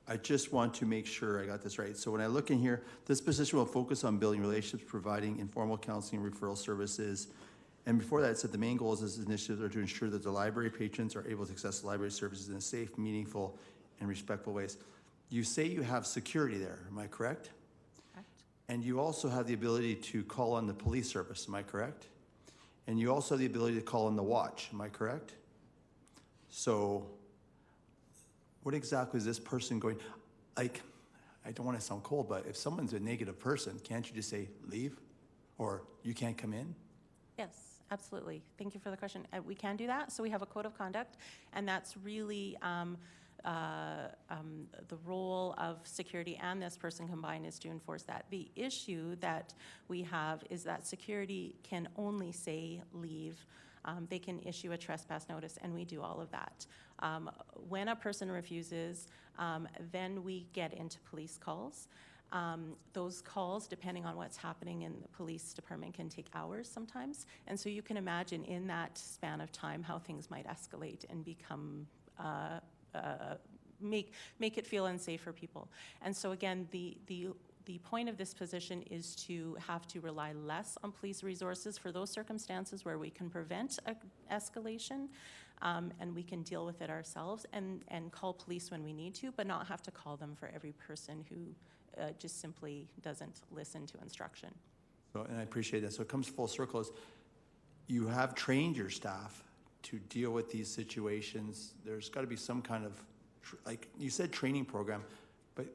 I just want to make sure I got this right. So when I look in here, this position will focus on building relationships, providing informal counseling and referral services. And before that, it said the main goals of this initiative are to ensure that the library patrons are able to access the library services in safe, meaningful, and respectful ways. You say you have security there, am I correct? Correct. And you also have the ability to call on the police service, am I correct? And you also have the ability to call on the watch, am I correct? So what exactly is this person going, like, I don't want to sound cold, but if someone's a negative person, can't you just say, leave? Or you can't come in? Yes, absolutely. Thank you for the question. We can do that. So we have a code of conduct, and that's really the role of security and this person combined is to enforce that. The issue that we have is that security can only say leave They can issue a trespass notice, and we do all of that. When a person refuses, then we get into police calls. Those calls, depending on what's happening in the police department, can take hours sometimes. And so you can imagine in that span of time how things might escalate and become, make it feel unsafe for people. And so again, the point of this position is to have to rely less on police resources for those circumstances where we can prevent escalation, and we can deal with it ourselves and call police when we need to, but not have to call them for every person who just simply doesn't listen to instruction. So, and I appreciate that. So it comes full circle. Is you have trained your staff to deal with these situations. There's got to be some kind of, like you said, training program, but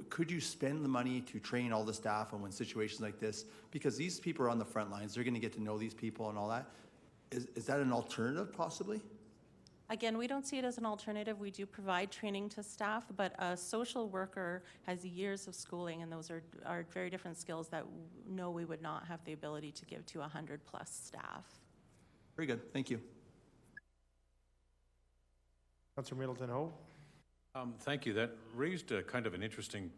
could you spend the money to train all the staff on when situations like this? Because these people are on the front lines. They're going to get to know these people and all that. Is that an alternative possibly? Again, we don't see it as an alternative. We do provide training to staff, but a social worker has years of schooling, and those are very different skills that no, we would not have the ability to give to 100+ staff. Very good. Thank you. Councillor Middleton Hope. Thank you. That raised a kind of an interesting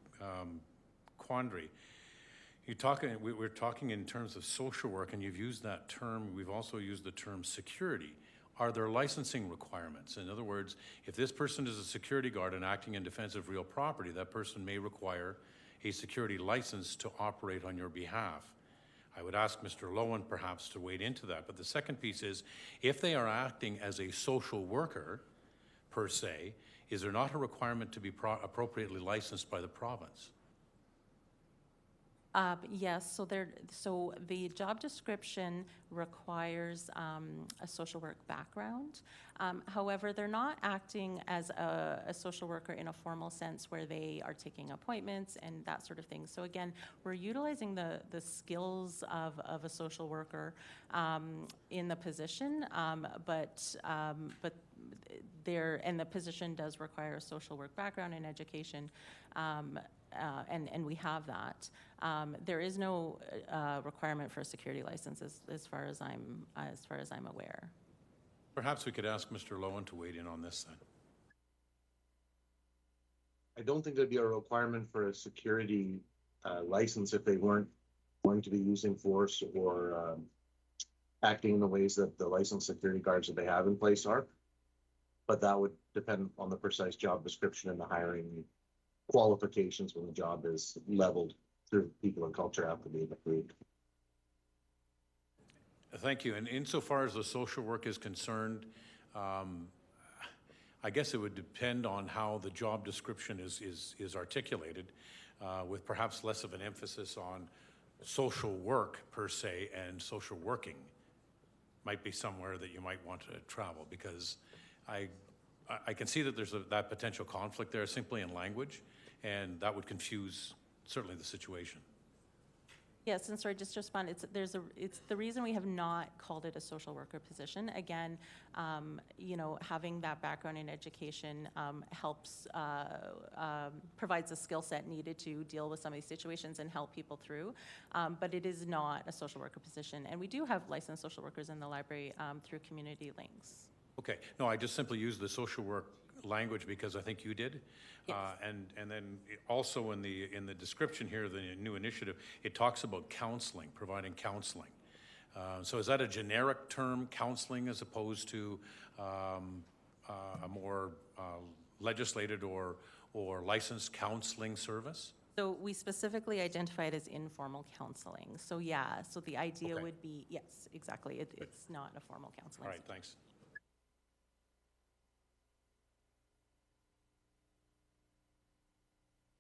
quandary. We're talking in terms of social work, and you've used that term. We've also used the term security. Are there licensing requirements? In other words, if this person is a security guard and acting in defense of real property, that person may require a security license to operate on your behalf. I would ask Mr. Lowen perhaps to wade into that. But the second piece is, if they are acting as a social worker, per se, is there not a requirement to be appropriately licensed by the province? Yes, so the job description requires a social work background. However, they're not acting as a social worker in a formal sense where they are taking appointments and that sort of thing. So again, we're utilizing the skills of a social worker in the position, but the position does require a social work background and education. And we have that. There is no requirement for a security license as far as I'm aware. Perhaps we could ask Mr. Lowen to wade in on this then. I don't think there'd be a requirement for a security license if they weren't going to be using force or acting in the ways that the licensed security guards that they have in place are. But that would depend on the precise job description and the hiring qualifications when the job is leveled through people and culture have to be approved. Thank you. And insofar as the social work is concerned, I guess it would depend on how the job description is articulated, with perhaps less of an emphasis on social work per se, and social working might be somewhere that you might want to travel, because I can see that there's that potential conflict there simply in language, and that would confuse certainly the situation. Yes, and sorry, just to respond, it's the reason we have not called it a social worker position. Again, having that background in education helps, provides the skill set needed to deal with some of these situations and help people through. But it is not a social worker position, and we do have licensed social workers in the library through Community Links. Okay. No, I just simply used the social work language because I think you did. Yes. And then also in the description here, the new initiative, it talks about counseling, providing counseling. So is that a generic term, counseling, as opposed to a more legislated or licensed counseling service? So we specifically identify it as informal counseling. So yeah, so the idea would be, yes, exactly. It's not a formal counseling. All right, thanks.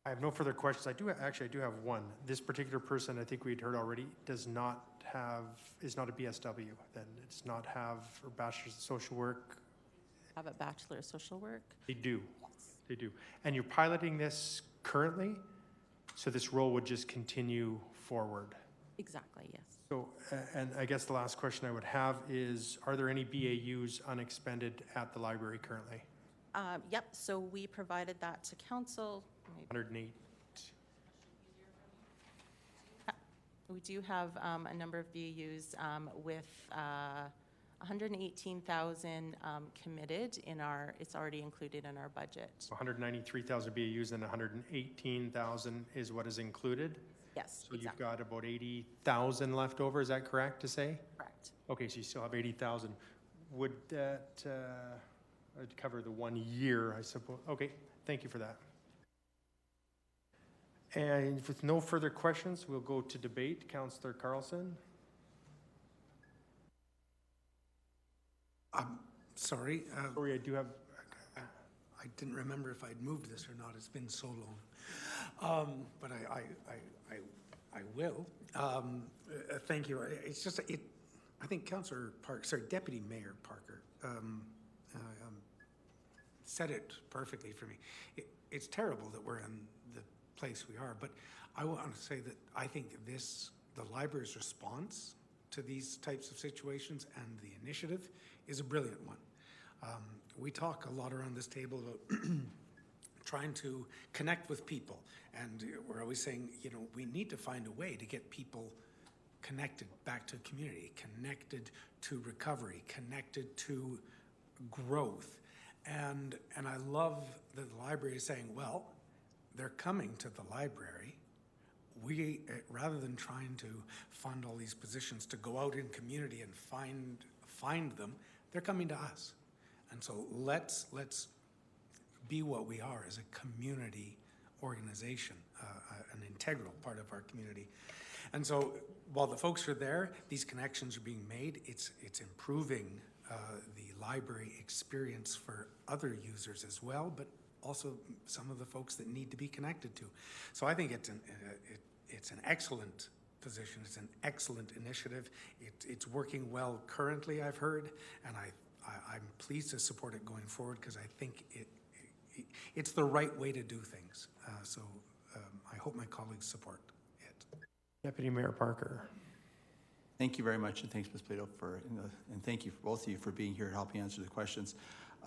I have no further questions. I do have one. This particular person, I think we'd heard already, is not a BSW. Then it's not have a bachelor's of social work. Have a bachelor of social work. They do. Yes. They do. And you're piloting this currently, so this role would just continue forward. Exactly. Yes. So, and I guess the last question I would have is: are there any BAUs unexpended at the library currently? Yep. So we provided that to council. 108. We do have a number of BAUs with 118,000 committed in our, it's already included in our budget. 193,000 BAUs and 118,000 is what is included? Yes, So you've got about 80,000 left over, is that correct to say? Correct. Okay, so you still have 80,000. Would that cover the 1 year, I suppose? Okay, thank you for that. And with no further questions, we'll go to debate. Councillor Carlson? Sorry. Sorry, I do have... I didn't remember if I'd moved this or not. It's been so long. But I will. Thank you. It's just, I think Councillor Parker, sorry, Deputy Mayor Parker said it perfectly for me. It's terrible that we're in the place we are, but I want to say that I think the library's response to these types of situations and the initiative is a brilliant one. We talk a lot around this table about trying to connect with people, and we're always saying, you know, we need to find a way to get people connected back to community, connected to recovery, connected to growth. And I love that the library is saying, well, they're coming to the library. We, rather than trying to fund all these positions to go out in community and find them, they're coming to us. And so let's be what we are as a community organization, an integral part of our community. And so while the folks are there, these connections are being made. It's improving the library experience for other users as well, but also some of the folks that need to be connected to. So I think it's an excellent position. It's an excellent initiative. It's working well currently, I've heard, and I'm pleased to support it going forward because I think it's the right way to do things. So I hope my colleagues support it. Deputy Mayor Parker. Thank you very much, and thanks, Ms. Plato, and thank you for both of you for being here and helping answer the questions.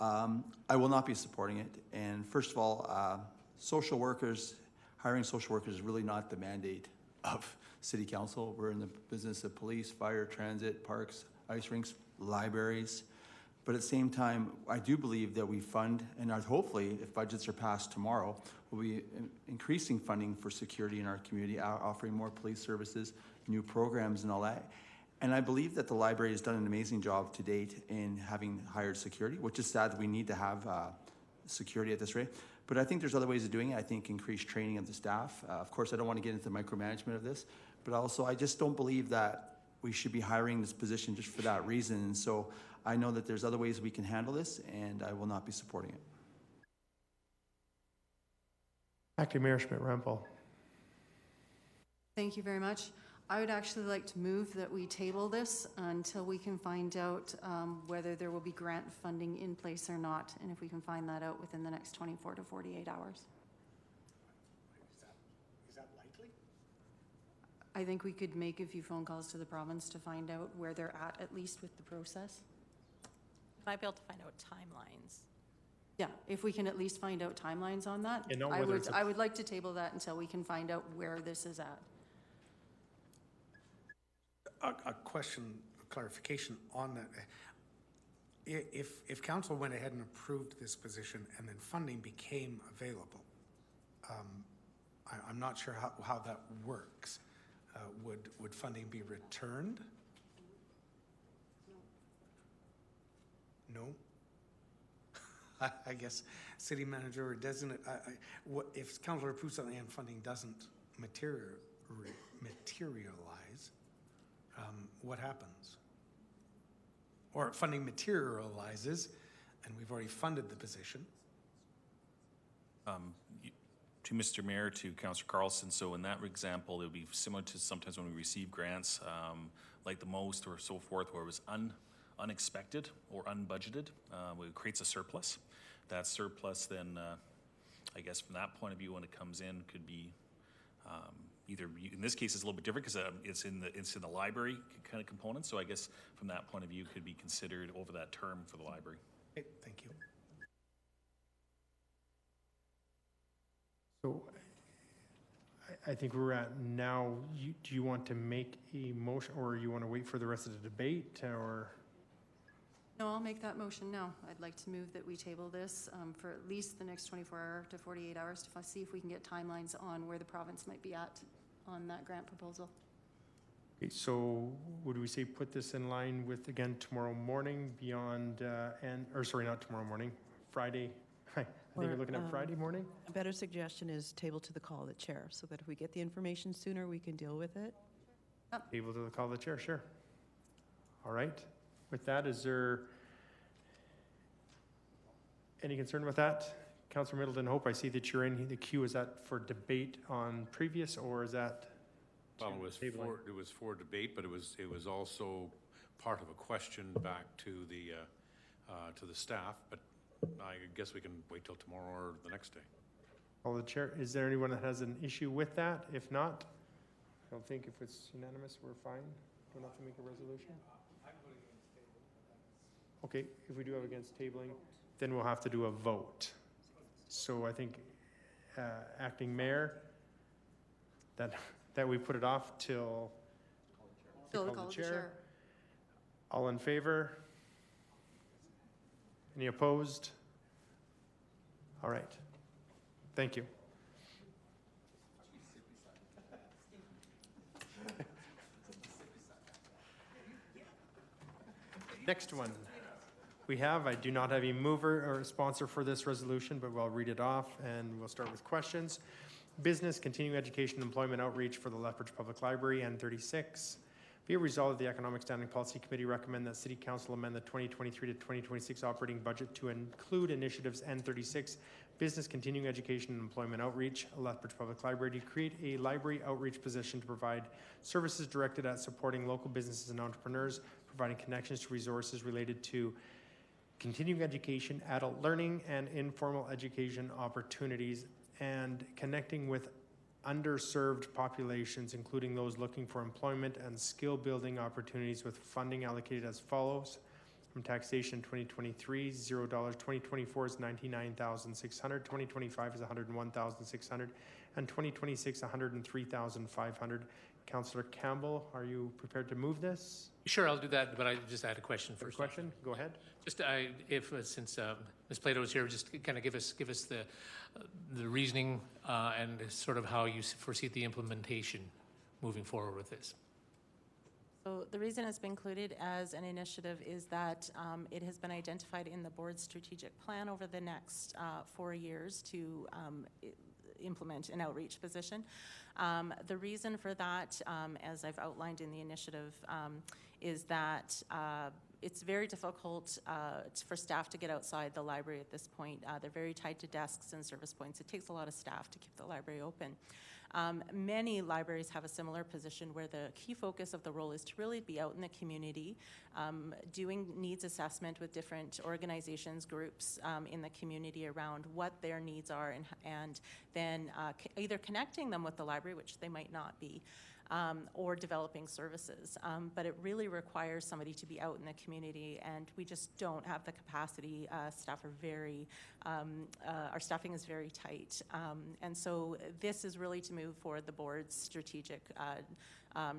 I will not be supporting it. And first of all, social workers, hiring social workers is really not the mandate of City Council. We're in the business of police, fire, transit, parks, ice rinks, libraries. But at the same time, I do believe that we fund, and hopefully, if budgets are passed tomorrow, we'll be increasing funding for security in our community, offering more police services, new programs and all that. And I believe that the library has done an amazing job to date in having hired security, which is sad that we need to have security at this rate. But I think there's other ways of doing it. I think increased training of the staff. Of course, I don't want to get into the micromanagement of this, but also I just don't believe that we should be hiring this position just for that reason. And so I know that there's other ways we can handle this, and I will not be supporting it. Acting Mayor Schmidt-Rempel. Thank you very much. I would actually like to move that we table this until we can find out whether there will be grant funding in place or not, and if we can find that out within the next 24 to 48 hours. Is that likely? I think we could make a few phone calls to the province to find out where they're at least with the process. Might be able to find out timelines. Yeah, if we can at least find out timelines on that, You know, I would like to table that until we can find out where this is at. A question, a clarification on that. If council went ahead and approved this position and then funding became available, I'm not sure how that works. Would funding be returned? No? I guess city manager or designate, if council approves something and funding doesn't materialize, what happens? Or funding materializes and we've already funded the position. To Mr. Mayor, to Councillor Carlson, so in that example, it would be similar to sometimes when we receive grants, like the MOST or so forth, where it was unexpected or unbudgeted, it creates a surplus. That surplus then, I guess from that point of view, when it comes in, could be either, in this case, it's a little bit different because it's in the library kind of component. So I guess from that point of view, could be considered over that term for the library. Okay, thank you. So I think we're at now, do you want to make a motion or you want to wait for the rest of the debate or? No, I'll make that motion now. I'd like to move that we table this for at least the next 24 to 48 hours to see if we can get timelines on where the province might be at on that grant proposal. Okay, so would we say put this in line with, again, tomorrow morning beyond, or sorry, not tomorrow morning, Friday? I think you're looking at Friday morning? A better suggestion is table to the call of the chair, so that if we get the information sooner, we can deal with it. Able to the call of the chair, sure. All right. With that, is there any concern with that? Councillor Middleton Hope, I see that you're in the queue. Is that for debate on previous, or is that? Well, it was for debate, but it was also part of a question back to the staff, but I guess we can wait till tomorrow or the next day. Call the chair. Is there anyone that has an issue with that? If not, I don't think if it's unanimous, we're fine. Don't have to make a resolution. Okay, if we do have against tabling, then we'll have to do a vote. So I think, acting mayor, that we put it off till Still the call of the chair. All in favor? Any opposed? All right. Thank you. Next one. I do not have a mover or a sponsor for this resolution, but we'll read it off and we'll start with questions. Business, continuing education, employment outreach for the Lethbridge Public Library, N36. Be it resolved that the Economic Standing Policy Committee recommend that City Council amend the 2023 to 2026 operating budget to include initiatives N36, business, continuing education, and employment outreach, Lethbridge Public Library, to create a library outreach position to provide services directed at supporting local businesses and entrepreneurs, providing connections to resources related to continuing education, adult learning, and informal education opportunities, and connecting with underserved populations, including those looking for employment and skill building opportunities, with funding allocated as follows. From taxation 2023, $0. 2024 is $99,600. 2025 is $101,600. And 2026, $103,500. Councillor Campbell, are you prepared to move this? Sure, I'll do that, but I just had a question first. Question? Go ahead. Just since Ms. Plato is here, just kind of give us the reasoning and sort of how you foresee the implementation moving forward with this. So the reason it's been included as an initiative is that it has been identified in the board's strategic plan over the next 4 years to implement an outreach position. The reason for that, as I've outlined in the initiative, is that it's very difficult for staff to get outside the library at this point. They're very tied to desks and service points. It takes a lot of staff to keep the library open. Many libraries have a similar position where the key focus of the role is to really be out in the community, doing needs assessment with different organizations, groups in the community around what their needs are, and then either connecting them with the library, which they might not be, or developing services. But it really requires somebody to be out in the community, and we just don't have the capacity. Staff are very, our staffing is very tight. And so this is really to move forward the board's strategic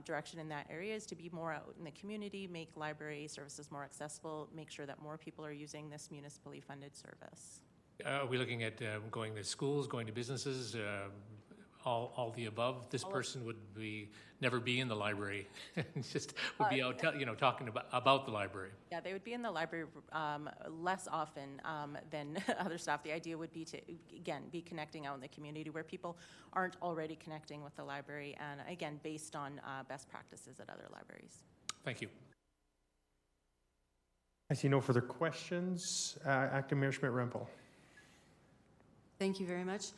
direction in that area, is to be more out in the community, make library services more accessible, make sure that more people are using this municipally funded service. Are we looking at going to schools, going to businesses, all the above? This person would never be in the library, just would be out, talking about the library. Yeah, they would be in the library less often than other staff. The idea would be to, again, be connecting out in the community where people aren't already connecting with the library, and again, based on best practices at other libraries. Thank you. I see no further questions. Acting Mayor Schmidt-Rempel. Thank you very much.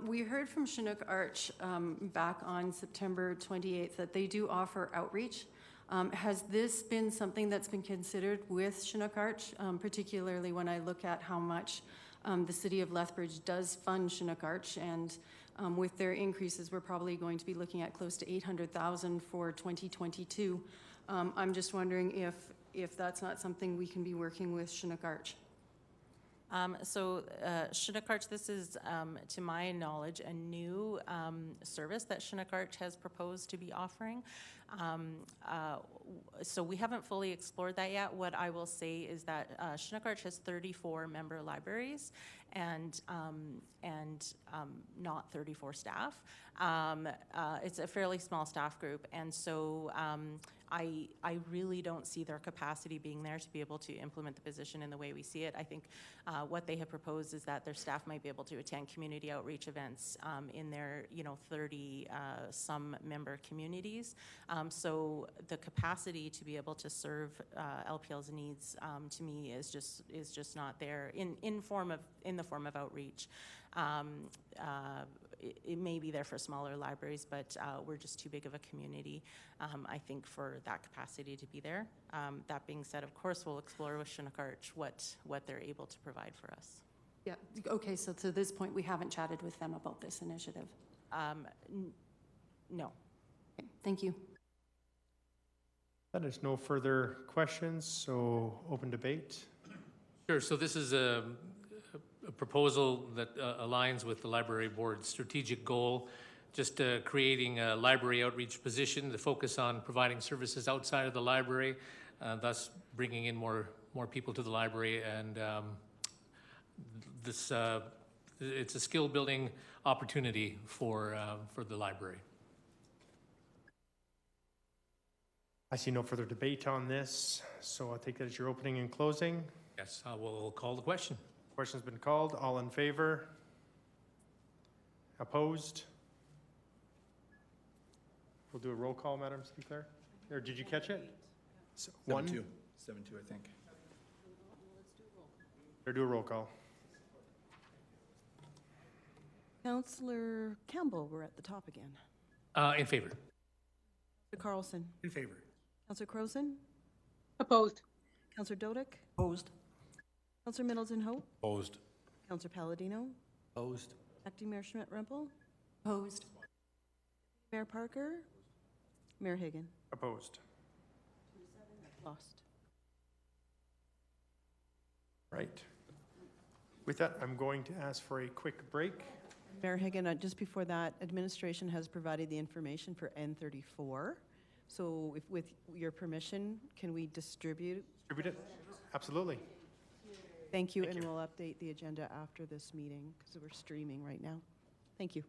We heard from Chinook Arch back on September 28th that they do offer outreach. Has this been something that's been considered with Chinook Arch, particularly when I look at how much the city of Lethbridge does fund Chinook Arch, and with their increases, we're probably going to be looking at close to $800,000 for 2022. I'm just wondering if that's not something we can be working with Chinook Arch. Chinook Arch, this is, to my knowledge, a new service that Chinook Arch has proposed to be offering. So we haven't fully explored that yet. What I will say is that Chinook Arch has 34 member libraries and not 34 staff. It's a fairly small staff group, and so I really don't see their capacity being there to be able to implement the position in the way we see it. I think what they have proposed is that their staff might be able to attend community outreach events in their 30 some member communities. So the capacity to be able to serve LPL's needs to me is just not there in the form of outreach. It may be there for smaller libraries, but we're just too big of a community, I think, for that capacity to be there. That being said, of course, we'll explore with Chinook Arch what they're able to provide for us. Yeah, okay, so to this point, we haven't chatted with them about this initiative? No. Okay, thank you. There's no further questions, so open debate. Sure, so this is a proposal that aligns with the library board's strategic goal, just creating a library outreach position to focus on providing services outside of the library, thus bringing in more people to the library. And it's a skill building opportunity for the library. I see no further debate on this, so I'll take that as your opening and closing. Yes, I will call the question. Question's been called. All in favor? Opposed? We'll do a roll call, Madam City Clerk. Or did you catch it? 7-2, I think. Or do a roll call. Councillor Campbell, we're at the top again. In favor. Councillor Carlson. In favor. Councillor Croson. Opposed. Councillor Dodick. Opposed. Councillor Middleton Hope. Opposed. Councillor Palladino. Opposed. Acting Mayor Schmidt-Rempel. Opposed. Mayor Parker. Mayor Hagan. Opposed. Lost. Right. With that, I'm going to ask for a quick break. Mayor Hagan, just before that, administration has provided the information for N34. So if, with your permission, can we distribute? Distribute it? Absolutely. Thank you, and we'll update the agenda after this meeting because we're streaming right now. Thank you.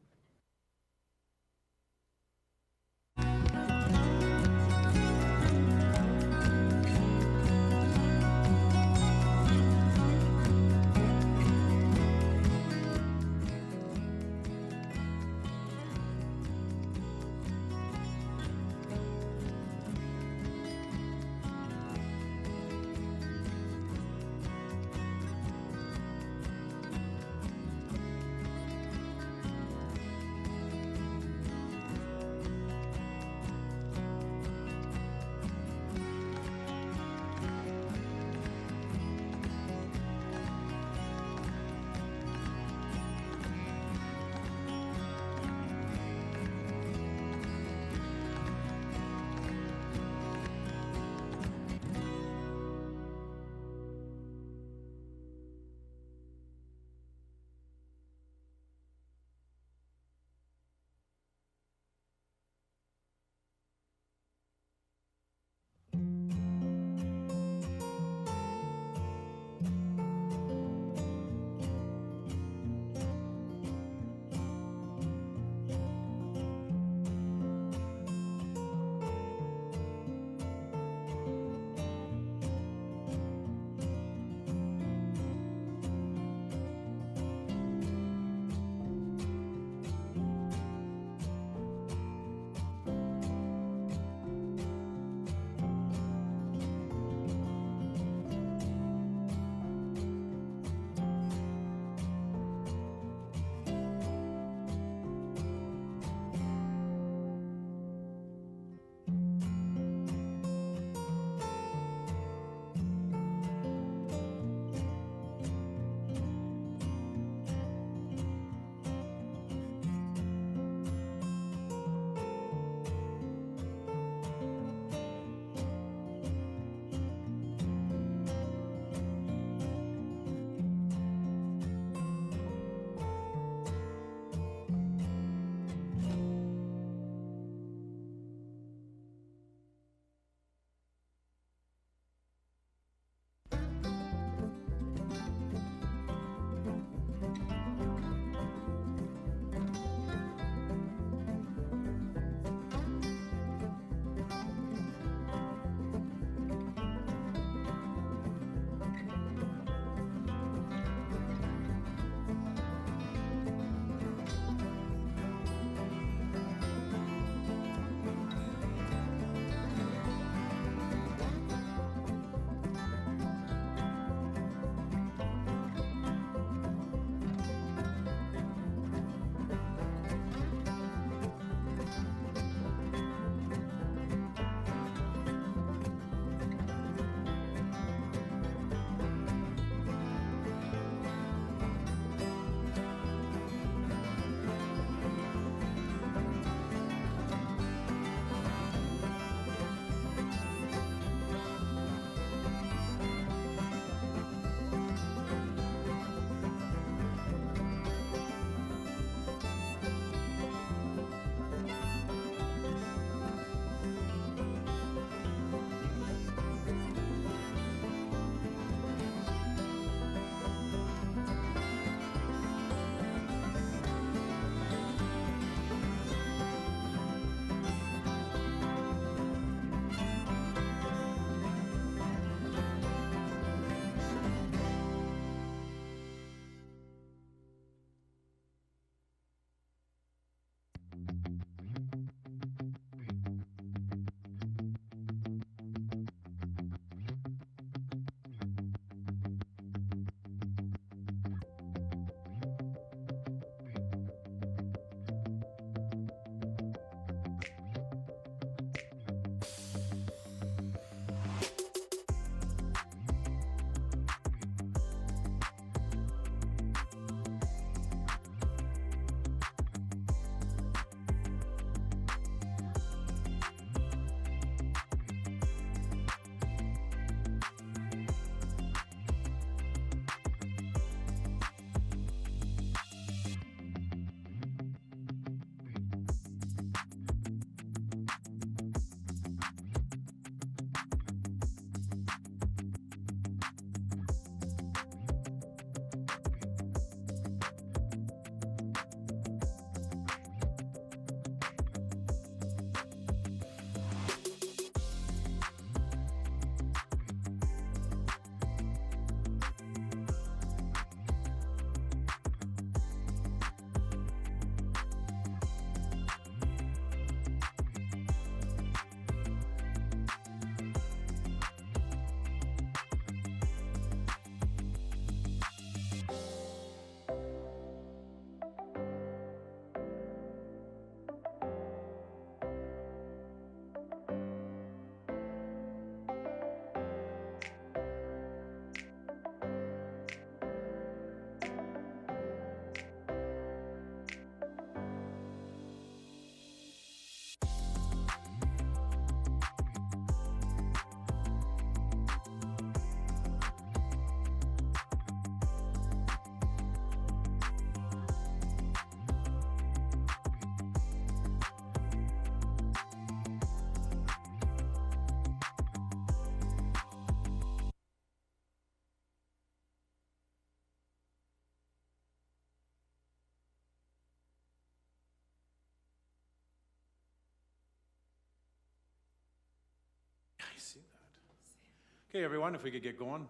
I see that. Okay, everyone, if we could get going.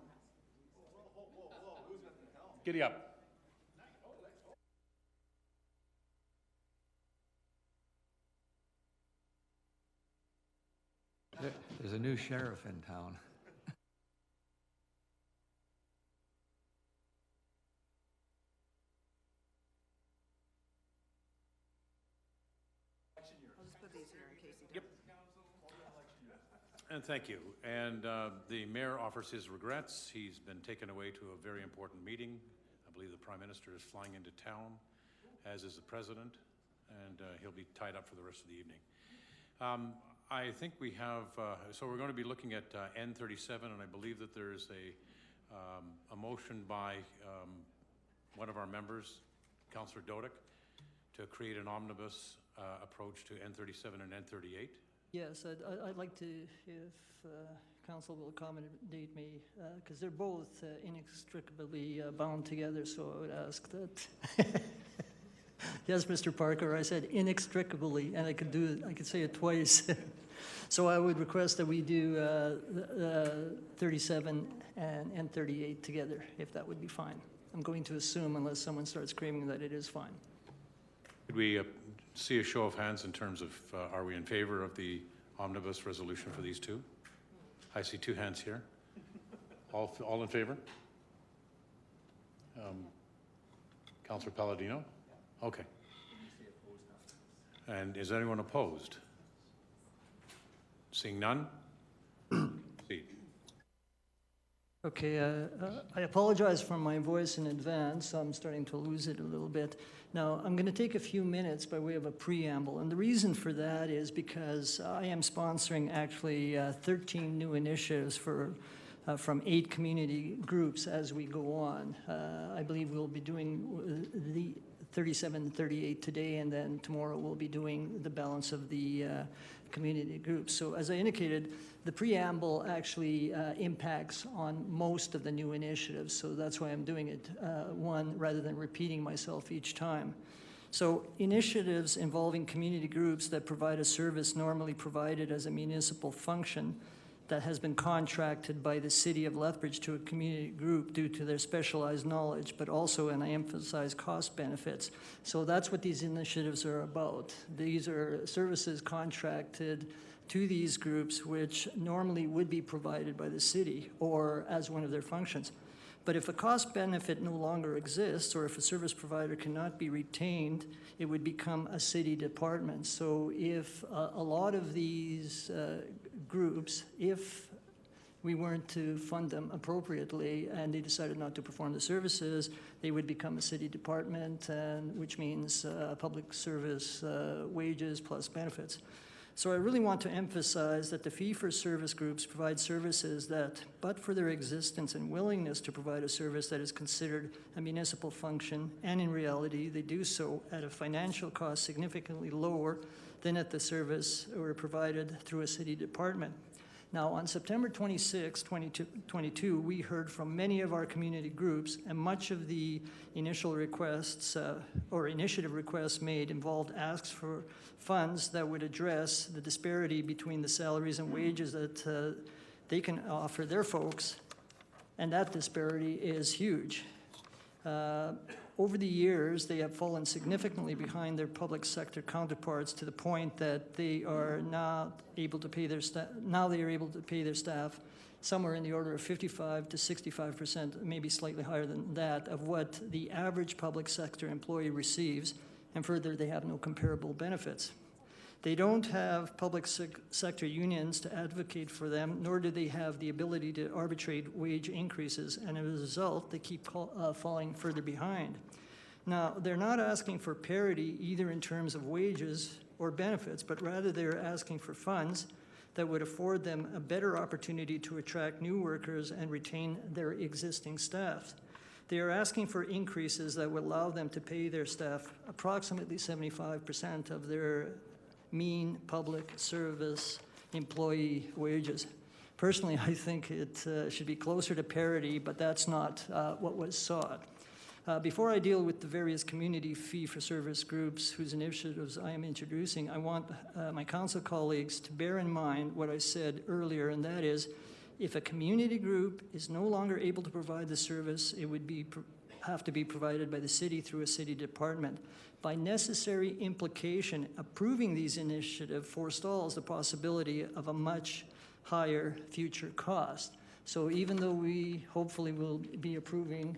Giddy up. There's a new sheriff in town. And thank you. And the mayor offers his regrets. He's been taken away to a very important meeting. I believe the Prime Minister is flying into town, as is the President, and he'll be tied up for the rest of the evening. I think we have, so we're going to be looking at N37, and I believe that there is a motion by one of our members, Councillor Dodick, to create an omnibus approach to N37 and N38. Yes, I'd like to, if council will accommodate me, because they're both inextricably bound together, so I would ask that. Yes, Mr. Parker, I said inextricably, and I could say it twice. So I would request that we do 37 and 38 together, if that would be fine. I'm going to assume, unless someone starts screaming, that it is fine. Could we see a show of hands in terms of are we in favor of the omnibus resolution for these two? I see two hands here. All in favor? Councillor Palladino? Okay. And is anyone opposed? Seeing none? Proceed. Okay, I apologize for my voice in advance. I'm starting to lose it a little bit. Now, I'm going to take a few minutes by way of a preamble, and the reason for that is because I am sponsoring actually 13 new initiatives from 8 community groups as we go on. I believe we'll be doing the 37 and 38 today, and then tomorrow we'll be doing the balance of the community groups. So as I indicated, the preamble actually impacts on most of the new initiatives, so that's why I'm doing it one rather than repeating myself each time. So initiatives involving community groups that provide a service normally provided as a municipal function that has been contracted by the City of Lethbridge to a community group due to their specialized knowledge, but also, and I emphasize, cost benefits. So that's what these initiatives are about. These are services contracted to these groups which normally would be provided by the city or as one of their functions. But if a cost benefit no longer exists, or if a service provider cannot be retained, it would become a city department. So if a lot of these groups, if we weren't to fund them appropriately and they decided not to perform the services, they would become a city department, and which means public service wages plus benefits. So I really want to emphasize that the fee-for-service groups provide services that, but for their existence and willingness to provide a service that is considered a municipal function, and in reality, they do so at a financial cost significantly lower than at the service or provided through a city department. Now, on September 26, 2022, we heard from many of our community groups, and much of the initial requests or initiative requests made involved asks for funds that would address the disparity between the salaries and wages that they can offer their folks, and that disparity is huge. Over the years, they have fallen significantly behind their public sector counterparts to the point that they are not able to pay their staff. Now they are able to pay their staff somewhere in the order of 55 to 65%, maybe slightly higher than that, of what the average public sector employee receives, and further, they have no comparable benefits. They don't have public sector unions to advocate for them, nor do they have the ability to arbitrate wage increases, and as a result, they keep falling further behind. Now, they're not asking for parity either in terms of wages or benefits, but rather they're asking for funds that would afford them a better opportunity to attract new workers and retain their existing staff. They are asking for increases that would allow them to pay their staff approximately 75% of their mean public service employee wages. Personally, I think it should be closer to parity, but that's not what was sought. Before I deal with the various community fee-for-service groups whose initiatives I am introducing, I want my council colleagues to bear in mind what I said earlier, and that is, if a community group is no longer able to provide the service, it would have to be provided by the city through a city department. By necessary implication, approving these initiatives forestalls the possibility of a much higher future cost. So even though we hopefully will be approving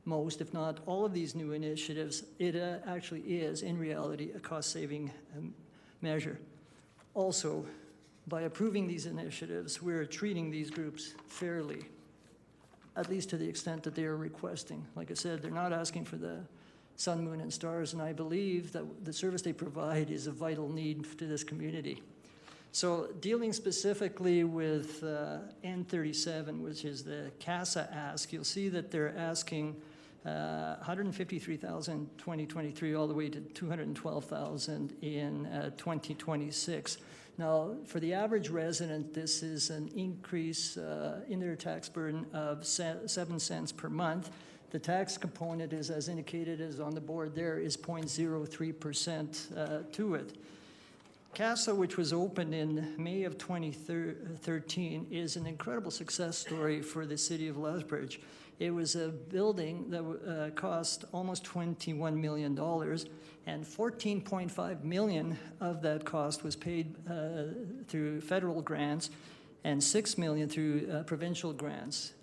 most, if not all of these new initiatives, it actually is, in reality, a cost-saving measure. Also, by approving these initiatives, we're treating these groups fairly, at least to the extent that they are requesting. Like I said, they're not asking for the sun, moon, and stars, and I believe that the service they provide is a vital need to this community. So dealing specifically with N37, which is the CASA ask, you'll see that they're asking $153,000 in 2023 all the way to $212,000 in 2026. Now, for the average resident, this is an increase in their tax burden of 7 cents per month. The tax component is, as indicated, as on the board there, is 0.03% to it. CASA, which was opened in May of 2013, is an incredible success story for the city of Lethbridge. It was a building that cost almost $21 million, and $14.5 million of that cost was paid through federal grants and $6 million through provincial grants.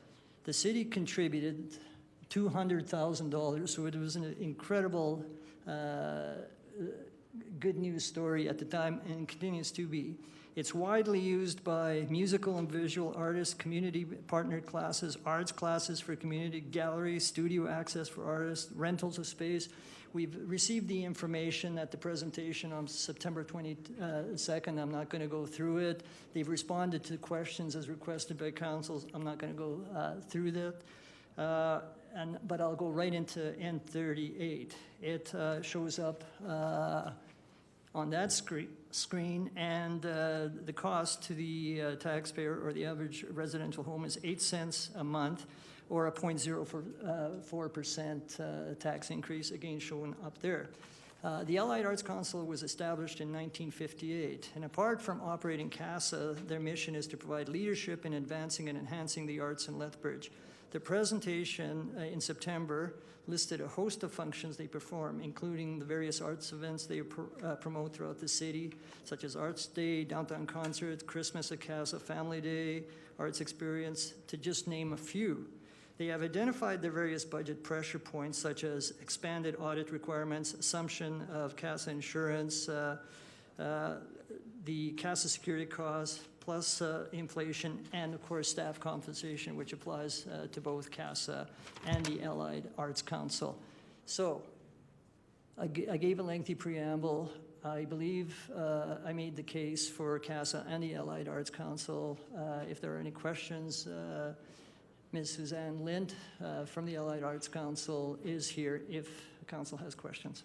The city contributed $200,000, so it was an incredible good news story at the time and continues to be. It's widely used by musical and visual artists, community partner classes, arts classes for community, galleries, studio access for artists, rentals of space. We've received the information at the presentation on September 22nd. I'm not going to go through it. They've responded to questions as requested by councils. I'm not going to go through that. But I'll go right into N38. It shows up on that screen, and the cost to the taxpayer or the average residential home is 8 cents a month, or a 0.04% tax increase, again shown up there. The Allied Arts Council was established in 1958, and apart from operating CASA, their mission is to provide leadership in advancing and enhancing the arts in Lethbridge. The presentation in September listed a host of functions they perform, including the various arts events they promote throughout the city, such as Arts Day, Downtown Concerts, Christmas at Casa, Family Day, Arts Experience, to just name a few. They have identified their various budget pressure points, such as expanded audit requirements, assumption of CASA insurance, the CASA security costs, plus inflation, and of course staff compensation, which applies to both CASA and the Allied Arts Council. So I gave a lengthy preamble. I believe I made the case for CASA and the Allied Arts Council. If there are any questions, Ms. Suzanne Lind from the Allied Arts Council is here if the council has questions.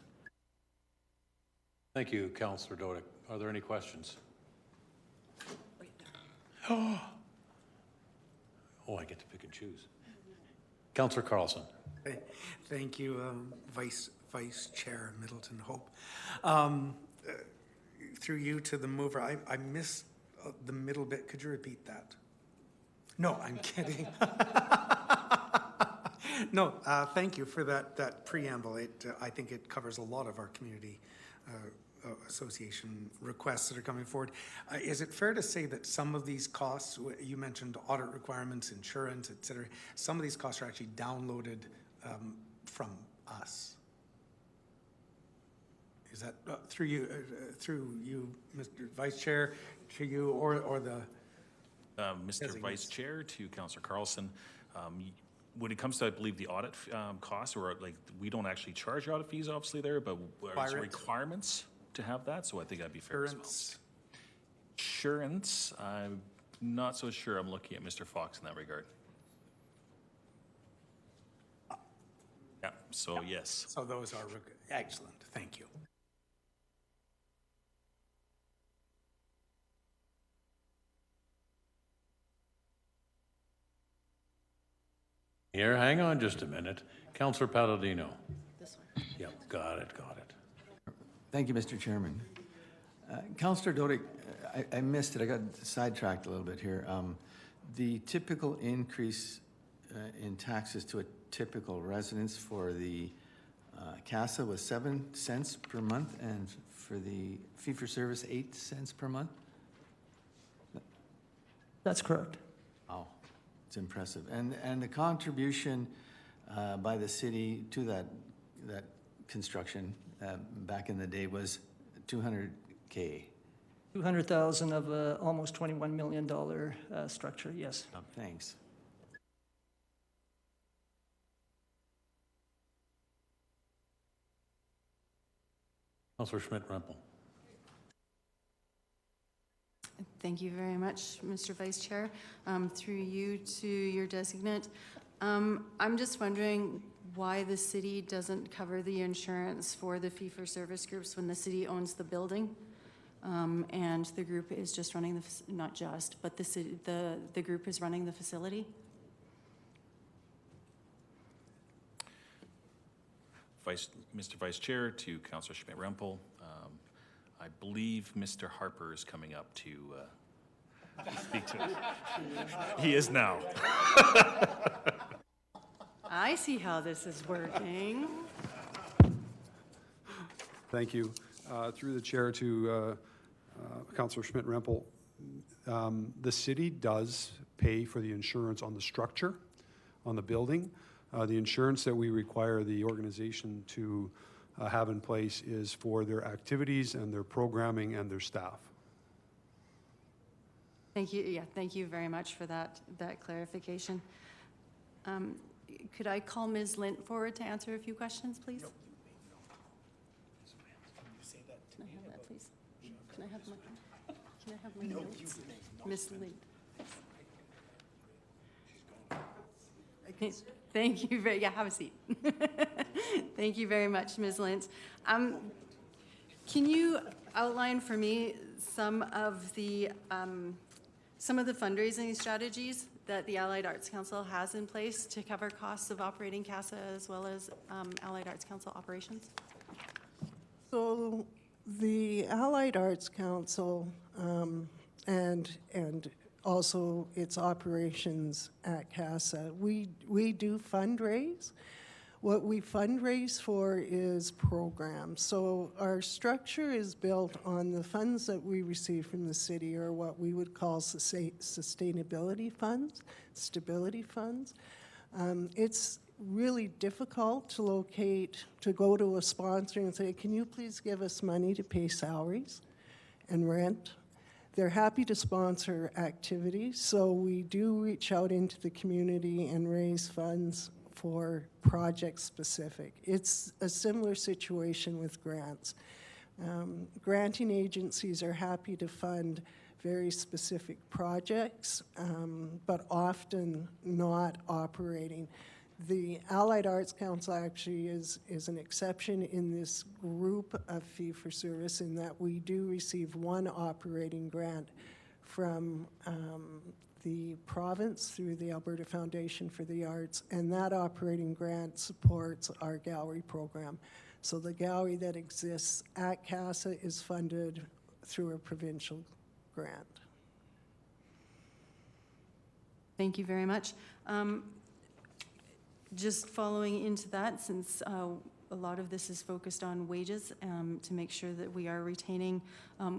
Thank you, Councillor Dodick. Are there any questions? Oh, I get to pick and choose. Councillor Carlson. Thank you, Vice Chair Middleton Hope. Through you to the mover, I missed the middle bit. Could you repeat that? No, I'm kidding. No, thank you for that preamble. I think it covers a lot of our community association requests that are coming forward. Is it fair to say that some of these costs, you mentioned audit requirements, insurance, et cetera, some of these costs are actually downloaded from us? Is that through you, Mr. Vice Chair, to you, or the Mr. Vice Chair, to Councillor Carlson, when it comes to, I believe, the audit costs, or like we don't actually charge audit fees, obviously there, but there's requirements to have that, so I think that'd be fair as well. Insurance, I'm not so sure. I'm looking at Mr. Fox in that regard. Yeah, so yes. So those are excellent. Thank you. Here, hang on just a minute. Councillor Palladino. This one. Yep, got it. Thank you, Mr. Chairman. Councillor Dodick, I missed it. I got sidetracked a little bit here. The typical increase in taxes to a typical residence for the CASA was 7 cents per month, and for the fee-for-service, 8 cents per month? That's correct. Wow, it's impressive. And the contribution by the city to that construction back in the day was $200K. 200,000 of a almost $21 million structure, yes. Thanks. Councillor Schmidt-Rempel. Thank you very much, Mr. Vice Chair. Through you to your designate, I'm just wondering why the city doesn't cover the insurance for the fee-for-service groups when the city owns the building, and the group is just running the, not just, but the city, the group is running the facility. Mr. Vice Chair, to Councillor Schmidt-Rempel, I believe Mr. Harper is coming up to speak to us. He is now. I see how this is working. Thank you. Through the chair to Councillor Schmidt-Rempel, the city does pay for the insurance on the structure, on the building. The insurance that we require the organization to have in place is for their activities and their programming and their staff. Thank you. Yeah, thank you very much for that clarification. Could I call Ms. Lint forward to answer a few questions, please? Nope. Can I have that, please? Can I have my notes? Ms. Lint. Okay. Thank you very, yeah, have a seat. Thank you very much, Ms. Lint. Can you outline for me some of the fundraising strategies that the Allied Arts Council has in place to cover costs of operating CASA as well as Allied Arts Council operations? So the Allied Arts Council and also its operations at CASA, we do fundraise. What we fundraise for is programs. So our structure is built on the funds that we receive from the city, or what we would call sustainability funds, stability funds. It's really difficult to locate, to go to a sponsor and say, can you please give us money to pay salaries and rent? They're happy to sponsor activities, so we do reach out into the community and raise funds for project specific. It's a similar situation with grants. Granting agencies are happy to fund very specific projects, but often not operating. The Allied Arts Council actually is an exception in this group of fee-for-service in that we do receive one operating grant from the province through the Alberta Foundation for the Arts, and that operating grant supports our gallery program. So the gallery that exists at CASA is funded through a provincial grant. Thank you very much. Just following into that, since a lot of this is focused on wages, to make sure that we are retaining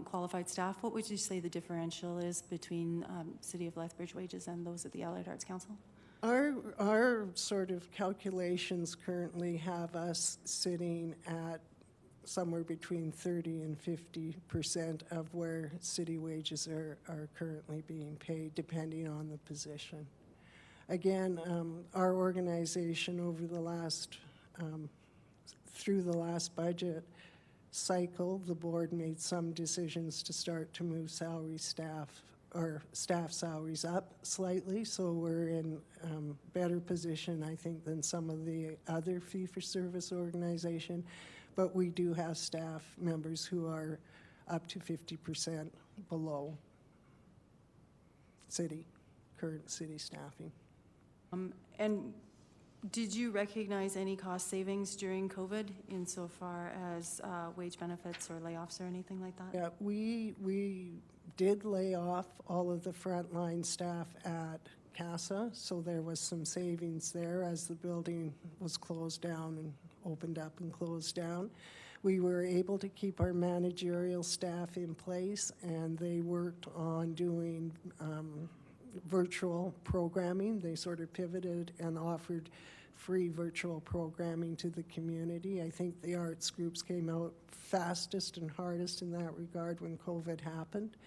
qualified staff, what would you say the differential is between City of Lethbridge wages and those at the Allied Arts Council? Our sort of calculations currently have us sitting at somewhere between 30 and 50% of where city wages are currently being paid, depending on the position. Again, our organization over the last, through the last budget cycle, the board made some decisions to start to move staff salaries up slightly, so we're in better position, I think, than some of the other fee-for-service organization, but we do have staff members who are up to 50% below current city staffing. And Did you recognize any cost savings during COVID insofar as wage benefits or layoffs or anything like that? Yeah, we did lay off all of the frontline staff at CASA, so there was some savings there as the building was closed down and opened up and closed down. We were able to keep our managerial staff in place, and they worked on doing virtual programming. They sort of pivoted and offered free virtual programming to the community. I think the arts groups came out fastest and hardest in that regard when COVID happened.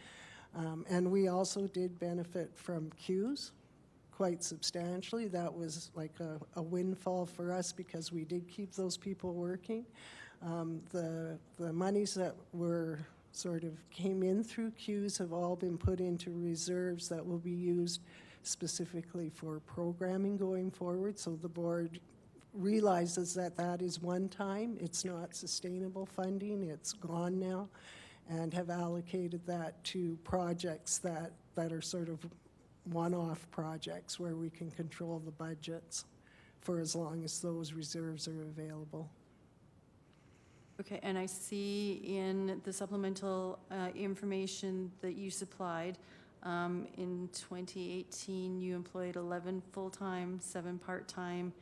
And we also did benefit from CEWS quite substantially. That was like a windfall for us because we did keep those people working. The monies that were sort of came in through CEWS have all been put into reserves that will be used specifically for programming going forward. So the board realizes that that is one time. It's not sustainable funding. It's gone now, and have allocated that to projects that are sort of one-off projects where we can control the budgets for as long as those reserves are available. Okay, and I see in the supplemental information that you supplied, in 2018, you employed 11 full-time, 7 part-time,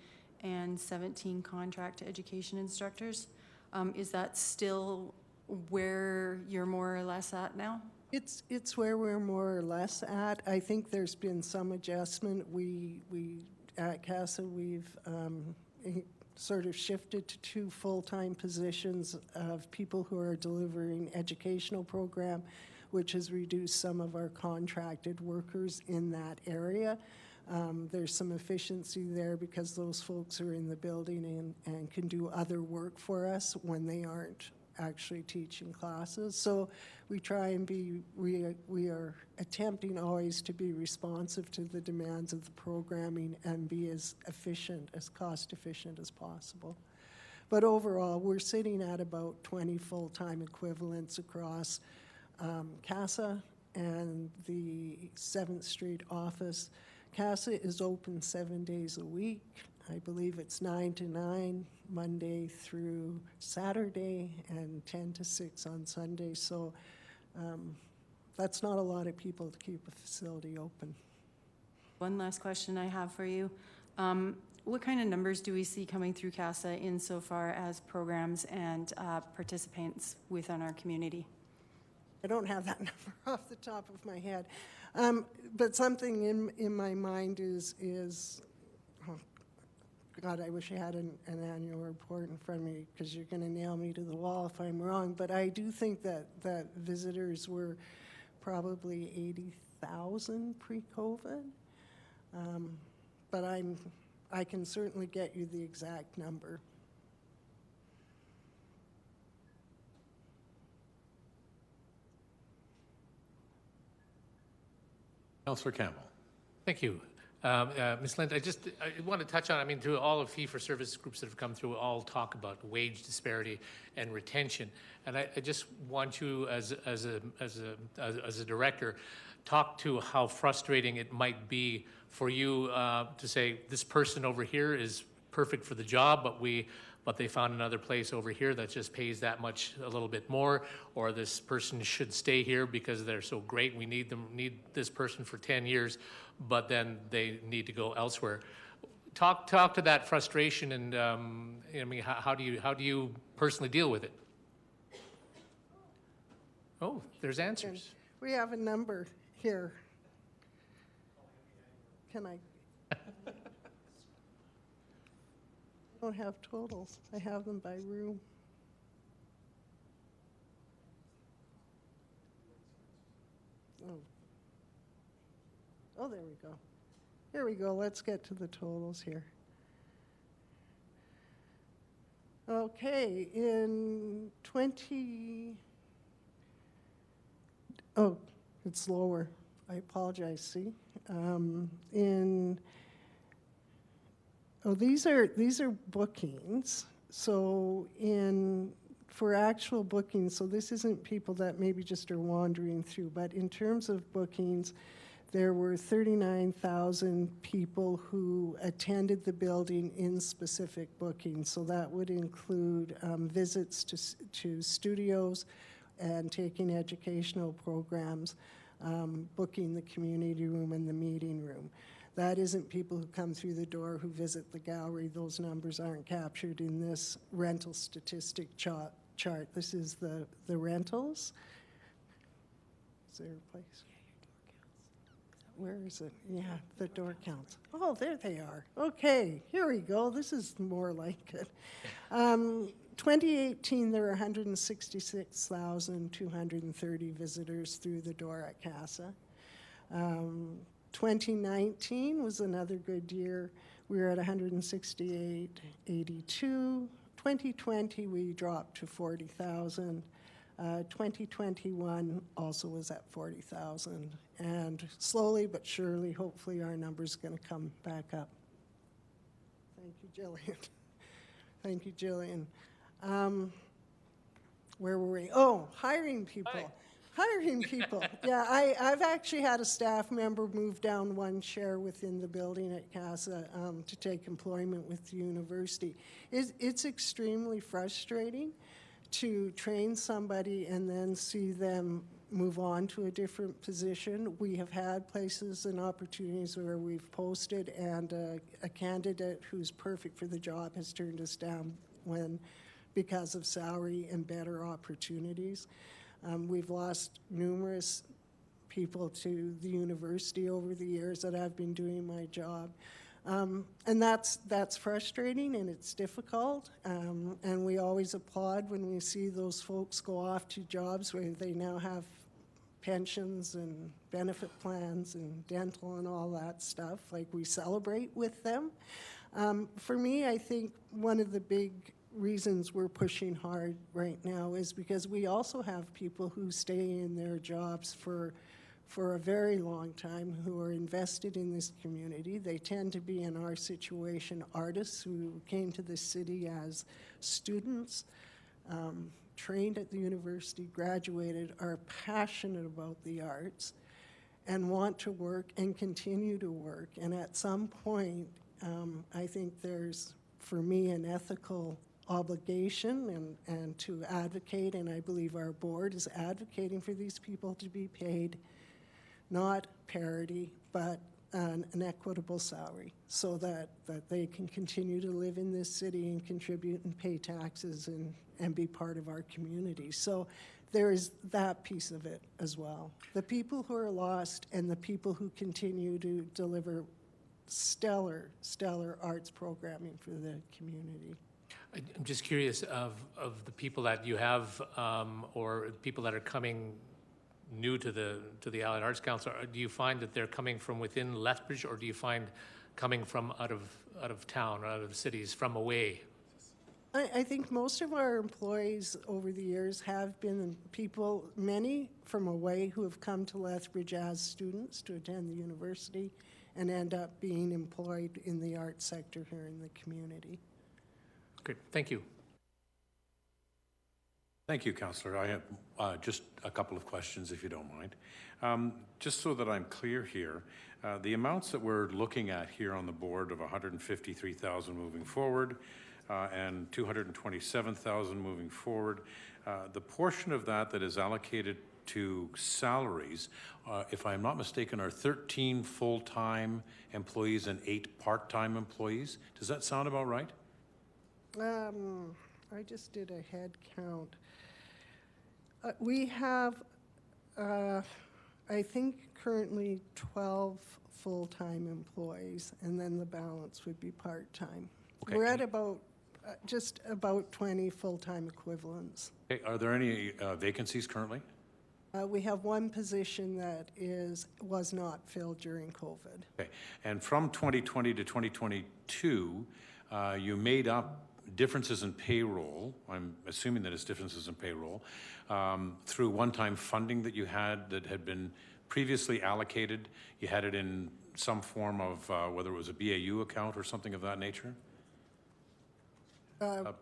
and 17 contract education instructors. Is that still where you're more or less at now? It's where we're more or less at. I think there's been some adjustment. We at CASA, we've sort of shifted to 2 full-time positions of people who are delivering educational program, which has reduced some of our contracted workers in that area. There's some efficiency there because those folks are in the building and can do other work for us when they aren't actually teaching classes. So we try and we are attempting always to be responsive to the demands of the programming and be as efficient, as cost efficient as possible. But overall, we're sitting at about 20 full-time equivalents across CASA and the 7th Street office. CASA is open 7 days a week. I believe it's 9 to 9, Monday through Saturday, and 10 to 6 on Sunday. So that's not a lot of people to keep a facility open. One last question I have for you. What kind of numbers do we see coming through CASA insofar as programs and participants within our community? I don't have that number off the top of my head. But something in my mind is oh, God, I wish I had an annual report in front of me because you're going to nail me to the wall if I'm wrong. But I do think that visitors were probably 80,000 pre-COVID. But I can certainly get you the exact number. Councillor Campbell. Thank you. Ms. Lind, I want to touch on, I mean, to all of fee-for-service groups that have come through, all talk about wage disparity and retention. And I just want you, as a director, talk to how frustrating it might be for you to say, this person over here is perfect for the job, but they found another place over here that just pays that much, a little bit more, or this person should stay here because they're so great, we need this person for 10 years, but then they need to go elsewhere. Talk to that frustration, and I mean, how do you personally deal with it? Oh, there's answers. We have a number here. Can I? I don't have totals. I have them by room. Oh, there we go. Here we go. Let's get to the totals here. Okay, in 20... Oh, it's lower. I apologize, see? These are bookings. So for actual bookings, so this isn't people that maybe just are wandering through, but in terms of bookings, there were 39,000 people who attended the building in specific bookings. So that would include visits to studios and taking educational programs, booking the community room and the meeting room. That isn't people who come through the door who visit the gallery. Those numbers aren't captured in this rental statistic chart. This is the rentals. Is there a place? Where is it? Yeah, the door counts. Oh, there they are. Okay, here we go. This is more like it. 2018, there were 166,230 visitors through the door at CASA. 2019 was another good year. We were at 168,82. 2020, we dropped to 40,000. 2021 also was at 40,000. And slowly but surely, hopefully, our number's going to come back up. Thank you, Jillian. Thank you, Jillian. Where were we? Oh, hiring people. Hi. Hiring people. Yeah, I've actually had a staff member move down one chair within the building at CASA to take employment with the university. It's extremely frustrating to train somebody and then see them move on to a different position. We have had places and opportunities where we've posted and a candidate who's perfect for the job has turned us down because of salary and better opportunities. We've lost numerous people to the university over the years that I've been doing my job. And that's frustrating and it's difficult. And we always applaud when we see those folks go off to jobs where they now have pensions and benefit plans and dental and all that stuff. Like, we celebrate with them. For me, I think one of the big reasons we're pushing hard right now is because we also have people who stay in their jobs for a very long time, who are invested in this community. They tend to be, in our situation, artists who came to this city as students, trained at the university, graduated, are passionate about the arts, and want to work and continue to work. And at some point, I think there's, for me, an ethical obligation and to advocate, and I believe our board is advocating for these people to be paid not parity, but an equitable salary, so that they can continue to live in this city and contribute and pay taxes and be part of our community. So there is that piece of it as well. The people who are lost and the people who continue to deliver stellar arts programming for the community. I'm just curious of the people that you have, or people that are coming new to the Allied Arts Council. Do you find that they're coming from within Lethbridge, or do you find coming from out of town, or out of cities, from away? I think most of our employees over the years have been people, many from away, who have come to Lethbridge as students to attend the university and end up being employed in the arts sector here in the community. Great, thank you. Thank you, Councillor. I have just a couple of questions, if you don't mind. Just so that I'm clear here, the amounts that we're looking at here on the board of 153,000 moving forward and 227,000 moving forward, the portion of that is allocated to salaries, if I'm not mistaken, are 13 full-time employees and 8 part-time employees. Does that sound about right? I just did a head count. We have, I think, currently 12 full-time employees, and then the balance would be part-time. Okay. We're at about just about 20 full-time equivalents. Okay. Are there any vacancies currently? We have one position that was not filled during COVID. Okay. And from 2020 to 2022, you made up differences in payroll, I'm assuming that it's differences in payroll, through one-time funding that you had that had been previously allocated. You had it in some form of, whether it was a BAU account or something of that nature? Well,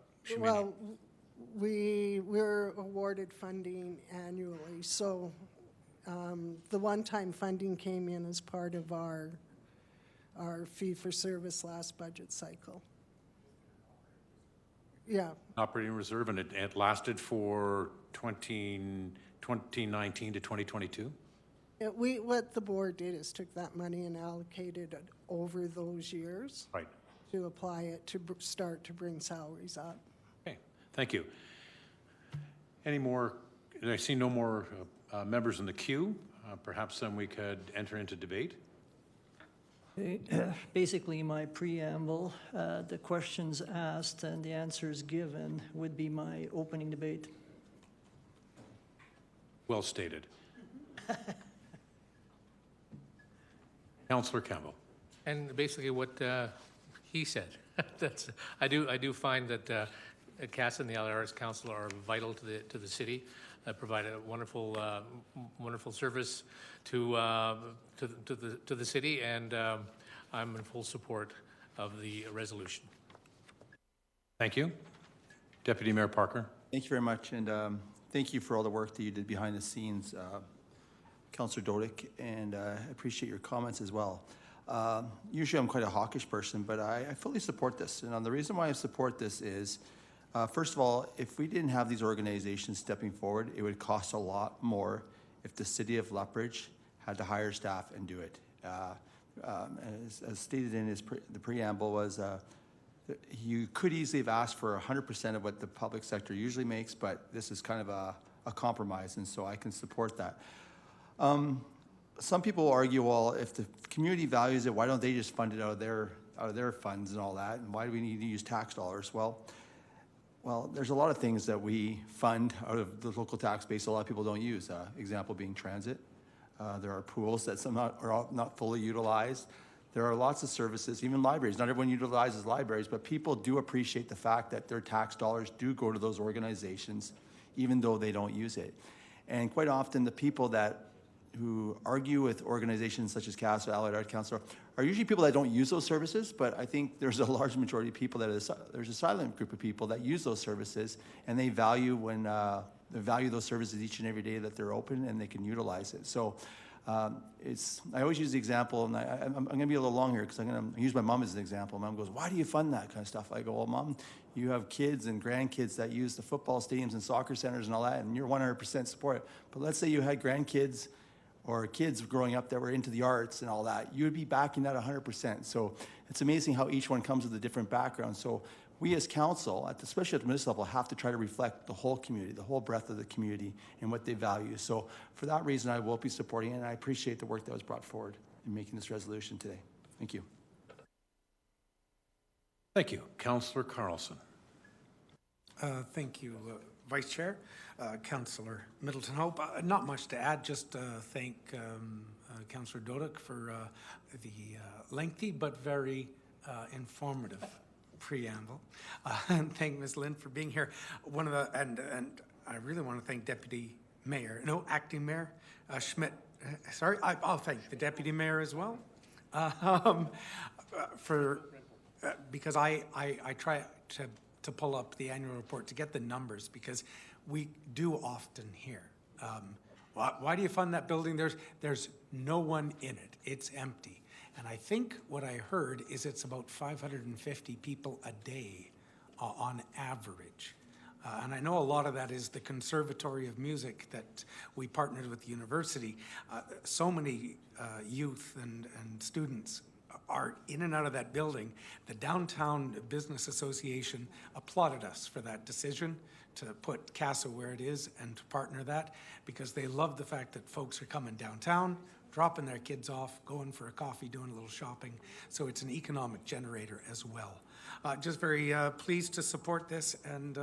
we're awarded funding annually, so The one-time funding came in as part of our fee-for-service last budget cycle. Yeah. Operating reserve, and it lasted for 2019 to 2022? What the board did is took that money and allocated it over those years. Right. To apply it to start to bring salaries up. Okay, thank you. Any more? I see no more members in the queue. Perhaps then we could enter into debate. Okay, basically, my preamble, the questions asked and the answers given would be my opening debate. Well stated. Councillor Campbell. And basically what he said. I do find that CASA and the Allied Arts Council are vital to the city. Provide a wonderful service to the city, and I'm in full support of the resolution. Thank you. Deputy Mayor Parker. Thank you very much, and thank you for all the work that you did behind the scenes, Councillor Dodick, and I appreciate your comments as well. Usually I'm quite a hawkish person, but I fully support this. And the reason why I support this is, first of all, if we didn't have these organizations stepping forward, it would cost a lot more if the city of Lethbridge had to hire staff and do it. As stated in the preamble was, you could easily have asked for 100% of what the public sector usually makes, but this is kind of a compromise, and so I can support that. Some people argue, well, if the community values it, why don't they just fund it out of their funds and all that, and why do we need to use tax dollars? Well, there's a lot of things that we fund out of the local tax base a lot of people don't use. Example being transit. There are pools that some are not fully utilized. There are lots of services, even libraries. Not everyone utilizes libraries, but people do appreciate the fact that their tax dollars do go to those organizations, even though they don't use it. And quite often, the people who argue with organizations such as CASA, Allied Art Council, are usually people that don't use those services, but I think there's a large majority of people there's a silent group of people that use those services, and they value they value those services each and every day that they're open and they can utilize it. So I always use the example, and I'm going to be a little long here because I'm going to use my mom as an example. Mom goes, "Why do you fund that kind of stuff?" I go, "Well, Mom, you have kids and grandkids that use the football stadiums and soccer centers and all that, and you're 100% support it. But let's say you had grandkids or kids growing up that were into the arts and all that, you would be backing that 100%. So it's amazing how each one comes with a different background. So we as council, especially at the municipal level, have to try to reflect the whole community, the whole breadth of the community and what they value. So for that reason, I will be supporting it, and I appreciate the work that was brought forward in making this resolution today. Thank you. Thank you. Councillor Carlson. Thank you, Vice Chair. Councillor Middleton Hope. Not much to add, just thank Councillor Dodick for the lengthy but very informative preamble. And thank Ms. Lind for being here. And I really want to thank Acting Mayor Schmidt. I'll thank the Deputy Mayor as well. Because I try to pull up the annual report to get the numbers, because we do often hear, why do you fund that building? There's no one in it. It's empty. And I think what I heard is it's about 550 people a day on average. And I know a lot of that is the Conservatory of Music that we partnered with the university. So many youth and students are in and out of that building. The Downtown Business Association applauded us for that decision to put CASA where it is and to partner that, because they love the fact that folks are coming downtown, dropping their kids off, going for a coffee, doing a little shopping. So it's an economic generator as well. Just very pleased to support this and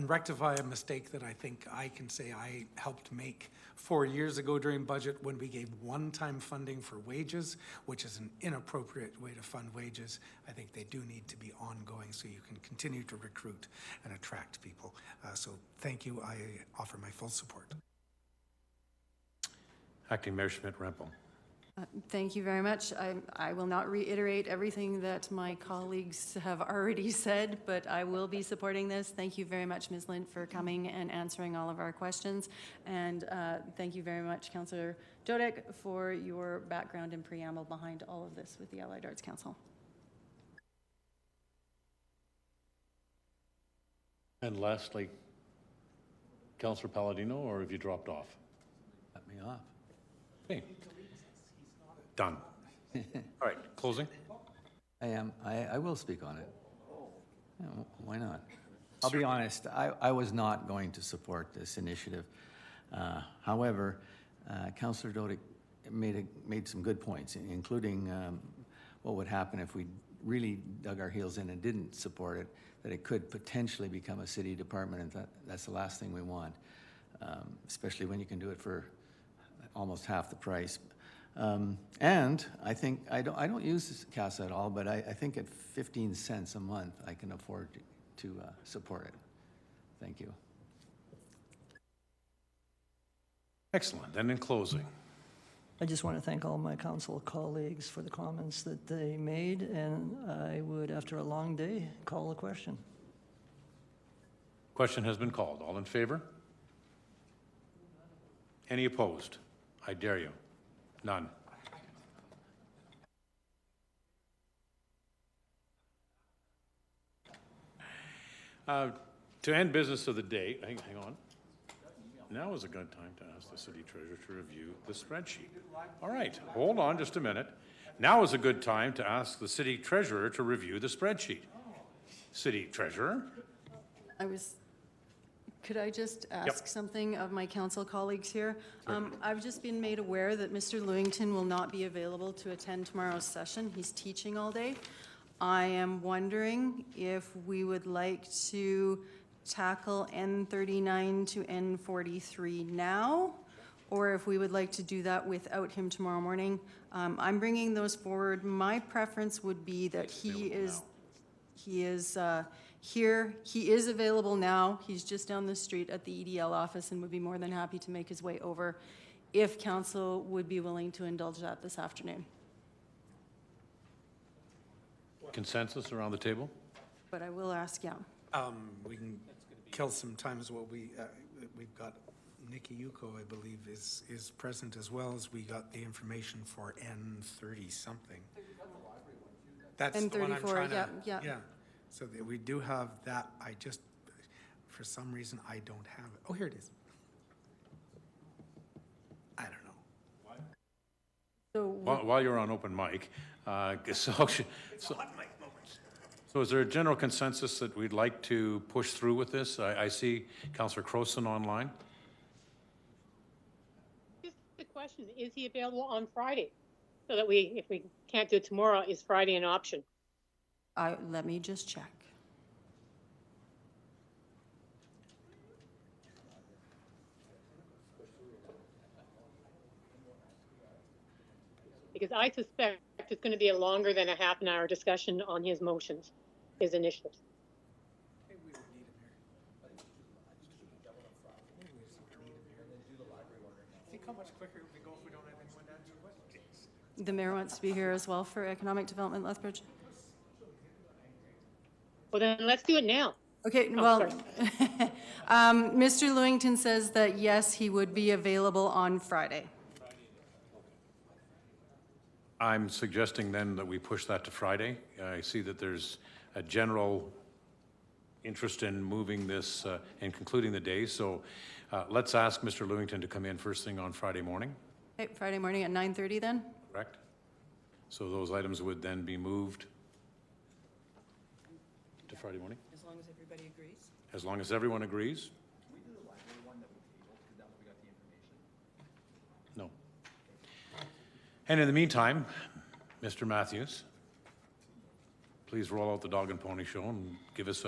rectify a mistake that I think I can say I helped make 4 years ago during budget, when we gave one-time funding for wages, which is an inappropriate way to fund wages. I think they do need to be ongoing so you can continue to recruit and attract people. So thank you. I offer my full support. Acting Mayor Schmidt-Rempel. Thank you very much. I will not reiterate everything that my colleagues have already said, but I will be supporting this. Thank you very much, Ms. Lind, for coming and answering all of our questions. And thank you very much, Councillor Dodek, for your background and preamble behind all of this with the Allied Arts Council. And lastly, Councillor Palladino, or have you dropped off? Cut me off. Okay. Done. All right, closing? I will speak on it. Yeah, why not? I'll be honest, I was not going to support this initiative. However, Councillor Dodek made some good points, including what would happen if we really dug our heels in and didn't support it, that it could potentially become a city department, and that's the last thing we want, especially when you can do it for almost half the price. And I think, I don't use CASA at all, but I think at 15 cents a month, I can afford to support it. Thank you. Excellent. And in closing? I just want to thank all my council colleagues for the comments that they made, and I would, after a long day, call a question. Question has been called. All in favor? Any opposed? I dare you. None. To end business of the day, hang on. Now is a good time to ask the city treasurer to review the spreadsheet. All right, hold on just a minute. Now is a good time to ask the city treasurer to review the spreadsheet. City treasurer? Could I just ask something of my council colleagues here? I've just been made aware that Mr. Lewington will not be available to attend tomorrow's session. He's teaching all day. I am wondering if we would like to tackle N39 to N43 now, or if we would like to do that without him tomorrow morning. I'm bringing those forward. My preference would be that he is here. He is available now. He's just down the street at the EDL office and would be more than happy to make his way over if council would be willing to indulge that this afternoon. Consensus around the table? But I will ask, yeah. We can kill some time as well. We've got Nikki Yuko, I believe, is present, as well as we got the information for N30 something. That's the one I'm trying to, yeah. So we do have that. I just, for some reason, I don't have it. Oh, here it is. I don't know. So while you're on open mic, so is there a general consensus that we'd like to push through with this? I see Councillor Crowson online. Just the question, is he available on Friday? So that if we can't do it tomorrow, is Friday an option? Let me just check. Because I suspect it's going to be a longer than a half an hour discussion on his motions, his initiatives. Think how much quicker we go if we don't have anyone to answer questions. The mayor wants to be here as well for economic development, Lethbridge. Well, then let's do it now. Okay, well, Mr. Lewington says that yes, he would be available on Friday. I'm suggesting then that we push that to Friday. I see that there's a general interest in moving this and concluding the day. So let's ask Mr. Lewington to come in first thing on Friday morning. Okay, Friday morning at 9:30 then? Correct. So those items would then be moved to Friday morning? As long as everybody agrees. As long as everyone agrees? Can we do the library one that we tabled, now that we got the information? No. And in the meantime, Mr. Matthews, please roll out the dog and pony show and give us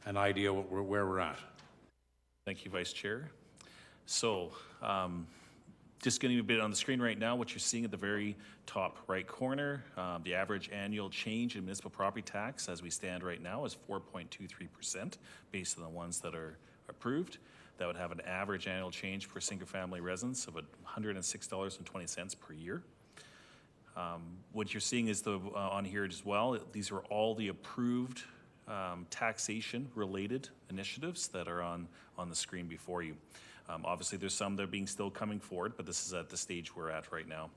an idea where we're at. Thank you, Vice Chair. So, just getting a bit on the screen right now, what you're seeing at the very top right corner, the average annual change in municipal property tax as we stand right now is 4.23% based on the ones that are approved. That would have an average annual change for single family residents of $106.20 per year. What you're seeing is on here as well, these are all the approved taxation-related initiatives that are on the screen before you. Obviously, there's some that are being still coming forward, but this is at the stage we're at right now.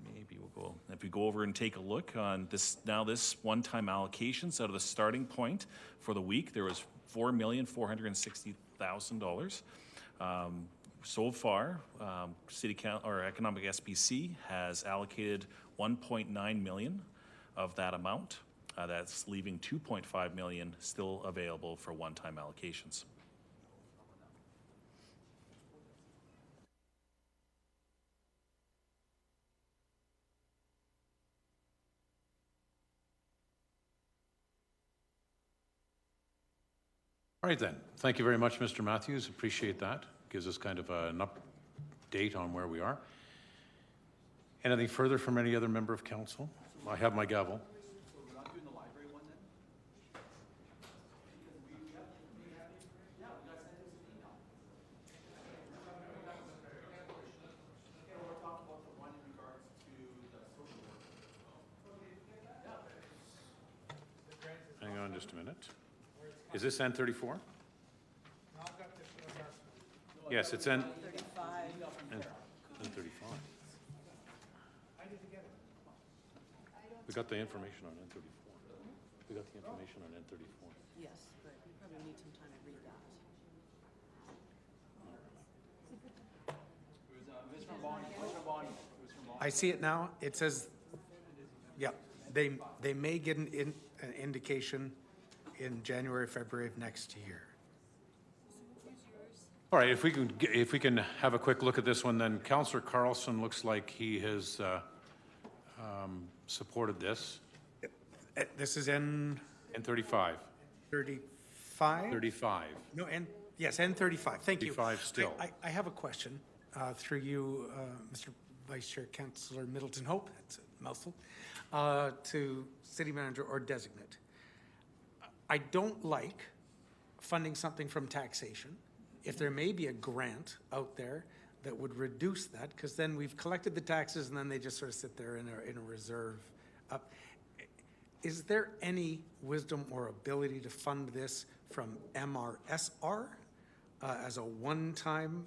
And maybe we'll go, if we go over and take a look on this, now this one-time allocations out of the starting point for the week, there was $4,460,000. So far, City Council or Economic SBC has allocated 1.9 million of that amount. That's leaving 2.5 million still available for one-time allocations. All right then. Thank you very much, Mr. Matthews. Appreciate that. Gives us kind of an update on where we are. Anything further from any other member of council? I have my gavel. Hang on just a minute. Is this N34? Yes, it's N35. N35. We got the information on N34. We got the information on N34. Yes, but we probably need some time to read that. I see it now. It says, yeah, they may get an indication in January, February of next year. All right, if we can have a quick look at this one, then Councillor Carlson looks like he has supported this. This is N35. 35? 35. No, yes, N35. Thank you. 35 still. I have a question through you, Mr. Vice Chair, Councillor Middleton Hope, that's a mouthful, to City Manager or Designate. I don't like funding something from taxation. If there may be a grant out there that would reduce that, because then we've collected the taxes and then they just sort of sit there in a reserve. Is there any wisdom or ability to fund this from MRSR as a one-time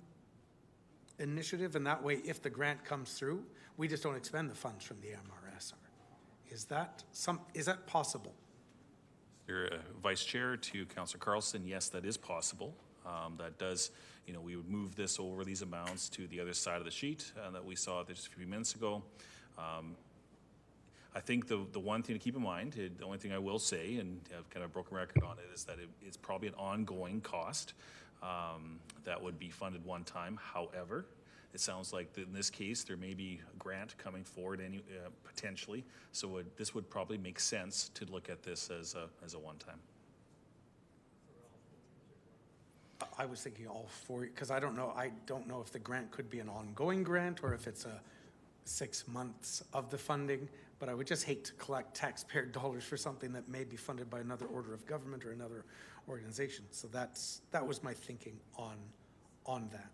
initiative? And that way, if the grant comes through, we just don't expend the funds from the MRSR. Is that possible? Vice Chair, to Councillor Carlson, yes, that is possible. That does, we would move this over these amounts to the other side of the sheet that we saw just a few minutes ago. I think the one thing to keep in mind, the only thing I will say, and I've kind of broken record on it, is that it's probably an ongoing cost that would be funded one time. However, it sounds like in this case, there may be a grant coming forward potentially. So this would probably make sense to look at this as a one-time. I was thinking all four, because I don't know if the grant could be an ongoing grant or if it's a 6 months of the funding, but I would just hate to collect taxpayer dollars for something that may be funded by another order of government or another organization. So that was my thinking on that.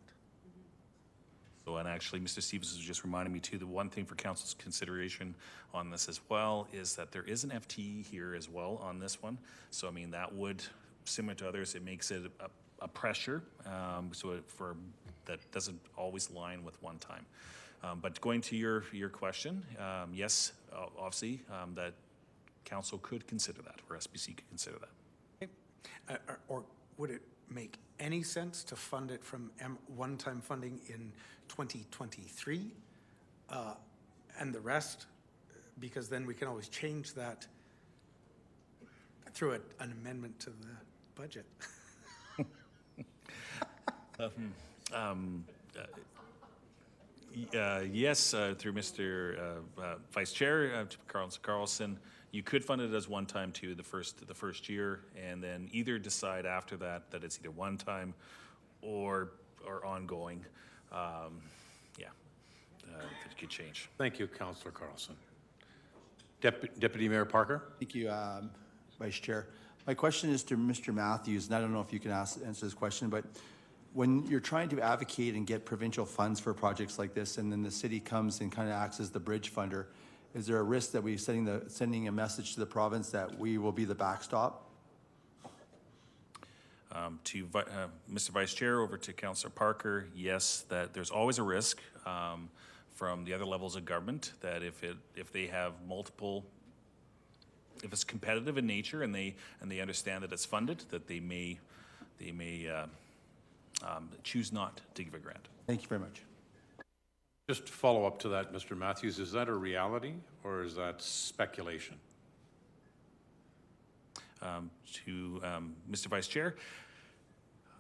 So, and actually, Mr. Stevens was just reminding me too, the one thing for council's consideration on this as well is that there is an FTE here as well on this one. So, I mean, that would, similar to others, it makes it a pressure, that doesn't always line with one time. But going to your question, yes, obviously, that council could consider that, or SBC could consider that. Okay. Or would it make any sense to fund it from one-time funding in 2023 and the rest, because then we can always change that through an amendment to the budget? Yes, through Mr. Vice Chair, Carlson, you could fund it as one time too, the first year, and then either decide after that it's either one time or ongoing. It could change. Thank you, Councillor Carlson. Deputy Mayor Parker. Thank you, Vice Chair. My question is to Mr. Matthews, and I don't know if you can answer this question, but when you're trying to advocate and get provincial funds for projects like this, and then the city comes and kind of acts as the bridge funder, is there a risk that we're sending a message to the province that we will be the backstop? Mr. Vice Chair, over to Councillor Parker, yes, that there's always a risk from the other levels of government that if they have multiple, if it's competitive in nature and they understand that it's funded, that they may choose not to give a grant. Thank you very much. Just to follow up to that, Mr. Matthews, is that a reality or is that speculation? Mr. Vice Chair,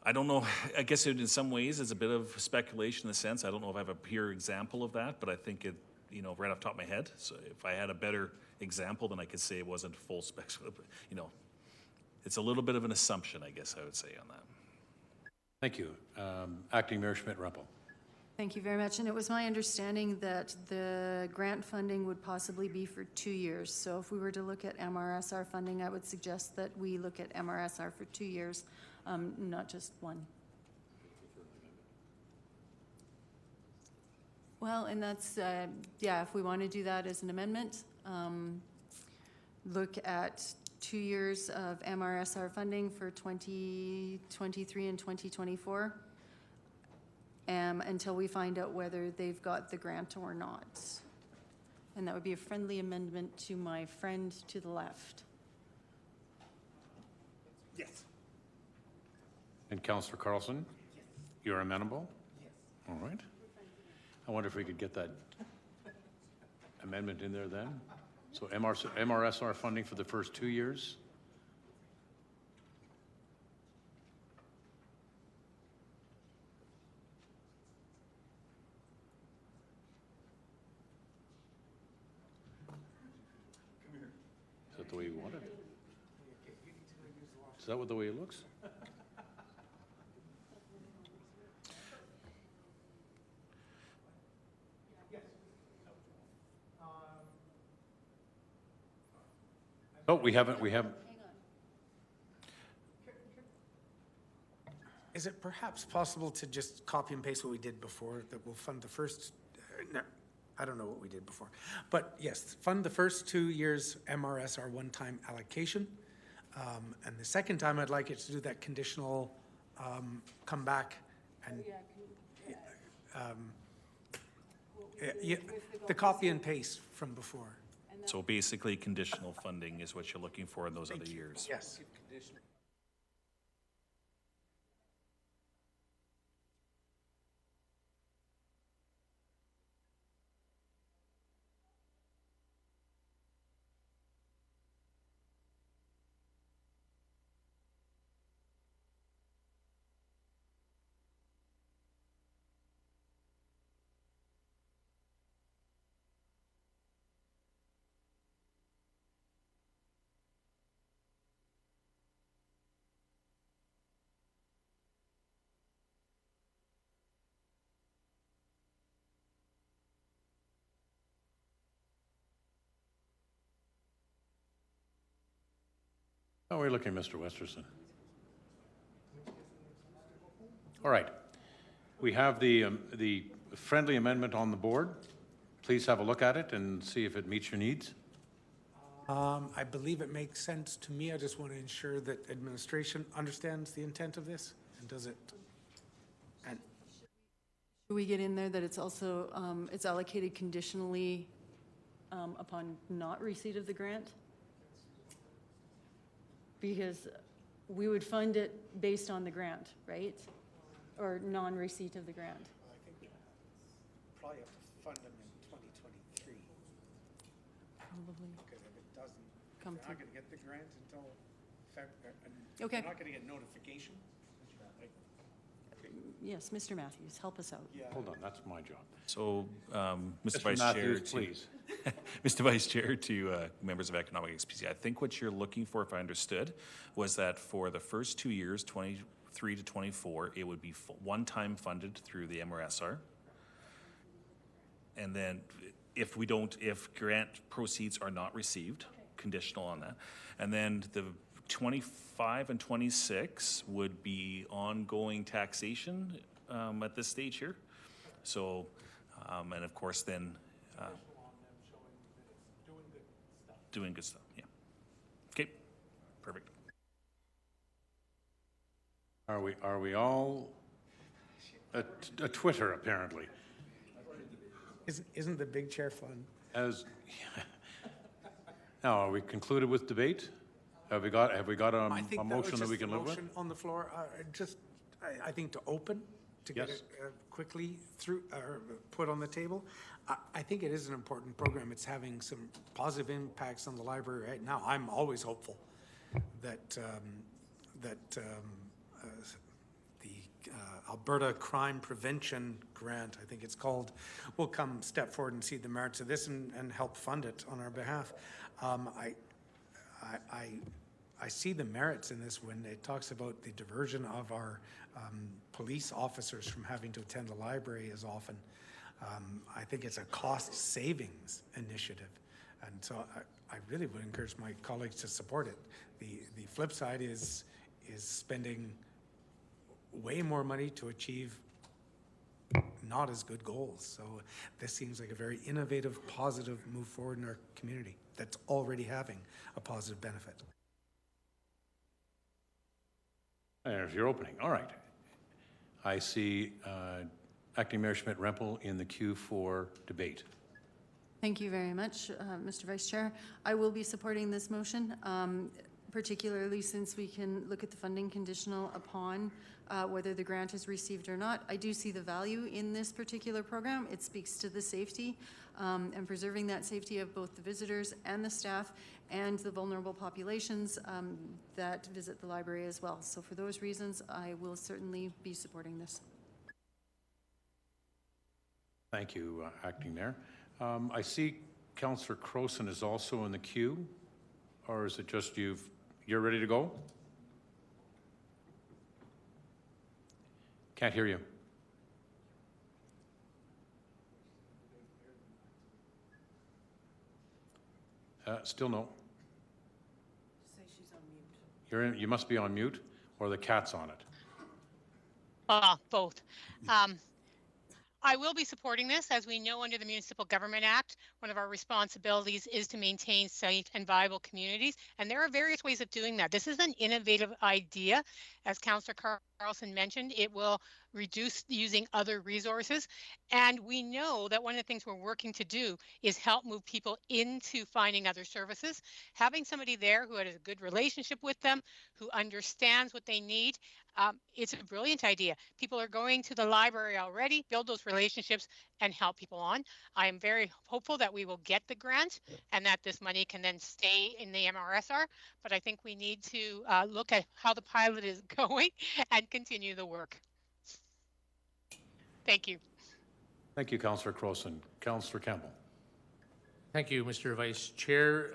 I don't know. I guess in some ways it's a bit of speculation in the sense. I don't know if I have a pure example of that, but I think it, right off the top of my head. So if I had a better example, then I could say it wasn't full speculation. It's a little bit of an assumption, I guess I would say on that. Thank you. Acting Mayor Schmidt-Rempel. Thank you very much. And it was my understanding that the grant funding would possibly be for 2 years. So if we were to look at MRSR funding, I would suggest that we look at MRSR for 2 years, not just one. Well, and that's, if we want to do that as an amendment, look at 2 years of MRSR funding for 2023 and 2024. Until we find out whether they've got the grant or not. And that would be a friendly amendment to my friend to the left. Yes. And Councillor Carlson, you're amenable? Yes. All right. I wonder if we could get that amendment in there then. So MRSR funding for the first 2 years. Is that the way you want it? Is that what the way it looks? Oh, we haven't. Is it perhaps possible to just copy and paste what we did before, that we'll fund the first, no, I don't know what we did before. But yes, fund the first 2 years MRSR one-time allocation. And the second time I'd like it to do that conditional come back and the copy and paste from before. So basically conditional funding is what you're looking for in those other years. Yes. How are we looking, Mr. Westerson? All right. We have the friendly amendment on the board. Please have a look at it and see if it meets your needs. I believe it makes sense to me. I just want to ensure that administration understands the intent of this and does it. And Should we get in there that it's also, it's allocated conditionally upon not receipt of the grant? Because we would fund it based on the grant, right? Or non-receipt of the grant. I think we probably have to fund them in 2023. Probably. Because if it doesn't, Come they're not going to get the grant until February. Okay. They're not going to get notification. Yes, Mr. Matthews, help us out. Hold on, that's my job. So, Mr. Mr. Vice Matthews, Chair, please. Mr. Vice Chair, to members of Economic XPC, I think what you're looking for, if I understood, was that for the first 2 years, 23 to 24, it would be one-time funded through the MRSR. And then if grant proceeds are not received, conditional on that. And then the 25 and 26 would be ongoing taxation at this stage here. So, and of course then doing good stuff, yeah. Okay, perfect. Are we all a Twitter, apparently? Isn't the big chair fun? Now, are we concluded with debate? Have we got a motion that we can live with? Motion on the floor, I think to open, to get Yes. it quickly through, or put on the table. I think it is an important program. It's having some positive impacts on the library right now. I'm always hopeful that, the Alberta Crime Prevention Grant, I think it's called, will come step forward and see the merits of this and help fund it on our behalf. I see the merits in this when it talks about the diversion of our police officers from having to attend the library as often. I think it's a cost savings initiative. And so I really would encourage my colleagues to support it. The flip side is spending way more money to achieve not as good goals. So this seems like a very innovative, positive move forward in our community that's already having a positive benefit. There's your opening. All right. I see Acting Mayor Schmidt-Rempel in the queue for debate. Thank you very much, Mr. Vice Chair. I will be supporting this motion, particularly since we can look at the funding conditional upon whether the grant is received or not. I do see the value in this particular program. It speaks to the safety and preserving that safety of both the visitors and the staff and the vulnerable populations that visit the library as well. So for those reasons, I will certainly be supporting this. Thank you, Acting Mayor. I see Councillor Crowson is also in the queue, or is it just you're ready to go? Can't hear you. Still no. Say she's on mute. You must be on mute, or the cat's on it. Both. I will be supporting this. As we know, under the Municipal Government Act, one of our responsibilities is to maintain safe and viable communities, and there are various ways of doing that. This is an innovative idea. As Councillor Carlson mentioned, it will reduce using other resources, and we know that one of the things we're working to do is help move people into finding other services. Having somebody there who has a good relationship with them, who understands what they need, it's a brilliant idea. People are going to the library already, build those relationships and help people on. I am very hopeful that we will get the grant and that this money can then stay in the MRSR, but I think we need to look at how the pilot is going and continue the work. Thank you. Thank you, Councillor Crowson. Councillor Campbell. Thank you, Mr. Vice Chair.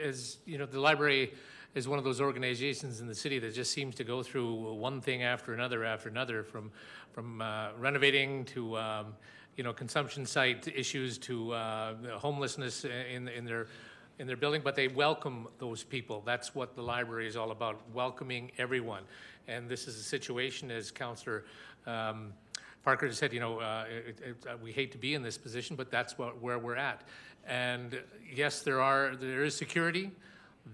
As you know, the library is one of those organizations in the city that just seems to go through one thing after another, from renovating to consumption site issues to homelessness in their building. But they welcome those people. That's what the library is all about, welcoming everyone. And this is a situation, as Councillor Parker said, we hate to be in this position, but that's where we're at. And yes, there is security.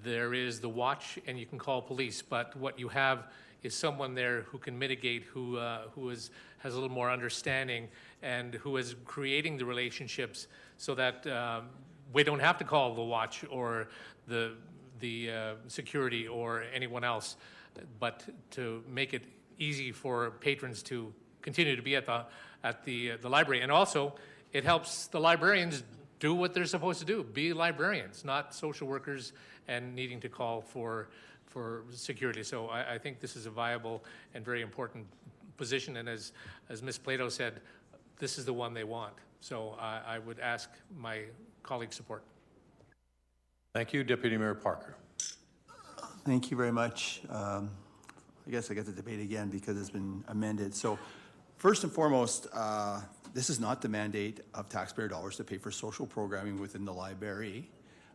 There is the watch, and you can call police, but what you have is someone there who can mitigate, who has a little more understanding, and who is creating the relationships so that we don't have to call the watch or the security or anyone else, but to make it easy for patrons to continue to be at the library. And also, it helps the librarians do what they're supposed to do, be librarians, not social workers and needing to call for security. So I think this is a viable and very important position. And as Ms. Plato said, this is the one they want. So I would ask my colleagues' support. Thank you, Deputy Mayor Parker. Thank you very much. I guess I get the debate again because it's been amended. So first and foremost, this is not the mandate of taxpayer dollars to pay for social programming within the library.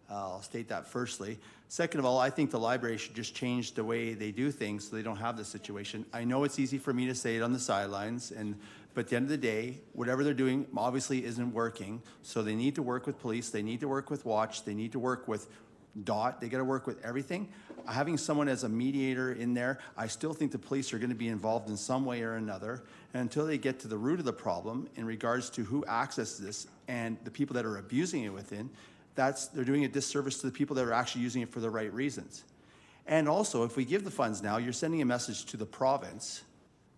I'll state that firstly. Second of all, I think the library should just change the way they do things so they don't have this situation. I know it's easy for me to say it on the sidelines, but at the end of the day, whatever they're doing obviously isn't working. So they need to work with police, they need to work with Watch, they need to work with DOT, they got to work with everything. Having someone as a mediator in there, I still think the police are going to be involved in some way or another. And until they get to the root of the problem in regards to who accesses this and the people that are abusing it within, they're doing a disservice to the people that are actually using it for the right reasons. And also, if we give the funds now, you're sending a message to the province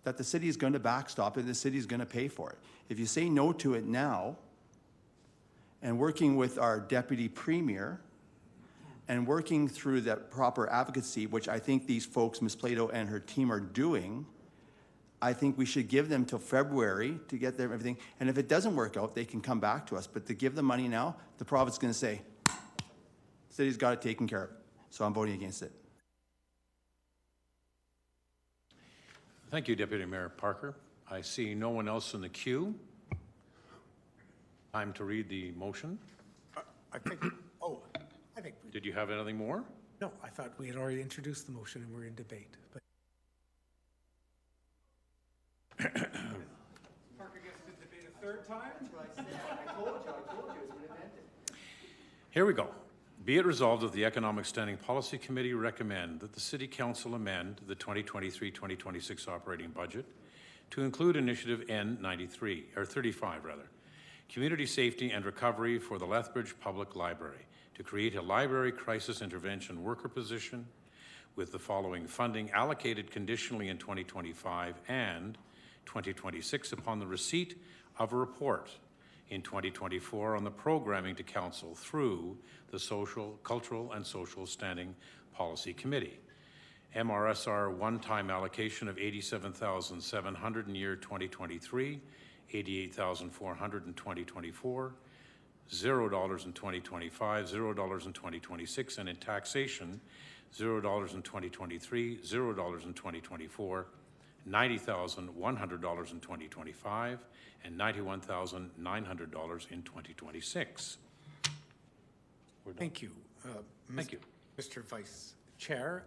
that the city is going to backstop it, the city is going to pay for it. If you say no to it now, and working with our deputy premier, and working through that proper advocacy, which I think these folks, Ms. Plato and her team, are doing, I think we should give them till February to get their everything. And if it doesn't work out, they can come back to us. But to give them money now, the province is going to say, the city's got it taken care of. So I'm voting against it. Thank you, Deputy Mayor Parker. I see no one else in the queue. Time to read the motion. I think, Did you have anything more? no, I thought we had already introduced the motion and we're in debate. But Parker gets to debate a third time? I told you it's been invented. Here we go. Be it resolved that the Economic Standing Policy Committee recommend that the City Council amend the 2023-2026 operating budget to include Initiative N93, or 35 rather, Community Safety and Recovery for the Lethbridge Public Library, to create a library crisis intervention worker position with the following funding allocated conditionally in 2025 and 2026 upon the receipt of a report in 2024 on the programming to council through the Social, Cultural and Social Standing Policy Committee. MRSR one-time allocation of $87,700 in year 2023, $88,400 in 2024, $0 in 2025, $0 in 2026, and in taxation, $0 in 2023, $0 in 2024, $90,100 in 2025, and $91,900 in 2026. thank you. Thank you. Mr. Vice Chair,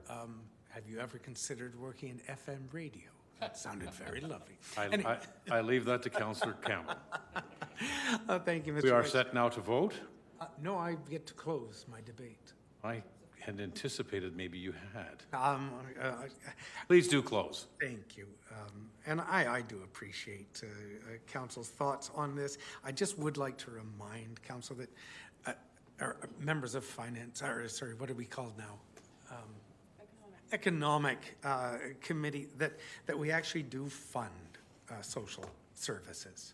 have you ever considered working in FM radio? That sounded very lovely. I leave that to Councillor Campbell. Thank you, Mr. We are Vice- set now to vote. No, I get to close my debate. I had anticipated maybe you had. Please do close. Thank you. And I do appreciate Council's thoughts on this. I just would like to remind Council that our members of Finance, or sorry, what are we called now? Economic Committee, that we actually do fund social services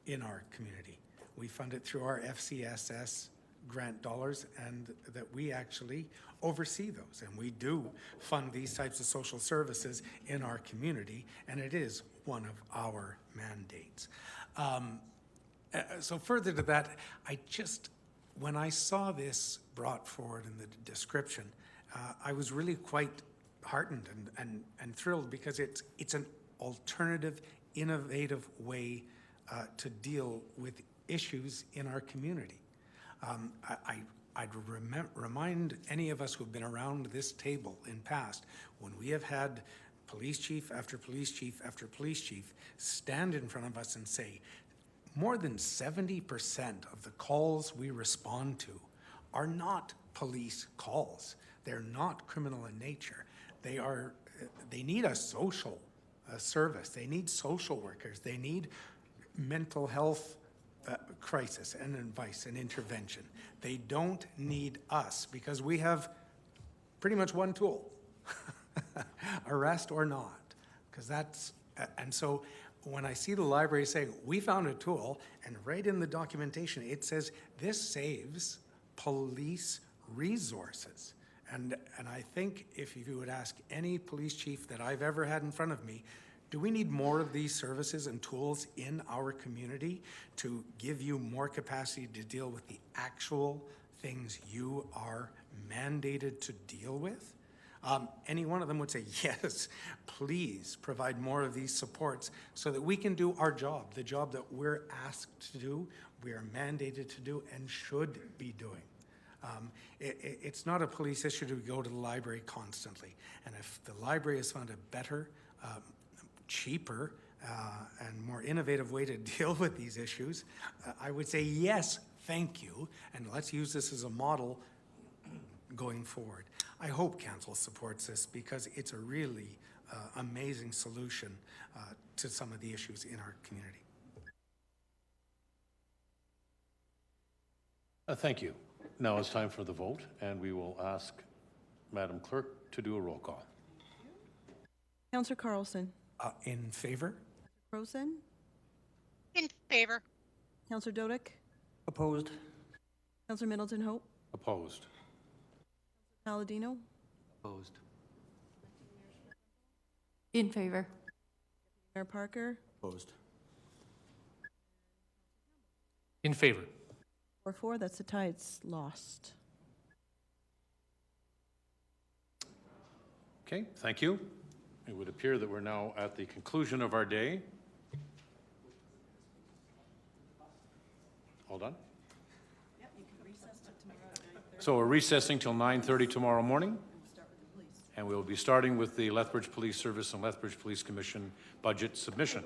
in our community. We fund it through our FCSS grant dollars, and that we actually oversee those. And we do fund these types of social services in our community, and it is one of our mandates. So further to that, when I saw this brought forward in the description, I was really quite heartened and thrilled, because it's an alternative, innovative way to deal with issues in our community. I'd remind any of us who've been around this table in past, when we have had police chief after police chief after police chief stand in front of us and say, more than 70% of the calls we respond to are not police calls. They're not criminal in nature. They need a social service. They need social workers. They need mental health crisis and advice and intervention. They don't need us, because we have pretty much one tool, arrest or not, because that's, and so when I see the library saying, we found a tool, and right in the documentation, it says, this saves police resources. And I think if you would ask any police chief that I've ever had in front of me, do we need more of these services and tools in our community to give you more capacity to deal with the actual things you are mandated to deal with? Any one of them would say, yes, please provide more of these supports so that we can do our job, the job that we're asked to do, we are mandated to do, and should be doing. It's not a police issue to go to the library constantly. And if the library has found a better, cheaper, and more innovative way to deal with these issues, I would say yes, thank you, and let's use this as a model going forward. I hope council supports this because it's a really amazing solution to some of the issues in our community. Thank you. Now it's time for the vote, and we will ask Madam Clerk to do a roll call. Councillor Carlson. In favor? Rosen. In favor. Councillor Dodick. Opposed. Councillor Middleton Hope. Opposed. Palladino. Opposed. In favor. Mayor Parker. Opposed. In favor. 4-4, that's a tie, it's lost. Okay, thank you. It would appear that we're now at the conclusion of our day. Hold on. So we're recessing till 9:30 tomorrow morning, and we'll be starting with the Lethbridge Police Service and Lethbridge Police Commission budget submission.